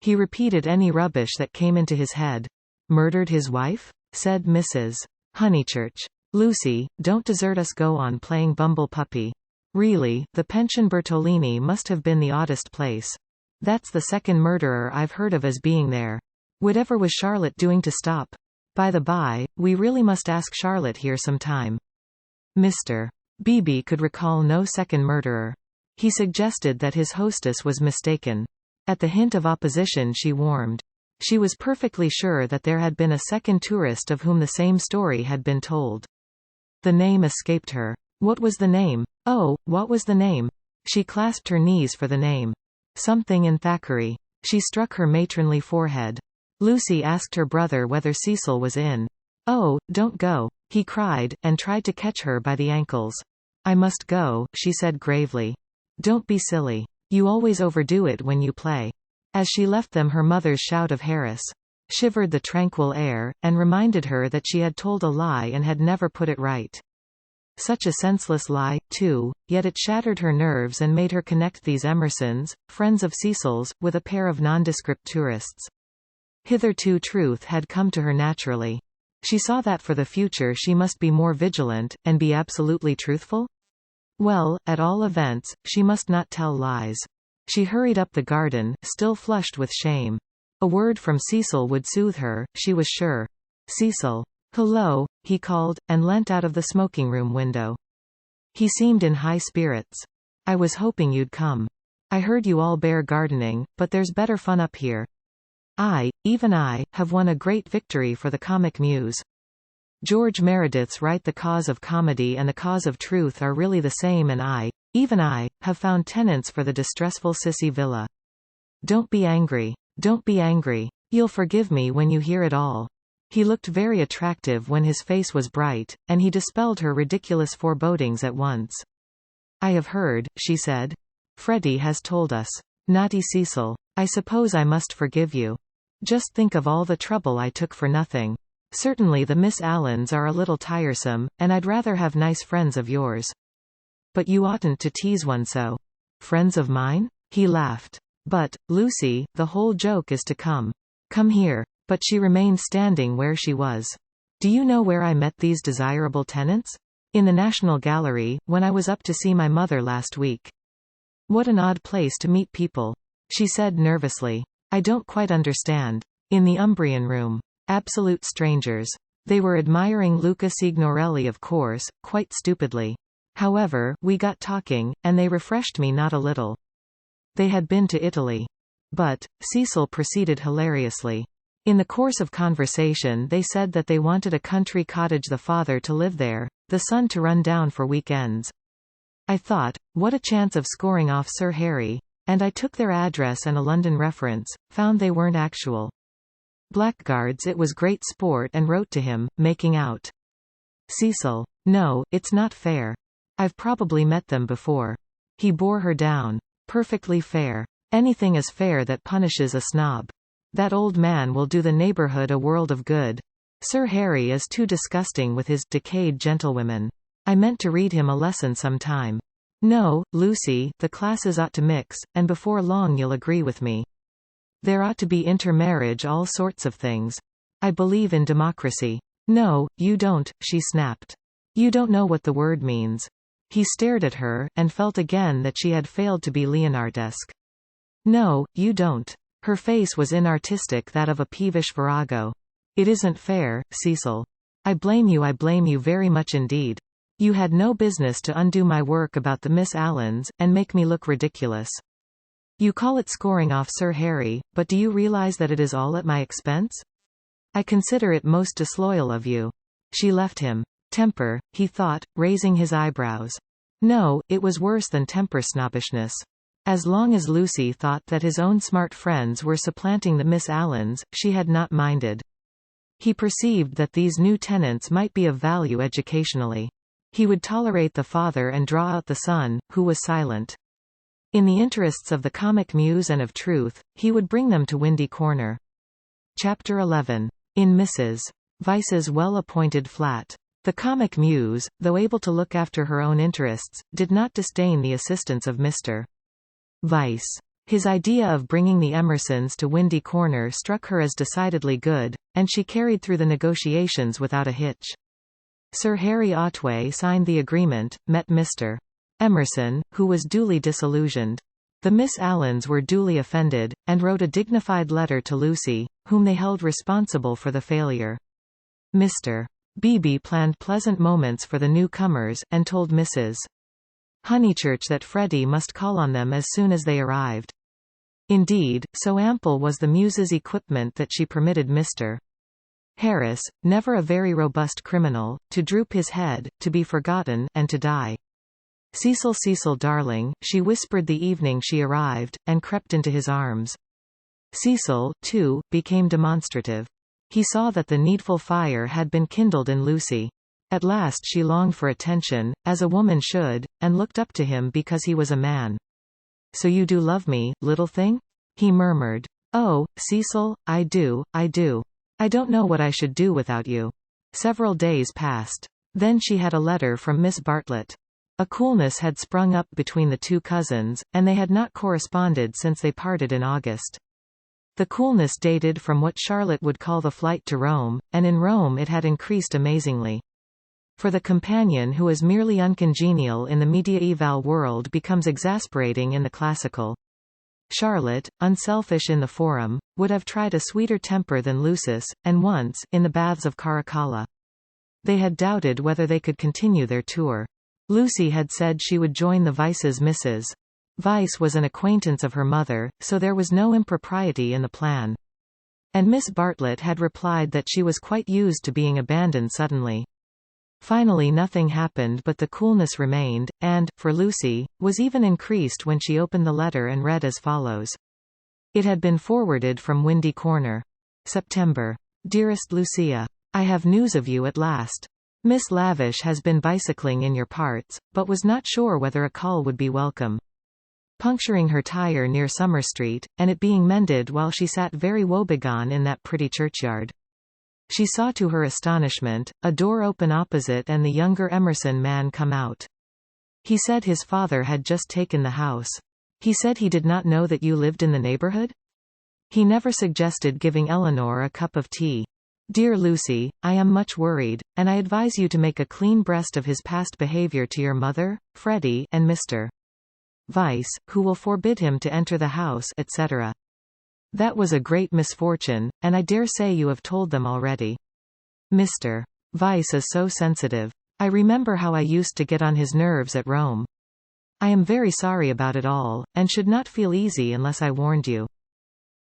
He repeated any rubbish that came into his head. Murdered his wife? Said Mrs. Honeychurch. Lucy, don't desert us, go on playing bumble puppy. Really, the Pension Bertolini must have been the oddest place. That's the second murderer I've heard of as being there. Whatever was Charlotte doing to stop? By the by, we really must ask Charlotte here some time. Mr. Beebe could recall no second murderer. He suggested that his hostess was mistaken. At the hint of opposition she warmed. She was perfectly sure that there had been a second tourist of whom the same story had been told. The name escaped her. What was the name? Oh, what was the name? She clasped her knees for the name. Something in Thackeray. She struck her matronly forehead. Lucy asked her brother whether Cecil was in. Oh, don't go, he cried, and tried to catch her by the ankles. I must go, she said gravely. Don't be silly. You always overdo it when you play. As she left them, her mother's shout of Harris shivered the tranquil air, and reminded her that she had told a lie and had never put it right. Such a senseless lie, too, yet it shattered her nerves and made her connect these Emersons, friends of Cecil's, with a pair of nondescript tourists. Hitherto truth had come to her naturally. She saw that for the future she must be more vigilant, and be absolutely truthful? Well, at all events, she must not tell lies. She hurried up the garden, still flushed with shame. A word from Cecil would soothe her, she was sure. Cecil. Hello, he called, and leant out of the smoking-room window. He seemed in high spirits. I was hoping you'd come. I heard you all bear gardening, but there's better fun up here. Even I, have won a great victory for the comic muse. George Meredith's write the cause of comedy and the cause of truth are really the same, and even I, have found tenants for the distressful Sissy Villa. Don't be angry. Don't be angry. You'll forgive me when you hear it all. He looked very attractive when his face was bright, and he dispelled her ridiculous forebodings at once. I have heard, she said. Freddie has told us. Naughty Cecil. I suppose I must forgive you. Just think of all the trouble I took for nothing. Certainly the Miss Allens are a little tiresome, and I'd rather have nice friends of yours. But you oughtn't to tease one so. Friends of mine? He laughed. But, Lucy, the whole joke is to come. Come here. But she remained standing where she was. Do you know where I met these desirable tenants? In the National Gallery, when I was up to see my mother last week. What an odd place to meet people, she said nervously. I don't quite understand. In the Umbrian room. Absolute strangers. They were admiring Luca Signorelli, of course, quite stupidly. However, we got talking, and they refreshed me not a little. They had been to Italy. But, Cecil proceeded hilariously. In the course of conversation they said that they wanted a country cottage, the father to live there, the son to run down for weekends. I thought, what a chance of scoring off Sir Harry, and I took their address and a London reference, found they weren't actual blackguards. It was great sport and wrote to him, making out. Cecil. No, it's not fair. I've probably met them before. He bore her down. Perfectly fair. Anything is fair that punishes a snob. That old man will do the neighborhood a world of good. Sir Harry is too disgusting with his decayed gentlewomen. I meant to read him a lesson sometime. No, Lucy, the classes ought to mix, and before long you'll agree with me. There ought to be intermarriage, all sorts of things. I believe in democracy. No, you don't, she snapped. You don't know what the word means. He stared at her, and felt again that she had failed to be Leonardesque. No, you don't. Her face was inartistic, that of a peevish virago. It isn't fair, Cecil. I blame you very much indeed. You had no business to undo my work about the Miss Allens, and make me look ridiculous. You call it scoring off Sir Harry, but do you realize that it is all at my expense? I consider it most disloyal of you. She left him. Temper, he thought, raising his eyebrows. No, it was worse than temper, snobbishness. As long as Lucy thought that his own smart friends were supplanting the Miss Allens, she had not minded. He perceived that these new tenants might be of value educationally. He would tolerate the father and draw out the son, who was silent. In the interests of the comic muse and of truth, he would bring them to Windy Corner. Chapter 11. In Mrs. Vyse's well-appointed flat. The comic muse, though able to look after her own interests, did not disdain the assistance of Mr. Vyse. His idea of bringing the Emersons to Windy Corner struck her as decidedly good, and she carried through the negotiations without a hitch. Sir Harry Otway signed the agreement, met Mr. Emerson, who was duly disillusioned. The Miss Allens were duly offended, and wrote a dignified letter to Lucy, whom they held responsible for the failure. Mr. Bebe planned pleasant moments for the newcomers, and told Mrs. Honeychurch that Freddie must call on them as soon as they arrived. Indeed, so ample was the muse's equipment that she permitted Mr. Harris, never a very robust criminal, to droop his head, to be forgotten, and to die. "Cecil, Cecil darling," she whispered the evening she arrived, and crept into his arms. Cecil, too, became demonstrative. He saw that the needful fire had been kindled in Lucy. At last she longed for attention, as a woman should, and looked up to him because he was a man. "So you do love me, little thing?" he murmured. "Oh, Cecil, I do, I do. I don't know what I should do without you." Several days passed. Then she had a letter from Miss Bartlett. A coolness had sprung up between the two cousins, and they had not corresponded since they parted in August. The coolness dated from what Charlotte would call the flight to Rome, and in Rome it had increased amazingly. For the companion who is merely uncongenial in the mediaeval world becomes exasperating in the classical. Charlotte, unselfish in the forum, would have tried a sweeter temper than Lucis, and once, in the baths of Caracalla. They had doubted whether they could continue their tour. Lucy had said she would join the Vice's Mrs. Vice was an acquaintance of her mother, so there was no impropriety in the plan. And Miss Bartlett had replied that she was quite used to being abandoned suddenly. Finally nothing happened, but the coolness remained, and, for Lucy, was even increased when she opened the letter and read as follows. It had been forwarded from Windy Corner. September. Dearest Lucia. I have news of you at last. Miss Lavish has been bicycling in your parts, but was not sure whether a call would be welcome. Puncturing her tire near Summer Street, and it being mended while she sat very woebegone in that pretty churchyard. She saw to her astonishment, a door open opposite and the younger Emerson man come out. He said his father had just taken the house. He said he did not know that you lived in the neighborhood? He never suggested giving Eleanor a cup of tea. Dear Lucy, I am much worried, and I advise you to make a clean breast of his past behavior to your mother, Freddie, and Mr. Vice, who will forbid him to enter the house, etc. That was a great misfortune, and I dare say you have told them already. Mr. Vice is so sensitive. I remember how I used to get on his nerves at Rome. I am very sorry about it all, and should not feel easy unless I warned you.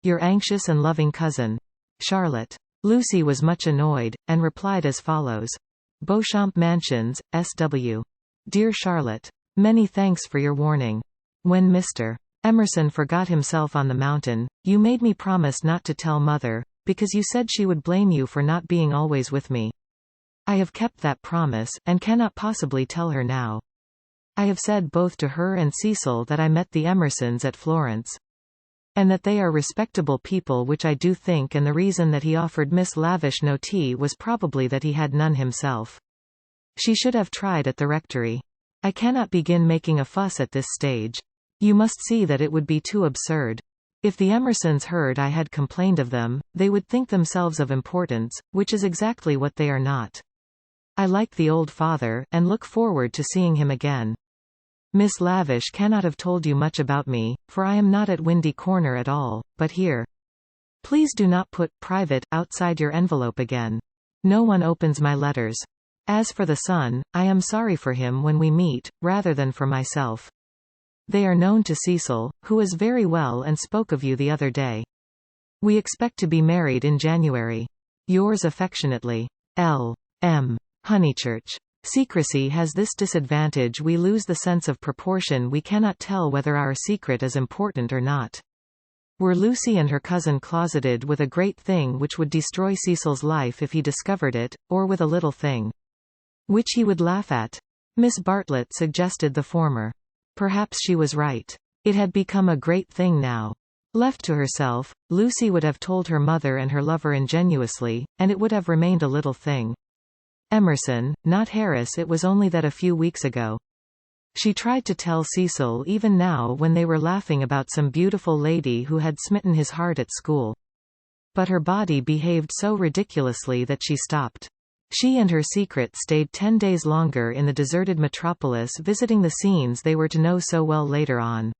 Your anxious and loving cousin, Charlotte. Lucy was much annoyed, and replied as follows. Beauchamp Mansions, S.W. Dear Charlotte. Many thanks for your warning. When Mr. Emerson forgot himself on the mountain, you made me promise not to tell Mother, because you said she would blame you for not being always with me. I have kept that promise, and cannot possibly tell her now. I have said both to her and Cecil that I met the Emersons at Florence. And that they are respectable people, which I do think, and the reason that he offered Miss Lavish no tea was probably that he had none himself. She should have tried at the rectory. I cannot begin making a fuss at this stage. You must see that it would be too absurd. If the Emersons heard I had complained of them, they would think themselves of importance, which is exactly what they are not. I like the old father, and look forward to seeing him again. Miss Lavish cannot have told you much about me, for I am not at Windy Corner at all, but here. Please do not put "private" outside your envelope again. No one opens my letters. As for the son, I am sorry for him when we meet, rather than for myself. They are known to Cecil, who is very well and spoke of you the other day. We expect to be married in January. Yours affectionately, L. M. Honeychurch. Secrecy has this disadvantage: we lose the sense of proportion. We cannot tell whether our secret is important or not. Were Lucy and her cousin closeted with a great thing which would destroy Cecil's life if he discovered it, or with a little thing which he would laugh at? Miss Bartlett suggested the former. Perhaps she was right. It had become a great thing now. Left to herself, Lucy would have told her mother and her lover ingenuously, and it would have remained a little thing. Emerson, not Harris. It was only that a few weeks ago. She tried to tell Cecil even now when they were laughing about some beautiful lady who had smitten his heart at school. But her body behaved so ridiculously that she stopped. She and her secret stayed 10 days longer in the deserted metropolis, visiting the scenes they were to know so well later on.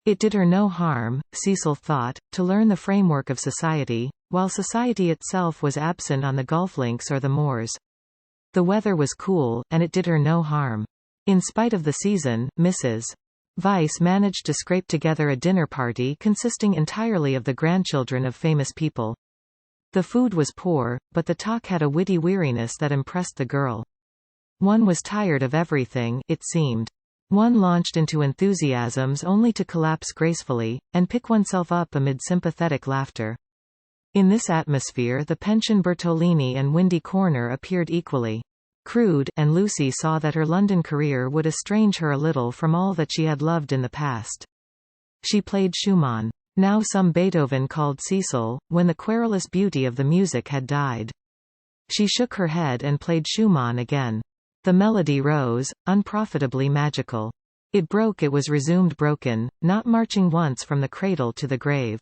It did her no harm, Cecil thought, to learn the framework of society, while society itself was absent on the golf links or the moors. The weather was cool, and it did her no harm. In spite of the season, Mrs. Weiss managed to scrape together a dinner party consisting entirely of the grandchildren of famous people. The food was poor, but the talk had a witty weariness that impressed the girl. One was tired of everything, it seemed. One launched into enthusiasms only to collapse gracefully, and pick oneself up amid sympathetic laughter. In this atmosphere the pension Bertolini and Windy Corner appeared equally crude, and Lucy saw that her London career would estrange her a little from all that she had loved in the past. She played Schumann. Now some Beethoven called Cecil, when the querulous beauty of the music had died. She shook her head and played Schumann again. The melody rose, unprofitably magical. It broke, it was resumed broken, not marching once from the cradle to the grave.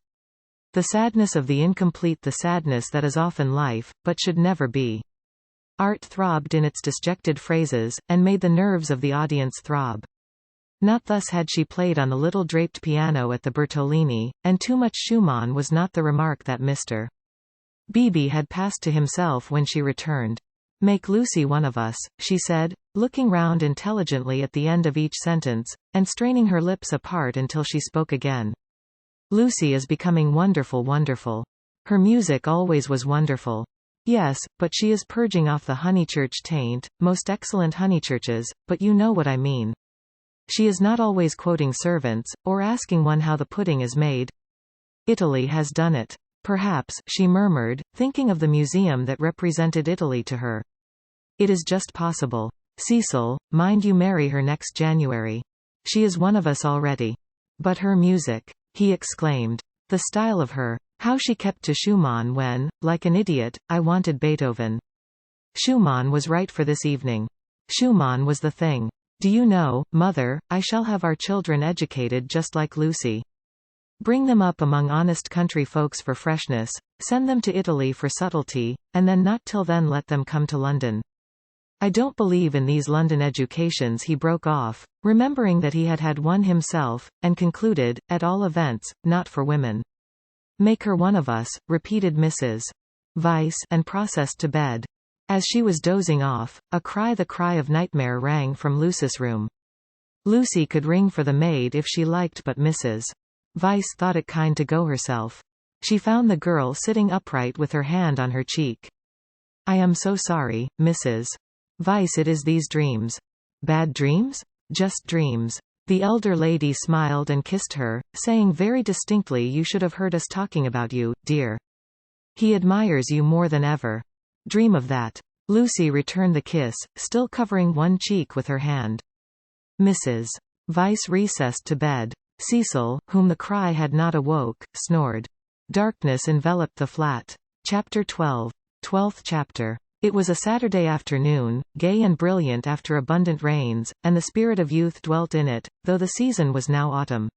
The sadness of the incomplete, the sadness that is often life, but should never be. Art throbbed in its disjected phrases, and made the nerves of the audience throb. Not thus had she played on the little draped piano at the Bertolini, and too much Schumann was not the remark that Mr. Beebe had passed to himself when she returned. "Make Lucy one of us," she said, looking round intelligently at the end of each sentence, and straining her lips apart until she spoke again. "Lucy is becoming wonderful, wonderful. Her music always was wonderful. Yes, but she is purging off the Honeychurch taint, most excellent Honeychurches, but you know what I mean. She is not always quoting servants, or asking one how the pudding is made. Italy has done it. Perhaps," she murmured, thinking of the museum that represented Italy to her. "It is just possible. Cecil, mind you marry her next January. She is one of us already." "But her music," he exclaimed. "The style of her. How she kept to Schumann when, like an idiot, I wanted Beethoven. Schumann was right for this evening. Schumann was the thing. Do you know, Mother, I shall have our children educated just like Lucy. Bring them up among honest country folks for freshness, send them to Italy for subtlety, and then not till then let them come to London. I don't believe in these London educations," he broke off, remembering that he had had one himself, and concluded, at all events, not for women. "Make her one of us," repeated Mrs. Weiss, and processed to bed. As she was dozing off, the cry of nightmare rang from Lucy's room. Lucy could ring for the maid if she liked, but Mrs. Weiss thought it kind to go herself. She found the girl sitting upright with her hand on her cheek. "I am so sorry, Mrs. Weiss, it is these dreams." "Bad dreams?" "Just dreams." The elder lady smiled and kissed her, saying very distinctly, "You should have heard us talking about you, dear. He admires you more than ever. Dream of that." Lucy returned the kiss, still covering one cheek with her hand. Mrs. Weiss recessed to bed. Cecil, whom the cry had not awoke, snored. Darkness enveloped the flat. Chapter 12. 12th chapter. It was a Saturday afternoon, gay and brilliant after abundant rains, and the spirit of youth dwelt in it, though the season was now autumn.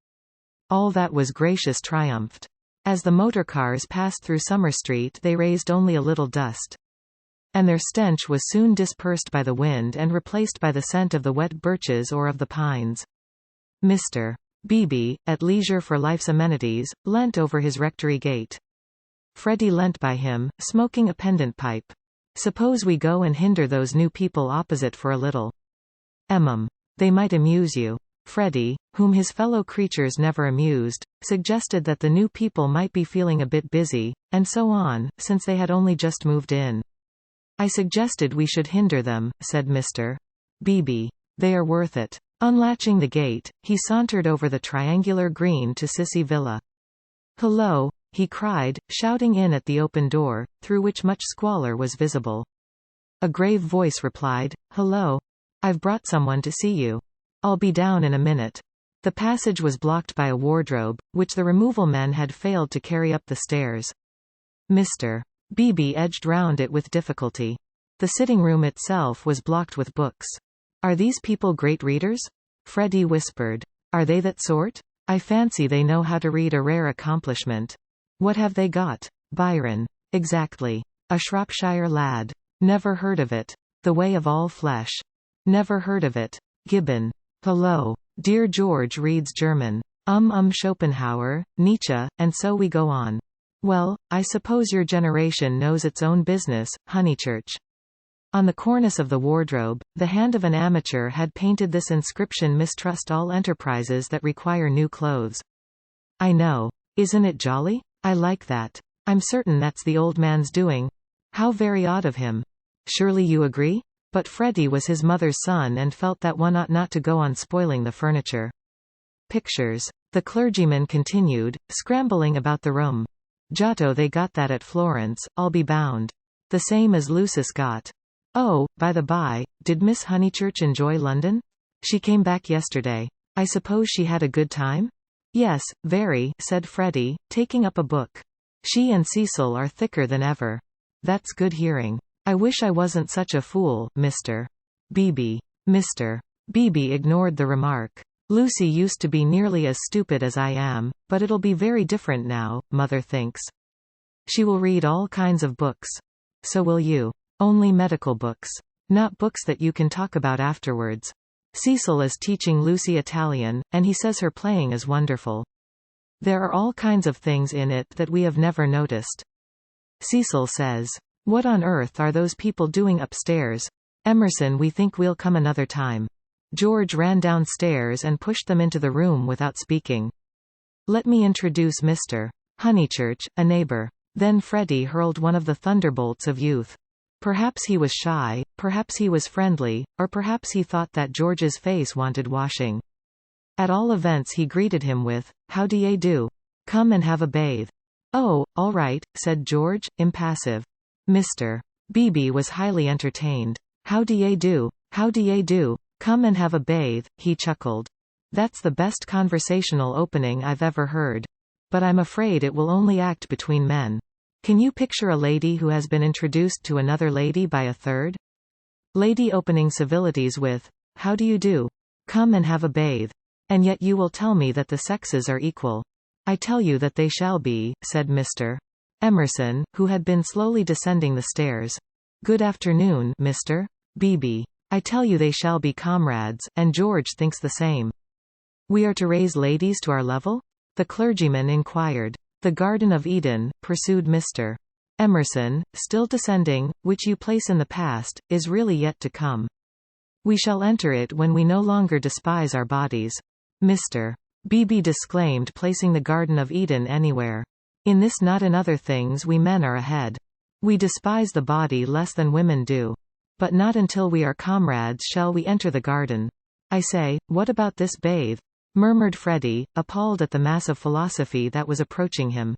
All that was gracious triumphed. As the motor-cars passed through Summer Street they raised only a little dust. And their stench was soon dispersed by the wind and replaced by the scent of the wet birches or of the pines. Mr. Beebe, at leisure for life's amenities, leant over his rectory gate. Freddie leant by him, smoking a pendant pipe. "Suppose we go and hinder those new people opposite for a little." They might amuse you." Freddie, whom his fellow creatures never amused, suggested that the new people might be feeling a bit busy, and so on, since they had only just moved in. "I suggested we should hinder them," said Mr. Beebe. "They are worth it." Unlatching the gate, he sauntered over the triangular green to Sissy Villa. "Hello," he cried, shouting in at the open door, through which much squalor was visible. A grave voice replied, "Hello. I've brought someone to see you. I'll be down in a minute." The passage was blocked by a wardrobe, which the removal men had failed to carry up the stairs. Mr. Beebe edged round it with difficulty. The sitting room itself was blocked with books. "Are these people great readers?" Freddie whispered. "Are they that sort? I fancy they know how to read, a rare accomplishment." "What have they got?" "Byron." "Exactly. A Shropshire lad." "Never heard of it." "The Way of All Flesh." "Never heard of it." "Gibbon." "Hello. Dear George reads German." Schopenhauer, Nietzsche, and so we go on. "Well, I suppose your generation knows its own business, Honeychurch." On the cornice of the wardrobe, the hand of an amateur had painted this inscription: "Mistrust all enterprises that require new clothes." I know. Isn't it jolly? I like that. I'm certain that's the old man's doing. How very odd of him. Surely you agree? But Freddie was his mother's son and felt that one ought not to go on spoiling the furniture. Pictures. The clergyman continued, scrambling about the room. Giotto, they got that at Florence, I'll be bound. The same as Lucis got. Oh, by the by, did Miss Honeychurch enjoy London? She came back yesterday. I suppose she had a good time? Yes, very, said Freddie, taking up a book. She and Cecil are thicker than ever. That's good hearing. I wish I wasn't such a fool, Mr. Beebe. Mr. Beebe ignored the remark. Lucy used to be nearly as stupid as I am, but it'll be very different now, Mother thinks. She will read all kinds of books. So will you. Only medical books. Not books that you can talk about afterwards. Cecil is teaching Lucy Italian, and he says her playing is wonderful. There are all kinds of things in it that we have never noticed. Cecil says, "What on earth are those people doing upstairs? Emerson, we think we'll come another time." George ran downstairs and pushed them into the room without speaking. "Let me introduce Mr. Honeychurch, a neighbor." Then Freddie hurled one of the thunderbolts of youth. Perhaps he was shy, perhaps he was friendly, or perhaps he thought that George's face wanted washing. At all events he greeted him with, "How d'ye do? Come and have a bathe." "Oh, all right," said George, impassive. Mr. Beebe was highly entertained. "How d'ye do? How d'ye do? Come and have a bathe," he chuckled. "That's the best conversational opening I've ever heard. But I'm afraid it will only act between men. Can you picture a lady who has been introduced to another lady by a third? Lady opening civilities with, 'How do you do? Come and have a bathe.' And yet you will tell me that the sexes are equal." "I tell you that they shall be," said Mr. Emerson, who had been slowly descending the stairs. "Good afternoon, Mr. Beebe. I tell you they shall be comrades, and George thinks the same." "We are to raise ladies to our level?" the clergyman inquired. "The Garden of Eden," pursued Mr. Emerson, still descending, "which you place in the past, is really yet to come. We shall enter it when we no longer despise our bodies." Mr. Beebe disclaimed placing the Garden of Eden anywhere. "In this, not in other things, we men are ahead. We despise the body less than women do. But not until we are comrades shall we enter the garden." "I say, what about this bathe?" murmured Freddie, appalled at the mass of philosophy that was approaching him.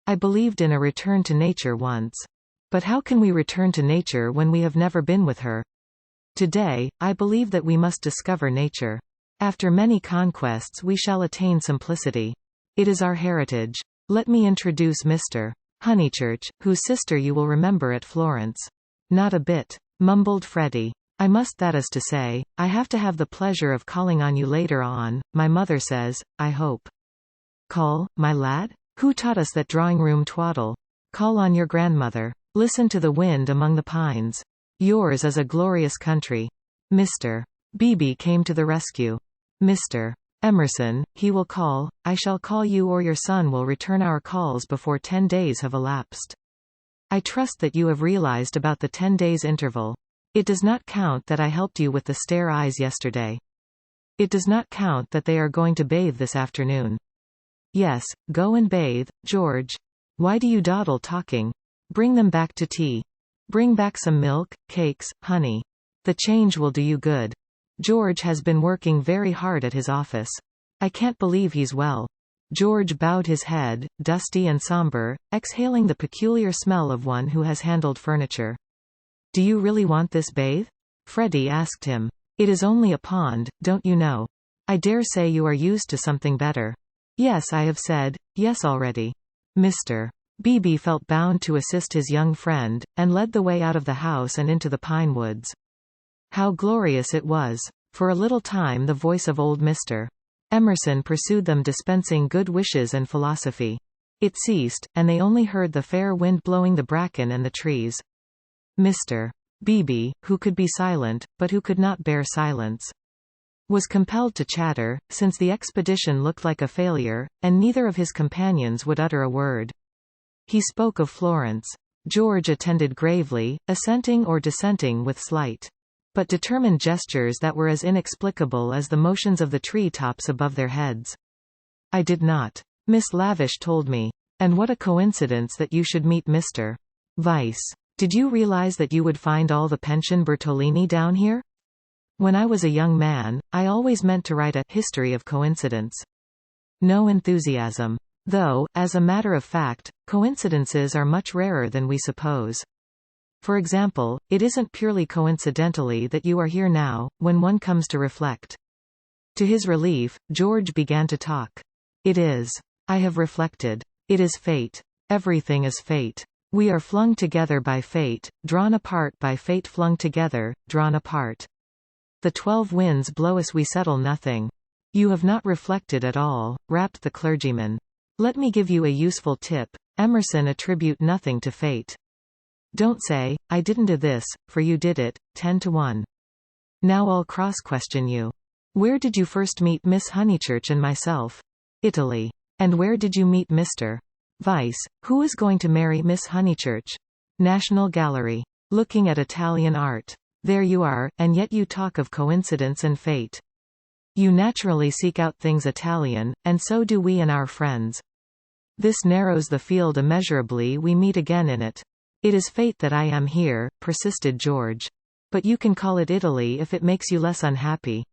"I believed in a return to nature once. But how can we return to nature when we have never been with her? Today, I believe that we must discover nature. After many conquests we shall attain simplicity. It is our heritage. Let me introduce Mr. Honeychurch, whose sister you will remember at Florence." "Not a bit," mumbled Freddie. "I must, that is to say, I have to have the pleasure of calling on you later on, my mother says, I hope." "Call, my lad? Who taught us that drawing-room twaddle? Call on your grandmother. Listen to the wind among the pines. Yours is a glorious country." Mr. Beebe came to the rescue. "Mr. Emerson, he will call, I shall call you, or your son will return our calls before 10 days have elapsed. I trust that you have realized about the 10 days interval. It does not count that I helped you with the stare eyes yesterday. It does not count that they are going to bathe this afternoon. Yes, go and bathe, George. Why do you dawdle talking? Bring them back to tea. Bring back some milk, cakes, honey. The change will do you good. George has been working very hard at his office. I can't believe he's well." George bowed his head, dusty and somber, exhaling the peculiar smell of one who has handled furniture. "Do you really want this bathe?" Freddie asked him. "It is only a pond, don't you know. I dare say you are used to something better." "Yes, I have said yes already." Mr. Beebe felt bound to assist his young friend, and led the way out of the house and into the pine woods. How glorious it was! For a little time the voice of old Mr. Emerson pursued them, dispensing good wishes and philosophy. It ceased, and they only heard the fair wind blowing the bracken and the trees. Mr. Beebe, who could be silent, but who could not bear silence, was compelled to chatter, since the expedition looked like a failure, and neither of his companions would utter a word. He spoke of Florence. George attended gravely, assenting or dissenting with slight but determined gestures that were as inexplicable as the motions of the tree-tops above their heads. "I did not. Miss Lavish told me. And what a coincidence that you should meet Mr. Vyse. Did you realize that you would find all the pension Bertolini down here? When I was a young man, I always meant to write a history of coincidence." No enthusiasm. Though, as a matter of fact, coincidences are much rarer than we suppose. For example, it isn't purely coincidentally that you are here now, when one comes to reflect. To his relief, George began to talk. "It is. I have reflected. It is fate. Everything is fate. We are flung together by fate, drawn apart by fate, flung together, drawn apart. The 12 winds blow us, we settle nothing." "You have not reflected at all," rapped the clergyman. "Let me give you a useful tip. Emerson attribute nothing to fate. Don't say, 'I didn't do this,' for you did it, 10 to 1. Now I'll cross-question you. Where did you first meet Miss Honeychurch and myself? Italy. And where did you meet Mr. Vyse, who is going to marry Miss Honeychurch? National Gallery. Looking at Italian art. There you are, and yet you talk of coincidence and fate. You naturally seek out things Italian, and so do we and our friends. This narrows the field immeasurably, we meet again in it. It is fate that I am here," persisted George. "But you can call it Italy if it makes you less unhappy."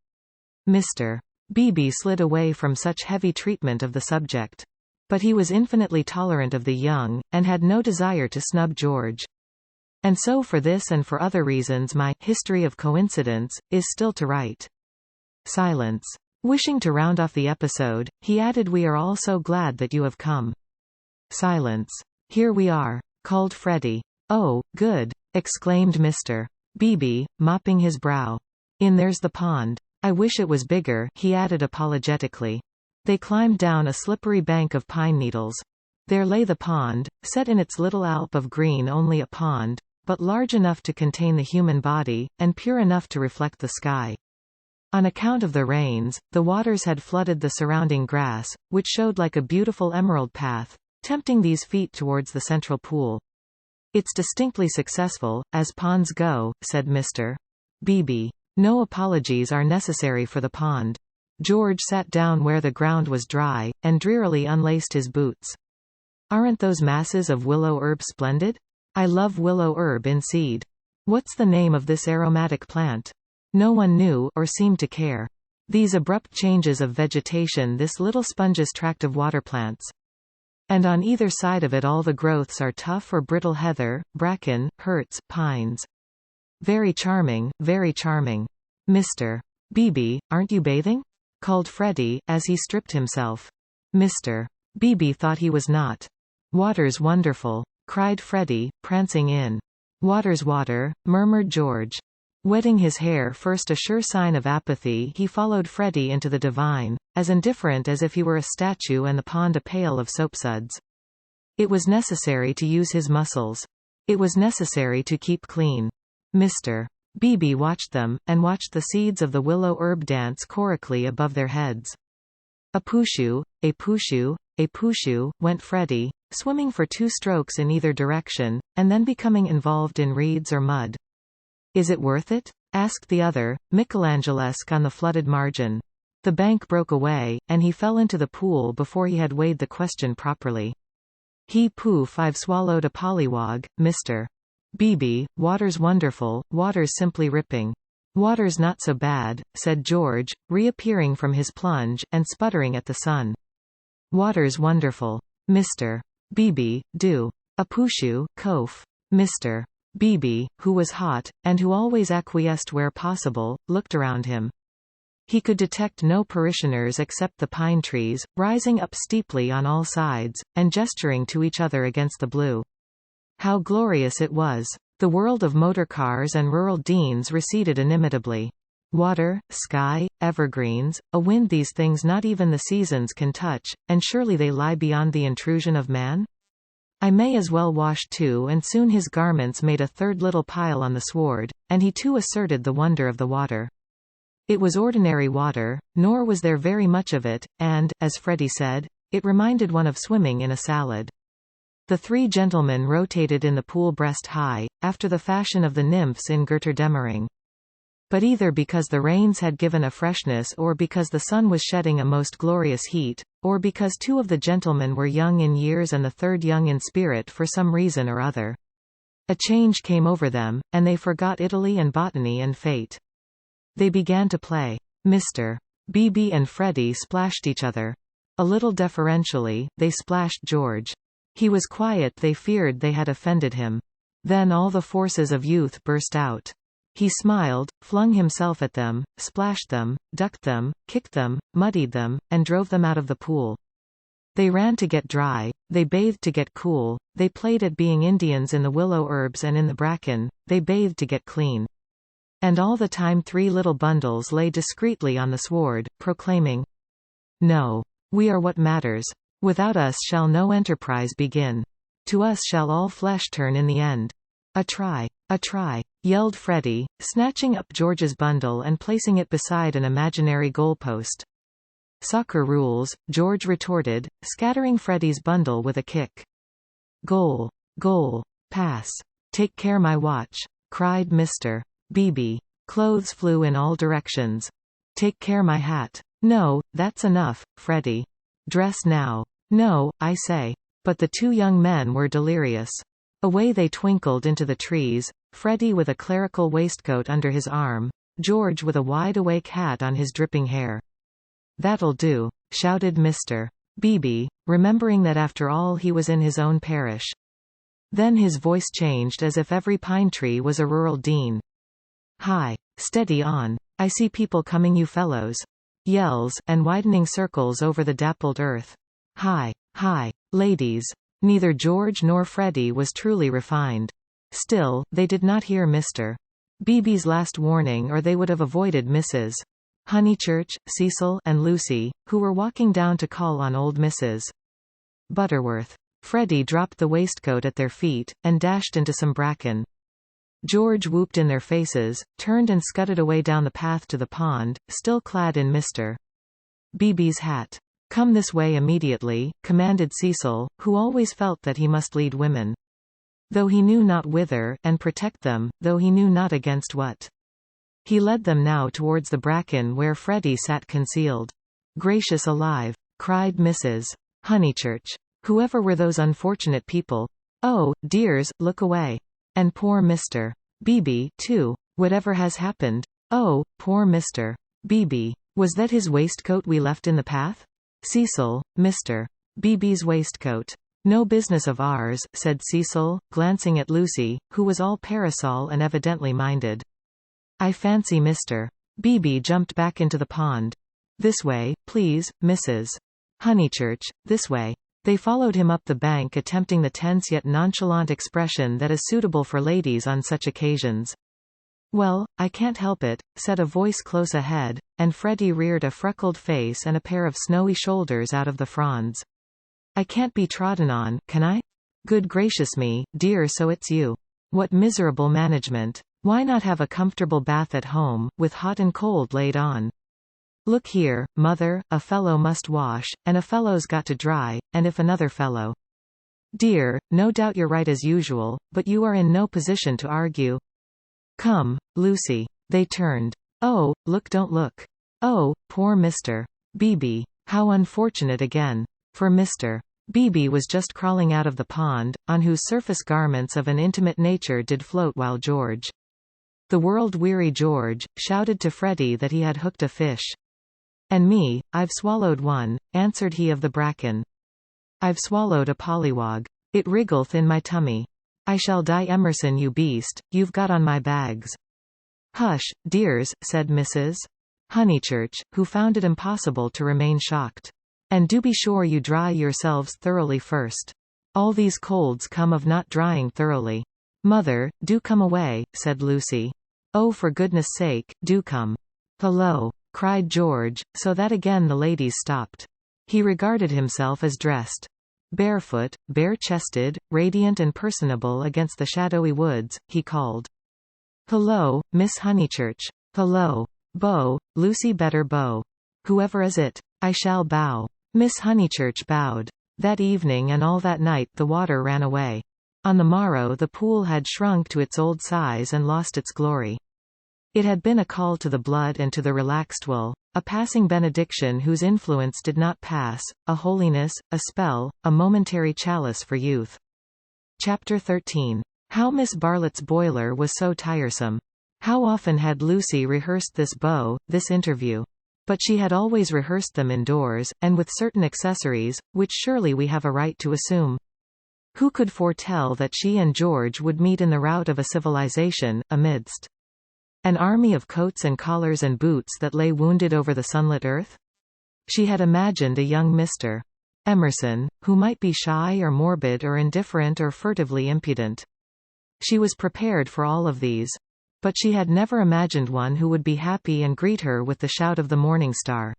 Mr. Beebe slid away from such heavy treatment of the subject. But he was infinitely tolerant of the young, and had no desire to snub George. "And so for this and for other reasons my history of coincidence is still to write." Silence. Wishing to round off the episode, he added, "We are all so glad that you have come." Silence. "Here we are," called Freddie. "Oh, good," exclaimed Mr. Beebe, mopping his brow. "In there's the pond. I wish it was bigger," he added apologetically. They climbed down a slippery bank of pine needles. There lay the pond, set in its little alp of green, only a pond, but large enough to contain the human body, and pure enough to reflect the sky. On account of the rains, the waters had flooded the surrounding grass, which showed like a beautiful emerald path, tempting these feet towards the central pool. "It's distinctly successful, as ponds go," said Mr. Beebe. "No apologies are necessary for the pond." George sat down where the ground was dry, and drearily unlaced his boots. "Aren't those masses of willow herb splendid? I love willow herb in seed. What's the name of this aromatic plant?" No one knew, or seemed to care. These abrupt changes of vegetation, this little sponge's tract of water plants. And on either side of it all the growths are tough or brittle heather, bracken, hurts, pines. Very charming, very charming." "Mr. Beebe, aren't you bathing?" called Freddie, as he stripped himself. Mr. Beebe thought he was not. "Water's wonderful," cried Freddie, prancing in. "Water's water," murmured George. Wetting his hair first, a sure sign of apathy, he followed Freddie into the divine, as indifferent as if he were a statue and the pond a pail of soapsuds. It was necessary to use his muscles. It was necessary to keep clean. Mr. Beebe watched them, and watched the seeds of the willow herb dance chorically above their heads. "A pushu, a pushu, a pushu," went Freddie, swimming for 2 strokes in either direction, and then becoming involved in reeds or mud. "Is it worth it?" asked the other, Michelangelesque on the flooded margin. The bank broke away, and he fell into the pool before he had weighed the question properly. "He poof, I've swallowed a pollywog, Mr. Beebe, water's wonderful, water's simply ripping." "Water's not so bad," said George, reappearing from his plunge, and sputtering at the sun. "Water's wonderful. Mr. Beebe, do. A pushu, kof." Mr. Beebe, who was hot, and who always acquiesced where possible, looked around him. He could detect no parishioners except the pine trees, rising up steeply on all sides, and gesturing to each other against the blue. How glorious it was! The world of motor cars and rural deans receded inimitably. Water, sky, evergreens, a wind, these things not even the seasons can touch, and surely they lie beyond the intrusion of man? "I may as well wash too," and soon his garments made a third little pile on the sward, and he too asserted the wonder of the water. It was ordinary water, nor was there very much of it, and, as Freddie said, it reminded one of swimming in a salad. The three gentlemen rotated in the pool breast high, after the fashion of the nymphs in Götterdämmerung. But either because the rains had given a freshness, or because the sun was shedding a most glorious heat, or because two of the gentlemen were young in years and the third young in spirit for some reason or other, a change came over them, and they forgot Italy and botany and fate. They began to play. Mr. Beebe and Freddie splashed each other. A little deferentially, they splashed George. He was quiet. They feared they had offended him. Then all the forces of youth burst out. He smiled, flung himself at them, splashed them, ducked them, kicked them, muddied them, and drove them out of the pool. They ran to get dry, they bathed to get cool, they played at being Indians in the willow herbs and in the bracken, they bathed to get clean. And all the time 3 little bundles lay discreetly on the sward, proclaiming, "No. We are what matters. Without us shall no enterprise begin. To us shall all flesh turn in the end. A try, yelled Freddie, snatching up George's bundle and placing it beside an imaginary goalpost. Soccer rules, George retorted, scattering Freddie's bundle with a kick. Goal, pass. Take care my watch, cried Mr. Beebe. Clothes flew in all directions. Take care my hat. No, that's enough, Freddie. Dress now. No, I say. But the 2 young men were delirious. Away they twinkled into the trees, Freddie with a clerical waistcoat under his arm, George with a wide-awake hat on his dripping hair. That'll do, shouted Mr. Beebe, remembering that after all he was in his own parish. Then his voice changed as if every pine tree was a rural dean. Hi, steady on, I see people coming you fellows. Yells, and widening circles over the dappled earth. Hi, ladies. Neither George nor Freddie was truly refined. Still, they did not hear Mr. Beebe's last warning, or they would have avoided Mrs. Honeychurch, Cecil, and Lucy, who were walking down to call on old Mrs. Butterworth. Freddie dropped the waistcoat at their feet, and dashed into some bracken. George whooped in their faces, turned and scudded away down the path to the pond, still clad in Mr. Beebe's hat. Come this way immediately, commanded Cecil, who always felt that he must lead women. Though he knew not whither, and protect them, though he knew not against what. He led them now towards the bracken where Freddie sat concealed. Gracious alive! Cried Mrs. Honeychurch. Whoever were those unfortunate people? Oh, dears, look away. And poor Mr. Beebe, too. Whatever has happened? Oh, poor Mr. Beebe. Was that his waistcoat we left in the path? Cecil, Mr. Beebe's waistcoat. No business of ours, said Cecil, glancing at Lucy, who was all parasol and evidently minded. I fancy Mr. Beebe jumped back into the pond. This way, please, Mrs. Honeychurch, this way. They followed him up the bank, attempting the tense yet nonchalant expression that is suitable for ladies on such occasions. Well, I can't help it, said a voice close ahead, and Freddie reared a freckled face and a pair of snowy shoulders out of the fronds. I can't be trodden on, can I? Good gracious me, dear, so it's you. What miserable management. Why not have a comfortable bath at home, with hot and cold laid on? Look here, mother, a fellow must wash, and a fellow's got to dry, and if another fellow. Dear, no doubt you're right as usual, but you are in no position to argue. Come, Lucy. They turned. Oh, look, don't look. Oh, poor Mr. Beebe. How unfortunate again. For Mr. Beebe was just crawling out of the pond, on whose surface garments of an intimate nature did float while George, the world-weary George, shouted to Freddie that he had hooked a fish. And me, I've swallowed one, answered he of the bracken. I've swallowed a pollywog. It wriggleth in my tummy. I shall die Emerson you beast, you've got on my bags. Hush, dears, said Mrs. Honeychurch, who found it impossible to remain shocked. And do be sure you dry yourselves thoroughly first. All these colds come of not drying thoroughly. Mother, do come away, said Lucy. Oh, for goodness sake, do come. Hello, cried George, so that again the ladies stopped. He regarded himself as dressed. Barefoot, bare-chested, radiant and personable against the shadowy woods, he called. Hello, Miss Honeychurch. Hello. Bow, Lucy better bow. Whoever is it? I shall bow. Miss Honeychurch bowed. That evening and all that night the water ran away. On the morrow the pool had shrunk to its old size and lost its glory. It had been a call to the blood and to the relaxed will, a passing benediction whose influence did not pass, a holiness, a spell, a momentary chalice for youth. Chapter 13. How Miss Bartlett's boiler was so tiresome. How often had Lucy rehearsed this beau, this interview? But she had always rehearsed them indoors, and with certain accessories, which surely we have a right to assume. Who could foretell that she and George would meet in the rout of a civilization, amidst an army of coats and collars and boots that lay wounded over the sunlit earth? She had imagined a young Mr. Emerson, who might be shy or morbid or indifferent or furtively impudent. She was prepared for all of these. But she had never imagined one who would be happy and greet her with the shout of the morning star.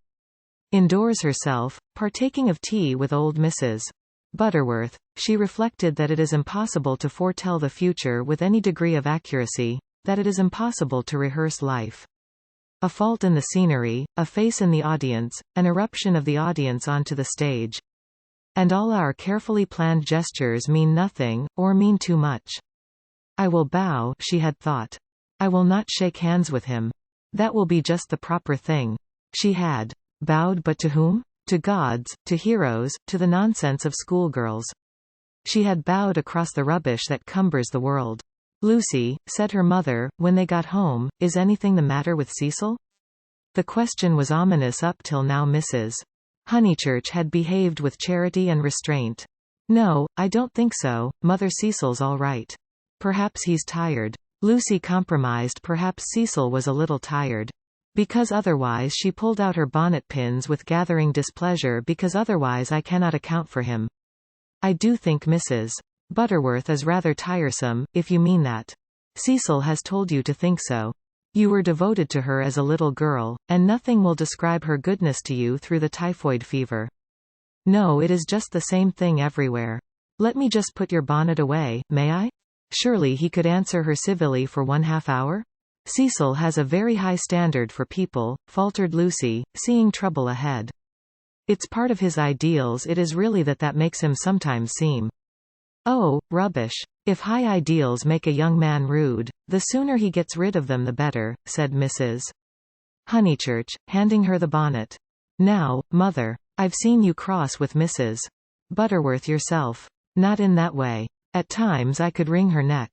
Indoors herself, partaking of tea with old Mrs. Butterworth, she reflected that it is impossible to foretell the future with any degree of accuracy, that it is impossible to rehearse life. A fault in the scenery, a face in the audience, an eruption of the audience onto the stage. And all our carefully planned gestures mean nothing, or mean too much. I will bow, she had thought. I will not shake hands with him. That will be just the proper thing. She had bowed, but to whom? To gods, to heroes, to the nonsense of schoolgirls. She had bowed across the rubbish that cumbers the world. Lucy, said her mother, when they got home, is anything the matter with Cecil? The question was ominous up till now. Mrs. Honeychurch had behaved with charity and restraint. No, I don't think so, Mother. Cecil's all right. Perhaps he's tired. Lucy compromised. Perhaps Cecil was a little tired. Because otherwise she pulled out her bonnet pins with gathering displeasure. Because otherwise I cannot account for him. I do think Mrs. Butterworth is rather tiresome, if you mean that. Cecil has told you to think so. You were devoted to her as a little girl, and nothing will describe her goodness to you through the typhoid fever. No, it is just the same thing everywhere. Let me just put your bonnet away, may I? Surely he could answer her civilly for 1/2 hour? Cecil has a very high standard for people, faltered Lucy, seeing trouble ahead. It's part of his ideals. It is really that makes him sometimes seem. Oh, rubbish. If high ideals make a young man rude, the sooner he gets rid of them the better, said Mrs. Honeychurch, handing her the bonnet. Now, Mother, I've seen you cross with Mrs. Butterworth yourself. Not in that way. At times I could wring her neck.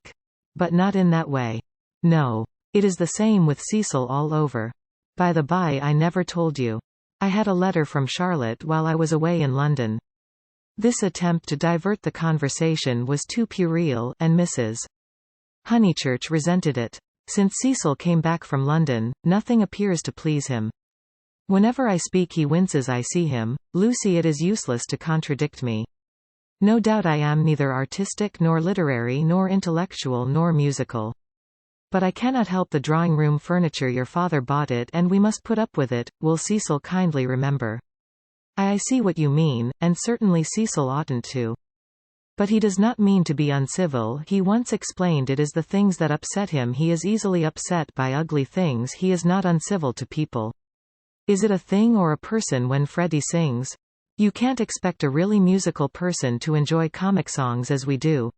But not in that way. No. It is the same with Cecil all over. By the by, I never told you. I had a letter from Charlotte while I was away in London. This attempt to divert the conversation was too puerile, and Mrs. Honeychurch resented it. Since Cecil came back from London, nothing appears to please him. Whenever I speak he winces. I see him. Lucy, it is useless to contradict me. No doubt I am neither artistic nor literary nor intellectual nor musical. But I cannot help the drawing-room furniture. Your father bought it and we must put up with it, will Cecil kindly remember. I see what you mean, and certainly Cecil oughtn't to. But he does not mean to be uncivil. He once explained it is the things that upset him. He is easily upset by ugly things. He is not uncivil to people. Is it a thing or a person when Freddie sings? You can't expect a really musical person to enjoy comic songs as we do.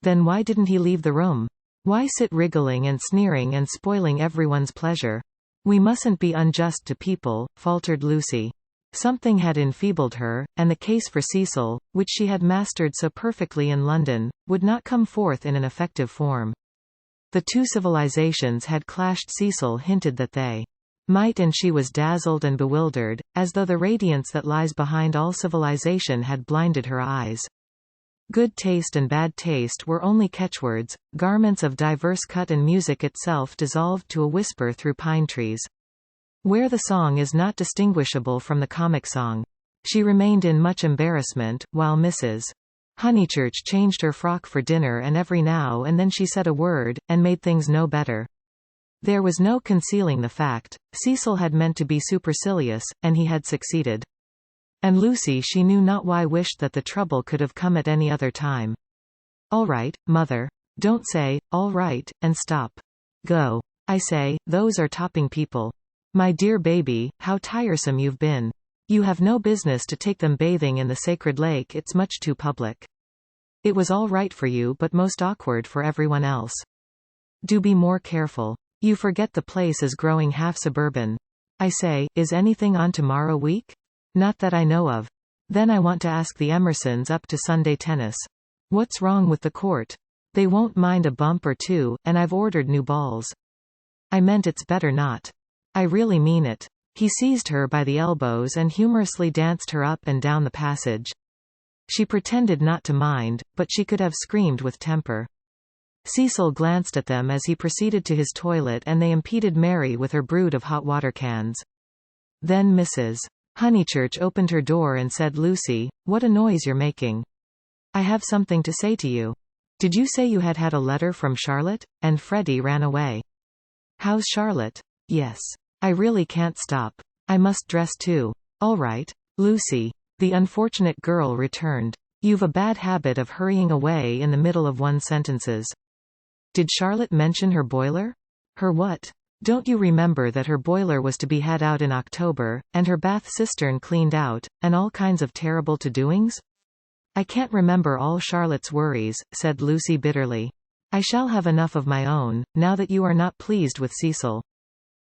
Then why didn't he leave the room? Why sit wriggling and sneering and spoiling everyone's pleasure? We mustn't be unjust to people, faltered Lucy. Something had enfeebled her, and the case for Cecil, which she had mastered so perfectly in London, would not come forth in an effective form. The two civilizations had clashed. Cecil hinted that they might, and she was dazzled and bewildered, as though the radiance that lies behind all civilization had blinded her eyes. Good taste and bad taste were only catchwords, garments of diverse cut, and music itself dissolved to a whisper through pine trees. Where the song is not distinguishable from the comic song. She remained in much embarrassment, while Mrs. Honeychurch changed her frock for dinner, and every now and then she said a word, and made things no better. There was no concealing the fact. Cecil had meant to be supercilious, and he had succeeded. And Lucy, she knew not why, wished that the trouble could have come at any other time. All right, Mother. Don't say, all right, and stop. Go. I say, those are topping people. My dear baby, how tiresome you've been. You have no business to take them bathing in the sacred lake, it's much too public. It was all right for you but most awkward for everyone else. Do be more careful. You forget the place is growing half suburban. I say, is anything on tomorrow week? Not that I know of. Then I want to ask the Emersons up to Sunday tennis. What's wrong with the court? They won't mind a bump or two, and I've ordered new balls. I meant it's better not. I really mean it. He seized her by the elbows and humorously danced her up and down the passage. She pretended not to mind, but she could have screamed with temper. Cecil glanced at them as he proceeded to his toilet and they impeded Mary with her brood of hot water cans. Then Mrs. Honeychurch opened her door and said, Lucy, what a noise you're making. I have something to say to you. Did you say you had had a letter from Charlotte? And Freddie ran away. How's Charlotte? Yes. I really can't stop. I must dress too. All right, Lucy. The unfortunate girl returned. You've a bad habit of hurrying away in the middle of one's sentences. Did Charlotte mention her boiler? Her what? Don't you remember that her boiler was to be had out in October, and her bath cistern cleaned out, and all kinds of terrible to-doings? I can't remember all Charlotte's worries, said Lucy bitterly. I shall have enough of my own, now that you are not pleased with Cecil.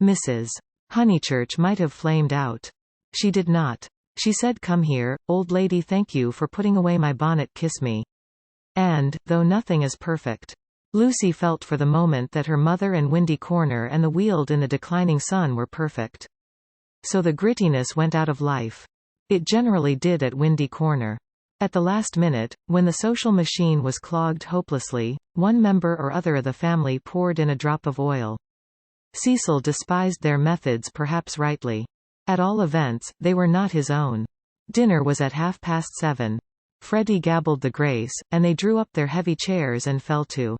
Mrs. Honeychurch might have flamed out. She did not. She said, come here, old lady, thank you for putting away my bonnet, kiss me. And, though nothing is perfect, Lucy felt for the moment that her mother and Windy Corner and the Weald in the declining sun were perfect. So the grittiness went out of life. It generally did at Windy Corner. At the last minute, when the social machine was clogged hopelessly, one member or other of the family poured in a drop of oil. Cecil despised their methods, perhaps rightly. At all events, they were not his own. Dinner was at 7:30. Freddie gabbled the grace, and they drew up their heavy chairs and fell to.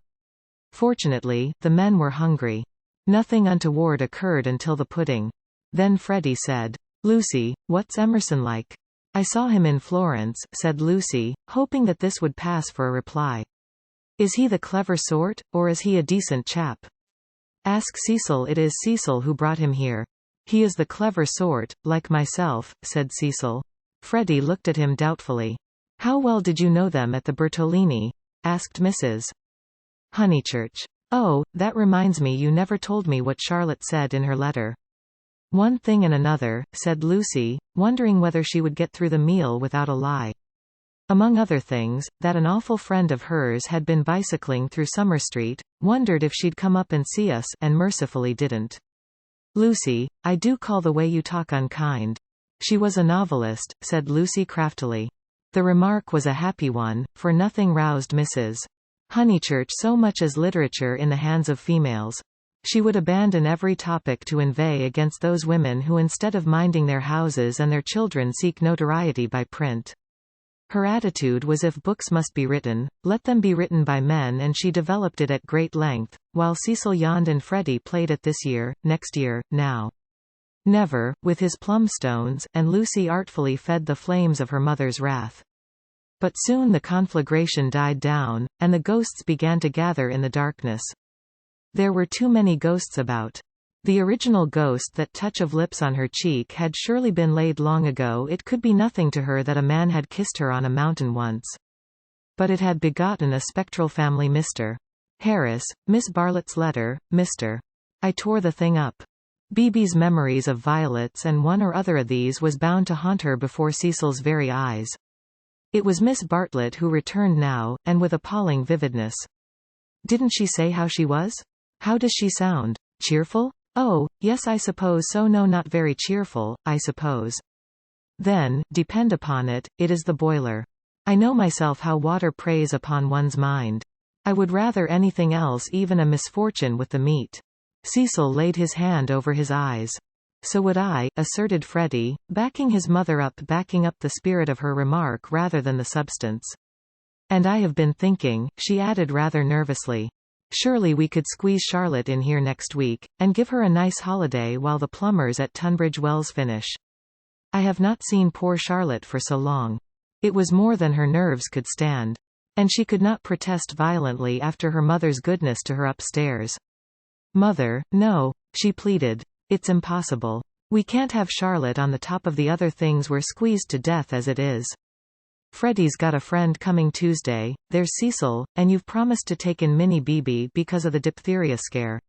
Fortunately, the men were hungry. Nothing untoward occurred until the pudding. Then Freddie said, Lucy, what's Emerson like? I saw him in Florence, said Lucy, hoping that this would pass for a reply. Is he the clever sort, or is he a decent chap? Ask Cecil. It is Cecil who brought him here. He is the clever sort, like myself, said Cecil. Freddie looked at him doubtfully. How well did you know them at the Bertolini? Asked Mrs. Honeychurch. Oh, that reminds me, you never told me what Charlotte said in her letter. One thing and another, said Lucy, wondering whether she would get through the meal without a lie. Among other things, that an awful friend of hers had been bicycling through Summer Street, wondered if she'd come up and see us, and mercifully didn't. Lucy, I do call the way you talk unkind. She was a novelist, said Lucy craftily. The remark was a happy one, for nothing roused Mrs. Honeychurch so much as literature in the hands of females. She would abandon every topic to inveigh against those women who instead of minding their houses and their children seek notoriety by print. Her attitude was, if books must be written, let them be written by men, and she developed it at great length, while Cecil yawned and Freddie played at this year, next year, now. Never, with his plumstones, and Lucy artfully fed the flames of her mother's wrath. But soon the conflagration died down, and the ghosts began to gather in the darkness. There were too many ghosts about. The original ghost, that touch of lips on her cheek, had surely been laid long ago. It could be nothing to her that a man had kissed her on a mountain once. But it had begotten a spectral family. Mr. Harris, Miss Bartlett's letter, Mr. I tore the thing up. Beebe's memories of violets and one or other of these was bound to haunt her before Cecil's very eyes. It was Miss Bartlett who returned now, and with appalling vividness. Didn't she say how she was? How does she sound? Cheerful? Oh, yes, I suppose so. No, not very cheerful, I suppose. Then, depend upon it, it is the boiler. I know myself how water preys upon one's mind. I would rather anything else, even a misfortune with the meat. Cecil laid his hand over his eyes. So would I, asserted Freddie, backing his mother up, backing up the spirit of her remark rather than the substance. And I have been thinking, she added rather nervously. Surely we could squeeze Charlotte in here next week, and give her a nice holiday while the plumbers at Tunbridge Wells finish. I have not seen poor Charlotte for so long. It was more than her nerves could stand. And she could not protest violently after her mother's goodness to her upstairs. Mother, no, she pleaded. It's impossible. We can't have Charlotte on the top of the other things we're squeezed to death as it is. Freddie's got a friend coming Tuesday, there's Cecil, and you've promised to take in Minnie BB because of the diphtheria scare.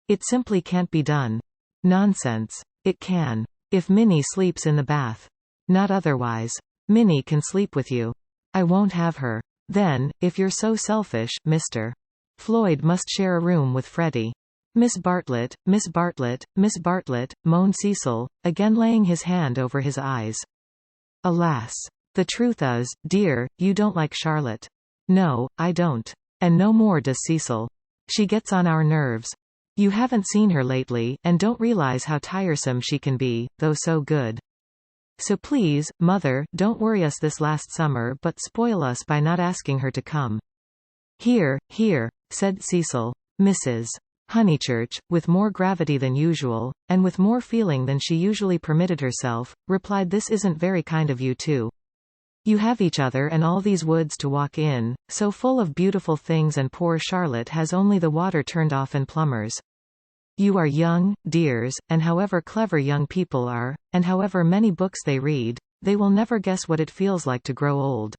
It simply can't be done. Nonsense. It can. If Minnie sleeps in the bath. Not otherwise. Minnie can sleep with you. I won't have her. Then, if you're so selfish, Mr. Floyd must share a room with Freddie. Miss Bartlett, Miss Bartlett, Miss Bartlett, moaned Cecil, again laying his hand over his eyes. Alas. The truth is, dear, you don't like Charlotte. No, I don't. And no more does Cecil. She gets on our nerves. You haven't seen her lately, and don't realize how tiresome she can be, though so good. So please, Mother, don't worry us this last summer but spoil us by not asking her to come. Here, here, said Cecil. Mrs. Honeychurch, with more gravity than usual, and with more feeling than she usually permitted herself, replied, this isn't very kind of you too. You have each other and all these woods to walk in, so full of beautiful things, and poor Charlotte has only the water turned off and plumbers. You are young, dears, and however clever young people are, and however many books they read, they will never guess what it feels like to grow old.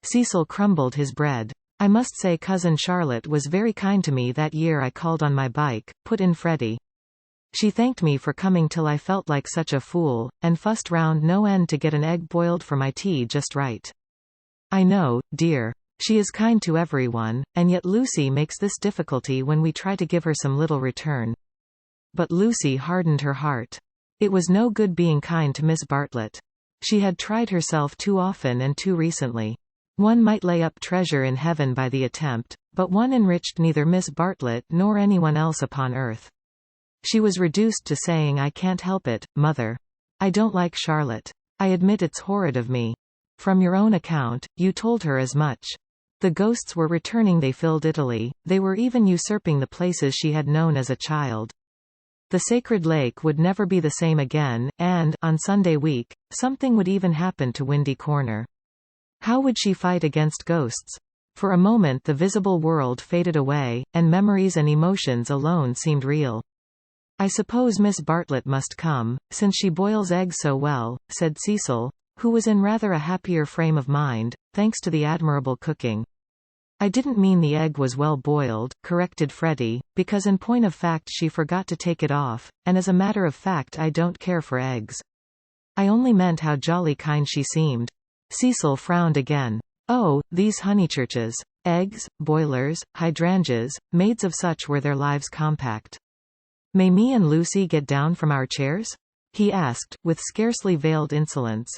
Cecil crumbled his bread. I must say Cousin Charlotte was very kind to me that year I called on my bike, put in Freddie. She thanked me for coming till I felt like such a fool, and fussed round no end to get an egg boiled for my tea just right. I know, dear. She is kind to everyone, and yet Lucy makes this difficulty when we try to give her some little return. But Lucy hardened her heart. It was no good being kind to Miss Bartlett. She had tried herself too often and too recently. One might lay up treasure in heaven by the attempt, but one enriched neither Miss Bartlett nor anyone else upon earth. She was reduced to saying, I can't help it, Mother. I don't like Charlotte. I admit it's horrid of me. From your own account, you told her as much. The ghosts were returning, they filled Italy, they were even usurping the places she had known as a child. The sacred lake would never be the same again, and, on Sunday week, something would even happen to Windy Corner. How would she fight against ghosts? For a moment the visible world faded away, and memories and emotions alone seemed real. I suppose Miss Bartlett must come, since she boils eggs so well, said Cecil, who was in rather a happier frame of mind, thanks to the admirable cooking. I didn't mean the egg was well boiled, corrected Freddie, because in point of fact she forgot to take it off, and as a matter of fact I don't care for eggs. I only meant how jolly kind she seemed. Cecil frowned again. Oh, these Honeychurches. Eggs, boilers, hydrangeas, maids of such were their lives compact. May me and Lucy get down from our chairs? He asked, with scarcely veiled insolence.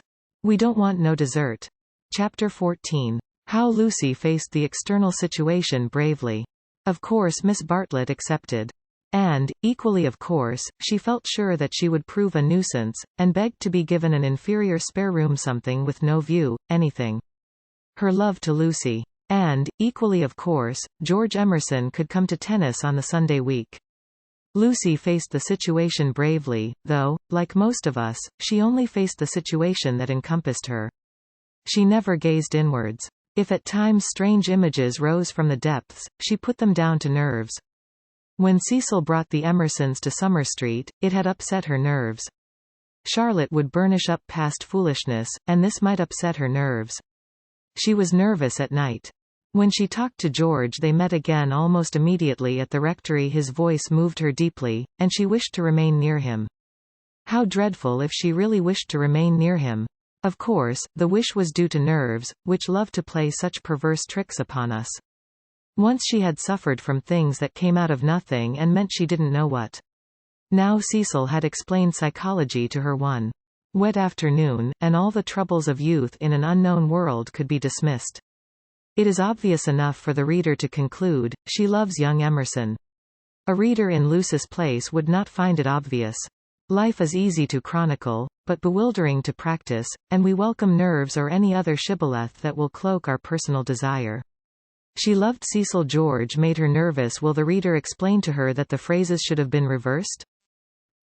We don't want no dessert. Chapter 14. How Lucy faced the external situation bravely. Of course Miss Bartlett accepted. And, equally of course, she felt sure that she would prove a nuisance, and begged to be given an inferior spare room, something with no view, anything. Her love to Lucy. And, equally of course, George Emerson could come to tennis on the Sunday week. Lucy faced the situation bravely, though, like most of us, she only faced the situation that encompassed her. She never gazed inwards. If at times strange images rose from the depths, she put them down to nerves. When Cecil brought the Emersons to Summer Street, it had upset her nerves. Charlotte would burnish up past foolishness, and this might upset her nerves. She was nervous at night. When she talked to George, they met again almost immediately at the rectory. His voice moved her deeply, and she wished to remain near him. How dreadful if she really wished to remain near him. Of course, the wish was due to nerves, which love to play such perverse tricks upon us. Once she had suffered from things that came out of nothing and meant she didn't know what. Now Cecil had explained psychology to her one wet afternoon, and all the troubles of youth in an unknown world could be dismissed. It is obvious enough for the reader to conclude, she loves young Emerson. A reader in Lucy's place would not find it obvious. Life is easy to chronicle, but bewildering to practice, and we welcome nerves or any other shibboleth that will cloak our personal desire. She loved Cecil. George made her nervous. Will the reader explain to her that the phrases should have been reversed?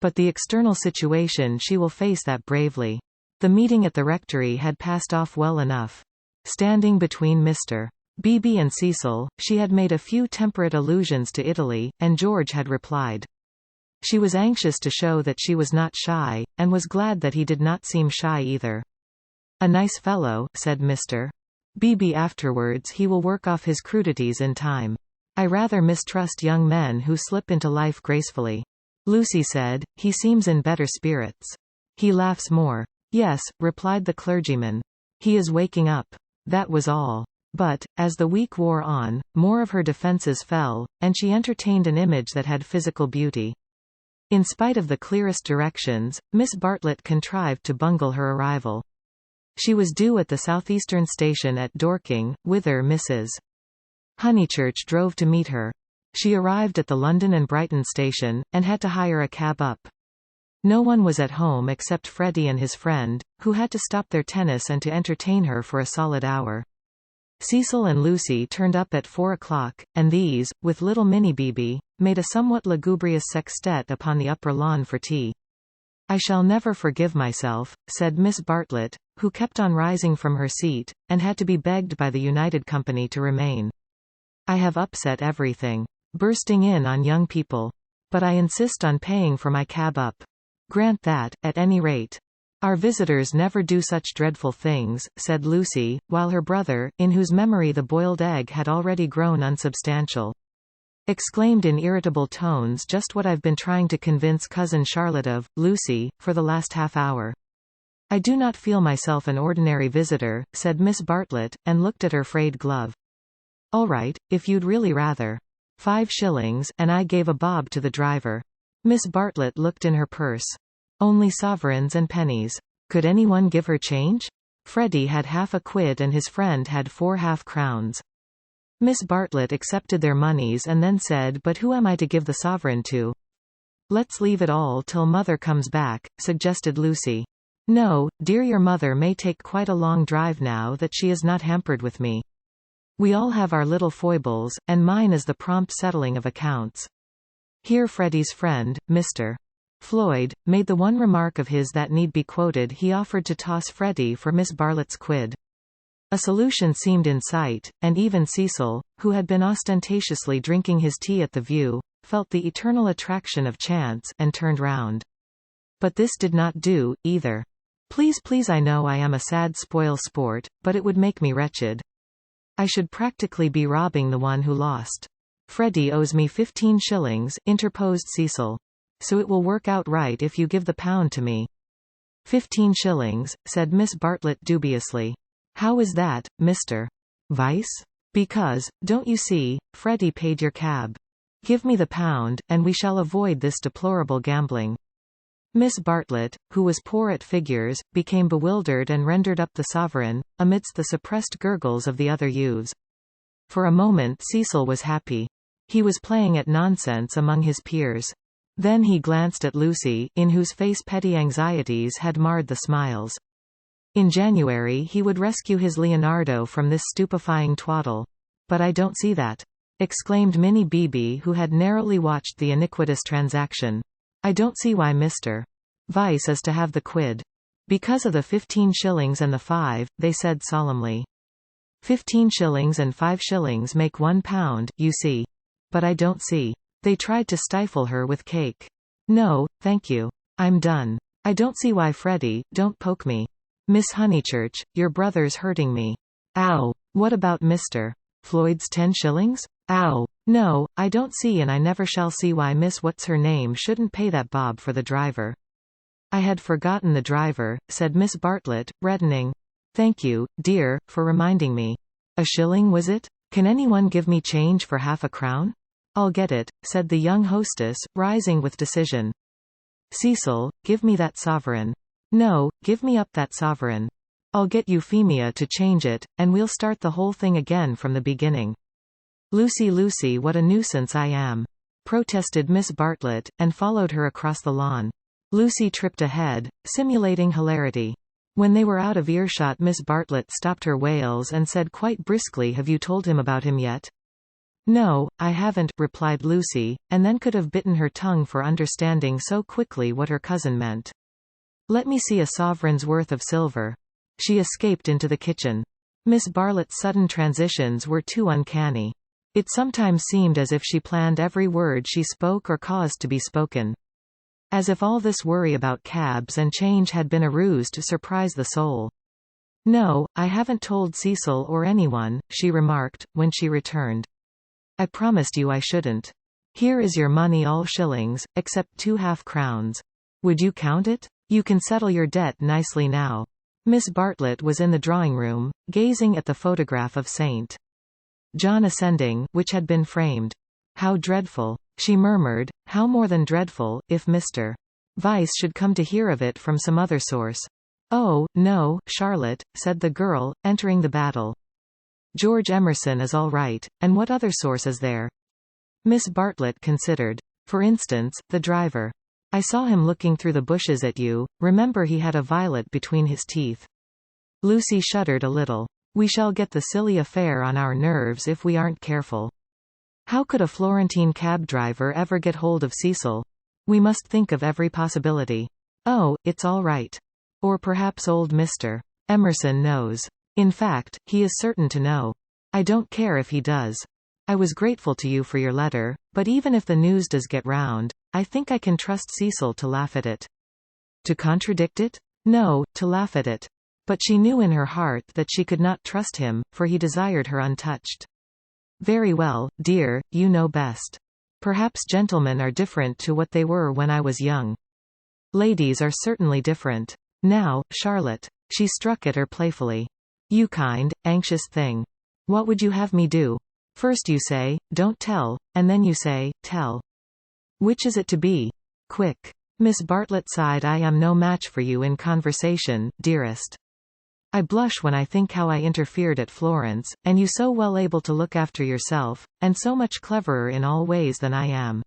But the external situation, she will face that bravely. The meeting at the rectory had passed off well enough. Standing between Mr. Beebe and Cecil, she had made a few temperate allusions to Italy, and George had replied. She was anxious to show that she was not shy, and was glad that he did not seem shy either. "A nice fellow," said Mr. Beebe afterwards. "He will work off his crudities in time. I rather mistrust young men who slip into life gracefully." Lucy said, "He seems in better spirits. He laughs more." "Yes," replied the clergyman. "He is waking up." That was all. But, as the week wore on, more of her defences fell, and she entertained an image that had physical beauty. In spite of the clearest directions, Miss Bartlett contrived to bungle her arrival. She was due at the southeastern station at Dorking, whither Mrs. Honeychurch drove to meet her. She arrived at the London and Brighton station, and had to hire a cab up. No one was at home except Freddie and his friend, who had to stop their tennis and to entertain her for a solid hour. Cecil and Lucy turned up at 4 o'clock, and these, with little Minnie Beebe, made a somewhat lugubrious sextet upon the upper lawn for tea. "I shall never forgive myself," said Miss Bartlett, who kept on rising from her seat, and had to be begged by the United Company to remain. "I have upset everything. Bursting in on young people. But I insist on paying for my cab up. Grant that, at any rate. Our visitors never do such dreadful things," said Lucy, while her brother, in whose memory the boiled egg had already grown unsubstantial, exclaimed in irritable tones, "Just what I've been trying to convince Cousin Charlotte of, Lucy, for the last half-hour." "I do not feel myself an ordinary visitor," said Miss Bartlett, and looked at her frayed glove. "All right, if you'd really rather. 5 shillings, and I gave a bob to the driver." Miss Bartlett looked in her purse. Only sovereigns and pennies. Could anyone give her change? Freddie had half a quid and his friend had 4 half-crowns. Miss Bartlett accepted their moneys and then said, "But who am I to give the sovereign to?" "Let's leave it all till Mother comes back," suggested Lucy. "No, dear, your mother may take quite a long drive now that she is not hampered with me. We all have our little foibles, and mine is the prompt settling of accounts." Here Freddie's friend, Mr. Floyd, made the one remark of his that need be quoted. He offered to toss Freddie for Miss Bartlett's quid. A solution seemed in sight, and even Cecil, who had been ostentatiously drinking his tea at the View, felt the eternal attraction of chance, and turned round. But this did not do, either. "Please, please, I know I am a sad spoil sport, but it would make me wretched. I should practically be robbing the one who lost." "Freddie owes me 15 shillings, interposed Cecil. "So it will work out right if you give the pound to me." 15 shillings, said Miss Bartlett dubiously. "How is that, Mr. Vice?" "Because, don't you see, Freddie paid your cab. Give me the pound, and we shall avoid this deplorable gambling." Miss Bartlett, who was poor at figures, became bewildered and rendered up the sovereign, amidst the suppressed gurgles of the other youths. For a moment Cecil was happy. He was playing at nonsense among his peers. Then he glanced at Lucy, in whose face petty anxieties had marred the smiles. In January he would rescue his Leonardo from this stupefying twaddle. "But I don't see that," exclaimed Minnie Beebe, who had narrowly watched the iniquitous transaction. "I don't see why Mr. Vice is to have the quid." "Because of the 15 shillings and the 5, they said solemnly. 15 shillings and 5 shillings make £1, you see. But I don't see. They tried to stifle her with cake. No, thank you. I'm done. I don't see why Freddie, don't poke me. Miss Honeychurch, your brother's hurting me. Ow. What about Mr. Floyd's 10 shillings? Ow. No, I don't see, and I never shall see why Miss What's-her-name shouldn't pay that bob for the driver." "I had forgotten the driver," said Miss Bartlett, reddening. "Thank you, dear, for reminding me. A shilling, was it? Can anyone give me change for half a crown?" "I'll get it," said the young hostess, rising with decision. "Cecil, give me that sovereign." "No, give me up that sovereign. I'll get Euphemia to change it, and we'll start the whole thing again from the beginning." "Lucy, Lucy, what a nuisance I am," protested Miss Bartlett, and followed her across the lawn. Lucy tripped ahead, simulating hilarity. When they were out of earshot, Miss Bartlett stopped her wails and said quite briskly, "Have you told him about him yet?" "No, I haven't," replied Lucy, and then could have bitten her tongue for understanding so quickly what her cousin meant. "Let me see a sovereign's worth of silver." She escaped into the kitchen. Miss Bartlett's sudden transitions were too uncanny. It sometimes seemed as if she planned every word she spoke or caused to be spoken. As if all this worry about cabs and change had been a ruse to surprise the soul. "No, I haven't told Cecil or anyone," she remarked, when she returned. "I promised you I shouldn't. Here is your money, all shillings, except 2 half-crowns. Would you count it? You can settle your debt nicely now." Miss Bartlett was in the drawing-room, gazing at the photograph of St. John ascending, which had been framed. "How dreadful," she murmured, "how more than dreadful, if Mr. Vyse should come to hear of it from some other source." "Oh, no, Charlotte," said the girl, entering the battle. "George Emerson is all right, and what other source is there?" Miss Bartlett considered. "For instance, the driver. I saw him looking through the bushes at you. Remember, he had a violet between his teeth." Lucy shuddered a little. "We shall get the silly affair on our nerves if we aren't careful. How could a Florentine cab driver ever get hold of Cecil? We must think of every possibility." "Oh, it's all right. Or perhaps old Mr. Emerson knows. In fact, he is certain to know. I don't care if he does. I was grateful to you for your letter, but even if the news does get round, I think I can trust Cecil to laugh at it." To contradict it? No, to laugh at it. But she knew in her heart that she could not trust him, for he desired her untouched. "Very well, dear, you know best. Perhaps gentlemen are different to what they were when I was young. Ladies are certainly different. Now, Charlotte." She struck at her playfully. "You kind, anxious thing. What would you have me do? First you say, 'Don't tell,' and then you say, 'Tell.' Which is it to be? Quick." Miss Bartlett sighed. "I am no match for you in conversation, dearest. I blush when I think how I interfered at Florence, and you so well able to look after yourself, and so much cleverer in all ways than I am.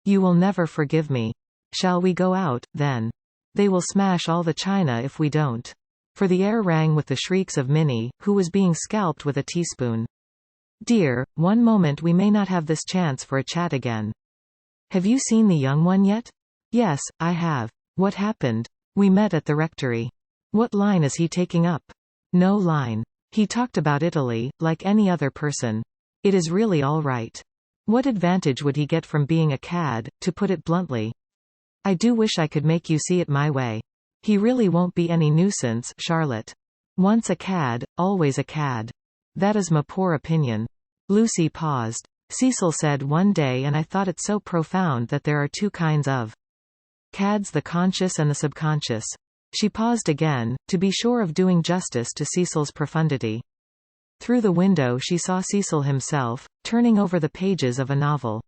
You will never forgive me. Shall we go out, then? They will smash all the china if we don't." For the air rang with the shrieks of Minnie, who was being scalped with a teaspoon. "Dear, one moment, we may not have this chance for a chat again. Have you seen the young one yet?" "Yes, I have." "What happened?" "We met at the rectory." "What line is he taking up?" "No line. He talked about Italy, like any other person. It is really all right. What advantage would he get from being a cad, to put it bluntly? I do wish I could make you see it my way. He really won't be any nuisance, Charlotte. Once a cad, always a cad. That is my poor opinion." Lucy paused. "Cecil said one day, and I thought it so profound, that there are 2 kinds of cads, the conscious and the subconscious." She paused again, to be sure of doing justice to Cecil's profundity. Through the window she saw Cecil himself, turning over the pages of a novel.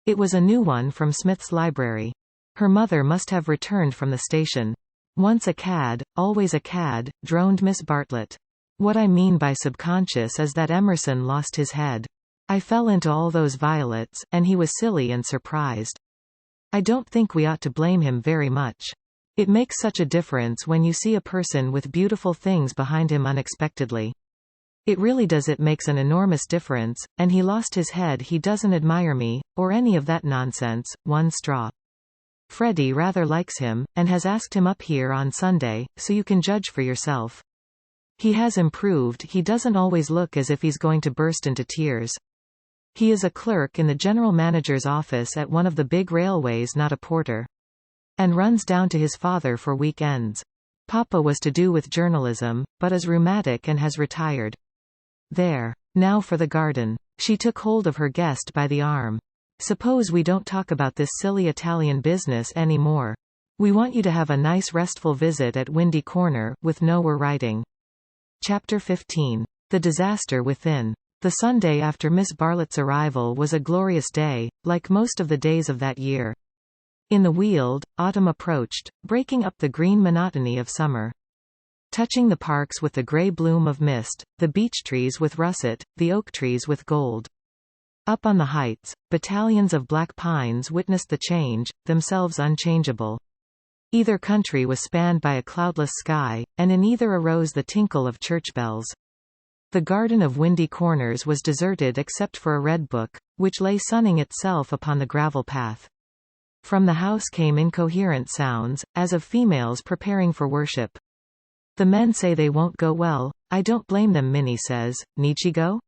It was a new one from Smith's library. Her mother must have returned from the station. "Once a cad, always a cad," droned Miss Bartlett. "What I mean by subconscious is that Emerson lost his head. I fell into all those violets, and he was silly and surprised. I don't think we ought to blame him very much. It makes such a difference when you see a person with beautiful things behind him unexpectedly. It really does. It makes an enormous difference, and he lost his head. He doesn't admire me, or any of that nonsense, one straw. Freddie rather likes him, and has asked him up here on Sunday, so you can judge for yourself. He has improved. He doesn't always look as if he's going to burst into tears. He is a clerk in the general manager's office at one of the big railways, not a porter. And runs down to his father for weekends. Papa was to do with journalism, but is rheumatic and has retired. There. Now for the garden." She took hold of her guest by the arm. "Suppose we don't talk about this silly Italian business any more. We want you to have a nice restful visit at Windy Corner, with no writing." Chapter 15. The Disaster Within. The Sunday after Miss Bartlett's arrival was a glorious day, like most of the days of that year. In the Weald, autumn approached, breaking up the green monotony of summer. Touching the parks with the grey bloom of mist, the beech trees with russet, the oak trees with gold. Up on the heights, battalions of black pines witnessed the change, themselves unchangeable. Either country was spanned by a cloudless sky, and in either arose the tinkle of church bells. The garden of Windy Corners was deserted except for a redbook, which lay sunning itself upon the gravel path. From the house came incoherent sounds, as of females preparing for worship. "The men say they won't go well. I don't blame them," Minnie says. "Need she go?"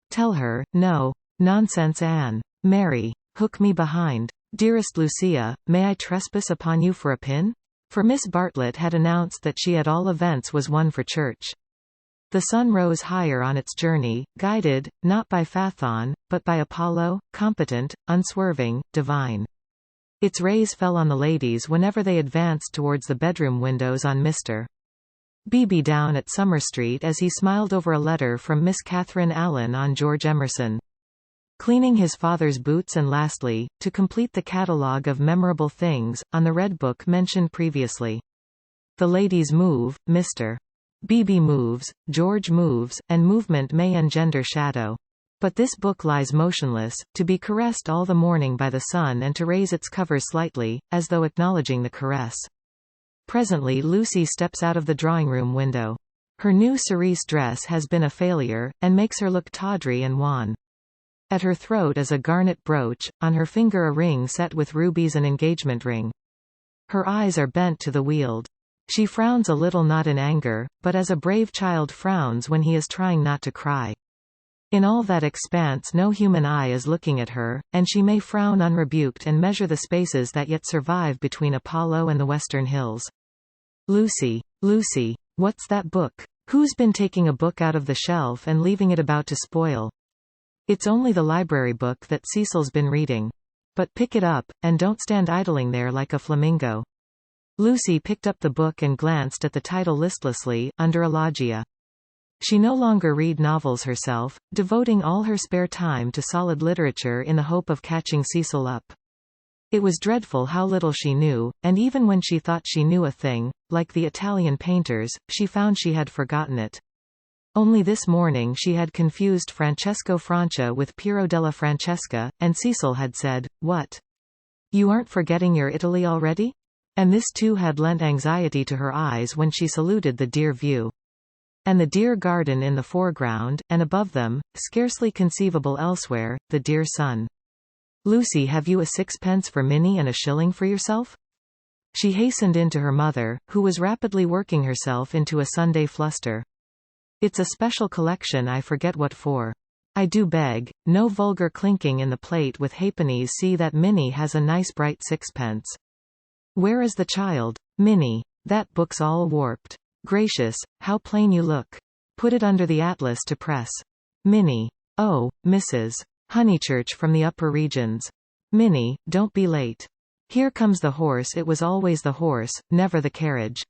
"Tell her, no. Nonsense, Anne. Mary. Hook me behind. Dearest Lucia, may I trespass upon you for a pin? For Miss Bartlett had announced that she at all events was one for church. The sun rose higher on its journey, guided, not by Phaethon, but by Apollo, competent, unswerving, divine. Its rays fell on the ladies whenever they advanced towards the bedroom windows on Mr. Beebe down at Summer Street as he smiled over a letter from Miss Catherine Allen on George Emerson. Cleaning his father's boots, and lastly, to complete the catalogue of memorable things, on the Red Book mentioned previously. The ladies move, Mr. Beebe moves, George moves, and movement may engender shadow. But this book lies motionless, to be caressed all the morning by the sun and to raise its cover slightly, as though acknowledging the caress. Presently Lucy steps out of the drawing-room window. Her new cerise dress has been a failure, and makes her look tawdry and wan. At her throat is a garnet brooch, on her finger a ring set with rubies, an engagement ring. Her eyes are bent to the Weald. She frowns a little, not in anger, but as a brave child frowns when he is trying not to cry. In all that expanse no human eye is looking at her, and she may frown unrebuked and measure the spaces that yet survive between Apollo and the western hills. Lucy, Lucy, what's that book? Who's been taking a book out of the shelf and leaving it about to spoil? It's only the library book that Cecil's been reading. But pick it up, and don't stand idling there like a flamingo. Lucy picked up the book and glanced at the title listlessly, under Elogia. She no longer read novels herself, devoting all her spare time to solid literature in the hope of catching Cecil up. It was dreadful how little she knew, and even when she thought she knew a thing, like the Italian painters, she found she had forgotten it. Only this morning she had confused Francesco Francia with Piero della Francesca, and Cecil had said, "What? You aren't forgetting your Italy already?" And this too had lent anxiety to her eyes when she saluted the dear view. And the dear garden in the foreground, and above them, scarcely conceivable elsewhere, the dear sun. "Lucy, have you a sixpence for Minnie and a shilling for yourself?" She hastened in to her mother, who was rapidly working herself into a Sunday fluster. "It's a special collection, I forget what for. I do beg, no vulgar clinking in the plate with halfpennies. See that Minnie has a nice bright sixpence." "Where is the child?" "Minnie. That book's all warped." "Gracious, how plain you look. Put it under the atlas to press." "Minnie." "Oh, Mrs. Honeychurch from the upper regions." "Minnie, don't be late. Here comes the horse." It was always the horse, never the carriage.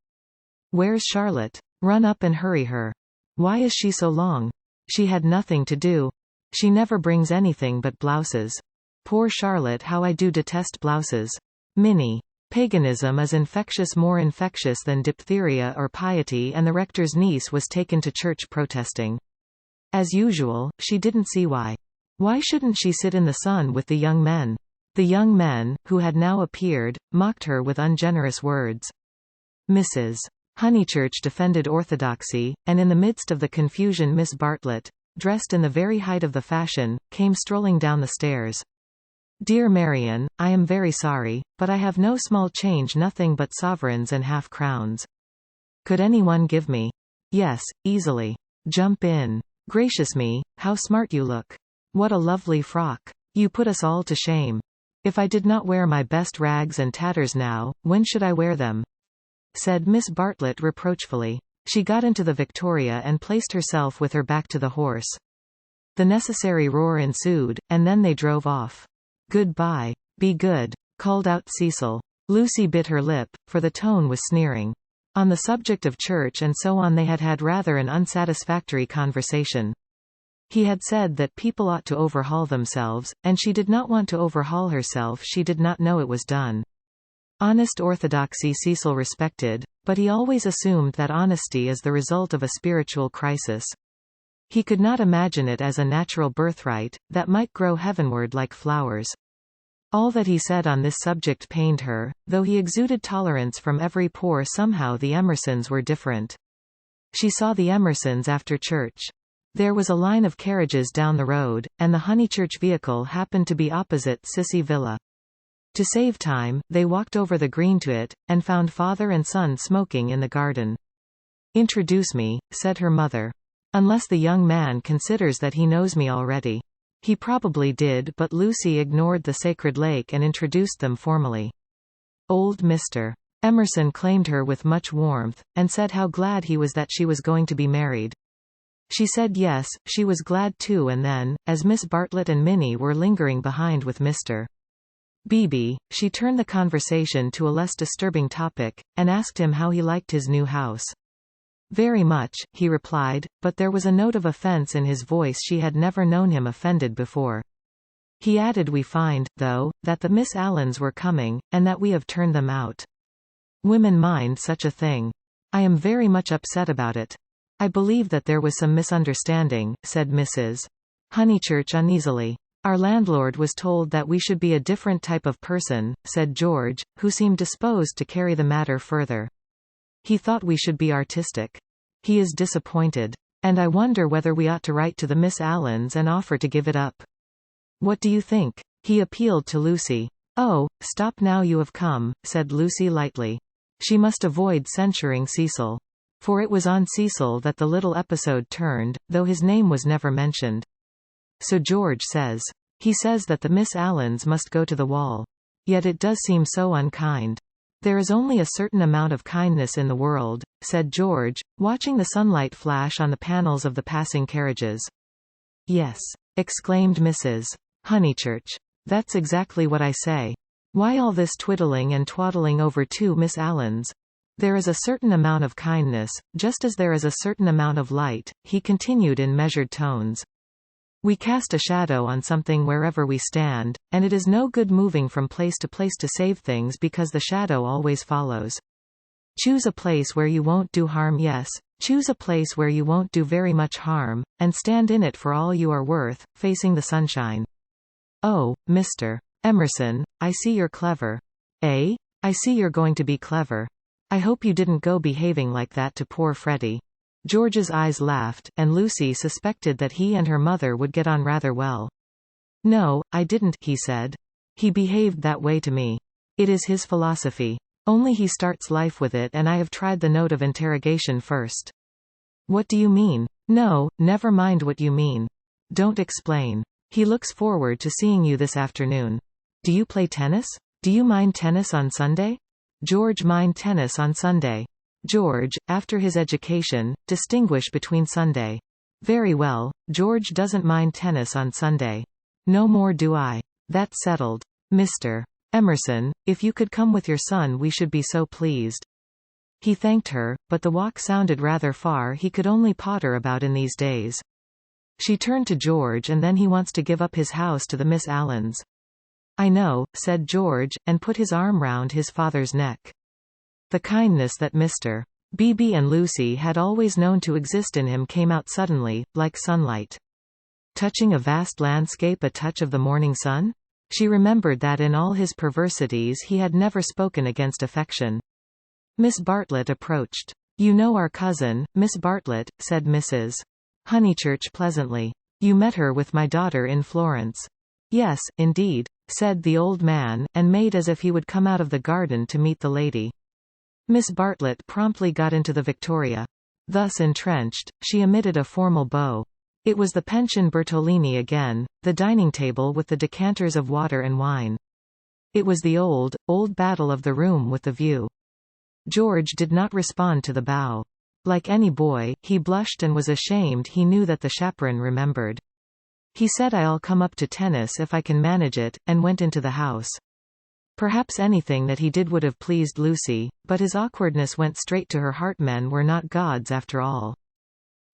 "Where's Charlotte? Run up and hurry her. Why is she so long? She had nothing to do. She never brings anything but blouses. Poor Charlotte, how I do detest blouses." "Minnie. Paganism is infectious, more infectious than diphtheria or piety, and the rector's niece was taken to church protesting. As usual, she didn't see why. Why shouldn't she sit in the sun with the young men? The young men, who had now appeared, mocked her with ungenerous words. Mrs. Honeychurch defended orthodoxy, and in the midst of the confusion Miss Bartlett, dressed in the very height of the fashion, came strolling down the stairs. "Dear Marian, I am very sorry, but I have no small change, nothing but sovereigns and half-crowns. Could anyone give me—" "Yes, easily. Jump in. Gracious me, how smart you look. What a lovely frock. You put us all to shame. If I did not wear my best rags and tatters now, when should I wear them?" said Miss Bartlett reproachfully. She got into the Victoria and placed herself with her back to the horse. The necessary roar ensued, and then they drove off. "Good-bye. Be good," called out Cecil. Lucy bit her lip, for the tone was sneering. On the subject of church and so on they had had rather an unsatisfactory conversation. He had said that people ought to overhaul themselves, and she did not want to overhaul herself. She did not know it was done. Honest orthodoxy Cecil respected, but he always assumed that honesty is the result of a spiritual crisis. He could not imagine it as a natural birthright, that might grow heavenward like flowers. All that he said on this subject pained her, though he exuded tolerance from every pore. Somehow the Emersons were different. She saw the Emersons after church. There was a line of carriages down the road, and the Honeychurch vehicle happened to be opposite Sissy Villa. To save time, they walked over the green to it, and found father and son smoking in the garden. "Introduce me," said her mother. "Unless the young man considers that he knows me already. He probably did, but Lucy ignored the sacred lake and introduced them formally. Old Mr. Emerson claimed her with much warmth, and said how glad he was that she was going to be married. She said yes, she was glad too, and then, as Miss Bartlett and Minnie were lingering behind with Mr. Beebe, she turned the conversation to a less disturbing topic, and asked him how he liked his new house. Very much, he replied, but there was a note of offense in his voice she had never known him offended before. He added, we find, though, that the Miss Allens were coming, and that we have turned them out. Women mind such a thing. I am very much upset about it. I believe that there was some misunderstanding, said Mrs. Honeychurch uneasily. Our landlord was told that we should be a different type of person, said George, who seemed disposed to carry the matter further. He thought we should be artistic. He is disappointed. And I wonder whether we ought to write to the Miss Allens and offer to give it up. What do you think? He appealed to Lucy. Oh, stop now, you have come, said Lucy lightly. She must avoid censuring Cecil. For it was on Cecil that the little episode turned, though his name was never mentioned. So George says. He says that the Miss Allens must go to the wall. Yet it does seem so unkind. There is only a certain amount of kindness in the world, said George, watching the sunlight flash on the panels of the passing carriages. Yes, exclaimed Mrs. Honeychurch. That's exactly what I say. Why all this twiddling and twaddling over two Miss Allens? There is a certain amount of kindness, just as there is a certain amount of light, he continued in measured tones. We cast a shadow on something wherever we stand, and it is no good moving from place to place to save things because the shadow always follows. Choose a place where you won't do harm, yes, choose a place where you won't do very much harm, and stand in it for all you are worth, facing the sunshine. Oh, Mr. Emerson, I see you're clever. Eh? I see you're going to be clever. I hope you didn't go behaving like that to poor Freddie. George's eyes laughed, and Lucy suspected that he and her mother would get on rather well. No, I didn't, he said. He behaved that way to me. It is his philosophy. Only he starts life with it, and I have tried the note of interrogation first. What do you mean? No, never mind what you mean. Don't explain. He looks forward to seeing you this afternoon. Do you play tennis? Do you mind tennis on Sunday? George mind tennis on Sunday. George, after his education, distinguish between Sunday. Very well, George doesn't mind tennis on Sunday. No more do I. That's settled. Mr. Emerson, if you could come with your son we should be so pleased. He thanked her, but the walk sounded rather far. He could only potter about in these days. She turned to George, and then he wants to give up his house to the Miss Allens. I know, said George, and put his arm round his father's neck. The kindness that Mr. Beebe and Lucy had always known to exist in him came out suddenly, like sunlight. Touching a vast landscape, a touch of the morning sun? She remembered that in all his perversities he had never spoken against affection. Miss Bartlett approached. You know our cousin, Miss Bartlett, said Mrs. Honeychurch pleasantly. You met her with my daughter in Florence. Yes, indeed, said the old man, and made as if he would come out of the garden to meet the lady. Miss Bartlett promptly got into the Victoria. Thus entrenched, she emitted a formal bow. It was the pension Bertolini again, the dining table with the decanters of water and wine. It was the old battle of the room with the view. George did not respond to the bow. Like any boy, he blushed and was ashamed. He knew that the chaperon remembered. He said, I'll come up to tennis if I can manage it, and went into the house. Perhaps anything that he did would have pleased Lucy, but his awkwardness went straight to her heart. Men were not gods after all.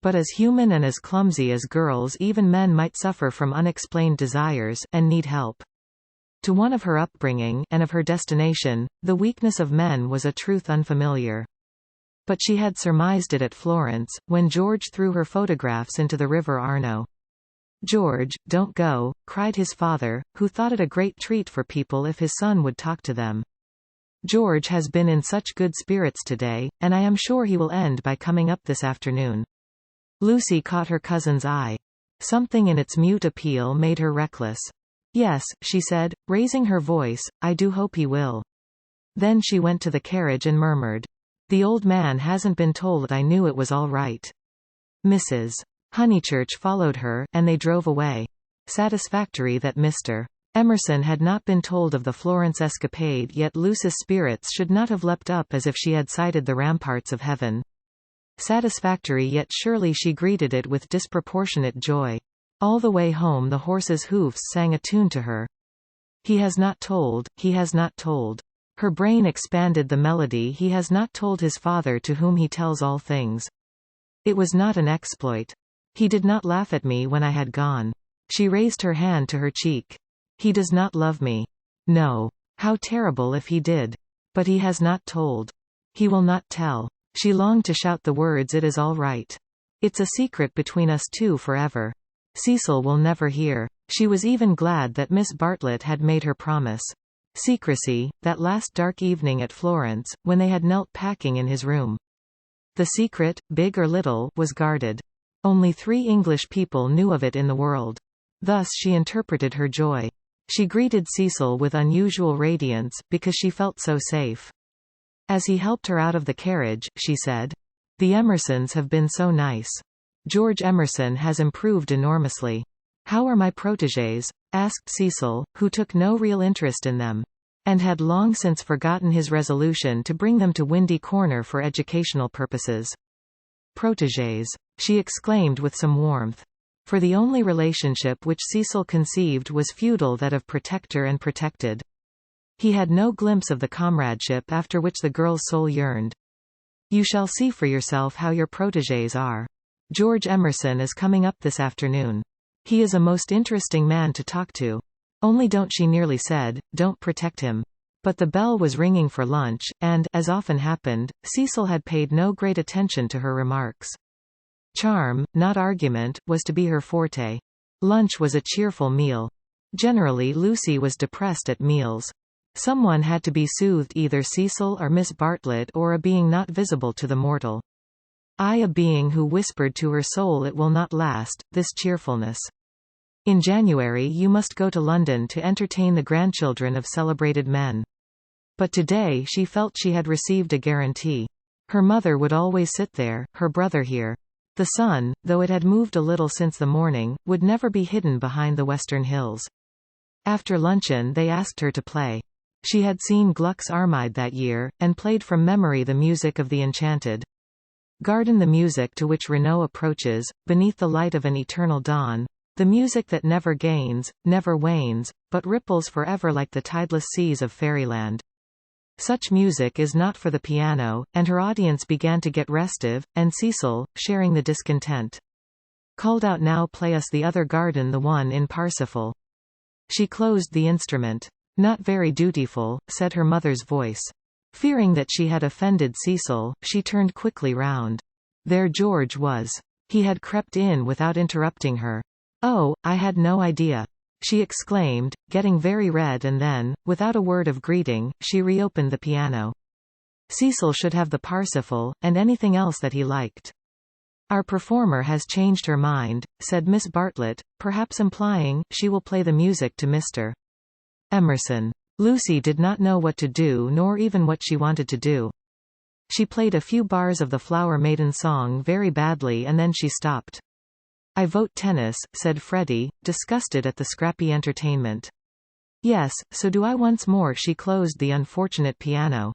But as human and as clumsy as girls, even men might suffer from unexplained desires, and need help. To one of her upbringing, and of her destination, the weakness of men was a truth unfamiliar. But she had surmised it at Florence, when George threw her photographs into the River Arno. George, don't go, cried his father, who thought it a great treat for people if his son would talk to them. George has been in such good spirits today, and I am sure he will end by coming up this afternoon. Lucy caught her cousin's eye. Something in its mute appeal made her reckless. Yes, she said, raising her voice, I do hope he will. Then she went to the carriage and murmured, the old man hasn't been told. I knew it was all right. Mrs. Honeychurch followed her, and they drove away. Satisfactory that Mr. Emerson had not been told of the Florence escapade, yet Lucy's spirits should not have leapt up as if she had sighted the ramparts of heaven. Satisfactory, yet surely she greeted it with disproportionate joy. All the way home the horse's hoofs sang a tune to her. He has not told, he has not told. Her brain expanded the melody. He has not told his Father to whom he tells all things. It was not an exploit. He did not laugh at me when I had gone. She raised her hand to her cheek. He does not love me. No. How terrible if he did. But he has not told. He will not tell. She longed to shout the words, "It is all right. It's a secret between us two forever. Cecil will never hear." She was even glad that Miss Bartlett had made her promise. Secrecy, that last dark evening at Florence, when they had knelt packing in his room. The secret, big or little, was guarded. Only 3 English people knew of it in the world. Thus she interpreted her joy. She greeted Cecil with unusual radiance, because she felt so safe. As he helped her out of the carriage, she said, "The Emersons have been so nice. George Emerson has improved enormously." "How are my protégés?" asked Cecil, who took no real interest in them, and had long since forgotten his resolution to bring them to Windy Corner for educational purposes. "Protégés," she exclaimed with some warmth. For the only relationship which Cecil conceived was feudal, that of protector and protected. He had no glimpse of the comradeship after which the girl's soul yearned. "You shall see for yourself how your protégés are. George Emerson is coming up this afternoon. He is a most interesting man to talk to. Only don't," she nearly said, "don't protect him." But the bell was ringing for lunch, and, as often happened, Cecil had paid no great attention to her remarks. Charm, not argument, was to be her forte. Lunch was a cheerful meal. Generally Lucy was depressed at meals. Someone had to be soothed, either Cecil or Miss Bartlett, or a being not visible to the mortal. A being who whispered to her soul, "It will not last, this cheerfulness. In January you must go to London to entertain the grandchildren of celebrated men." But today she felt she had received a guarantee. Her mother would always sit there, her brother here. The sun, though it had moved a little since the morning, would never be hidden behind the western hills. After luncheon they asked her to play. She had seen Gluck's Armide that year, and played from memory the music of the Enchanted Garden, the music to which Renaud approaches, beneath the light of an eternal dawn, the music that never gains, never wanes, but ripples forever like the tideless seas of fairyland. Such music is not for the piano, and her audience began to get restive, and Cecil, sharing the discontent, called out, "Now play us the other garden, the one in Parsifal." She closed the instrument. "Not very dutiful," said her mother's voice. Fearing that she had offended Cecil, she turned quickly round. There George was. He had crept in without interrupting her. "Oh, I had no idea," she exclaimed, getting very red, and then, without a word of greeting, she reopened the piano. Cecil should have the Parsifal, and anything else that he liked. "Our performer has changed her mind," said Miss Bartlett, perhaps implying, she will play the music to Mr. Emerson. Lucy did not know what to do, nor even what she wanted to do. She played a few bars of the Flower Maiden song very badly, and then she stopped. "I vote tennis," said Freddie, disgusted at the scrappy entertainment. "Yes, so do I." Once more she closed the unfortunate piano.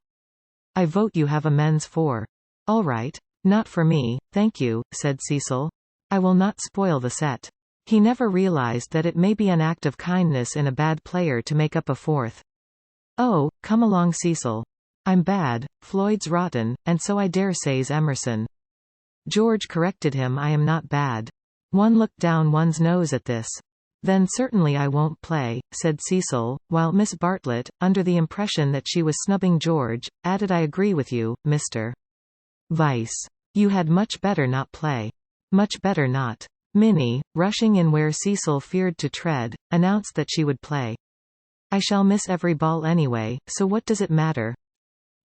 "I vote you have a men's 4. "All right. Not for me, thank you," said Cecil. "I will not spoil the set." He never realized that it may be an act of kindness in a bad player to make up a 4th. "Oh, come along, Cecil. I'm bad, Floyd's rotten, and so I dare say's Emerson." George corrected him. "I am not bad." One looked down one's nose at this. "Then certainly I won't play," said Cecil, while Miss Bartlett, under the impression that she was snubbing George, added, "I agree with you, Mr. Vice. You had much better not play. Much better not." Minnie, rushing in where Cecil feared to tread, announced that she would play. "I shall miss every ball anyway, so what does it matter?"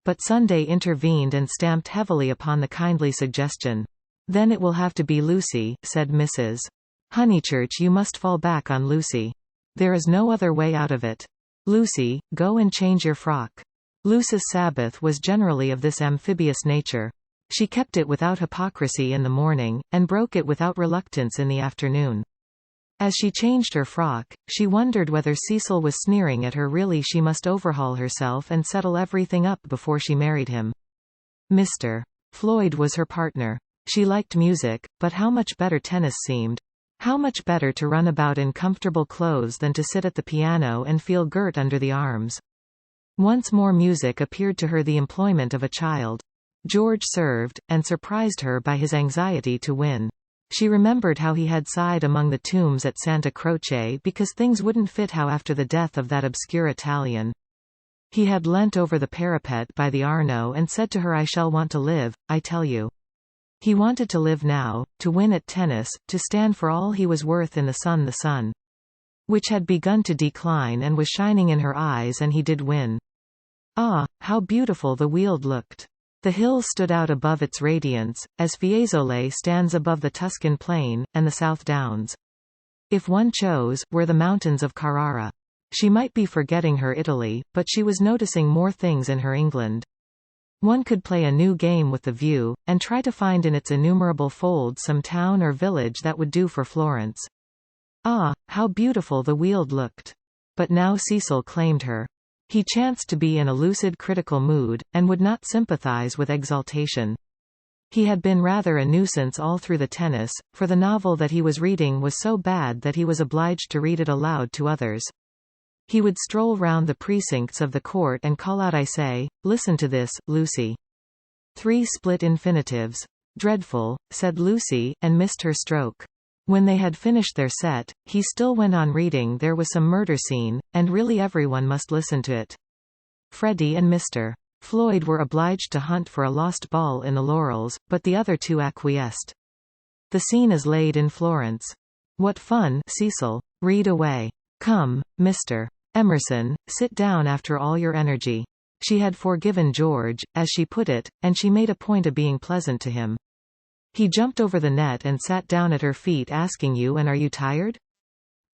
But Sunday intervened and stamped heavily upon the kindly suggestion. "Then it will have to be Lucy," said Mrs. Honeychurch. "You must fall back on Lucy. There is no other way out of it. Lucy, go and change your frock." Lucy's Sabbath was generally of this amphibious nature. She kept it without hypocrisy in the morning, and broke it without reluctance in the afternoon. As she changed her frock, she wondered whether Cecil was sneering at her. Really, she must overhaul herself and settle everything up before she married him. Mr. Floyd was her partner. She liked music, but how much better tennis seemed. How much better to run about in comfortable clothes than to sit at the piano and feel girt under the arms. Once more music appeared to her the employment of a child. George served, and surprised her by his anxiety to win. She remembered how he had sighed among the tombs at Santa Croce because things wouldn't fit how after the death of that obscure Italian. He had leant over the parapet by the Arno and said to her, "I shall want to live, I tell you." He wanted to live now, to win at tennis, to stand for all he was worth in the sun which had begun to decline and was shining in her eyes, and he did win. Ah, how beautiful the Weald looked. The hills stood out above its radiance, as Fiesole stands above the Tuscan plain, and the South Downs, if one chose, were the mountains of Carrara. She might be forgetting her Italy, but she was noticing more things in her England. One could play a new game with the view, and try to find in its innumerable folds some town or village that would do for Florence. Ah, how beautiful the Weald looked. But now Cecil claimed her. He chanced to be in a lucid critical mood, and would not sympathize with exaltation. He had been rather a nuisance all through the tennis, for the novel that he was reading was so bad that he was obliged to read it aloud to others. He would stroll round the precincts of the court and call out, "I say, listen to this, Lucy." 3 split infinitives. "Dreadful," said Lucy, and missed her stroke. When they had finished their set, he still went on reading. There was some murder scene, and really everyone must listen to it. Freddie and Mr. Floyd were obliged to hunt for a lost ball in the laurels, but the other 2 acquiesced. "The scene is laid in Florence." "What fun, Cecil. Read away." "Come, Mr. Emerson, sit down after all your energy." She had forgiven George, as she put it, and she made a point of being pleasant to him. He jumped over the net and sat down at her feet, asking you, "And are you tired?"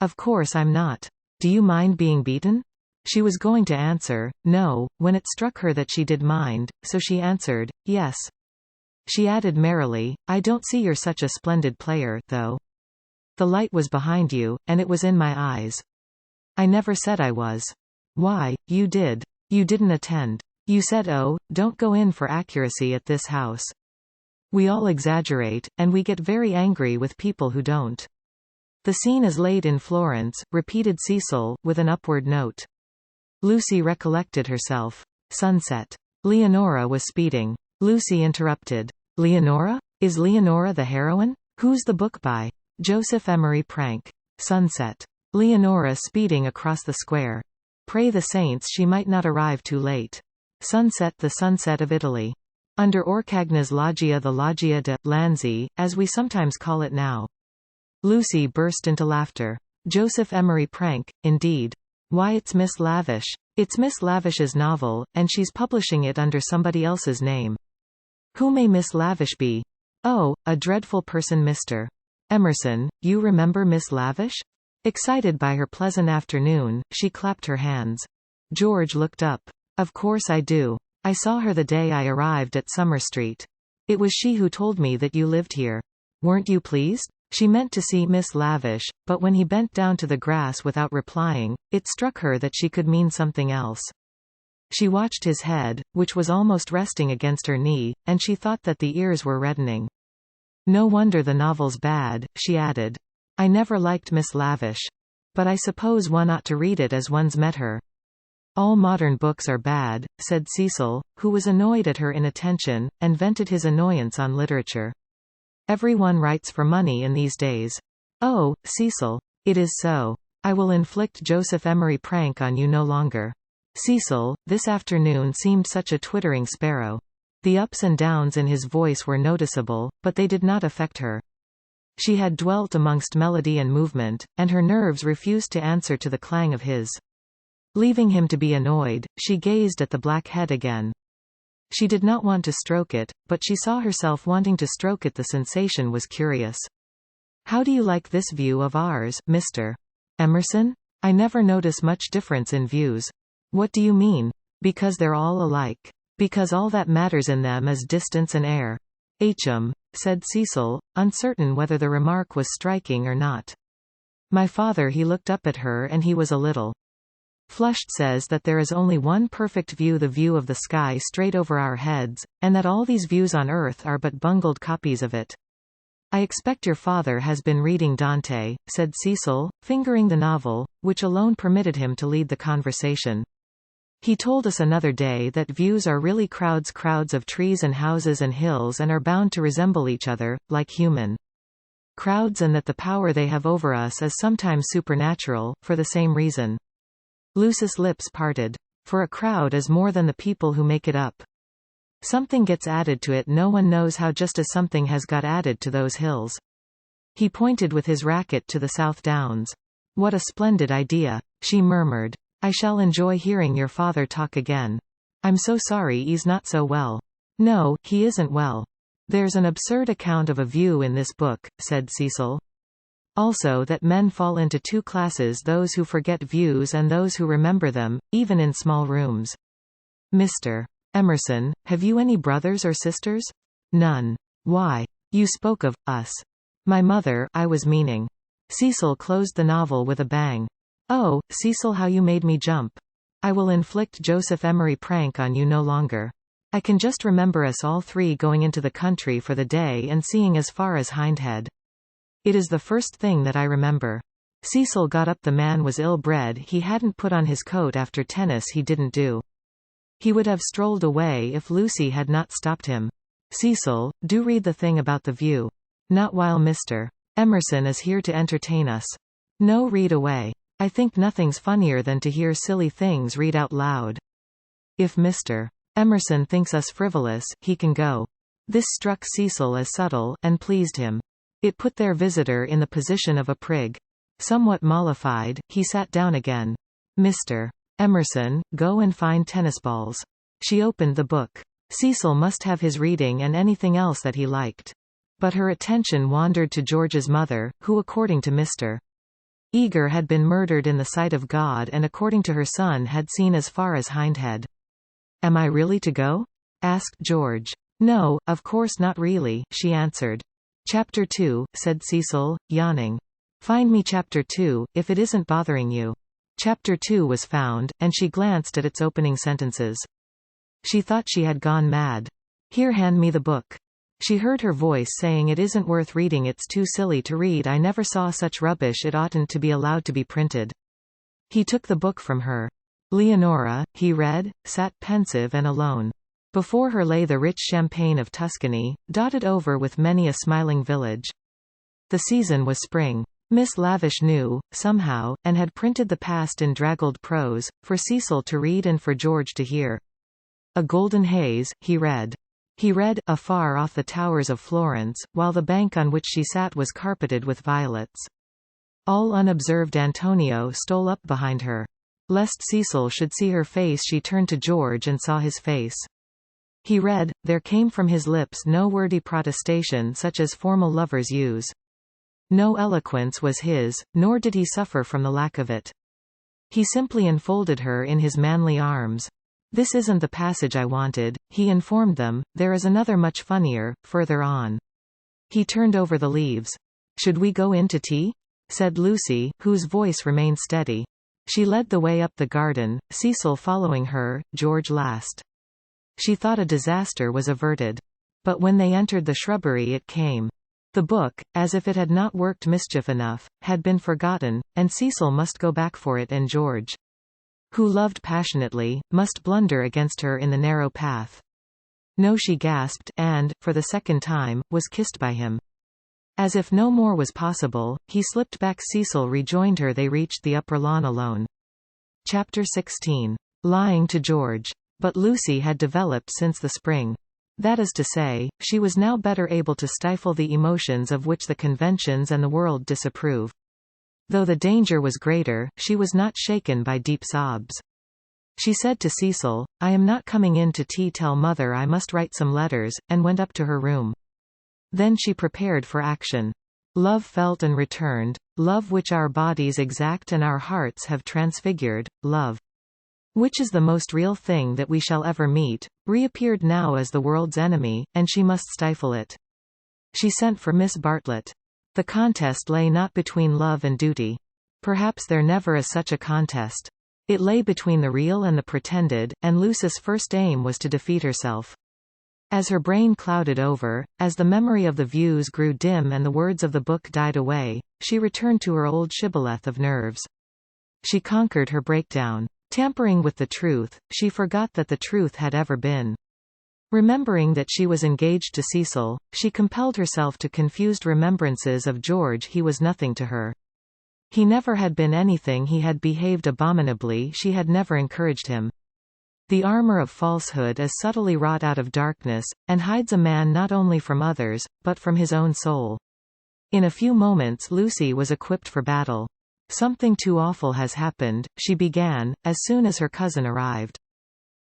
"Of course I'm not. Do you mind being beaten?" She was going to answer, no, when it struck her that she did mind, so she answered, "Yes." She added merrily, "I don't see you're such a splendid player, though. The light was behind you, and it was in my eyes." "I never said I was." "Why, you did. You didn't attend. You said, 'Oh, don't go in for accuracy at this house.' We all exaggerate, and we get very angry with people who don't." "The scene is laid in Florence," repeated Cecil, with an upward note. Lucy recollected herself. Sunset. Leonora was speeding. Lucy interrupted. "Leonora? Is Leonora the heroine? Who's the book by?" "Joseph Emery Prank." Sunset. Leonora speeding across the square. Pray the saints she might not arrive too late. Sunset, the sunset of Italy. Under Orcagna's loggia, the Loggia de Lanzi, as we sometimes call it now. Lucy burst into laughter. "Joseph Emery Prank, indeed. Why, it's Miss Lavish. It's Miss Lavish's novel, and she's publishing it under somebody else's name." "Who may Miss Lavish be?" "Oh, a dreadful person, Mr. Emerson. You remember Miss Lavish?" Excited by her pleasant afternoon, she clapped her hands. George looked up. "Of course I do. I saw her the day I arrived at Summer Street. It was she who told me that you lived here. Weren't you pleased?" She meant to see Miss Lavish, but when he bent down to the grass without replying, it struck her that she could mean something else. She watched his head, which was almost resting against her knee, and she thought that the ears were reddening. "No wonder the novel's bad," she added. "I never liked Miss Lavish. But I suppose one ought to read it as one's met her." "All modern books are bad," said Cecil, who was annoyed at her inattention, and vented his annoyance on literature. "Everyone writes for money in these days." "Oh, Cecil. It is so. I will inflict Joseph Emery Prank on you no longer." Cecil, this afternoon, seemed such a twittering sparrow. The ups and downs in his voice were noticeable, but they did not affect her. She had dwelt amongst melody and movement, and her nerves refused to answer to the clang of his. Leaving him to be annoyed, she gazed at the black head again. She did not want to stroke it, but she saw herself wanting to stroke it. The sensation was curious. "How do you like this view of ours, Mr. Emerson?" "I never notice much difference in views." "What do you mean?" "Because they're all alike. Because all that matters in them is distance and air." "Said Cecil, uncertain whether the remark was striking or not. My father he looked up at her and he was a little flushed says that there is only one perfect view, the view of the sky straight over our heads, and that all these views on earth are but bungled copies of it. I expect your father has been reading Dante, said Cecil, fingering the novel, which alone permitted him to lead the conversation. He told us another day that views are really crowds of trees and houses and hills and are bound to resemble each other, like human crowds, and that the power they have over us is sometimes supernatural, for the same reason. Lucy's lips parted. For a crowd is more than the people who make it up. Something gets added to it, no one knows how, just as something has got added to those hills. He pointed with his racket to the South Downs. What a splendid idea, she murmured. I shall enjoy hearing your father talk again. I'm so sorry he's not so well. No, he isn't well. There's an absurd account of a view in this book, said Cecil. Also that men fall into two classes, those who forget views and those who remember them, even in small rooms. Mr. Emerson, have you any brothers or sisters? None. Why? You spoke of us. My mother, I was meaning. Cecil closed the novel with a bang. Oh, Cecil, how you made me jump. I will inflict Joseph Emery prank on you no longer. I can just remember us all three going into the country for the day and seeing as far as Hindhead. It is the first thing that I remember. Cecil got up. The man was ill-bred. He hadn't put on his coat after tennis. He didn't do. He would have strolled away if Lucy had not stopped him. Cecil, do read the thing about the view. Not while Mr. Emerson is here to entertain us. No, read away. I think nothing's funnier than to hear silly things read out loud. If Mr. Emerson thinks us frivolous, he can go. This struck Cecil as subtle, and pleased him. It put their visitor in the position of a prig. Somewhat mollified, he sat down again. Mr. Emerson, go and find tennis balls. She opened the book. Cecil must have his reading and anything else that he liked. But her attention wandered to George's mother, who according to Mr. Eager had been murdered in the sight of God, and according to her son had seen as far as Hindhead. Am I really to go? Asked George. No, of course not really, she answered. Chapter 2, said Cecil, yawning. Find me Chapter 2, if it isn't bothering you. Chapter 2 was found, and she glanced at its opening sentences. She thought she had gone mad. Here, hand me the book. She heard her voice saying, it isn't worth reading, it's too silly to read, I never saw such rubbish, it oughtn't to be allowed to be printed. He took the book from her. Leonora, he read, sat pensive and alone. Before her lay the rich champaign of Tuscany, dotted over with many a smiling village. The season was spring. Miss Lavish knew, somehow, and had printed the past in draggled prose, for Cecil to read and for George to hear. A golden haze, he read. He read, afar off the towers of Florence, while the bank on which she sat was carpeted with violets. All unobserved Antonio stole up behind her. Lest Cecil should see her face, she turned to George and saw his face. He read, there came from his lips no wordy protestation such as formal lovers use. No eloquence was his, nor did he suffer from the lack of it. He simply enfolded her in his manly arms. This isn't the passage I wanted, he informed them, there is another much funnier, further on. He turned over the leaves. Should we go in to tea? Said Lucy, whose voice remained steady. She led the way up the garden, Cecil following her, George last. She thought a disaster was averted. But when they entered the shrubbery it came. The book, as if it had not worked mischief enough, had been forgotten, and Cecil must go back for it, and George, who loved passionately, must blunder against her in the narrow path. No, she gasped, and, for the second time, was kissed by him. As if no more was possible, he slipped back. Cecil rejoined her. They reached the upper lawn alone. Chapter 16. Lying to George. But Lucy had developed since the spring. That is to say, she was now better able to stifle the emotions of which the conventions and the world disapprove. Though the danger was greater, she was not shaken by deep sobs. She said to Cecil, I am not coming in to tea, tell mother I must write some letters, and went up to her room. Then she prepared for action. Love felt and returned, love which our bodies exact and our hearts have transfigured, love which is the most real thing that we shall ever meet, reappeared now as the world's enemy, and she must stifle it. She sent for Miss Bartlett. The contest lay not between love and duty. Perhaps there never is such a contest. It lay between the real and the pretended, and Lucy's first aim was to defeat herself. As her brain clouded over, as the memory of the views grew dim and the words of the book died away, she returned to her old shibboleth of nerves. She conquered her breakdown. Tampering with the truth, she forgot that the truth had ever been. Remembering that she was engaged to Cecil, she compelled herself to confused remembrances of George. He was nothing to her. He never had been anything. He had behaved abominably. She had never encouraged him. The armor of falsehood is subtly wrought out of darkness, and hides a man not only from others, but from his own soul. In a few moments Lucy was equipped for battle. Something too awful has happened, she began, as soon as her cousin arrived.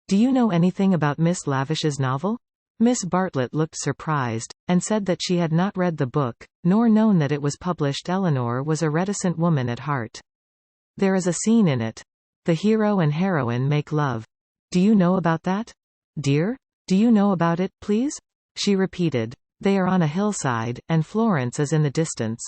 Do you know anything about Miss Lavish's novel? Miss Bartlett looked surprised, and said that she had not read the book, nor known that it was published. Eleanor was a reticent woman at heart. There is a scene in it. The hero and heroine make love. Do you know about that? Dear? Do you know about it, please? She repeated. They are on a hillside, and Florence is in the distance.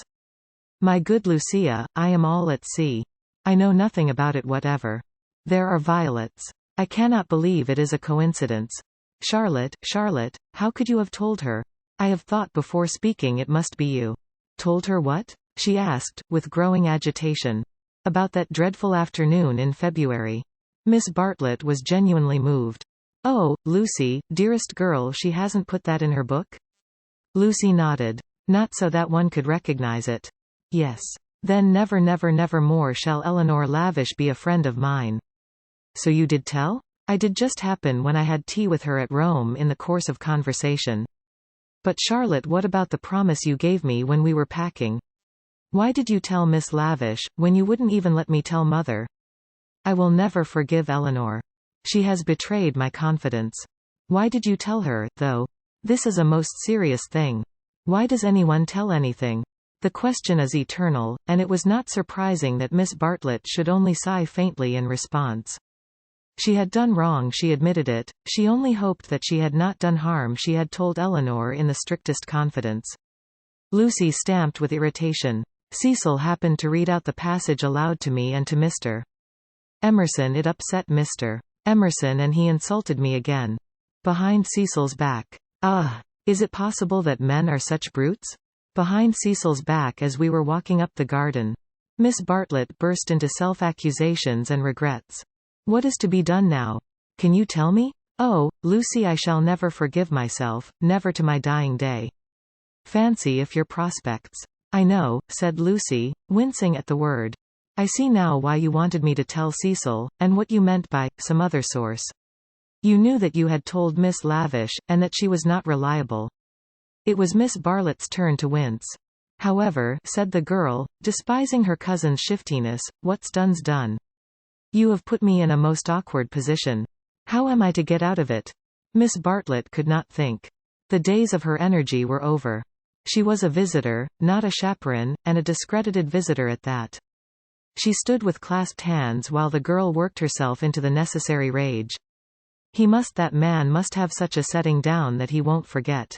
My good Lucia, I am all at sea. I know nothing about it whatever. There are violets. I cannot believe it is a coincidence. Charlotte, Charlotte, how could you have told her? I have thought before speaking it must be you. Told her what? She asked, with growing agitation. About that dreadful afternoon in February. Miss Bartlett was genuinely moved. Oh, Lucy, dearest girl, she hasn't put that in her book? Lucy nodded. Not so that one could recognize it. Yes. Then never never never more shall Eleanor Lavish be a friend of mine. So you did tell? I did just happen when I had tea with her at Rome in the course of conversation. But Charlotte, what about the promise you gave me when we were packing? Why did you tell Miss Lavish, when you wouldn't even let me tell Mother? I will never forgive Eleanor. She has betrayed my confidence. Why did you tell her, though? This is a most serious thing. Why does anyone tell anything? The question is eternal, and it was not surprising that Miss Bartlett should only sigh faintly in response. She had done wrong, she admitted it. She only hoped that she had not done harm. She had told Eleanor in the strictest confidence. Lucy stamped with irritation. Cecil happened to read out the passage aloud to me and to Mr. Emerson. It upset Mr. Emerson and he insulted me again. Behind Cecil's back. Ah! Is it possible that men are such brutes? Behind Cecil's back as we were walking up the garden. Miss Bartlett burst into self-accusations and regrets. What is to be done now? Can you tell me? Oh, Lucy, I shall never forgive myself, never to my dying day. Fancy if your prospects. I know, said Lucy, wincing at the word. I see now why you wanted me to tell Cecil, and what you meant by some other source. You knew that you had told Miss Lavish, and that she was not reliable. It was Miss Bartlett's turn to wince. However, said the girl, despising her cousin's shiftiness, what's done's done. You have put me in a most awkward position. How am I to get out of it? Miss Bartlett could not think. The days of her energy were over. She was a visitor, not a chaperone, and a discredited visitor at that. She stood with clasped hands while the girl worked herself into the necessary rage. That man must have such a setting down that he won't forget.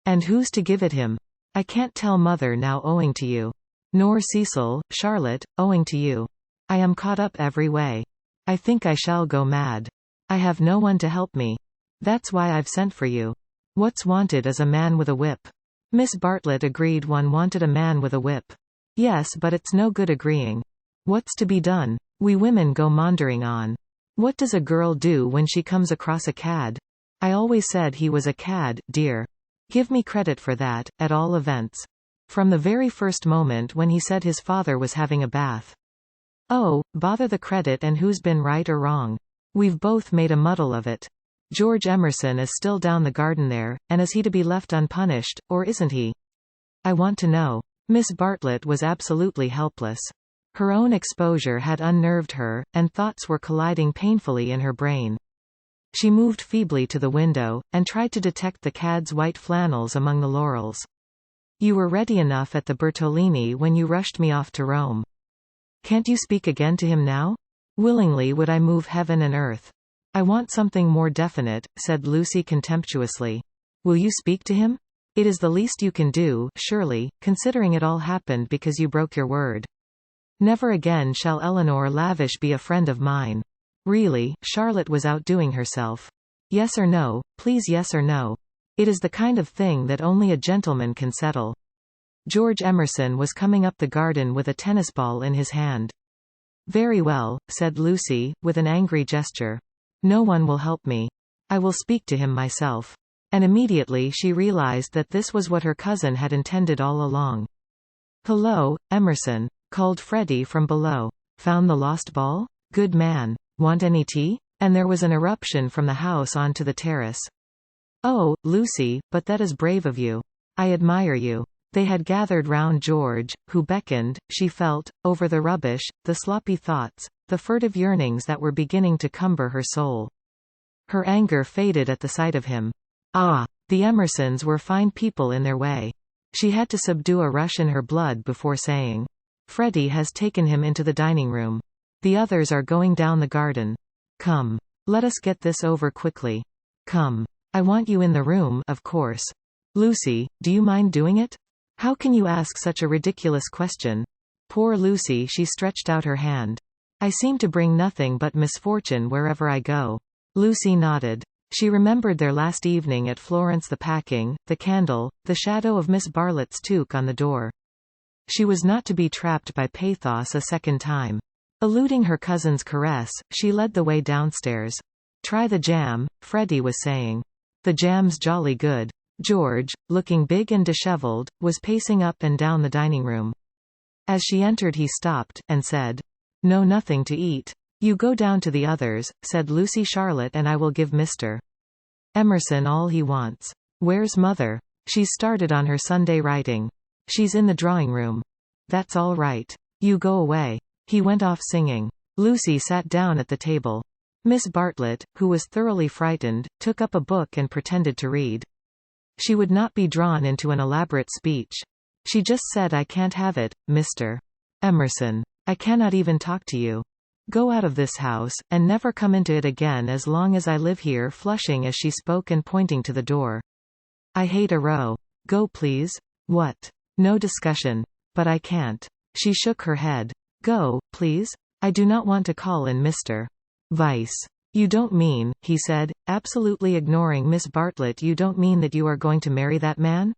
And who's to give it him? I can't tell Mother now owing to you. Nor Cecil, Charlotte, owing to you. I am caught up every way. I think I shall go mad. I have no one to help me. That's why I've sent for you. What's wanted is a man with a whip. Miss Bartlett agreed. One wanted a man with a whip. Yes, but it's no good agreeing. What's to be done? We women go maundering on. What does a girl do when she comes across a cad? I always said he was a cad, dear. Give me credit for that, at all events. From the very first moment when he said his father was having a bath. Oh, bother the credit and who's been right or wrong. We've both made a muddle of it. George Emerson is still down the garden there, and is he to be left unpunished, or isn't he? I want to know. Miss Bartlett was absolutely helpless. Her own exposure had unnerved her, and thoughts were colliding painfully in her brain. She moved feebly to the window, and tried to detect the cad's white flannels among the laurels. You were ready enough at the Bertolini when you rushed me off to Rome. Can't you speak again to him now? Willingly would I move heaven and earth. I want something more definite, said Lucy contemptuously. Will you speak to him? It is the least you can do, surely, considering it all happened because you broke your word. Never again shall Eleanor Lavish be a friend of mine. Really, Charlotte was outdoing herself. Yes or no, please, yes or no. It is the kind of thing that only a gentleman can settle. George Emerson was coming up the garden with a tennis ball in his hand. Very well, said Lucy, with an angry gesture. No one will help me. I will speak to him myself. And immediately she realized that this was what her cousin had intended all along. Hello, Emerson, called Freddie from below. Found the lost ball? Good man. Want any tea? And there was an eruption from the house onto the terrace. Oh, Lucy, but that is brave of you. I admire you. They had gathered round George, who beckoned, she felt, over the rubbish, the sloppy thoughts, the furtive yearnings that were beginning to cumber her soul. Her anger faded at the sight of him. Ah, the Emersons were fine people in their way. She had to subdue a rush in her blood before saying, Freddie has taken him into the dining room. The others are going down the garden. Come. Let us get this over quickly. Come. I want you in the room, of course. Lucy, do you mind doing it? How can you ask such a ridiculous question? Poor Lucy, she stretched out her hand. I seem to bring nothing but misfortune wherever I go. Lucy nodded. She remembered their last evening at Florence, the packing, the candle, the shadow of Miss Bartlett's toque on the door. She was not to be trapped by pathos a second time. Eluding her cousin's caress, she led the way downstairs. Try the jam, Freddie was saying. The jam's jolly good. George, looking big and disheveled, was pacing up and down the dining room. As she entered he stopped, and said, No, nothing to eat. You go down to the others, said Lucy. Charlotte and I will give Mr. Emerson all he wants. Where's Mother? She's started on her Sunday writing. She's in the drawing room. That's all right. You go away. He went off singing. Lucy sat down at the table. Miss Bartlett, who was thoroughly frightened, took up a book and pretended to read. She would not be drawn into an elaborate speech. She just said, I can't have it, Mr. Emerson. I cannot even talk to you. Go out of this house, and never come into it again as long as I live here, flushing as she spoke and pointing to the door. I hate a row. Go please. What? No discussion. But I can't. She shook her head. Go, please. I do not want to call in Mr. Vice. You don't mean, he said, absolutely ignoring Miss Bartlett, you don't mean that you are going to marry that man?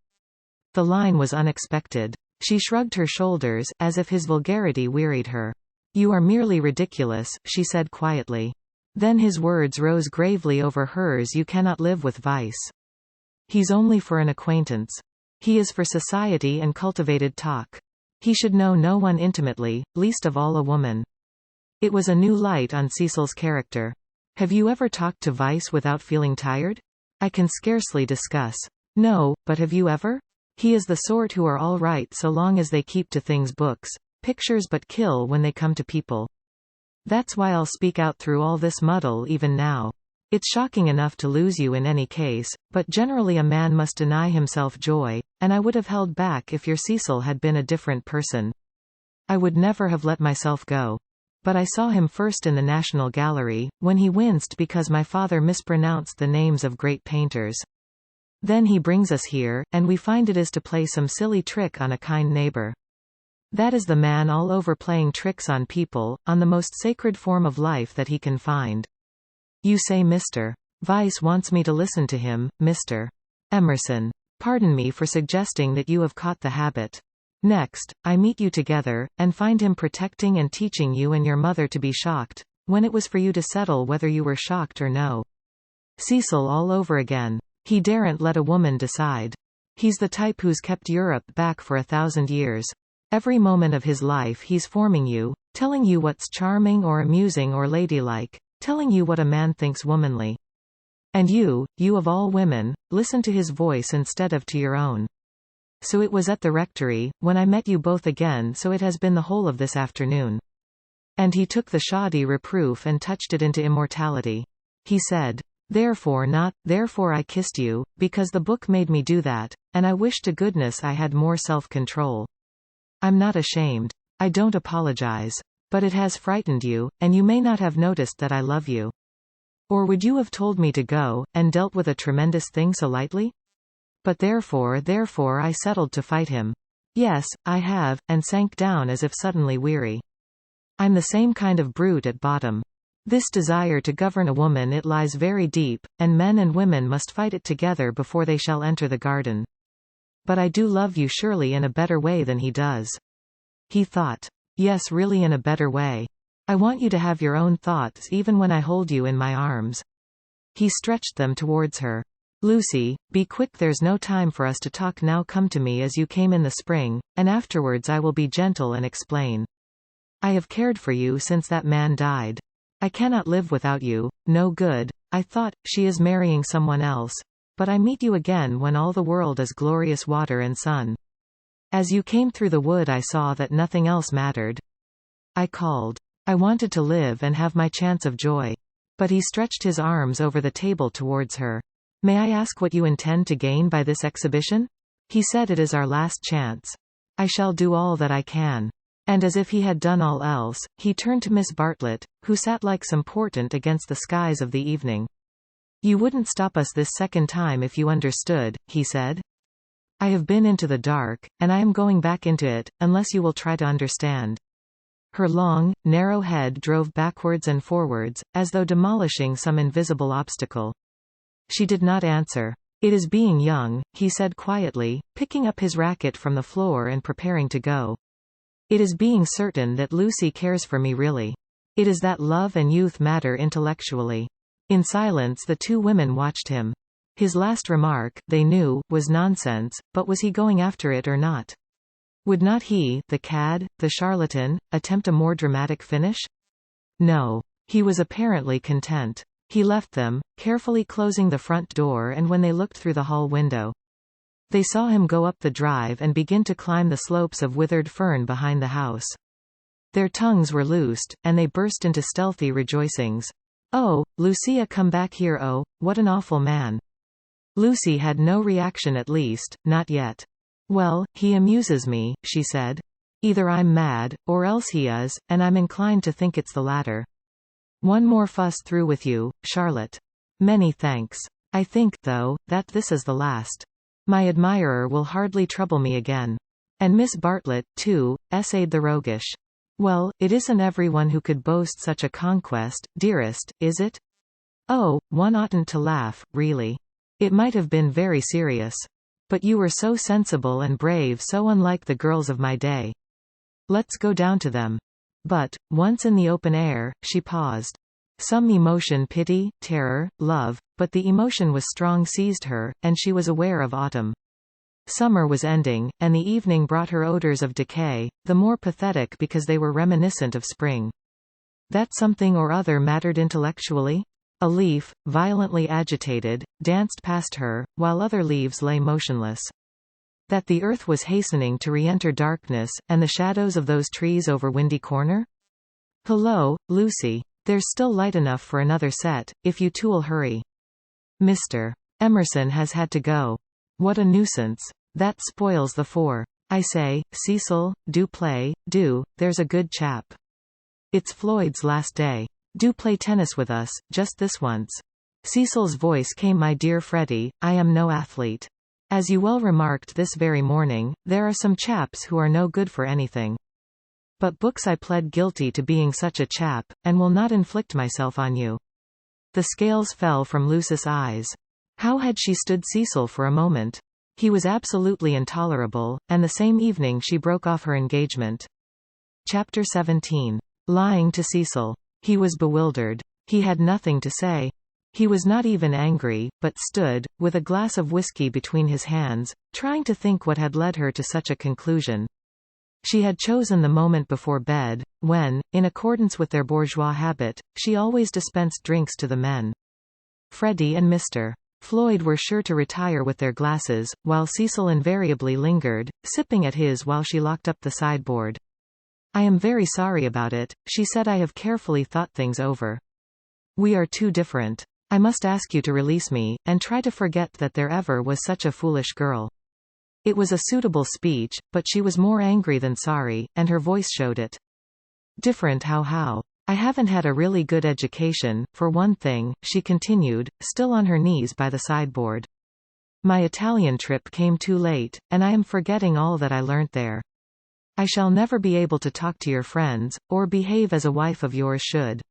The line was unexpected. She shrugged her shoulders, as if his vulgarity wearied her. You are merely ridiculous, she said quietly. Then his words rose gravely over hers. You cannot live with Vice. He's only for an acquaintance. He is for society and cultivated talk. He should know no one intimately, least of all a woman. It was a new light on Cecil's character. Have you ever talked to Vice without feeling tired? I can scarcely discuss. No, but have you ever? He is the sort who are all right so long as they keep to things, books, pictures, but kill when they come to people. That's why I'll speak out through all this muddle even now. It's shocking enough to lose you in any case, but generally a man must deny himself joy, and I would have held back if your Cecil had been a different person. I would never have let myself go. But I saw him first in the National Gallery, when he winced because my father mispronounced the names of great painters. Then he brings us here, and we find it is to play some silly trick on a kind neighbor. That is the man all over, playing tricks on people, on the most sacred form of life that he can find. You say Mr. Vice wants me to listen to him, Mr. Emerson. Pardon me for suggesting that you have caught the habit. Next, I meet you together, and find him protecting and teaching you and your mother to be shocked, when it was for you to settle whether you were shocked or no. Cecil all over again. He daren't let a woman decide. He's the type who's kept Europe back for 1,000 years. Every moment of his life he's forming you, telling you what's charming or amusing or ladylike, telling you what a man thinks womanly. And you of all women, listen to his voice instead of to your own. So it was at the rectory, when I met you both again, so it has been the whole of this afternoon. And he took the shoddy reproof and touched it into immortality. He said, therefore I kissed you, because the book made me do that, and I wish to goodness I had more self-control. I'm not ashamed. I don't apologize. But it has frightened you, and you may not have noticed that I love you. Or would you have told me to go, and dealt with a tremendous thing so lightly? But therefore I settled to fight him. Yes, I have, and sank down as if suddenly weary. I'm the same kind of brute at bottom. This desire to govern a woman, it lies very deep, and men and women must fight it together before they shall enter the garden. But I do love you surely in a better way than he does. He thought. Yes, really in a better way. I want you to have your own thoughts even when I hold you in my arms. He stretched them towards her. Lucy, be quick, there's no time for us to talk now. Come to me as you came in the spring, and afterwards I will be gentle and explain. I have cared for you since that man died. I cannot live without you, no good. I thought, she is marrying someone else. But I meet you again when all the world is glorious water and sun. As you came through the wood I saw that nothing else mattered. I called. I wanted to live and have my chance of joy. But he stretched his arms over the table towards her. May I ask what you intend to gain by this exhibition? He said, it is our last chance. I shall do all that I can. And as if he had done all else, he turned to Miss Bartlett, who sat like some portent against the skies of the evening. You wouldn't stop us this second time if you understood, he said. I have been into the dark, and I am going back into it, unless you will try to understand. Her long, narrow head drove backwards and forwards, as though demolishing some invisible obstacle. She did not answer. It is being young, he said quietly, picking up his racket from the floor and preparing to go. It is being certain that Lucy cares for me really. It is that love and youth matter intellectually. In silence the two women watched him. His last remark, they knew, was nonsense, but was he going after it or not? Would not he, the cad, the charlatan, attempt a more dramatic finish? No. He was apparently content. He left them, carefully closing the front door, and when they looked through the hall window, they saw him go up the drive and begin to climb the slopes of withered fern behind the house. Their tongues were loosed, and they burst into stealthy rejoicings. Oh, Lucia, come back here, oh, what an awful man. Lucy had no reaction, at least, not yet. Well, he amuses me, she said. Either I'm mad, or else he is, and I'm inclined to think it's the latter. One more fuss through with you, Charlotte. Many thanks. I think, though, that this is the last. My admirer will hardly trouble me again. And Miss Bartlett, too, essayed the roguish. Well, it isn't everyone who could boast such a conquest, dearest, is it? Oh, one oughtn't to laugh, really. It might have been very serious. But you were so sensible and brave, so unlike the girls of my day. Let's go down to them. But, once in the open air, she paused. Some emotion, pity, terror, love, but the emotion was strong, seized her, and she was aware of autumn. Summer was ending, and the evening brought her odors of decay, the more pathetic because they were reminiscent of spring. That something or other mattered intellectually? A leaf, violently agitated, danced past her, while other leaves lay motionless. That the earth was hastening to re-enter darkness, and the shadows of those trees over Windy Corner? Hello, Lucy. There's still light enough for another set, if you two'll hurry. Mr. Emerson has had to go. What a nuisance. That spoils the four. I say, Cecil, do play, do, there's a good chap. It's Floyd's last day. Do play tennis with us, just this once. Cecil's voice came. My dear Freddie, I am no athlete. As you well remarked this very morning, there are some chaps who are no good for anything. But books, I pled guilty to being such a chap, and will not inflict myself on you. The scales fell from Lucy's eyes. How had she stood Cecil for a moment? He was absolutely intolerable, and the same evening she broke off her engagement. Chapter 17. Lying to Cecil. He was bewildered. He had nothing to say. He was not even angry, but stood, with a glass of whiskey between his hands, trying to think what had led her to such a conclusion. She had chosen the moment before bed, when, in accordance with their bourgeois habit, she always dispensed drinks to the men. Freddie and Mr. Floyd were sure to retire with their glasses, while Cecil invariably lingered, sipping at his while she locked up the sideboard. I am very sorry about it, she said. I have carefully thought things over. We are too different. I must ask you to release me, and try to forget that there ever was such a foolish girl. It was a suitable speech, but she was more angry than sorry, and her voice showed it. Different how? I haven't had a really good education, for one thing, she continued, still on her knees by the sideboard. My Italian trip came too late, and I am forgetting all that I learnt there. I shall never be able to talk to your friends, or behave as a wife of yours should.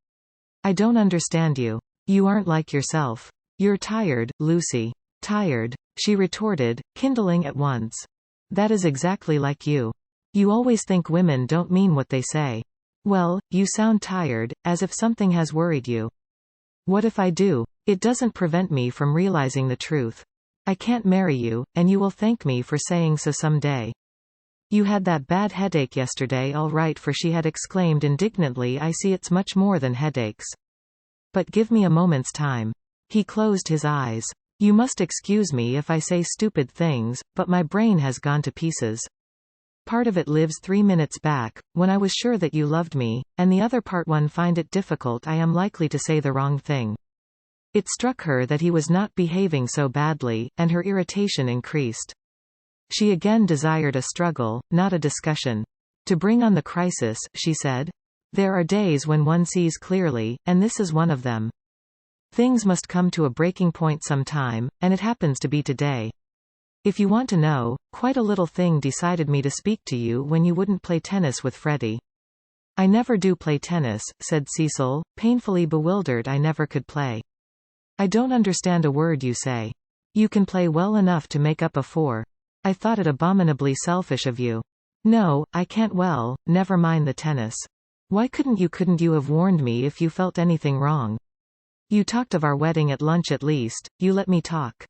I don't understand you. You aren't like yourself. You're tired, Lucy. Tired, she retorted, kindling at once. That is exactly like you. You always think women don't mean what they say. Well, you sound tired, as if something has worried you. What if I do? It doesn't prevent me from realizing the truth. I can't marry you, and you will thank me for saying so someday. You had that bad headache yesterday, all right, for she had exclaimed indignantly. I see it's much more than headaches. But give me a moment's time. He closed his eyes. You must excuse me if I say stupid things, but my brain has gone to pieces. Part of it lives 3 minutes back, when I was sure that you loved me, and the other part one find it difficult. I am likely to say the wrong thing. It struck her that he was not behaving so badly, and her irritation increased. She again desired a struggle, not a discussion. To bring on the crisis, she said. There are days when one sees clearly, and this is one of them. Things must come to a breaking point sometime, and it happens to be today. If you want to know, quite a little thing decided me to speak to you when you wouldn't play tennis with Freddie. I never do play tennis, said Cecil, painfully bewildered. I never could play. I don't understand a word you say. You can play well enough to make up a 4. I thought it abominably selfish of you. No, I can't. Well, never mind the tennis. Why couldn't you have warned me if you felt anything wrong? You talked of our wedding at lunch at least, you let me talk.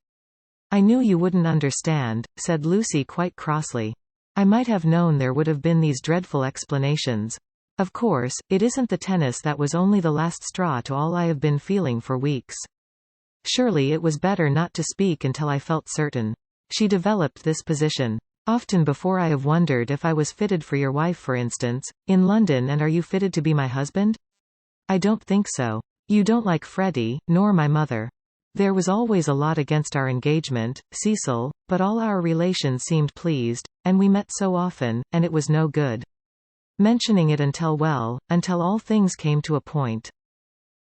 I knew you wouldn't understand, said Lucy quite crossly. I might have known there would have been these dreadful explanations. Of course, it isn't the tennis that was only the last straw to all I have been feeling for weeks. Surely it was better not to speak until I felt certain. She developed this position. Often before I have wondered if I was fitted for your wife, for instance, in London. And are you fitted to be my husband? I don't think so. You don't like Freddie, nor my mother. There was always a lot against our engagement, Cecil, but all our relations seemed pleased, and we met so often, and it was no good mentioning it until all things came to a point.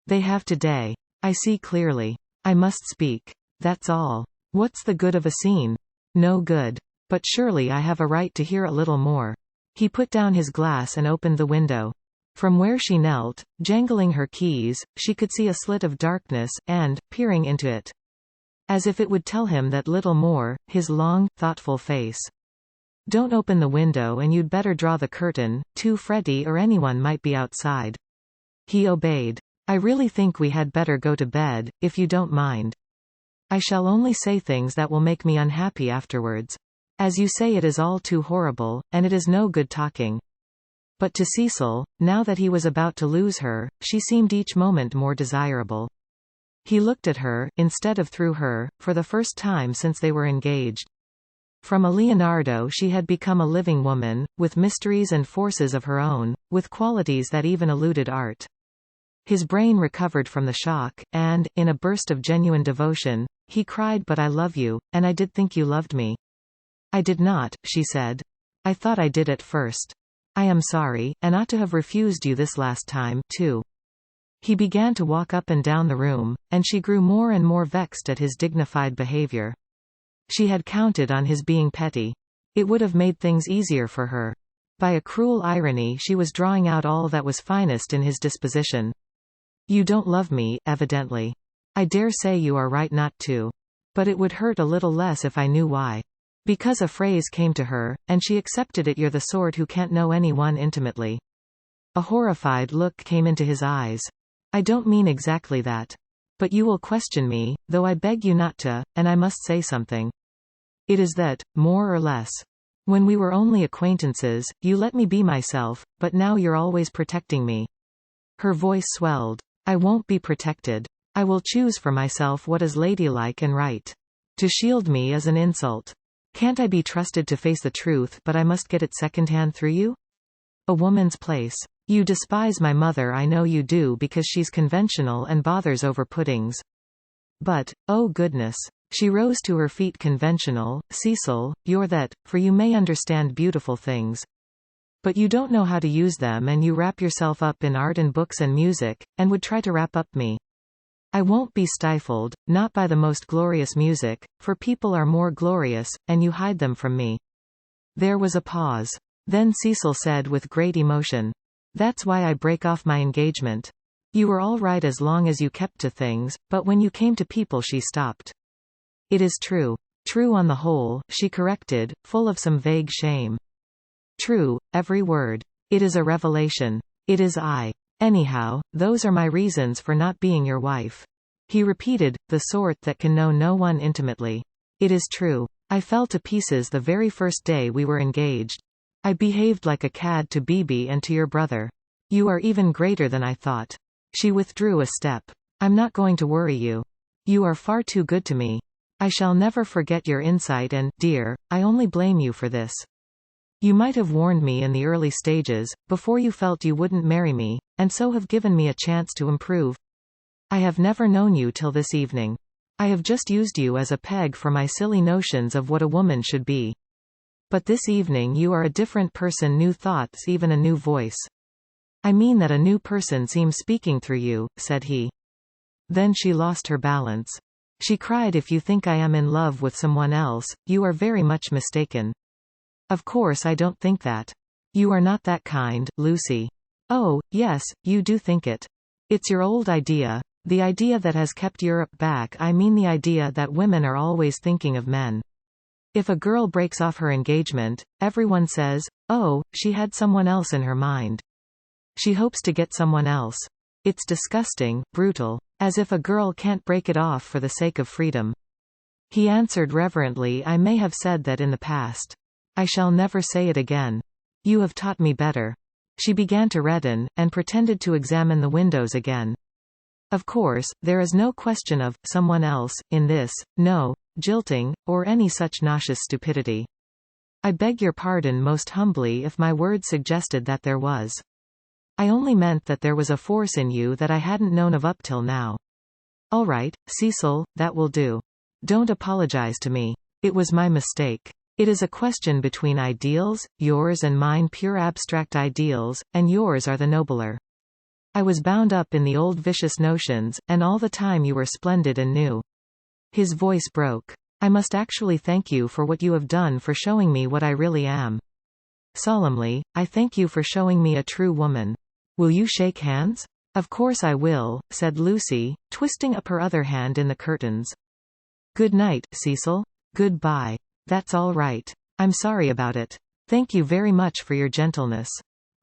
They have today. I see clearly. I must speak. That's all. What's the good of a scene? No good. But surely I have a right to hear a little more. He put down his glass and opened the window. From where she knelt, jangling her keys, she could see a slit of darkness, and, peering into it, as if it would tell him that little more, his long, thoughtful face. Don't open the window, and you'd better draw the curtain, too. Freddie or anyone might be outside. He obeyed. I really think we had better go to bed, if you don't mind. I shall only say things that will make me unhappy afterwards. As you say, it is all too horrible, and it is no good talking. But to Cecil, now that he was about to lose her, she seemed each moment more desirable. He looked at her, instead of through her, for the first time since they were engaged. From a Leonardo she had become a living woman, with mysteries and forces of her own, with qualities that even eluded art. His brain recovered from the shock, and, in a burst of genuine devotion, he cried, "But I love you, and I did think you loved me." "I did not," she said. "I thought I did at first. I am sorry, and ought to have refused you this last time, too." He began to walk up and down the room, and she grew more and more vexed at his dignified behavior. She had counted on his being petty. It would have made things easier for her. By a cruel irony she was drawing out all that was finest in his disposition. You don't love me, evidently. I dare say you are right not to. But it would hurt a little less if I knew why. Because a phrase came to her, and she accepted it. You're the sort who can't know anyone intimately. A horrified look came into his eyes. I don't mean exactly that. But you will question me, though I beg you not to, and I must say something. It is that, more or less. When we were only acquaintances, you let me be myself, but now you're always protecting me. Her voice swelled. I won't be protected. I will choose for myself what is ladylike and right. To shield me is an insult. Can't I be trusted to face the truth, but I must get it secondhand through you? A woman's place. You despise my mother, I know you do, because she's conventional and bothers over puddings. But, oh goodness. She rose to her feet. Conventional, Cecil, you're that, for you may understand beautiful things. But you don't know how to use them, and you wrap yourself up in art and books and music, and would try to wrap up me. I won't be stifled, not by the most glorious music, for people are more glorious, and you hide them from me. There was a pause. Then Cecil said with great emotion, "That's why I break off my engagement. You were all right as long as you kept to things, but when you came to people she stopped." "It is true. True on the whole," she corrected, full of some vague shame. "True, every word. It is a revelation. It is I. Anyhow, those are my reasons for not being your wife." He repeated, the sort that can know no one intimately. "It is true. I fell to pieces the very first day we were engaged. I behaved like a cad to Bibi and to your brother. You are even greater than I thought." She withdrew a step. "I'm not going to worry you. You are far too good to me. I shall never forget your insight and, dear, I only blame you for this. You might have warned me in the early stages, before you felt you wouldn't marry me, and so have given me a chance to improve. I have never known you till this evening. I have just used you as a peg for my silly notions of what a woman should be. But this evening you are a different person, new thoughts, even a new voice. I mean that a new person seems speaking through you," said he. Then she lost her balance. She cried, "If you think I am in love with someone else, you are very much mistaken. Of course I don't think that. You are not that kind, Lucy." "Oh, yes, you do think it. It's your old idea. The idea that has kept Europe back. I mean the idea that women are always thinking of men. If a girl breaks off her engagement, everyone says, 'Oh, she had someone else in her mind. She hopes to get someone else.' It's disgusting, brutal. As if a girl can't break it off for the sake of freedom." He answered reverently, "I may have said that in the past. I shall never say it again. You have taught me better." She began to redden, and pretended to examine the windows again. "Of course, there is no question of someone else in this, no jilting, or any such nauseous stupidity. I beg your pardon most humbly if my words suggested that there was. I only meant that there was a force in you that I hadn't known of up till now. All right, Cecil, that will do. Don't apologize to me. It was my mistake. It is a question between ideals, yours and mine pure abstract ideals, and yours are the nobler. I was bound up in the old vicious notions, and all the time you were splendid and new." His voice broke. "I must actually thank you for what you have done, for showing me what I really am. Solemnly, I thank you for showing me a true woman. Will you shake hands?" "Of course I will," said Lucy, twisting up her other hand in the curtains. "Good night, Cecil." "Good-bye. That's all right. I'm sorry about it. Thank you very much for your gentleness.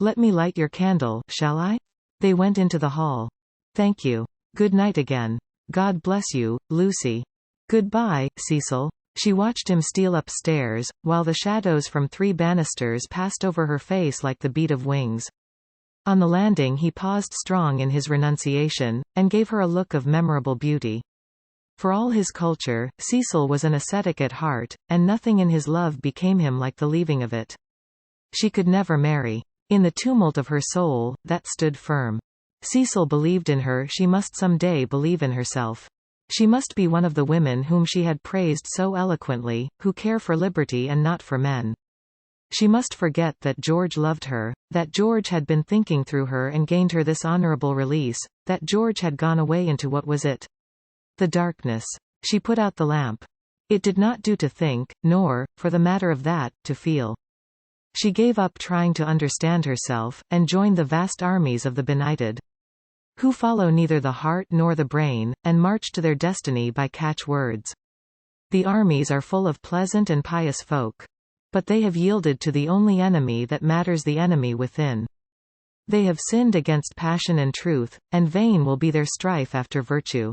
Let me light your candle, shall I?" They went into the hall. "Thank you. Good night again. God bless you, Lucy." "Goodbye, Cecil." She watched him steal upstairs, while the shadows from 3 banisters passed over her face like the beat of wings. On the landing he paused strong in his renunciation, and gave her a look of memorable beauty. For all his culture, Cecil was an ascetic at heart, and nothing in his love became him like the leaving of it. She could never marry. In the tumult of her soul, that stood firm. Cecil believed in her. She must some day believe in herself. She must be one of the women whom she had praised so eloquently, who care for liberty and not for men. She must forget that George loved her, that George had been thinking through her and gained her this honorable release, that George had gone away into what was it? The darkness. She put out the lamp. It did not do to think, nor, for the matter of that, to feel. She gave up trying to understand herself, and joined the vast armies of the benighted, who follow neither the heart nor the brain, and march to their destiny by catchwords. The armies are full of pleasant and pious folk. But they have yielded to the only enemy that matters, the enemy within. They have sinned against passion and truth, and vain will be their strife after virtue.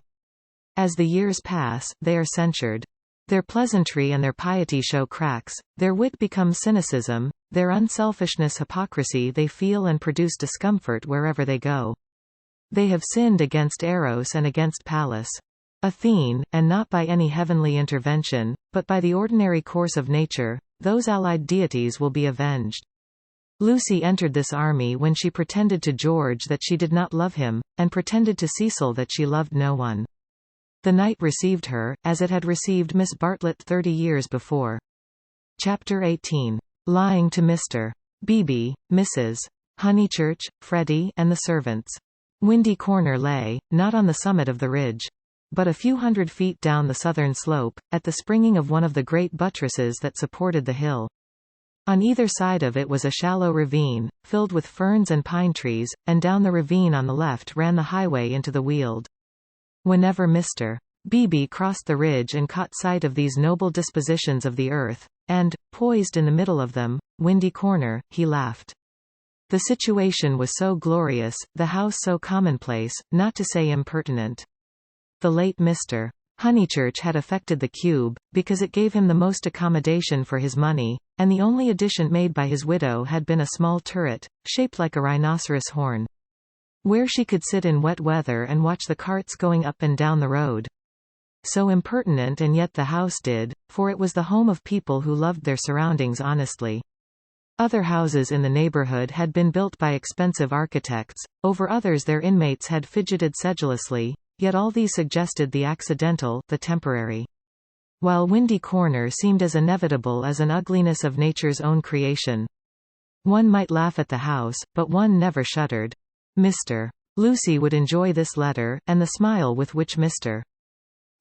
As the years pass, they are censured. Their pleasantry and their piety show cracks, their wit becomes cynicism, their unselfishness hypocrisy. They feel and produce discomfort wherever they go. They have sinned against Eros and against Pallas. Athene, and not by any heavenly intervention, but by the ordinary course of nature, those allied deities will be avenged. Lucy entered this army when she pretended to George that she did not love him, and pretended to Cecil that she loved no one. The night received her, as it had received Miss Bartlett 30 years before. Chapter 18. Lying to Mr. Beebe, Mrs. Honeychurch, Freddie, and the servants. Windy Corner lay, not on the summit of the ridge, but a few hundred feet down the southern slope, at the springing of one of the great buttresses that supported the hill. On either side of it was a shallow ravine, filled with ferns and pine trees, and down the ravine on the left ran the highway into the Weald. Whenever Mr. Beebe crossed the ridge and caught sight of these noble dispositions of the earth, and, poised in the middle of them, Windy Corner, he laughed. The situation was so glorious, the house so commonplace, not to say impertinent. The late Mr. Honeychurch had affected the cube, because it gave him the most accommodation for his money, and the only addition made by his widow had been a small turret, shaped like a rhinoceros horn, where she could sit in wet weather and watch the carts going up and down the road. So impertinent, and yet the house did, for it was the home of people who loved their surroundings honestly. Other houses in the neighborhood had been built by expensive architects, over others their inmates had fidgeted sedulously, yet all these suggested the accidental, the temporary. While Windy Corner seemed as inevitable as an ugliness of nature's own creation. One might laugh at the house, but one never shuddered. Mr. Lucy would enjoy this letter, and the smile with which Mr.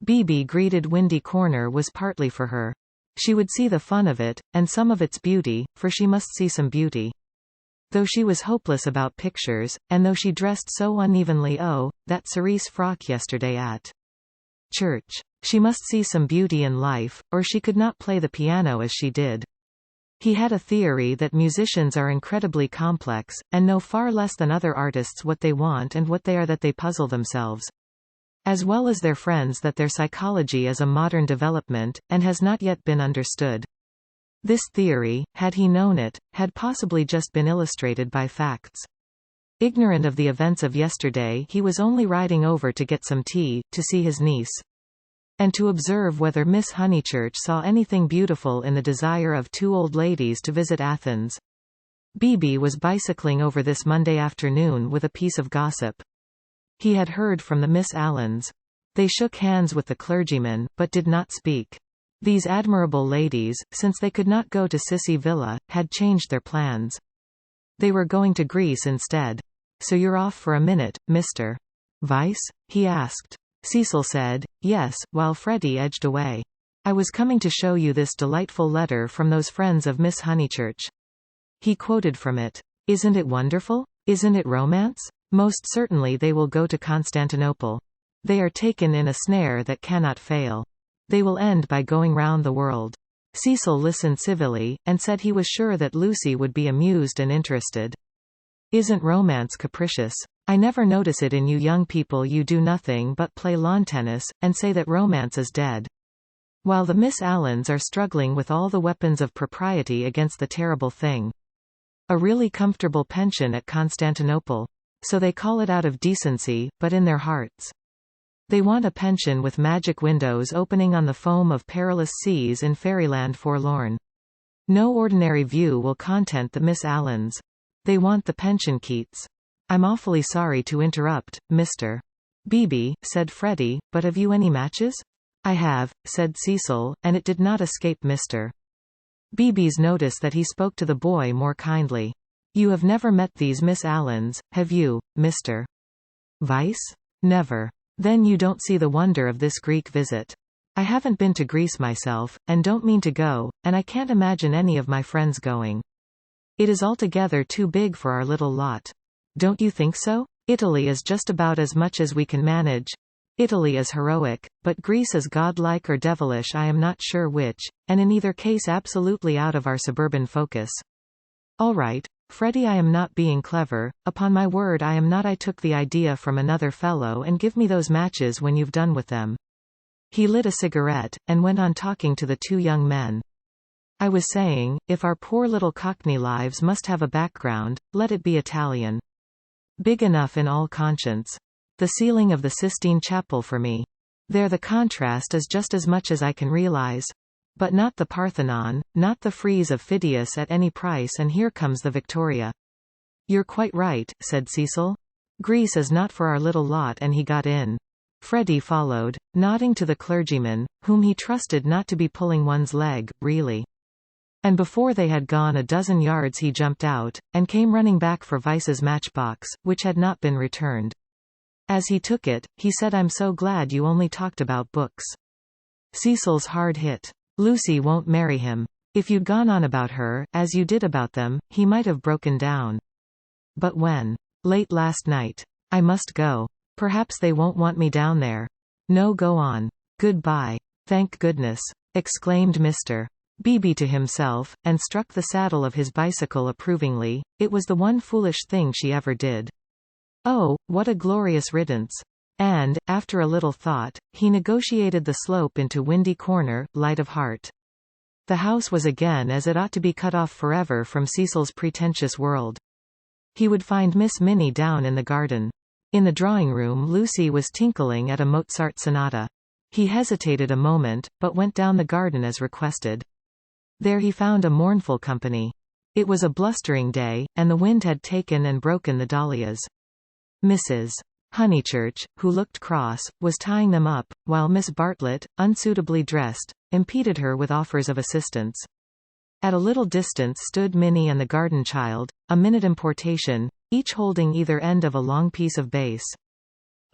Beebe greeted Windy Corner was partly for her. She would see the fun of it, and some of its beauty, for she must see some beauty. Though she was hopeless about pictures, and though she dressed so unevenly, that cerise frock yesterday at church. She must see some beauty in life, or she could not play the piano as she did. He had a theory that musicians are incredibly complex, and know far less than other artists what they want and what they are, that they puzzle themselves, as well as their friends, that their psychology is a modern development, and has not yet been understood. This theory, had he known it, had possibly just been illustrated by facts. Ignorant of the events of yesterday, he was only riding over to get some tea, to see his niece, and to observe whether Miss Honeychurch saw anything beautiful in the desire of two old ladies to visit Athens. Beebe was bicycling over this Monday afternoon with a piece of gossip. He had heard from the Miss Allens. They shook hands with the clergyman, but did not speak. These admirable ladies, since they could not go to Sissy Villa, had changed their plans. They were going to Greece instead. "So you're off for a minute, Mr. Vyse?" he asked. Cecil said, "Yes," while Freddie edged away. "I was coming to show you this delightful letter from those friends of Miss Honeychurch." He quoted from it. "Isn't it wonderful? Isn't it romance? Most certainly they will go to Constantinople. They are taken in a snare that cannot fail. They will end by going round the world." Cecil listened civilly, and said he was sure that Lucy would be amused and interested. "Isn't romance capricious? I never notice it in you young people. You do nothing but play lawn tennis, and say that romance is dead. While the Miss Allens are struggling with all the weapons of propriety against the terrible thing. A really comfortable pension at Constantinople. So they call it out of decency, but in their hearts. They want a pension with magic windows opening on the foam of perilous seas in fairyland forlorn. No ordinary view will content the Miss Allens. They want the pension Keats." "I'm awfully sorry to interrupt, Mr. Beebe," said Freddie, "but have you any matches?" "I have," said Cecil, and it did not escape Mr. Beebe's notice that he spoke to the boy more kindly. "You have never met these Miss Allens, have you, Mr. Vyse?" "Never. Then you don't see the wonder of this Greek visit. I haven't been to Greece myself, and don't mean to go, and I can't imagine any of my friends going. It is altogether too big for our little lot. Don't you think so? Italy is just about as much as we can manage. Italy is heroic, but Greece is godlike or devilish, I am not sure which, and in either case absolutely out of our suburban focus." "All right, Freddie, I am not being clever, upon my word I am not. I took the idea from another fellow, and give me those matches when you've done with them." He lit a cigarette, and went on talking to the two young men. "I was saying, if our poor little Cockney lives must have a background, let it be Italian. Big enough in all conscience. The ceiling of the Sistine Chapel for me. There the contrast is just as much as I can realize. But not the Parthenon, not the frieze of Phidias at any price, and here comes the Victoria." "You're quite right," said Cecil. "Greece is not for our little lot," and he got in. Freddie followed, nodding to the clergyman, whom he trusted not to be pulling one's leg, really. And before they had gone a dozen yards he jumped out, and came running back for Vyse's matchbox, which had not been returned. As he took it, he said, "I'm so glad you only talked about books." Cecil's hard hit. Lucy won't marry him. If you'd gone on about her, as you did about them, he might have broken down. But when? Late last night. I must go. Perhaps they won't want me down there. No, go on. Goodbye. Thank goodness, exclaimed Mr. Beebe to himself, and struck the saddle of his bicycle approvingly. It was the one foolish thing she ever did. Oh, what a glorious riddance. And, after a little thought, he negotiated the slope into Windy Corner, light of heart. The house was again as it ought to be, cut off forever from Cecil's pretentious world. He would find Miss Minnie down in the garden. In the drawing-room Lucy was tinkling at a Mozart sonata. He hesitated a moment, but went down the garden as requested. There he found a mournful company. It was a blustering day, and the wind had taken and broken the dahlias. Mrs. Honeychurch, who looked cross, was tying them up, while Miss Bartlett, unsuitably dressed, impeded her with offers of assistance. At a little distance stood Minnie and the garden child, a minute importation, each holding either end of a long piece of base.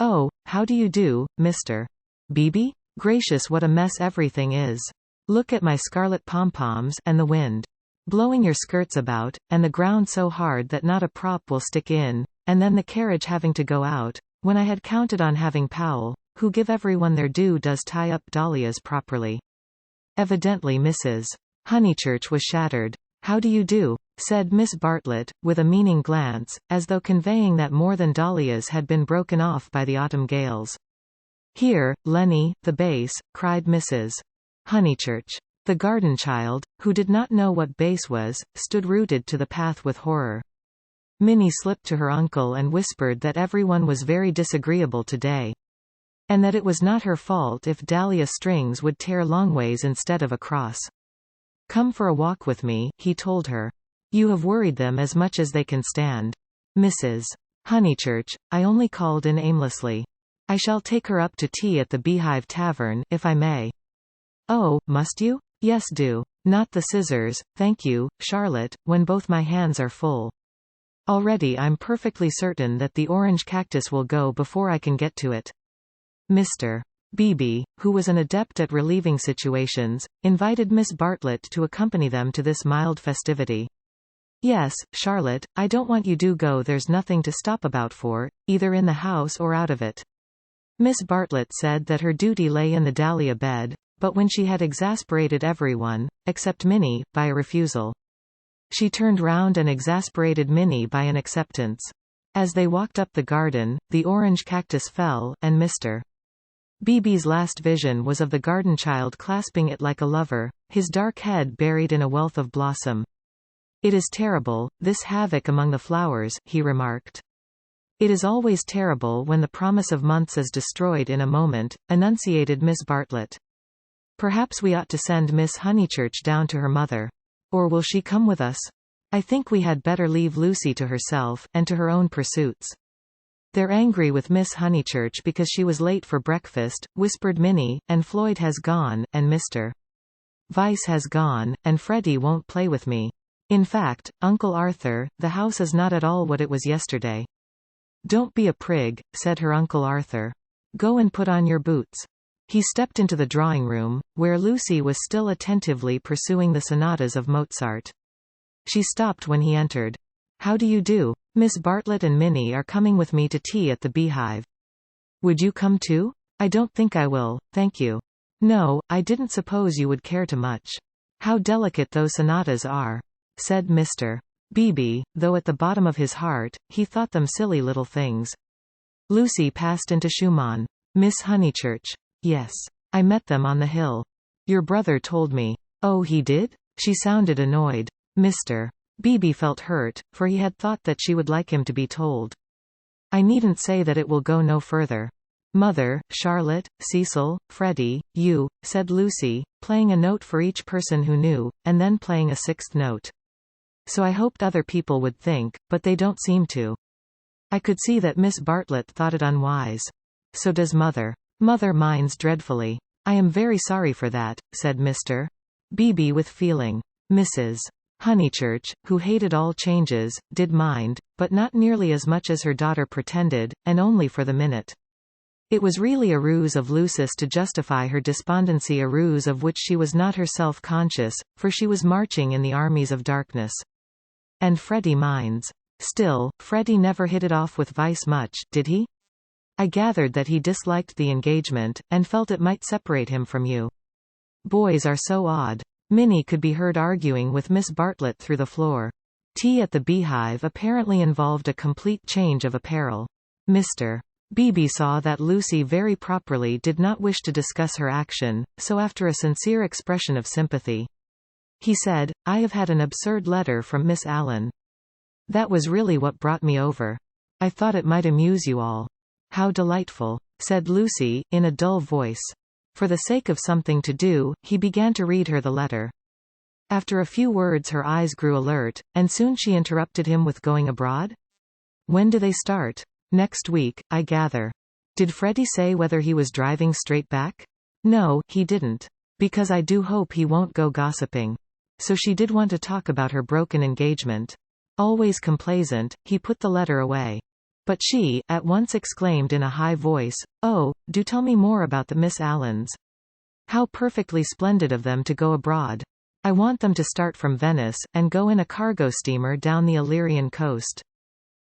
"Oh, how do you do, Mr. Beebe? Gracious, what a mess everything is. Look at my scarlet pom-poms, and the wind blowing your skirts about, and the ground so hard that not a prop will stick in, and then the carriage having to go out, when I had counted on having Powell, who give everyone their due, does tie up dahlias properly." Evidently Mrs. Honeychurch was shattered. "How do you do?" said Miss Bartlett, with a meaning glance, as though conveying that more than dahlias had been broken off by the autumn gales. "Here, Lenny, the base," cried Mrs. Honeychurch. The garden child, who did not know what base was, stood rooted to the path with horror. Minnie slipped to her uncle and whispered that everyone was very disagreeable today. And that it was not her fault if dahlia strings would tear longways instead of across. "Come for a walk with me," he told her. "You have worried them as much as they can stand." "Mrs. Honeychurch, I only called in aimlessly. I shall take her up to tea at the Beehive Tavern, if I may." "Oh, must you?" "Yes, do. Not the scissors, thank you, Charlotte, when both my hands are full. Already I'm perfectly certain that the orange cactus will go before I can get to it." Mr. Beebe, who was an adept at relieving situations, invited Miss Bartlett to accompany them to this mild festivity. "Yes, Charlotte, I don't want you to go. There's nothing to stop about for, either in the house or out of it." Miss Bartlett said that her duty lay in the dahlia bed, but when she had exasperated everyone, except Minnie, by a refusal, she turned round and exasperated Minnie by an acceptance. As they walked up the garden, the orange cactus fell, and Mr. Beebe's last vision was of the garden child clasping it like a lover, his dark head buried in a wealth of blossom. "It is terrible, this havoc among the flowers," he remarked. "It is always terrible when the promise of months is destroyed in a moment," enunciated Miss Bartlett. "Perhaps we ought to send Miss Honeychurch down to her mother. Or will she come with us? I think we had better leave Lucy to herself, and to her own pursuits." "They're angry with Miss Honeychurch because she was late for breakfast," whispered Minnie, "and Floyd has gone, and Mr. Vyse has gone, and Freddie won't play with me. In fact, Uncle Arthur, the house is not at all what it was yesterday." "Don't be a prig," said her Uncle Arthur. "Go and put on your boots." He stepped into the drawing-room, where Lucy was still attentively pursuing the sonatas of Mozart. She stopped when he entered. "How do you do? Miss Bartlett and Minnie are coming with me to tea at the Beehive. Would you come too?" "I don't think I will, thank you." "No, I didn't suppose you would care to much. How delicate those sonatas are," said Mr. Beebe, though at the bottom of his heart, he thought them silly little things. Lucy passed into Schumann. "Miss Honeychurch." "Yes. I met them on the hill. Your brother told me." "Oh, he did?" She sounded annoyed. Mr. Beebe felt hurt, for he had thought that she would like him to be told. "I needn't say that it will go no further. Mother, Charlotte, Cecil, Freddie, you," said Lucy, playing a note for each person who knew, and then playing a sixth note. "So I hoped other people would think, but they don't seem to. I could see that Miss Bartlett thought it unwise. So does Mother. Mother minds dreadfully. I am very sorry for that," said Mr. Beebe with feeling. Mrs. Honeychurch, who hated all changes, did mind, but not nearly as much as her daughter pretended, and only for the minute. It was really a ruse of Lucis to justify her despondency, a ruse of which she was not herself conscious, for she was marching in the armies of darkness. And Freddie minds. Still, Freddie never hit it off with Vice much, did he? I gathered that he disliked the engagement, and felt it might separate him from you. Boys are so odd. Minnie could be heard arguing with Miss Bartlett through the floor. Tea at the Beehive apparently involved a complete change of apparel. Mr. Beebe saw that Lucy very properly did not wish to discuss her action, so after a sincere expression of sympathy, he said, "I have had an absurd letter from Miss Allen. That was really what brought me over. I thought it might amuse you all." "How delightful," said Lucy, in a dull voice. For the sake of something to do, he began to read her the letter. After a few words her eyes grew alert, and soon she interrupted him with "Going abroad? When do they start?" "Next week, I gather." "Did Freddie say whether he was driving straight back?" "No, he didn't. Because I do hope he won't go gossiping." So she did want to talk about her broken engagement. Always complaisant, he put the letter away. But she, at once exclaimed in a high voice, "Oh, do tell me more about the Miss Allens. How perfectly splendid of them to go abroad. I want them to start from Venice, and go in a cargo steamer down the Illyrian coast."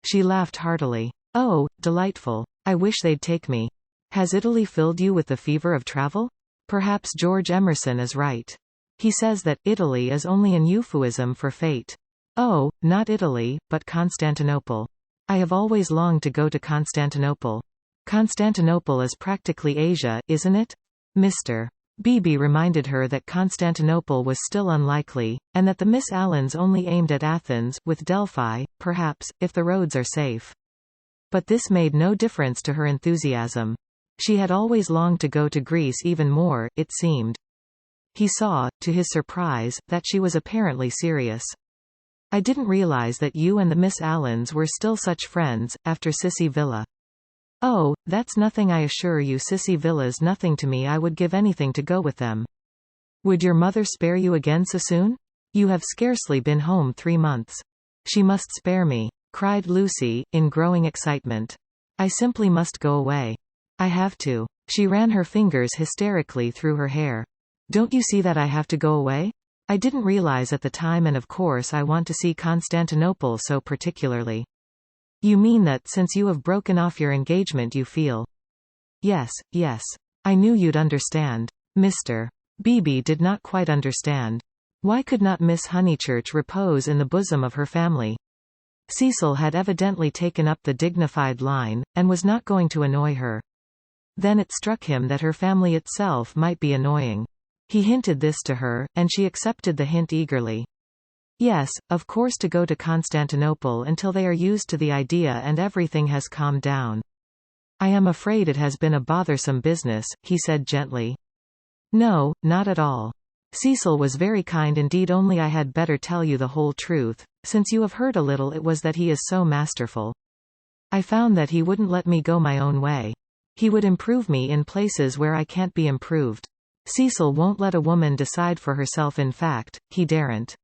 She laughed heartily. "Oh, delightful. I wish they'd take me. Has Italy filled you with the fever of travel? Perhaps George Emerson is right. He says that Italy is only an euphemism for fate. Oh, not Italy, but Constantinople. I have always longed to go to Constantinople. Constantinople is practically Asia, isn't it?" Mr. Beebe reminded her that Constantinople was still unlikely, and that the Miss Allens only aimed at Athens, with Delphi, perhaps, if the roads are safe. But this made no difference to her enthusiasm. She had always longed to go to Greece even more, it seemed. He saw, to his surprise, that she was apparently serious. "I didn't realize that you and the Miss Allens were still such friends, after Sissy Villa." "Oh, that's nothing, I assure you. Sissy Villa's nothing to me. I would give anything to go with them." "Would your mother spare you again so soon? You have scarcely been home 3 months." "She must spare me," cried Lucy, in growing excitement. "I simply must go away. I have to." She ran her fingers hysterically through her hair. "Don't you see that I have to go away? I didn't realize at the time, and of course I want to see Constantinople so particularly." "You mean that since you have broken off your engagement you feel—" "Yes, yes. I knew you'd understand." Mr. Beebe did not quite understand. Why could not Miss Honeychurch repose in the bosom of her family? Cecil had evidently taken up the dignified line, and was not going to annoy her. Then it struck him that her family itself might be annoying. He hinted this to her, and she accepted the hint eagerly. "Yes, of course, to go to Constantinople until they are used to the idea and everything has calmed down." "I am afraid it has been a bothersome business," he said gently. "No, not at all. Cecil was very kind indeed, only I had better tell you the whole truth. Since you have heard a little, it was that he is so masterful. I found that he wouldn't let me go my own way. He would improve me in places where I can't be improved. Cecil won't let a woman decide for herself. In fact, he daren't."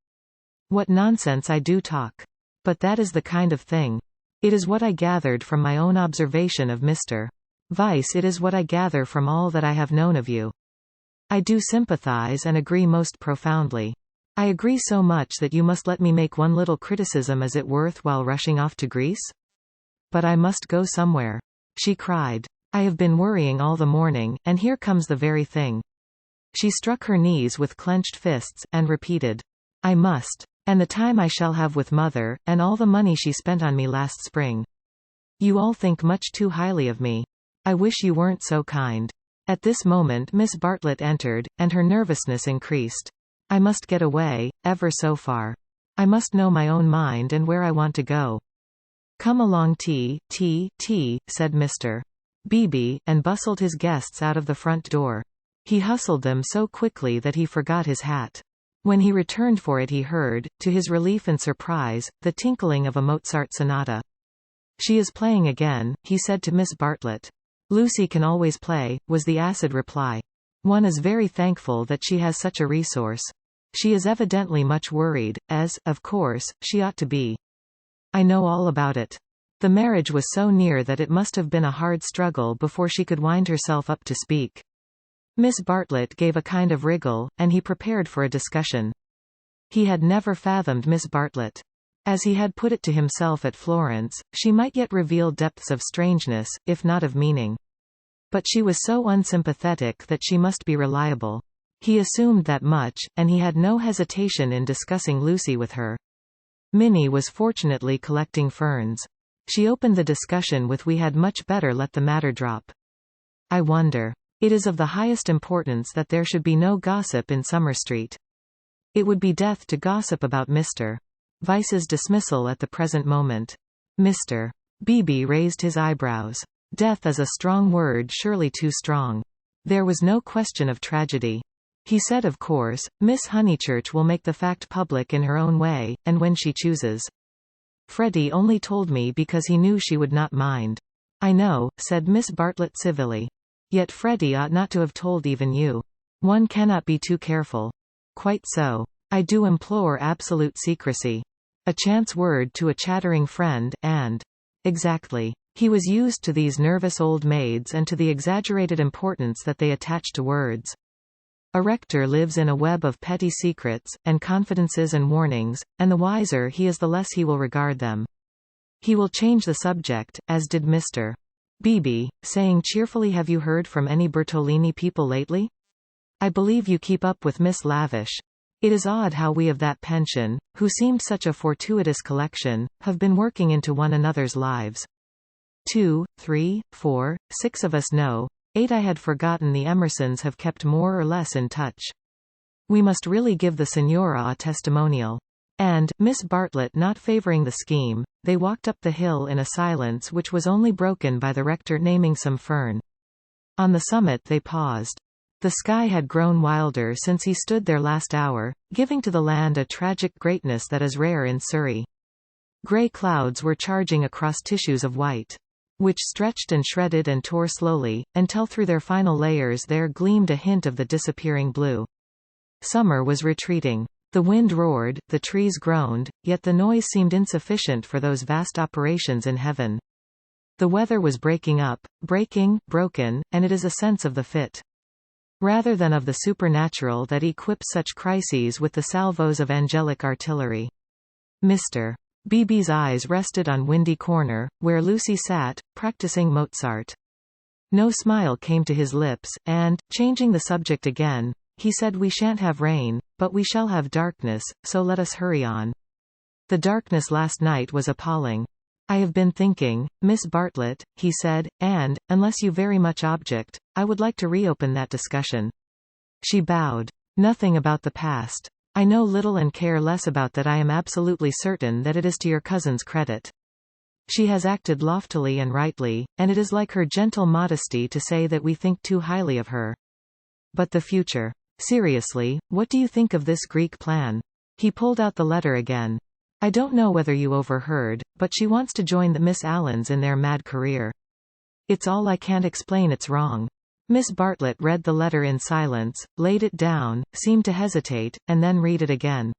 "What nonsense I do talk. But that is the kind of thing. It is what I gathered from my own observation of Mr. Vyse. It is what I gather from all that I have known of you. I do sympathize and agree most profoundly. I agree so much that you must let me make one little criticism. Is it worth while rushing off to Greece?" "But I must go somewhere," she cried. "I have been worrying all the morning, and here comes the very thing." She struck her knees with clenched fists, and repeated, "I must. And the time I shall have with Mother, and all the money she spent on me last spring. You all think much too highly of me. I wish you weren't so kind." At this moment Miss Bartlett entered, and her nervousness increased. "I must get away, ever so far. I must know my own mind and where I want to go." "Come along, tea, said Mr. Beebe, and bustled his guests out of the front door. He hustled them so quickly that he forgot his hat. When he returned for it he heard, to his relief and surprise, the tinkling of a Mozart sonata. "She is playing again," he said to Miss Bartlett. "Lucy can always play," was the acid reply. "One is very thankful that she has such a resource." She is evidently much worried, as, of course, she ought to be. I know all about it. The marriage was so near that it must have been a hard struggle before she could wind herself up to speak. Miss Bartlett gave a kind of wriggle, and he prepared for a discussion. He had never fathomed Miss Bartlett. As he had put it to himself at Florence, she might yet reveal depths of strangeness, if not of meaning. But she was so unsympathetic that she must be reliable. He assumed that much, and he had no hesitation in discussing Lucy with her. Minnie was fortunately collecting ferns. She opened the discussion with "We had much better let the matter drop. I wonder. It is of the highest importance that there should be no gossip in Summer Street. It would be death to gossip about Mr. Vyse's dismissal at the present moment." Mr. Beebe raised his eyebrows. Death is a strong word, surely too strong. There was no question of tragedy. He said, of course, Miss Honeychurch will make the fact public in her own way, and when she chooses. Freddie only told me because he knew she would not mind. I know, said Miss Bartlett civilly. Yet Freddie ought not to have told even you. One cannot be too careful. Quite so. I do implore absolute secrecy. A chance word to a chattering friend, and... Exactly. He was used to these nervous old maids and to the exaggerated importance that they attach to words. A rector lives in a web of petty secrets, and confidences and warnings, and the wiser he is the less he will regard them. He will change the subject, as did Mr. Beebe, saying cheerfully, "Have you heard from any Bertolini people lately? I believe you keep up with Miss Lavish. It is odd how we of that pension, who seemed such a fortuitous collection, have been working into one another's lives. 2, 3, 4, 6 of us know. 8 I had forgotten the Emersons have kept more or less in touch. We must really give the Signora a testimonial." And, Miss Bartlett not favoring the scheme, they walked up the hill in a silence which was only broken by the rector naming some fern. On the summit they paused. The sky had grown wilder since he stood there last hour, giving to the land a tragic greatness that is rare in Surrey. Grey clouds were charging across tissues of white, which stretched and shredded and tore slowly, until through their final layers there gleamed a hint of the disappearing blue. Summer was retreating. The wind roared, the trees groaned, yet the noise seemed insufficient for those vast operations in heaven. The weather was breaking up, broken, and it is a sense of the fit, rather than of the supernatural, that equips such crises with the salvos of angelic artillery. Mr. Beebe's eyes rested on Windy Corner, where Lucy sat, practicing Mozart. No smile came to his lips, and, changing the subject again, he said, "We shan't have rain, but we shall have darkness, so let us hurry on. The darkness last night was appalling. I have been thinking, Miss Bartlett," he said, "and, unless you very much object, I would like to reopen that discussion." She bowed. "Nothing about the past. I know little and care less about that. I am absolutely certain that it is to your cousin's credit. She has acted loftily and rightly, and it is like her gentle modesty to say that we think too highly of her. But the future. Seriously, what do you think of this Greek plan?" He pulled out the letter again. "I don't know whether you overheard, but she wants to join the Miss Allens in their mad career. It's all I can't explain, it's wrong." Miss Bartlett read the letter in silence, laid it down, seemed to hesitate, and then read it again.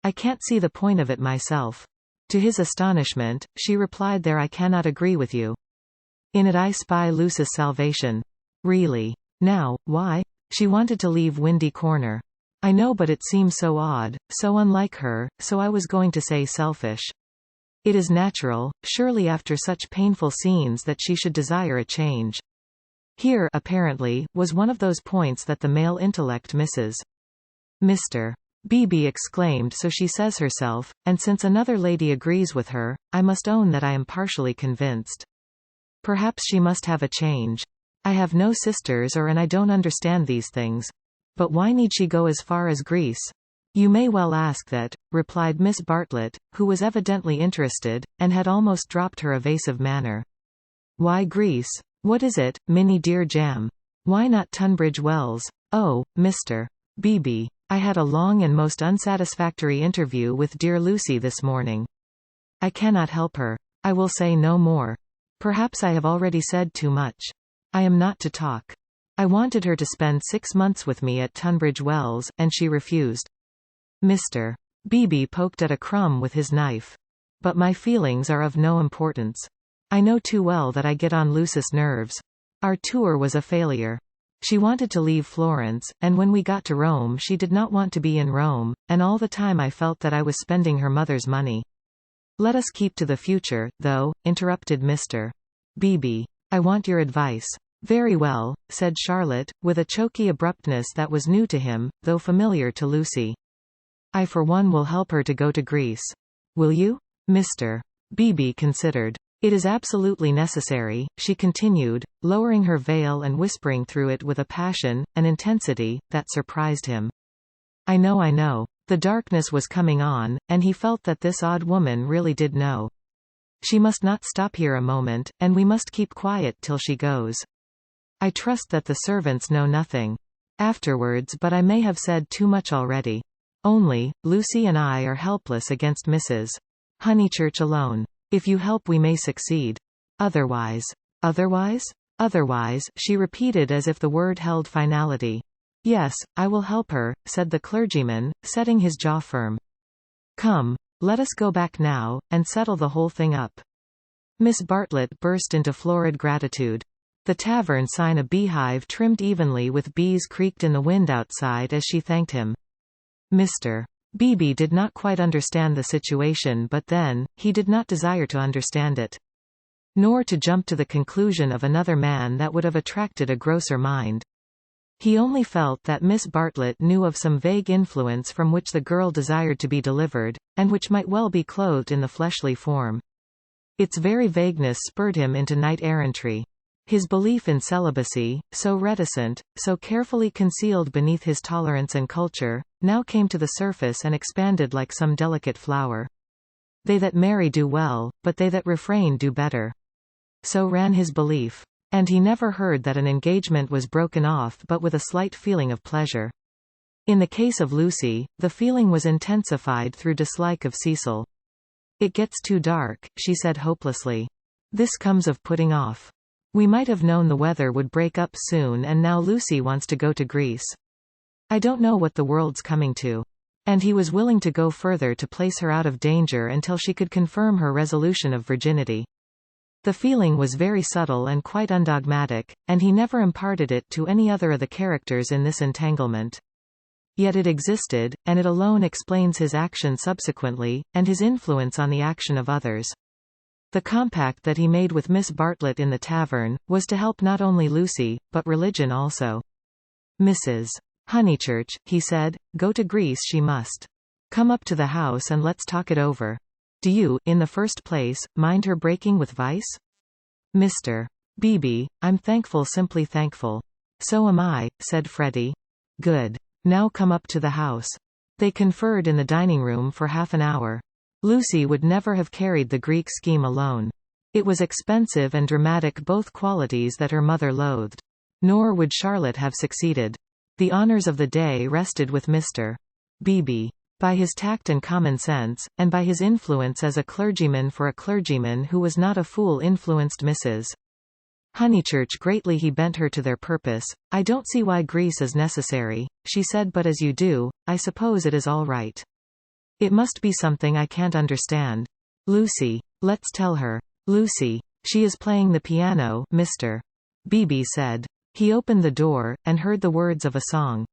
"I can't see the point of it myself." To his astonishment, she replied, "There I cannot agree with you. In it I spy Luce's salvation." "Really? Now, why?" "She wanted to leave Windy Corner. I know, but it seems so odd, so unlike her, so I was going to say selfish. It is natural, surely, after such painful scenes, that she should desire a change." Here, apparently, was one of those points that the male intellect misses. Mr. Beebe exclaimed, "So she says herself, and since another lady agrees with her, I must own that I am partially convinced. Perhaps she must have a change. I have no sisters and I don't understand these things. But why need she go as far as Greece?" "You may well ask that," replied Miss Bartlett, who was evidently interested, and had almost dropped her evasive manner. "Why Greece? What is it, Minnie dear jam? Why not Tunbridge Wells?" "Oh, Mr. Beebe, I had a long and most unsatisfactory interview with dear Lucy this morning. I cannot help her. I will say no more. Perhaps I have already said too much. I am not to talk. I wanted her to spend 6 months with me at Tunbridge Wells, and she refused. Mr. Beebe poked at a crumb with his knife. But my feelings are of no importance. I know too well that I get on Lucy's nerves. Our tour was a failure. She wanted to leave Florence, and when we got to Rome she did not want to be in Rome, and all the time I felt that I was spending her mother's money. Let us keep to the future, though, interrupted Mr. Beebe. I want your advice. Very well, said Charlotte, with a choky abruptness that was new to him, though familiar to Lucy. I for one will help her to go to Greece. Will you? Mr. Beebe considered. It is absolutely necessary, she continued, lowering her veil and whispering through it with a passion, an intensity, that surprised him. I know. The darkness was coming on, and he felt that this odd woman really did know. She must not stop here a moment, and we must keep quiet till she goes. I trust that the servants know nothing. Afterwards, but I may have said too much already. Only, Lucy and I are helpless against Mrs. Honeychurch alone. If you help we may succeed. Otherwise. Otherwise? Otherwise, she repeated as if the word held finality. Yes, I will help her, said the clergyman, setting his jaw firm. Come. Let us go back now, and settle the whole thing up. Miss Bartlett burst into florid gratitude. The tavern sign, a beehive trimmed evenly with bees, creaked in the wind outside as she thanked him. Mr. Beebe did not quite understand the situation, but then, he did not desire to understand it. Nor to jump to the conclusion of another man that would have attracted a grosser mind. He only felt that Miss Bartlett knew of some vague influence from which the girl desired to be delivered, and which might well be clothed in the fleshly form. Its very vagueness spurred him into knight-errantry. His belief in celibacy, so reticent, so carefully concealed beneath his tolerance and culture, now came to the surface and expanded like some delicate flower. They that marry do well, but they that refrain do better. So ran his belief. And he never heard that an engagement was broken off but with a slight feeling of pleasure. In the case of Lucy, the feeling was intensified through dislike of Cecil. It gets too dark, she said hopelessly. This comes of putting off. We might have known the weather would break up soon, and now Lucy wants to go to Greece. I don't know what the world's coming to. And he was willing to go further to place her out of danger until she could confirm her resolution of virginity. The feeling was very subtle and quite undogmatic, and he never imparted it to any other of the characters in this entanglement. Yet it existed, and it alone explains his action subsequently, and his influence on the action of others. The compact that he made with Miss Bartlett in the tavern, was to help not only Lucy, but religion also. Mrs. Honeychurch, he said, go to Greece she must. Come up to the house and let's talk it over. Do you, in the first place, mind her breaking with vice? Mr. Beebe, I'm thankful, simply thankful. So am I, said Freddie. Good. Now come up to the house. They conferred in the dining room for half an hour. Lucy would never have carried the Greek scheme alone. It was expensive and dramatic, both qualities that her mother loathed. Nor would Charlotte have succeeded. The honors of the day rested with Mr. Beebe. By his tact and common sense, and by his influence as a clergyman for a clergyman who was not a fool, influenced Mrs. Honeychurch greatly. He bent her to their purpose. I don't see why Greece is necessary, she said, but as you do, I suppose it is all right. It must be something I can't understand. Lucy. Let's tell her. Lucy. She is playing the piano, Mr. Beebe said. He opened the door, and heard the words of a song.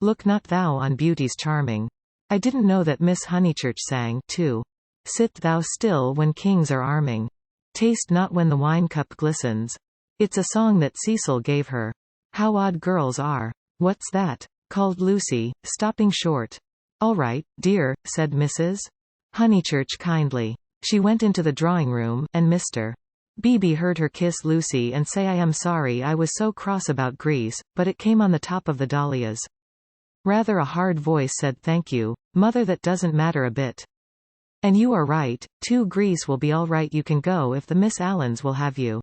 Look not thou on beauty's charming. I didn't know that Miss Honeychurch sang, too. Sit thou still when kings are arming. Taste not when the wine cup glistens. It's a song that Cecil gave her. How odd girls are. What's that? Called Lucy, stopping short. All right, dear, said Mrs. Honeychurch kindly. She went into the drawing room, and Mr. Beebe heard her kiss Lucy and say, I am sorry I was so cross about Greece, but it came on the top of the dahlias. Rather a hard voice said, thank you, mother, that doesn't matter a bit. And you are right, too, Greece will be all right, you can go if the Miss Allens will have you.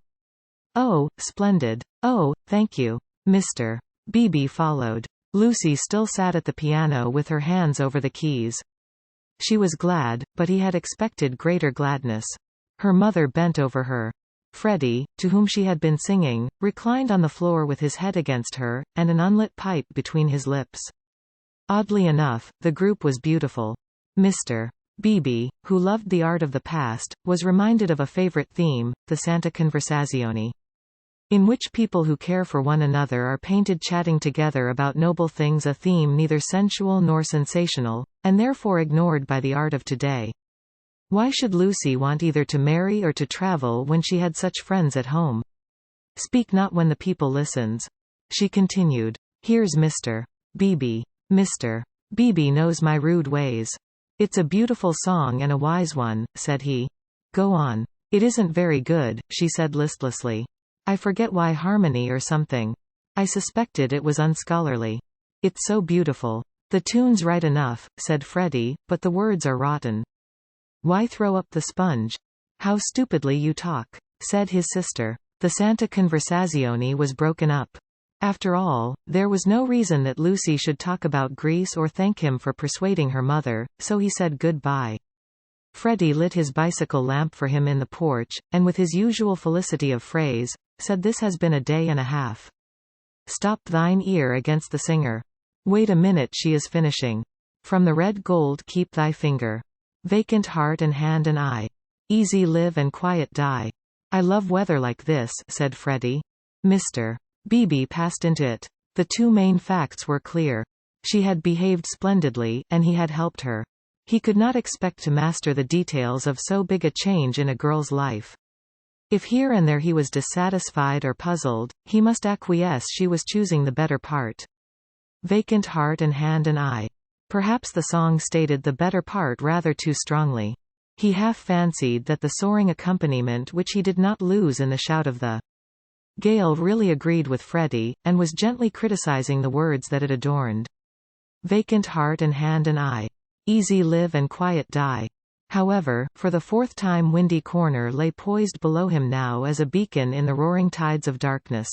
Oh, splendid. Oh, thank you. Mr. Beebe followed. Lucy still sat at the piano with her hands over the keys. She was glad, but he had expected greater gladness. Her mother bent over her. Freddie, to whom she had been singing, reclined on the floor with his head against her, and an unlit pipe between his lips. Oddly enough, the group was beautiful. Mr. Beebe, who loved the art of the past, was reminded of a favorite theme, the Santa Conversazione, in which people who care for one another are painted chatting together about noble things, a theme neither sensual nor sensational, and therefore ignored by the art of today. Why should Lucy want either to marry or to travel when she had such friends at home? Speak not when the people listens. She continued. Here's Mr. Beebe. Mr. Beebe knows my rude ways. It's a beautiful song and a wise one, said he. Go on. It isn't very good, she said listlessly. I forget why harmony or something. I suspected it was unscholarly. It's so beautiful. The tune's right enough, said Freddie, but the words are rotten. Why throw up the sponge? How stupidly you talk, said his sister. The Santa Conversazione was broken up. After all, there was no reason that Lucy should talk about Greece or thank him for persuading her mother, so he said goodbye. Freddie lit his bicycle lamp for him in the porch, and with his usual felicity of phrase, said this has been a day and a half. Stop thine ear against the singer. Wait a minute, she is finishing. From the red gold keep thy finger. Vacant heart and hand and eye. Easy live and quiet die. I love weather like this, said Freddie. Mr. Beebe passed into it. The two main facts were clear. She had behaved splendidly, and he had helped her. He could not expect to master the details of so big a change in a girl's life. If here and there he was dissatisfied or puzzled, he must acquiesce she was choosing the better part. Vacant heart and hand and eye. Perhaps the song stated the better part rather too strongly. He half fancied that the soaring accompaniment which he did not lose in the shout of the gale really agreed with Freddie, and was gently criticizing the words that it adorned. Vacant heart and hand and eye. Easy live and quiet die. However, for the fourth time Windy Corner lay poised below him now as a beacon in the roaring tides of darkness.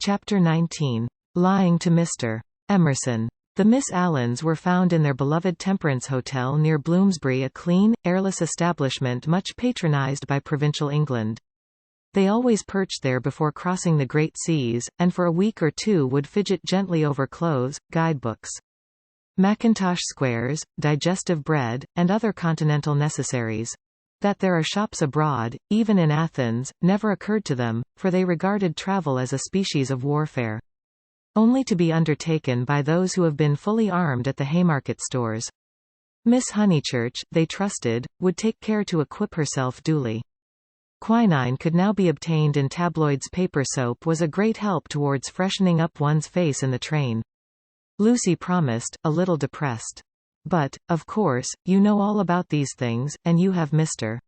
Chapter 19. Lying to Mr. Emerson. The Miss Allens were found in their beloved Temperance Hotel near Bloomsbury, a clean, airless establishment much patronized by provincial England. They always perched there before crossing the great seas, and for a week or two would fidget gently over clothes, guidebooks, Mackintosh squares, digestive bread, and other continental necessaries. That there are shops abroad, even in Athens, never occurred to them, for they regarded travel as a species of warfare, only to be undertaken by those who have been fully armed at the Haymarket stores. Miss Honeychurch, they trusted, would take care to equip herself duly. Quinine could now be obtained in tabloids. Paper soap was a great help towards freshening up one's face in the train. Lucy promised, a little depressed. But, of course, you know all about these things, and you have Mr.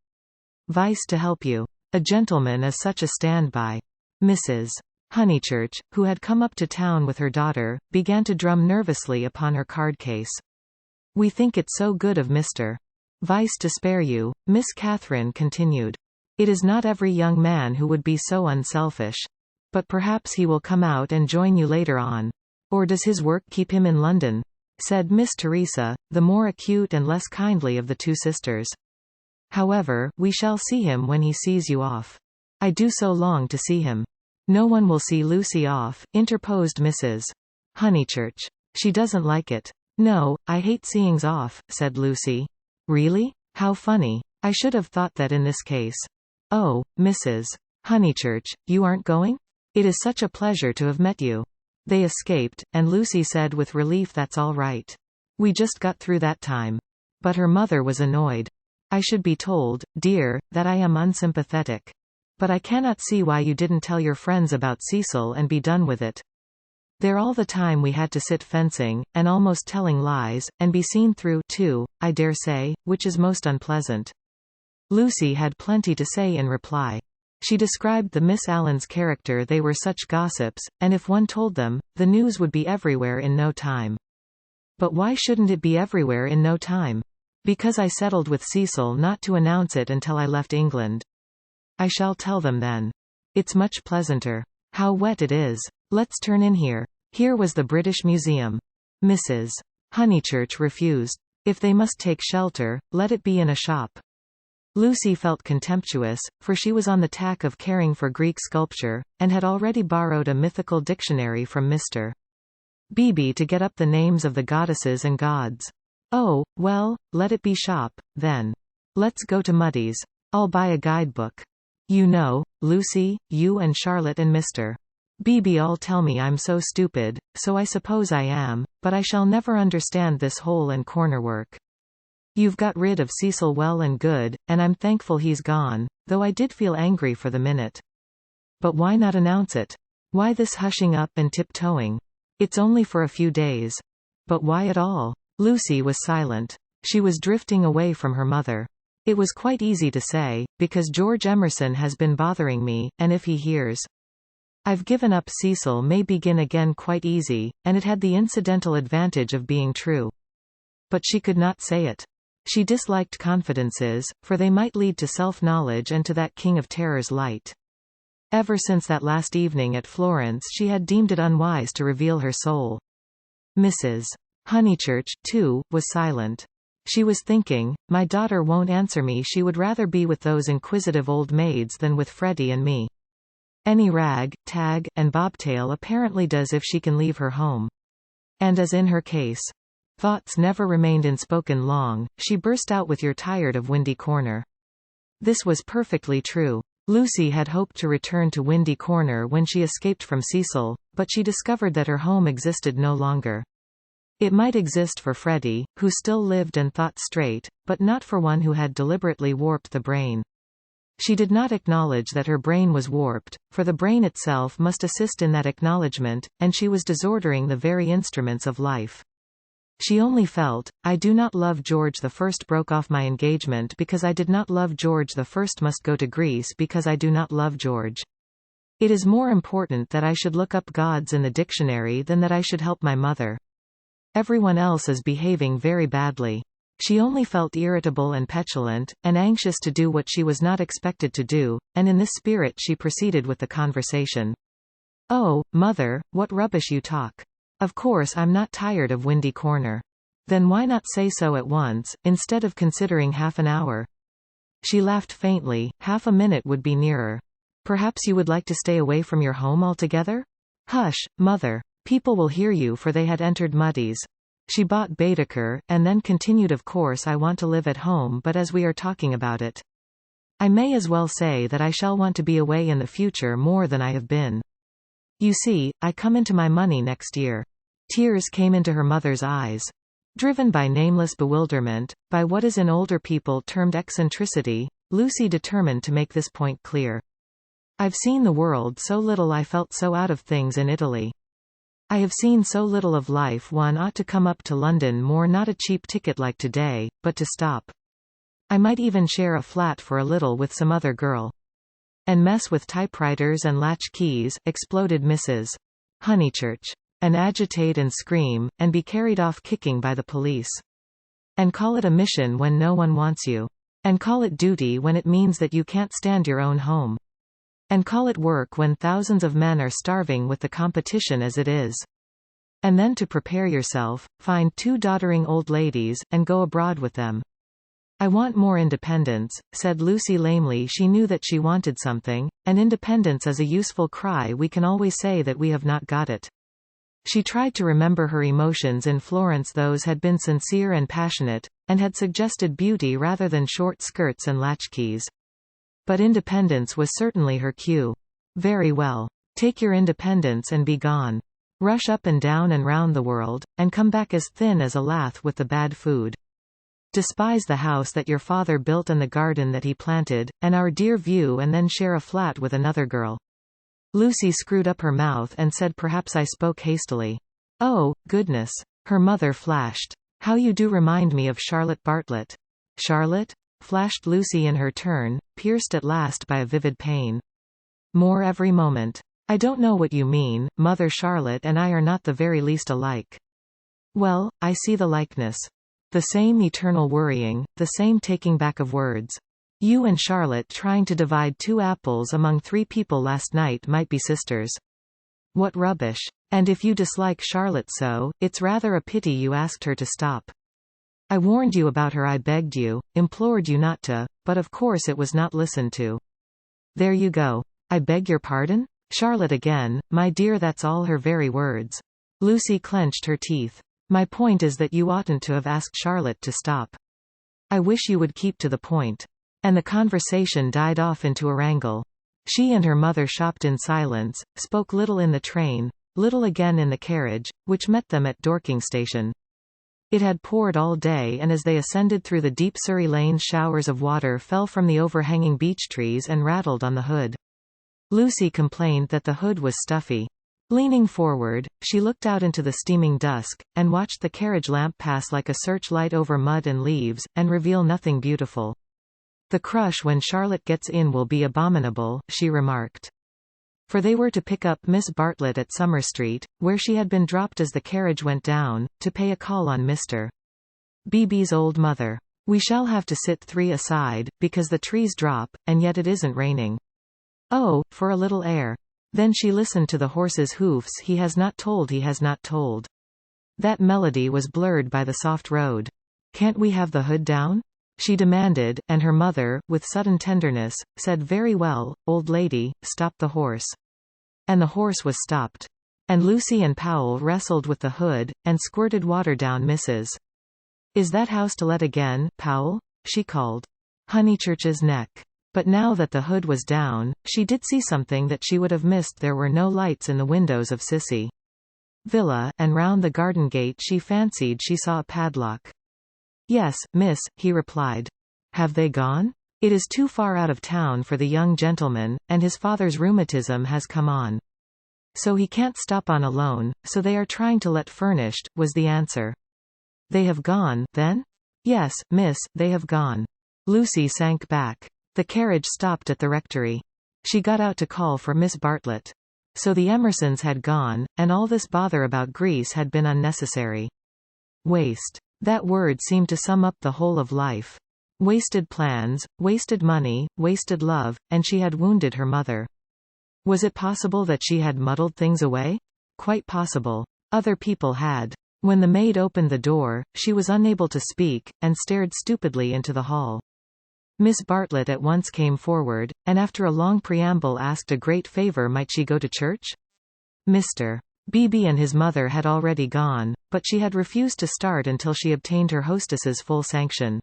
Vyse to help you. A gentleman is such a standby. Mrs. Honeychurch, who had come up to town with her daughter, began to drum nervously upon her card case. We think it so good of Mr. Vyse to spare you, Miss Catherine continued. It is not every young man who would be so unselfish. But perhaps he will come out and join you later on. Or does his work keep him in London? Said Miss Teresa, the more acute and less kindly of the two sisters. However, we shall see him when he sees you off. I do so long to see him. No one will see Lucy off, interposed Mrs. Honeychurch. She doesn't like it. No, I hate seeings off, said Lucy. Really? How funny. I should have thought that in this case. Oh, Mrs. Honeychurch, you aren't going? It is such a pleasure to have met you. They escaped, and Lucy said with relief, that's all right. We just got through that time. But her mother was annoyed. I should be told, dear, that I am unsympathetic. But I cannot see why you didn't tell your friends about Cecil and be done with it. There all the time we had to sit fencing, and almost telling lies, and be seen through, too, I dare say, which is most unpleasant. Lucy had plenty to say in reply. She described the Miss Allens' character. They were such gossips, and if one told them, the news would be everywhere in no time. But why shouldn't it be everywhere in no time? Because I settled with Cecil not to announce it until I left England. I shall tell them then. It's much pleasanter. How wet it is. Let's turn in here. Here was the British Museum. Mrs. Honeychurch refused. If they must take shelter, let it be in a shop. Lucy felt contemptuous, for she was on the tack of caring for Greek sculpture, and had already borrowed a mythical dictionary from Mr. Bebe to get up the names of the goddesses and gods. Oh, well, let it be shop, then. Let's go to Muddy's. I'll buy a guidebook. You know, Lucy, you and Charlotte and Mr. Bebe all tell me I'm so stupid, so I suppose I am, but I shall never understand this hole and corner work. You've got rid of Cecil well and good, and I'm thankful he's gone, though I did feel angry for the minute. But why not announce it? Why this hushing up and tiptoeing? It's only for a few days. But why at all? Lucy was silent. She was drifting away from her mother. It was quite easy to say, because George Emerson has been bothering me, and if he hears I've given up, Cecil may begin again, quite easy, and it had the incidental advantage of being true. But she could not say it. She disliked confidences, for they might lead to self-knowledge and to that King of Terror's light. Ever since that last evening at Florence she had deemed it unwise to reveal her soul. Mrs. Honeychurch, too, was silent. She was thinking, my daughter won't answer me. She would rather be with those inquisitive old maids than with Freddie and me. Any rag, tag, and bobtail apparently does if she can leave her home. And as in her case, thoughts never remained unspoken long, she burst out with, "You're tired of Windy Corner." This was perfectly true. Lucy had hoped to return to Windy Corner when she escaped from Cecil, but she discovered that her home existed no longer. It might exist for Freddie, who still lived and thought straight, but not for one who had deliberately warped the brain. She did not acknowledge that her brain was warped, for the brain itself must assist in that acknowledgement, and she was disordering the very instruments of life. She only felt, I do not love George the First broke off my engagement because I did not love George the First must go to Greece because I do not love George. It is more important that I should look up gods in the dictionary than that I should help my mother. Everyone else is behaving very badly. She only felt irritable and petulant, and anxious to do what she was not expected to do, and in this spirit she proceeded with the conversation. Oh, mother, what rubbish you talk. Of course I'm not tired of Windy Corner. Then why not say so at once, instead of considering half an hour? She laughed faintly. Half a minute would be nearer. Perhaps you would like to stay away from your home altogether? Hush, mother. People will hear you, for they had entered Muddy's. She bought Baedeker, and then continued, of course I want to live at home, but as we are talking about it, I may as well say that I shall want to be away in the future more than I have been. You see, I come into my money next year. Tears came into her mother's eyes. Driven by nameless bewilderment, by what is in older people termed eccentricity, Lucy determined to make this point clear. I've seen the world so little, I felt so out of things in Italy. I have seen so little of life, one ought to come up to London more, not a cheap ticket like today, but to stop. I might even share a flat for a little with some other girl. And mess with typewriters and latch keys, exploded Mrs. Honeychurch. And agitate and scream, and be carried off kicking by the police. And call it a mission when no one wants you. And call it duty when it means that you can't stand your own home. And call it work when thousands of men are starving with the competition as it is. And then to prepare yourself, find 2 doddering old ladies, and go abroad with them. I want more independence, said Lucy lamely. She knew that she wanted something, and independence is a useful cry. We can always say that we have not got it. She tried to remember her emotions in Florence. Those had been sincere and passionate, and had suggested beauty rather than short skirts and latchkeys. But independence was certainly her cue. Very well. Take your independence and be gone. Rush up and down and round the world, and come back as thin as a lath with the bad food. Despise the house that your father built and the garden that he planted, and our dear view, and then share a flat with another girl. Lucy screwed up her mouth and said, perhaps I spoke hastily. Oh, goodness. Her mother flashed. How you do remind me of Charlotte Bartlett. Charlotte? Flashed Lucy in her turn, pierced at last by a vivid pain. More every moment. I don't know what you mean, Mother. Charlotte and I are not the very least alike. Well, I see the likeness. The same eternal worrying, the same taking back of words. You and Charlotte trying to divide 2 apples among 3 people last night might be sisters. What rubbish. And if you dislike Charlotte so, it's rather a pity you asked her to stop. I warned you about her, I begged you, implored you not to, but of course it was not listened to. There you go. I beg your pardon? Charlotte again, my dear, that's all her very words. Lucy clenched her teeth. My point is that you oughtn't to have asked Charlotte to stop. I wish you would keep to the point. And the conversation died off into a wrangle. She and her mother shopped in silence, spoke little in the train, little again in the carriage, which met them at Dorking station. It had poured all day, and as they ascended through the deep Surrey lanes, showers of water fell from the overhanging beech trees and rattled on the hood. Lucy complained that the hood was stuffy. Leaning forward, she looked out into the steaming dusk, and watched the carriage lamp pass like a searchlight over mud and leaves, and reveal nothing beautiful. The crush when Charlotte gets in will be abominable, she remarked. For they were to pick up Miss Bartlett at Summer Street, where she had been dropped as the carriage went down, to pay a call on Mr. Beebe's old mother. We shall have to sit 3 aside, because the trees drop, and yet it isn't raining. Oh, for a little air. Then she listened to the horse's hoofs. He has not told, he has not told. That melody was blurred by the soft road. Can't we have the hood down? She demanded, and her mother, with sudden tenderness, said, very well, old lady, stop the horse. And the horse was stopped. And Lucy and Powell wrestled with the hood, and squirted water down Mrs. Is that house to let again, Powell? She called. Honeychurch's neck. But now that the hood was down, she did see something that she would have missed. There were no lights in the windows of Sissy Villa, and round the garden gate she fancied she saw a padlock. Yes, miss, he replied. Have they gone? It is too far out of town for the young gentleman, and his father's rheumatism has come on. So he can't stop on alone, so they are trying to let furnished, was the answer. They have gone, then? Yes, miss, they have gone. Lucy sank back. The carriage stopped at the rectory. She got out to call for Miss Bartlett. So the Emersons had gone, and all this bother about Greece had been unnecessary. Waste. That word seemed to sum up the whole of life. Wasted plans, wasted money, wasted love, and she had wounded her mother. Was it possible that she had muddled things away? Quite possible. Other people had. When the maid opened the door, she was unable to speak, and stared stupidly into the hall. Miss Bartlett at once came forward, and after a long preamble asked a great favor: might she go to church? Mr. Beebe and his mother had already gone, but she had refused to start until she obtained her hostess's full sanction.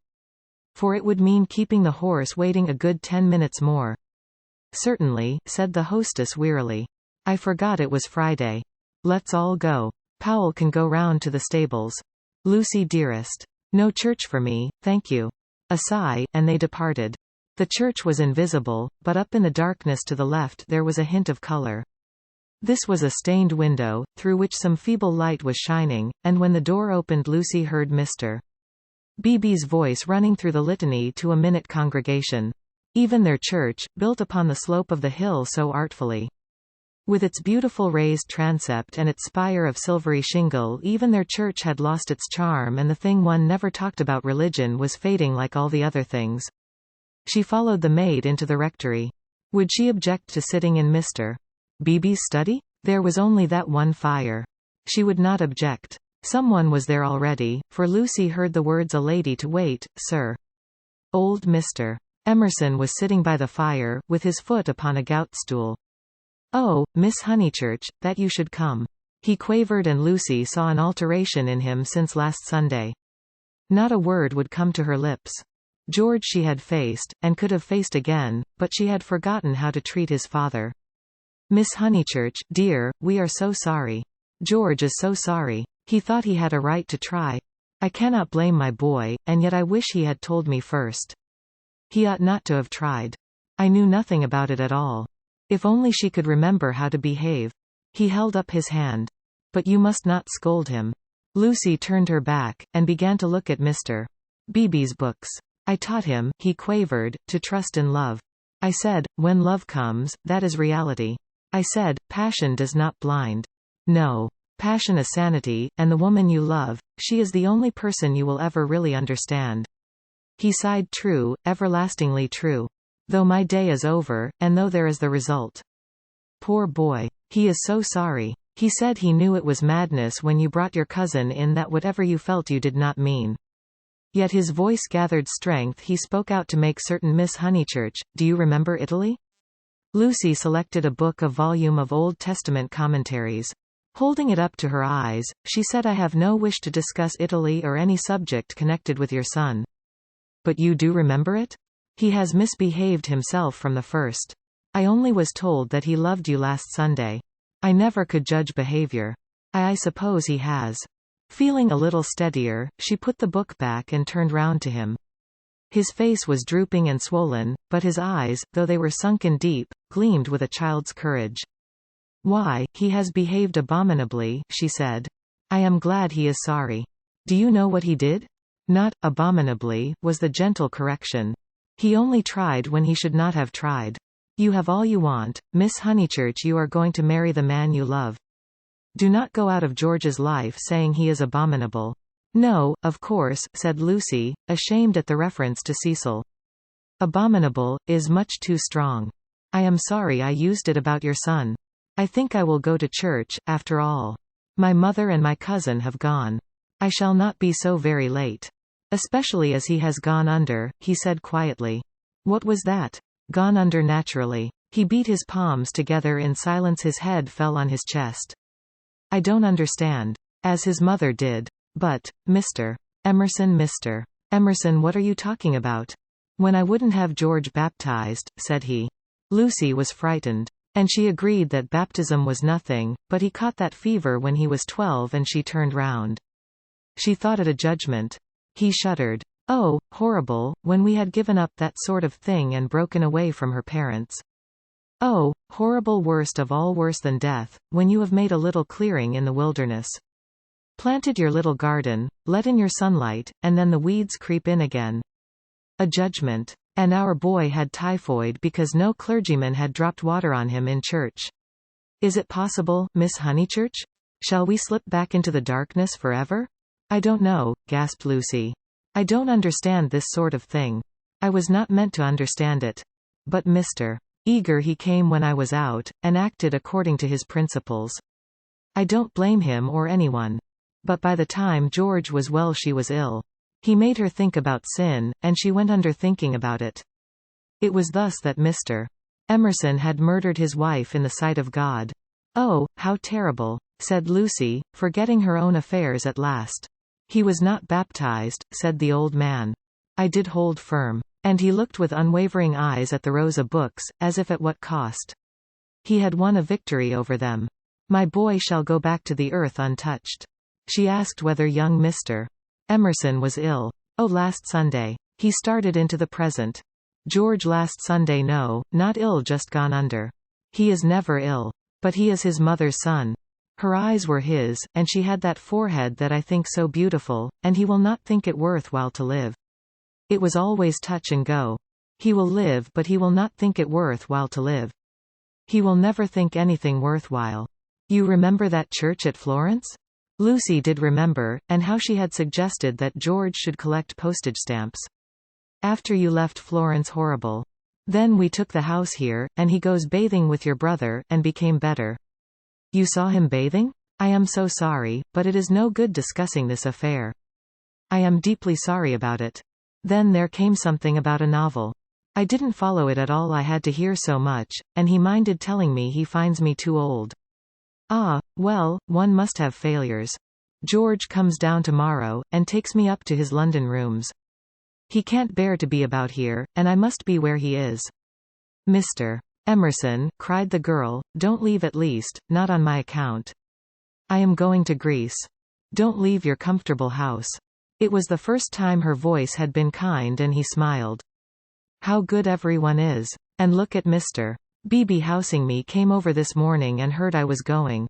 For it would mean keeping the horse waiting a good 10 minutes more. Certainly, said the hostess wearily. I forgot it was Friday. Let's all go. Powell can go round to the stables. Lucy dearest. No church for me, thank you. A sigh, and they departed. The church was invisible, but up in the darkness to the left there was a hint of color. This was a stained window, through which some feeble light was shining, and when the door opened Lucy heard Mr. Beebe's voice running through the litany to a minute congregation. Even their church, built upon the slope of the hill so artfully. With its beautiful raised transept and its spire of silvery shingle, even their church had lost its charm, and the thing one never talked about, religion, was fading like all the other things. She followed the maid into the rectory. Would she object to sitting in Mr. Beebe's study? There was only that one fire. She would not object. Someone was there already, for Lucy heard the words, a lady to wait, sir. Old Mr. Emerson was sitting by the fire, with his foot upon a gout stool. Oh, Miss Honeychurch, that you should come. He quavered, and Lucy saw an alteration in him since last Sunday. Not a word would come to her lips. George she had faced, and could have faced again, but she had forgotten how to treat his father. Miss Honeychurch, dear, we are so sorry. George is so sorry. He thought he had a right to try. I cannot blame my boy, and yet I wish he had told me first. He ought not to have tried. I knew nothing about it at all. If only she could remember how to behave. He held up his hand. But you must not scold him. Lucy turned her back, and began to look at Mr. Beebe's books. I taught him, he quavered, to trust in love. I said, when love comes, that is reality. I said, passion does not blind. No. Passion is sanity, and the woman you love, she is the only person you will ever really understand. He sighed. True, everlastingly true. Though my day is over, and though there is the result. Poor boy. He is so sorry. He said he knew it was madness when you brought your cousin in, that whatever you felt you did not mean. Yet his voice gathered strength. He spoke out to make certain. Miss Honeychurch, do you remember Italy? Lucy selected a volume of Old Testament commentaries. Holding it up to her eyes, she said, I have no wish to discuss Italy or any subject connected with your son. But you do remember it? He has misbehaved himself from the first. I only was told that he loved you last Sunday. I never could judge behavior. I suppose he has. Feeling a little steadier, she put the book back and turned round to him. His face was drooping and swollen, but his eyes, though they were sunken deep, gleamed with a child's courage. Why, he has behaved abominably, she said. I am glad he is sorry. Do you know what he did? Not abominably, was the gentle correction. He only tried when he should not have tried. You have all you want, Miss Honeychurch. You are going to marry the man you love. Do not go out of George's life saying he is abominable. No, of course, said Lucy, ashamed at the reference to Cecil. Abominable is much too strong. I am sorry I used it about your son. I think I will go to church, after all. My mother and my cousin have gone. I shall not be so very late. Especially as he has gone under, he said quietly. What was that? Gone under naturally. He beat his palms together in silence. His head fell on his chest. I don't understand. As his mother did. But, Mr. Emerson, what are you talking about? When I wouldn't have George baptized, said he. Lucy was frightened. And she agreed that baptism was nothing, but he caught that fever when he was 12 and she turned round. She thought it a judgment. He shuddered. Oh, horrible, when we had given up that sort of thing and broken away from her parents. Oh, horrible, worst of all, worse than death, when you have made a little clearing in the wilderness. Planted your little garden, let in your sunlight, and then the weeds creep in again. A judgment. And our boy had typhoid because no clergyman had dropped water on him in church. Is it possible, Miss Honeychurch? Shall we slip back into the darkness forever? I don't know, gasped Lucy. I don't understand this sort of thing. I was not meant to understand it. But Mr. Eager he came when I was out, and acted according to his principles. I don't blame him or anyone. But by the time George was well she was ill. He made her think about sin, and she went under thinking about it. It was thus that Mr. Emerson had murdered his wife in the sight of God. Oh, how terrible, said Lucy, forgetting her own affairs at last. He was not baptized, said the old man. I did hold firm. And he looked with unwavering eyes at the rows of books, as if at what cost. He had won a victory over them. My boy shall go back to the earth untouched. She asked whether young Mr. Emerson was ill. Oh, last Sunday. He started into the present. George last Sunday. No, not ill, just gone under. He is never ill. But he is his mother's son. Her eyes were his, and she had that forehead that I think so beautiful, and he will not think it worthwhile to live. It was always touch and go. He will live, but he will not think it worthwhile to live. He will never think anything worthwhile. You remember that church at Florence? Lucy did remember, and how she had suggested that George should collect postage stamps. After you left Florence, horrible. Then we took the house here, and he goes bathing with your brother, and became better. You saw him bathing? I am so sorry, but it is no good discussing this affair. I am deeply sorry about it. Then there came something about a novel. I didn't follow it at all. I had to hear so much, and he minded telling me he finds me too old. Ah, well, one must have failures. George comes down tomorrow, and takes me up to his London rooms. He can't bear to be about here, and I must be where he is. Mr. Emerson, cried the girl, don't leave, at least, not on my account. I am going to Greece. Don't leave your comfortable house. It was the first time her voice had been kind, and he smiled. How good everyone is. And look at Mr. Beebe housing me. Came over this morning and heard I was going.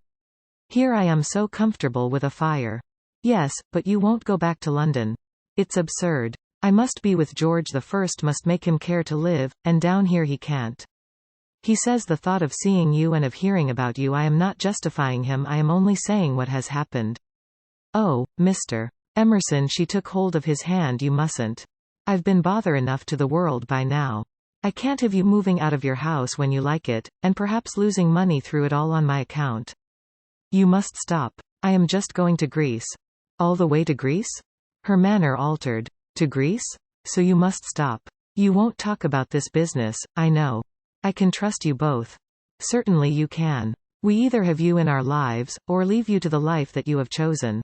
Here I am so comfortable with a fire. Yes, but you won't go back to London. It's absurd. I must be with George. The first must make him care to live, and down here he can't. He says the thought of seeing you and of hearing about you. I am not justifying him, I am only saying what has happened. Oh, Mr. Emerson, she took hold of his hand. You mustn't. I've been bother enough to the world by now. I can't have you moving out of your house when you like it, and perhaps losing money through it all on my account. You must stop. I am just going to Greece. All the way to Greece? Her manner altered. To Greece? So you must stop. You won't talk about this business, I know. I can trust you both. Certainly you can. We either have you in our lives, or leave you to the life that you have chosen.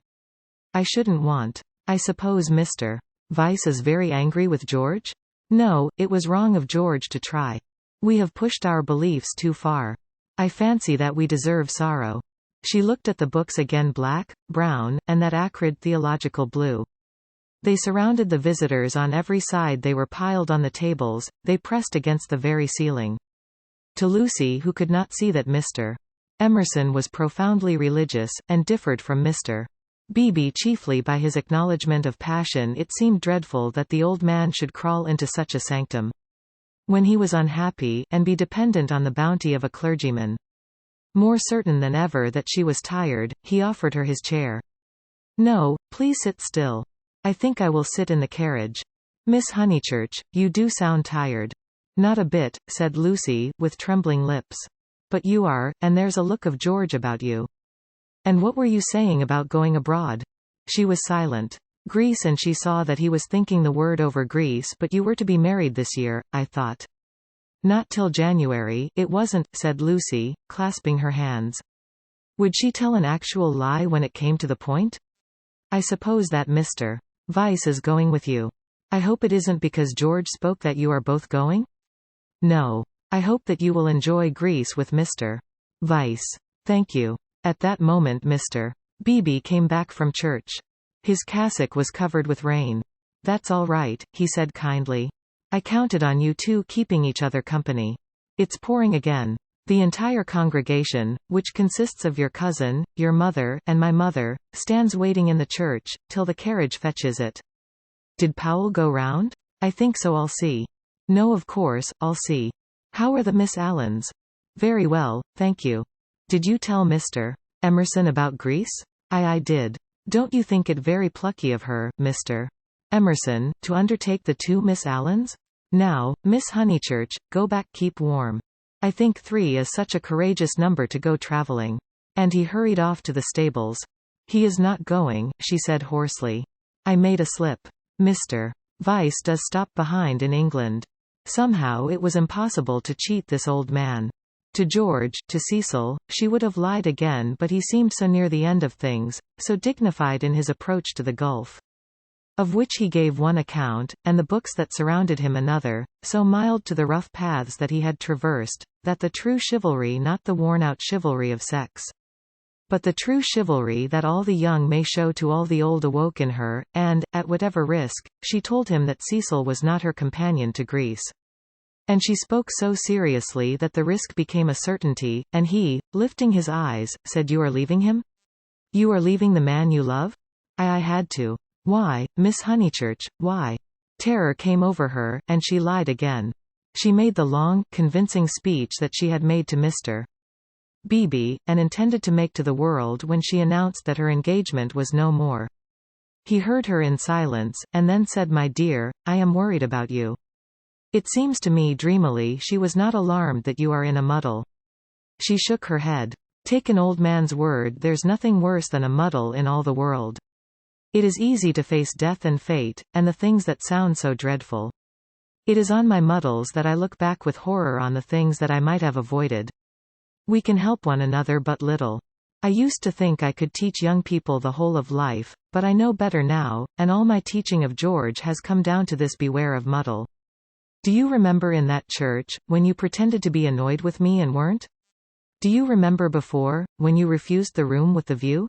I shouldn't want. I suppose Mr. Vyse is very angry with George? No, it was wrong of George to try. We have pushed our beliefs too far. I fancy that we deserve sorrow. She looked at the books again, black, brown, and that acrid theological blue. They surrounded the visitors on every side, they were piled on the tables, they pressed against the very ceiling. To Lucy, who could not see that Mr. Emerson was profoundly religious, and differed from Mr. Beebe chiefly by his acknowledgement of passion, it seemed dreadful that the old man should crawl into such a sanctum when he was unhappy, and be dependent on the bounty of a clergyman. More certain than ever that she was tired, he offered her his chair. No, please sit still. I think I will sit in the carriage. Miss Honeychurch, you do sound tired. Not a bit, said Lucy, with trembling lips. But you are, and there's a look of George about you. And what were you saying about going abroad? She was silent. Greece, and she saw that he was thinking the word over. Greece, but you were to be married this year, I thought. Not till January, it wasn't, said Lucy, clasping her hands. Would she tell an actual lie when it came to the point? I suppose that Mr. Vyse is going with you. I hope it isn't because George spoke that you are both going? No. I hope that you will enjoy Greece with Mr. Vyse. Thank you. At that moment Mr. Beebe came back from church. His cassock was covered with rain. That's all right, he said kindly. I counted on you two keeping each other company. It's pouring again. The entire congregation, which consists of your cousin, your mother, and my mother, stands waiting in the church, till the carriage fetches it. Did Powell go round? I think so, I'll see. No, of course, I'll see. How are the Miss Allens? Very well, thank you. Did you tell Mr. Emerson about Greece? I did. Don't you think it very plucky of her, Mr. Emerson, to undertake the two Miss Allens? Now, Miss Honeychurch, go back, keep warm. I think 3 is such a courageous number to go traveling. And he hurried off to the stables. He is not going, she said hoarsely. I made a slip. Mr. Vyse does stop behind in England. Somehow it was impossible to cheat this old man. To George, to Cecil, she would have lied again, but he seemed so near the end of things, so dignified in his approach to the gulf, of which he gave one account, and the books that surrounded him another, so mild to the rough paths that he had traversed, that the true chivalry, not the worn-out chivalry of sex, but the true chivalry that all the young may show to all the old, awoke in her, and, at whatever risk, she told him that Cecil was not her companion to Greece. And she spoke so seriously that the risk became a certainty, and he, lifting his eyes, said, You are leaving him? You are leaving the man you love? I had to. Why, Miss Honeychurch, why? Terror came over her, and she lied again. She made the long, convincing speech that she had made to Mr. Beebe, and intended to make to the world when she announced that her engagement was no more. He heard her in silence, and then said, My dear, I am worried about you. It seems to me dreamily she was not alarmed that you are in a muddle. She shook her head. Take an old man's word, there's nothing worse than a muddle in all the world. It is easy to face death and fate, and the things that sound so dreadful. It is on my muddles that I look back with horror on the things that I might have avoided. We can help one another but little. I used to think I could teach young people the whole of life, but I know better now, and all my teaching of George has come down to this: beware of muddle. Do you remember in that church, when you pretended to be annoyed with me and weren't? Do you remember before, when you refused the room with the view?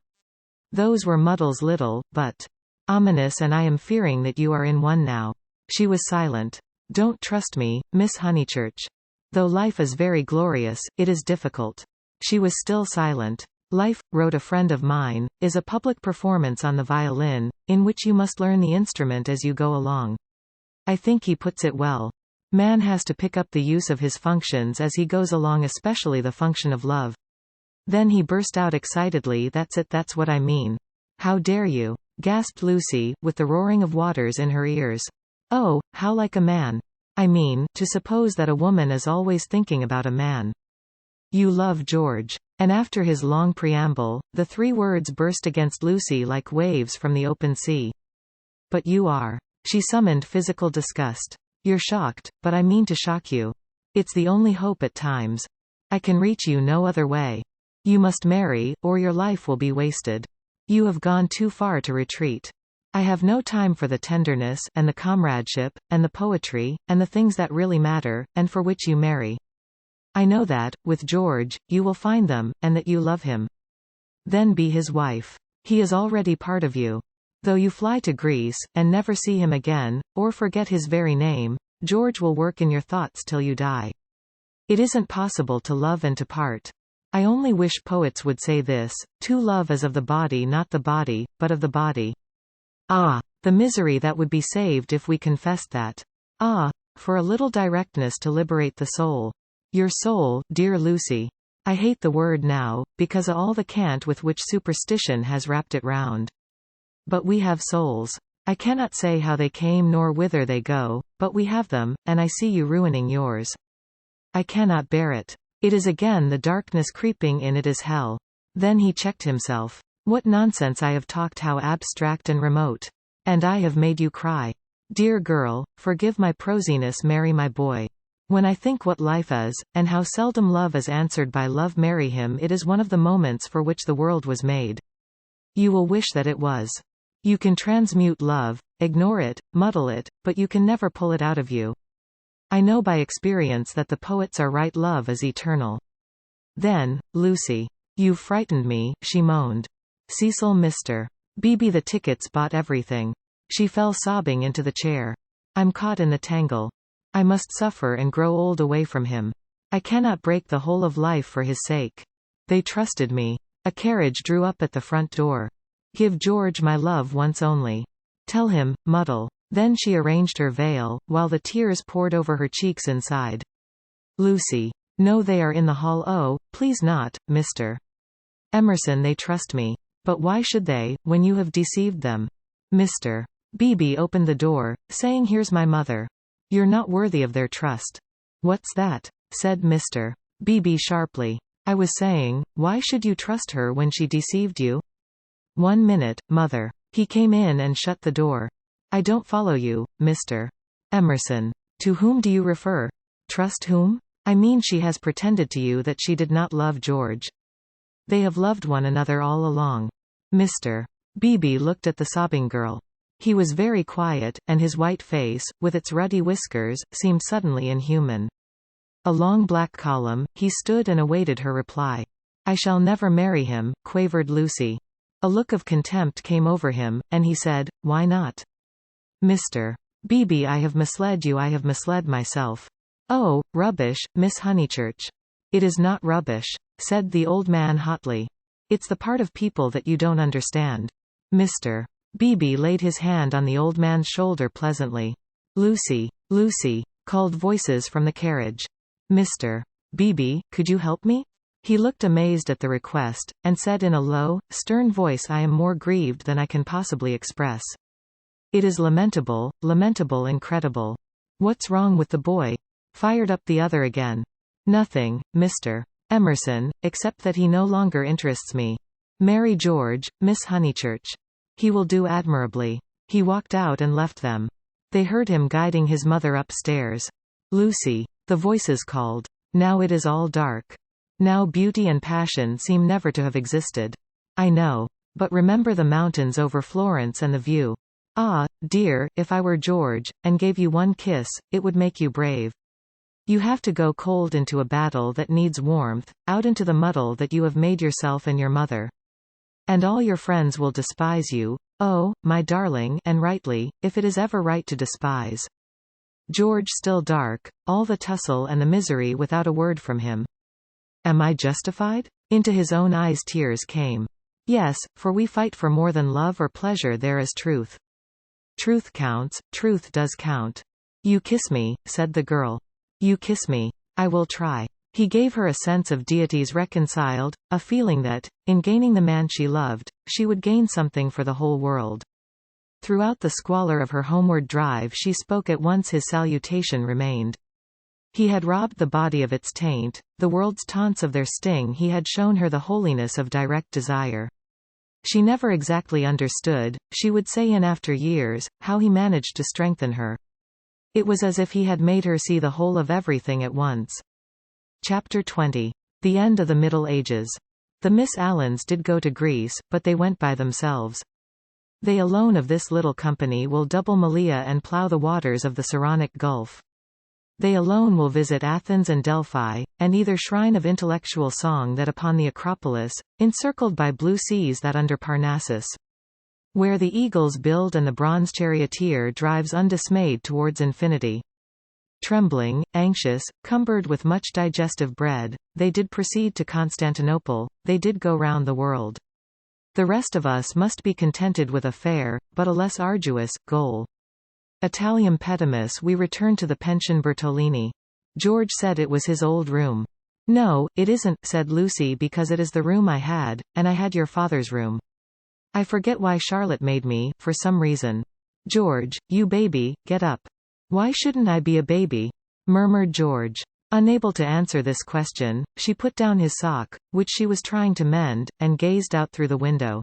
Those were muddles, little, but ominous, and I am fearing that you are in one now. She was silent. Don't trust me, Miss Honeychurch. Though life is very glorious, it is difficult. She was still silent. Life, wrote a friend of mine, is a public performance on the violin, in which you must learn the instrument as you go along. I think he puts it well. Man has to pick up the use of his functions as he goes along, especially the function of love. Then he burst out excitedly, That's it, that's what I mean. How dare you? Gasped Lucy, with the roaring of waters in her ears. Oh, how like a man. I mean, to suppose that a woman is always thinking about a man. You love George. And after his long preamble, the 3 words burst against Lucy like waves from the open sea. But you are. She summoned physical disgust. You're shocked, but I mean to shock you. It's the only hope at times. I can reach you no other way. You must marry, or your life will be wasted. You have gone too far to retreat. I have no time for the tenderness, and the comradeship, and the poetry, and the things that really matter, and for which you marry. I know that, with George, you will find them, and that you love him. Then be his wife. He is already part of you. Though you fly to Greece, and never see him again, or forget his very name, George will work in your thoughts till you die. It isn't possible to love and to part. I only wish poets would say this, to love is of the body, not the body, but of the body. Ah, the misery that would be saved if we confessed that. Ah, for a little directness to liberate the soul. Your soul, dear Lucy. I hate the word now, because of all the cant with which superstition has wrapped it round. But we have souls. I cannot say how they came nor whither they go, but we have them, and I see you ruining yours. I cannot bear it. It is again the darkness creeping in, it is hell. Then he checked himself. What nonsense I have talked, how abstract and remote. And I have made you cry. Dear girl, forgive my prosiness, marry my boy. When I think what life is, and how seldom love is answered by love, marry him. It is one of the moments for which the world was made. You will wish that it was. You can transmute love, ignore it, muddle it, but you can never pull it out of you. I know by experience that the poets are right, love is eternal. Then, Lucy. You've frightened me, she moaned. Cecil, Mr. Beebe, the tickets bought everything. She fell sobbing into the chair. I'm caught in the tangle. I must suffer and grow old away from him. I cannot break the whole of life for his sake. They trusted me. A carriage drew up at the front door. Give George my love once only. Tell him, muddle. Then she arranged her veil, while the tears poured over her cheeks inside. Lucy. No, they are in the hall. Oh, please not, Mr. Emerson, they trust me. But why should they, when you have deceived them? Mr. Beebe opened the door, saying, here's my mother. You're not worthy of their trust. What's that? Said Mr. Beebe sharply. I was saying, why should you trust her when she deceived you? 1 minute, mother. He came in and shut the door. I don't follow you, Mr. Emerson. To whom do you refer? Trust whom? I mean, she has pretended to you that she did not love George. They have loved one another all along. Mr. Beebe looked at the sobbing girl. He was very quiet, and his white face, with its ruddy whiskers, seemed suddenly inhuman. A long black column, he stood and awaited her reply. I shall never marry him, quavered Lucy. A look of contempt came over him, and he said, why not? Mr. Beebe, I have misled you, I have misled myself. Oh, rubbish, Miss Honeychurch. It is not rubbish, said the old man hotly. It's the part of people that you don't understand. Mr. Beebe laid his hand on the old man's shoulder pleasantly. Lucy, Lucy, called voices from the carriage. Mr. Beebe, could you help me? He looked amazed at the request, and said in a low, stern voice, I am more grieved than I can possibly express. It is lamentable, lamentable, incredible. What's wrong with the boy? Fired up the other again. Nothing, Mr. Emerson, except that he no longer interests me. Marry George, Miss Honeychurch. He will do admirably. He walked out and left them. They heard him guiding his mother upstairs. Lucy. The voices called. Now it is all dark. Now beauty and passion seem never to have existed. I know. But remember the mountains over Florence and the view. Ah, dear, if I were George, and gave you one kiss, it would make you brave. You have to go cold into a battle that needs warmth, out into the muddle that you have made yourself and your mother. And all your friends will despise you, oh, my darling, and rightly, if it is ever right to despise. George still dark, all the tussle and the misery without a word from him. Am I justified? Into his own eyes tears came. Yes, for we fight for more than love or pleasure, there is truth. Truth counts, truth does count. You kiss me, said the girl. You kiss me. I will try. He gave her a sense of deities reconciled, a feeling that, in gaining the man she loved, she would gain something for the whole world. Throughout the squalor of her homeward drive she spoke at once, his salutation remained. He had robbed the body of its taint, the world's taunts of their sting, he had shown her the holiness of direct desire. She never exactly understood, she would say in after years, how he managed to strengthen her. It was as if he had made her see the whole of everything at once. Chapter 20. The End of the Middle Ages. The Miss Allens did go to Greece, but they went by themselves. They alone of this little company will double Malea and plough the waters of the Saronic Gulf. They alone will visit Athens and Delphi, and either shrine of intellectual song that upon the Acropolis, encircled by blue seas that under Parnassus, where the eagles build and the bronze charioteer drives undismayed towards infinity. Trembling, anxious, cumbered with much digestive bread, they did proceed to Constantinople, they did go round the world. The rest of us must be contented with a fair, but a less arduous, goal. Italiam petimus we return to the pension Bertolini. George said it was his old room. No, it isn't, said Lucy, because it is the room I had, and I had your father's room. I forget why Charlotte made me, for some reason. George, you baby, get up. Why shouldn't I be a baby? Murmured George. Unable to answer this question, she put down his sock, which she was trying to mend, and gazed out through the window.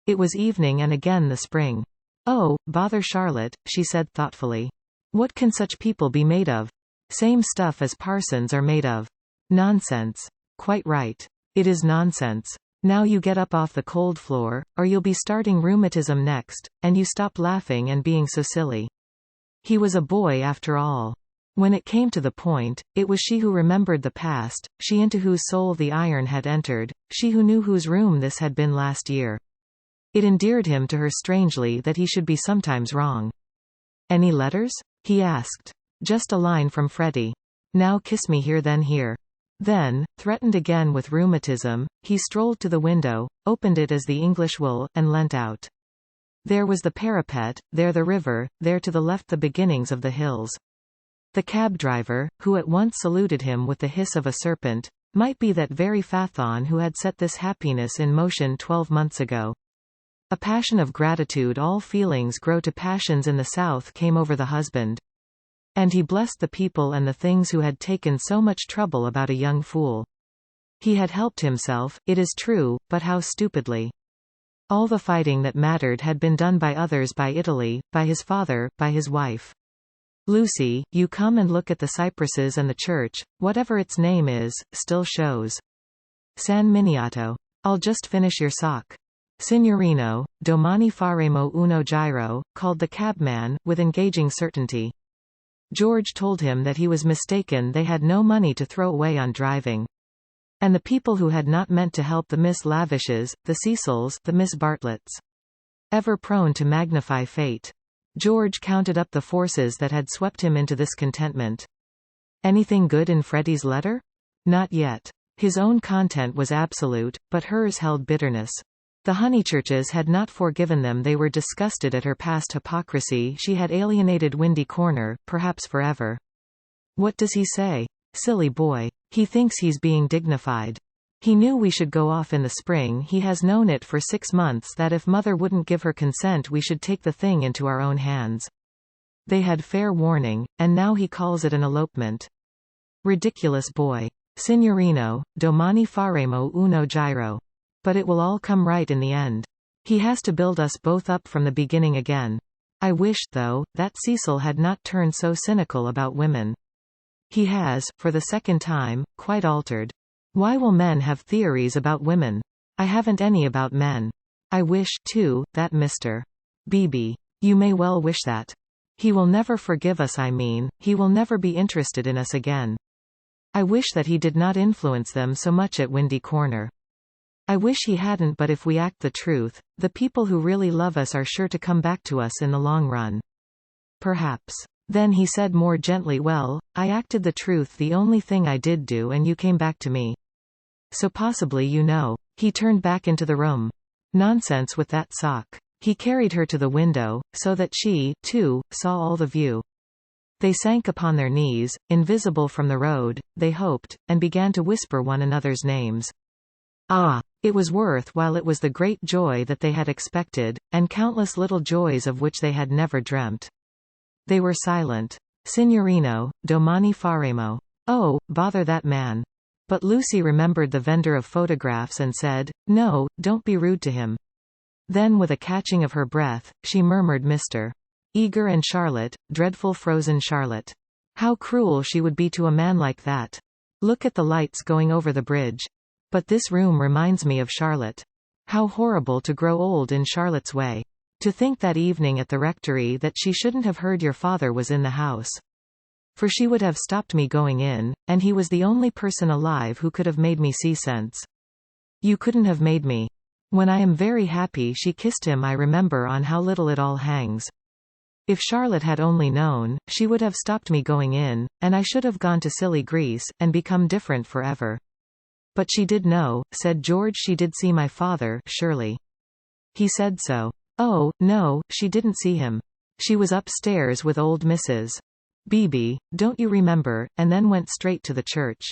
It was evening and again the spring. Oh, bother Charlotte, she said thoughtfully. What can such people be made of? Same stuff as parsons are made of. Nonsense. Quite right. It is nonsense. Now you get up off the cold floor, or you'll be starting rheumatism next, and you stop laughing and being so silly. He was a boy after all. When it came to the point, it was she who remembered the past, she into whose soul the iron had entered, she who knew whose room this had been last year. It endeared him to her strangely that he should be sometimes wrong. Any letters? He asked. Just a line from Freddie. Now kiss me here then here. Then, threatened again with rheumatism, he strolled to the window, opened it as the English will, and leant out. There was the parapet, there the river, there to the left the beginnings of the hills. The cab driver, who at once saluted him with the hiss of a serpent, might be that very Phaethon who had set this happiness in motion 12 months ago. A passion of gratitude, all feelings grow to passions in the south, came over the husband. And he blessed the people and the things who had taken so much trouble about a young fool. He had helped himself, it is true, but how stupidly. All the fighting that mattered had been done by others, by Italy, by his father, by his wife. Lucy, you come and look at the cypresses, and the church, whatever its name is, still shows. San Miniato. I'll just finish your sock. Signorino, domani faremo uno giro, called the cabman, with engaging certainty. George told him that he was mistaken, they had no money to throw away on driving. And the people who had not meant to help the Miss Lavishes, the Cecils, the Miss Bartletts. Ever prone to magnify fate. George counted up the forces that had swept him into this contentment. Anything good in Freddie's letter? Not yet. His own content was absolute, but hers held bitterness. The Honeychurches had not forgiven them, they were disgusted at her past hypocrisy, she had alienated Windy Corner, perhaps forever. What does he say? Silly boy. He thinks he's being dignified. He knew we should go off in the spring, he has known it for 6 months that if mother wouldn't give her consent we should take the thing into our own hands. They had fair warning, and now he calls it an elopement. Ridiculous boy. Signorino, domani faremo uno giro. But it will all come right in the end. He has to build us both up from the beginning again. I wish, though, that Cecil had not turned so cynical about women. He has, for the second time, quite altered. Why will men have theories about women? I haven't any about men. I wish, too, that Mr. Beebe. You may well wish that. He will never forgive us, I mean, he will never be interested in us again. I wish that he did not influence them so much at Windy Corner. I wish he hadn't, but if we act the truth, the people who really love us are sure to come back to us in the long run. Perhaps. Then he said more gently, well, I acted the truth, the only thing I did do, and you came back to me. So possibly you know. He turned back into the room. Nonsense with that sock. He carried her to the window, so that she, too, saw all the view. They sank upon their knees, invisible from the road, they hoped, and began to whisper one another's names. Ah! It was worth while, it was the great joy that they had expected, and countless little joys of which they had never dreamt. They were silent. Signorino, domani faremo. Oh, bother that man. But Lucy remembered the vendor of photographs and said, no, don't be rude to him. Then with a catching of her breath, she murmured Mr. Eager and Charlotte, dreadful frozen Charlotte. How cruel she would be to a man like that. Look at the lights going over the bridge. But this room reminds me of Charlotte. How horrible to grow old in Charlotte's way. To think that evening at the rectory that she shouldn't have heard your father was in the house. For she would have stopped me going in, and he was the only person alive who could have made me see sense. You couldn't have made me. When I am very happy she kissed him. I remember on how little it all hangs. If Charlotte had only known, she would have stopped me going in, and I should have gone to silly Greece, and become different forever. But she did know, said George. She did see my father, surely. He said so. Oh, no, she didn't see him. She was upstairs with old Mrs. Beebe, don't you remember, and then went straight to the church.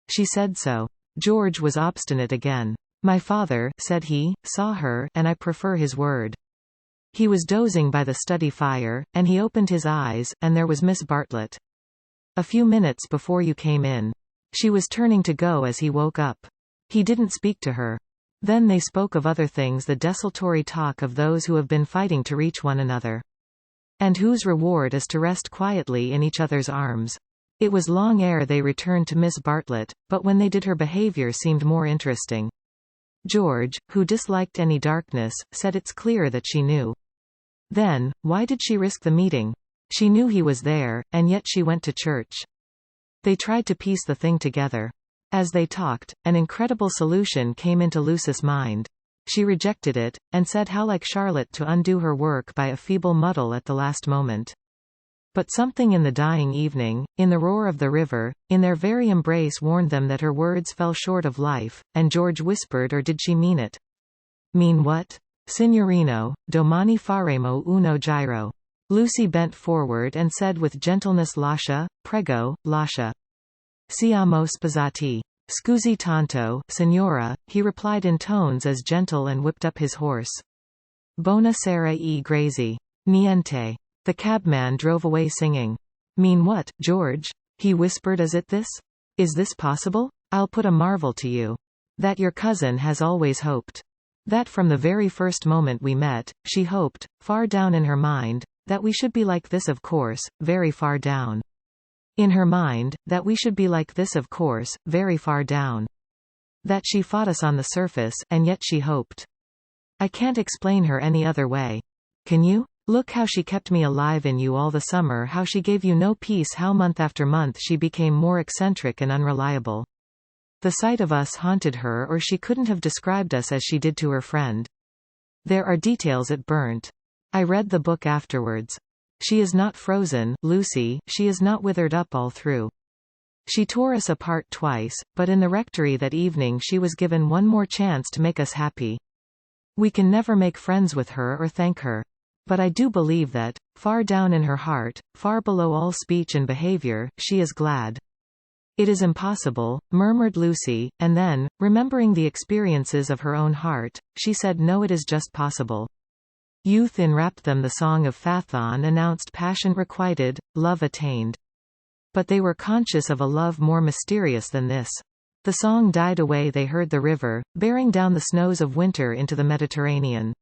She said so. George was obstinate again. My father, said he, saw her, and I prefer his word. He was dozing by the study fire, and he opened his eyes, and there was Miss Bartlett. A few minutes before you came in. She was turning to go as he woke up. He didn't speak to her. Then they spoke of other things, the desultory talk of those who have been fighting to reach one another, and whose reward is to rest quietly in each other's arms. It was long ere they returned to Miss Bartlett, but when they did her behavior seemed more interesting. George, who disliked any darkness, said it's clear that she knew. Then, why did she risk the meeting? She knew he was there, and yet she went to church. They tried to piece the thing together. As they talked, an incredible solution came into Lucy's mind. She rejected it, and said how like Charlotte to undo her work by a feeble muddle at the last moment. But something in the dying evening, in the roar of the river, in their very embrace warned them that her words fell short of life, and George whispered, or did she mean it? Mean what? Signorino, domani faremo uno giro. Lucy bent forward and said with gentleness, Lascia, prego, lascia. Siamo sposati. Scusi tanto, signora, he replied in tones as gentle, and whipped up his horse. Buona sera e grazie. Niente. The cabman drove away singing. Mean what, George? He whispered. Is it this? Is this possible? I'll put a marvel to you. That your cousin has always hoped. That from the very first moment we met, she hoped, far down in her mind, that we should be like this, of course, very far down. In her mind, that we should be like this, of course, very far down. That she fought us on the surface, and yet she hoped. I can't explain her any other way. Can you? Look how she kept me alive in you all the summer, how she gave you no peace, how month after month she became more eccentric and unreliable. The sight of us haunted her, or she couldn't have described us as she did to her friend. There are details it burnt. I read the book afterwards. She is not frozen, Lucy, she is not withered up all through. She tore us apart twice, but in the rectory that evening she was given one more chance to make us happy. We can never make friends with her or thank her. But I do believe that, far down in her heart, far below all speech and behavior, she is glad. It is impossible, murmured Lucy, and then, remembering the experiences of her own heart, she said, no, it is just possible. Youth enwrapped them, the song of Phaethon announced passion requited, love attained. But they were conscious of a love more mysterious than this. The song died away, they heard the river, bearing down the snows of winter into the Mediterranean.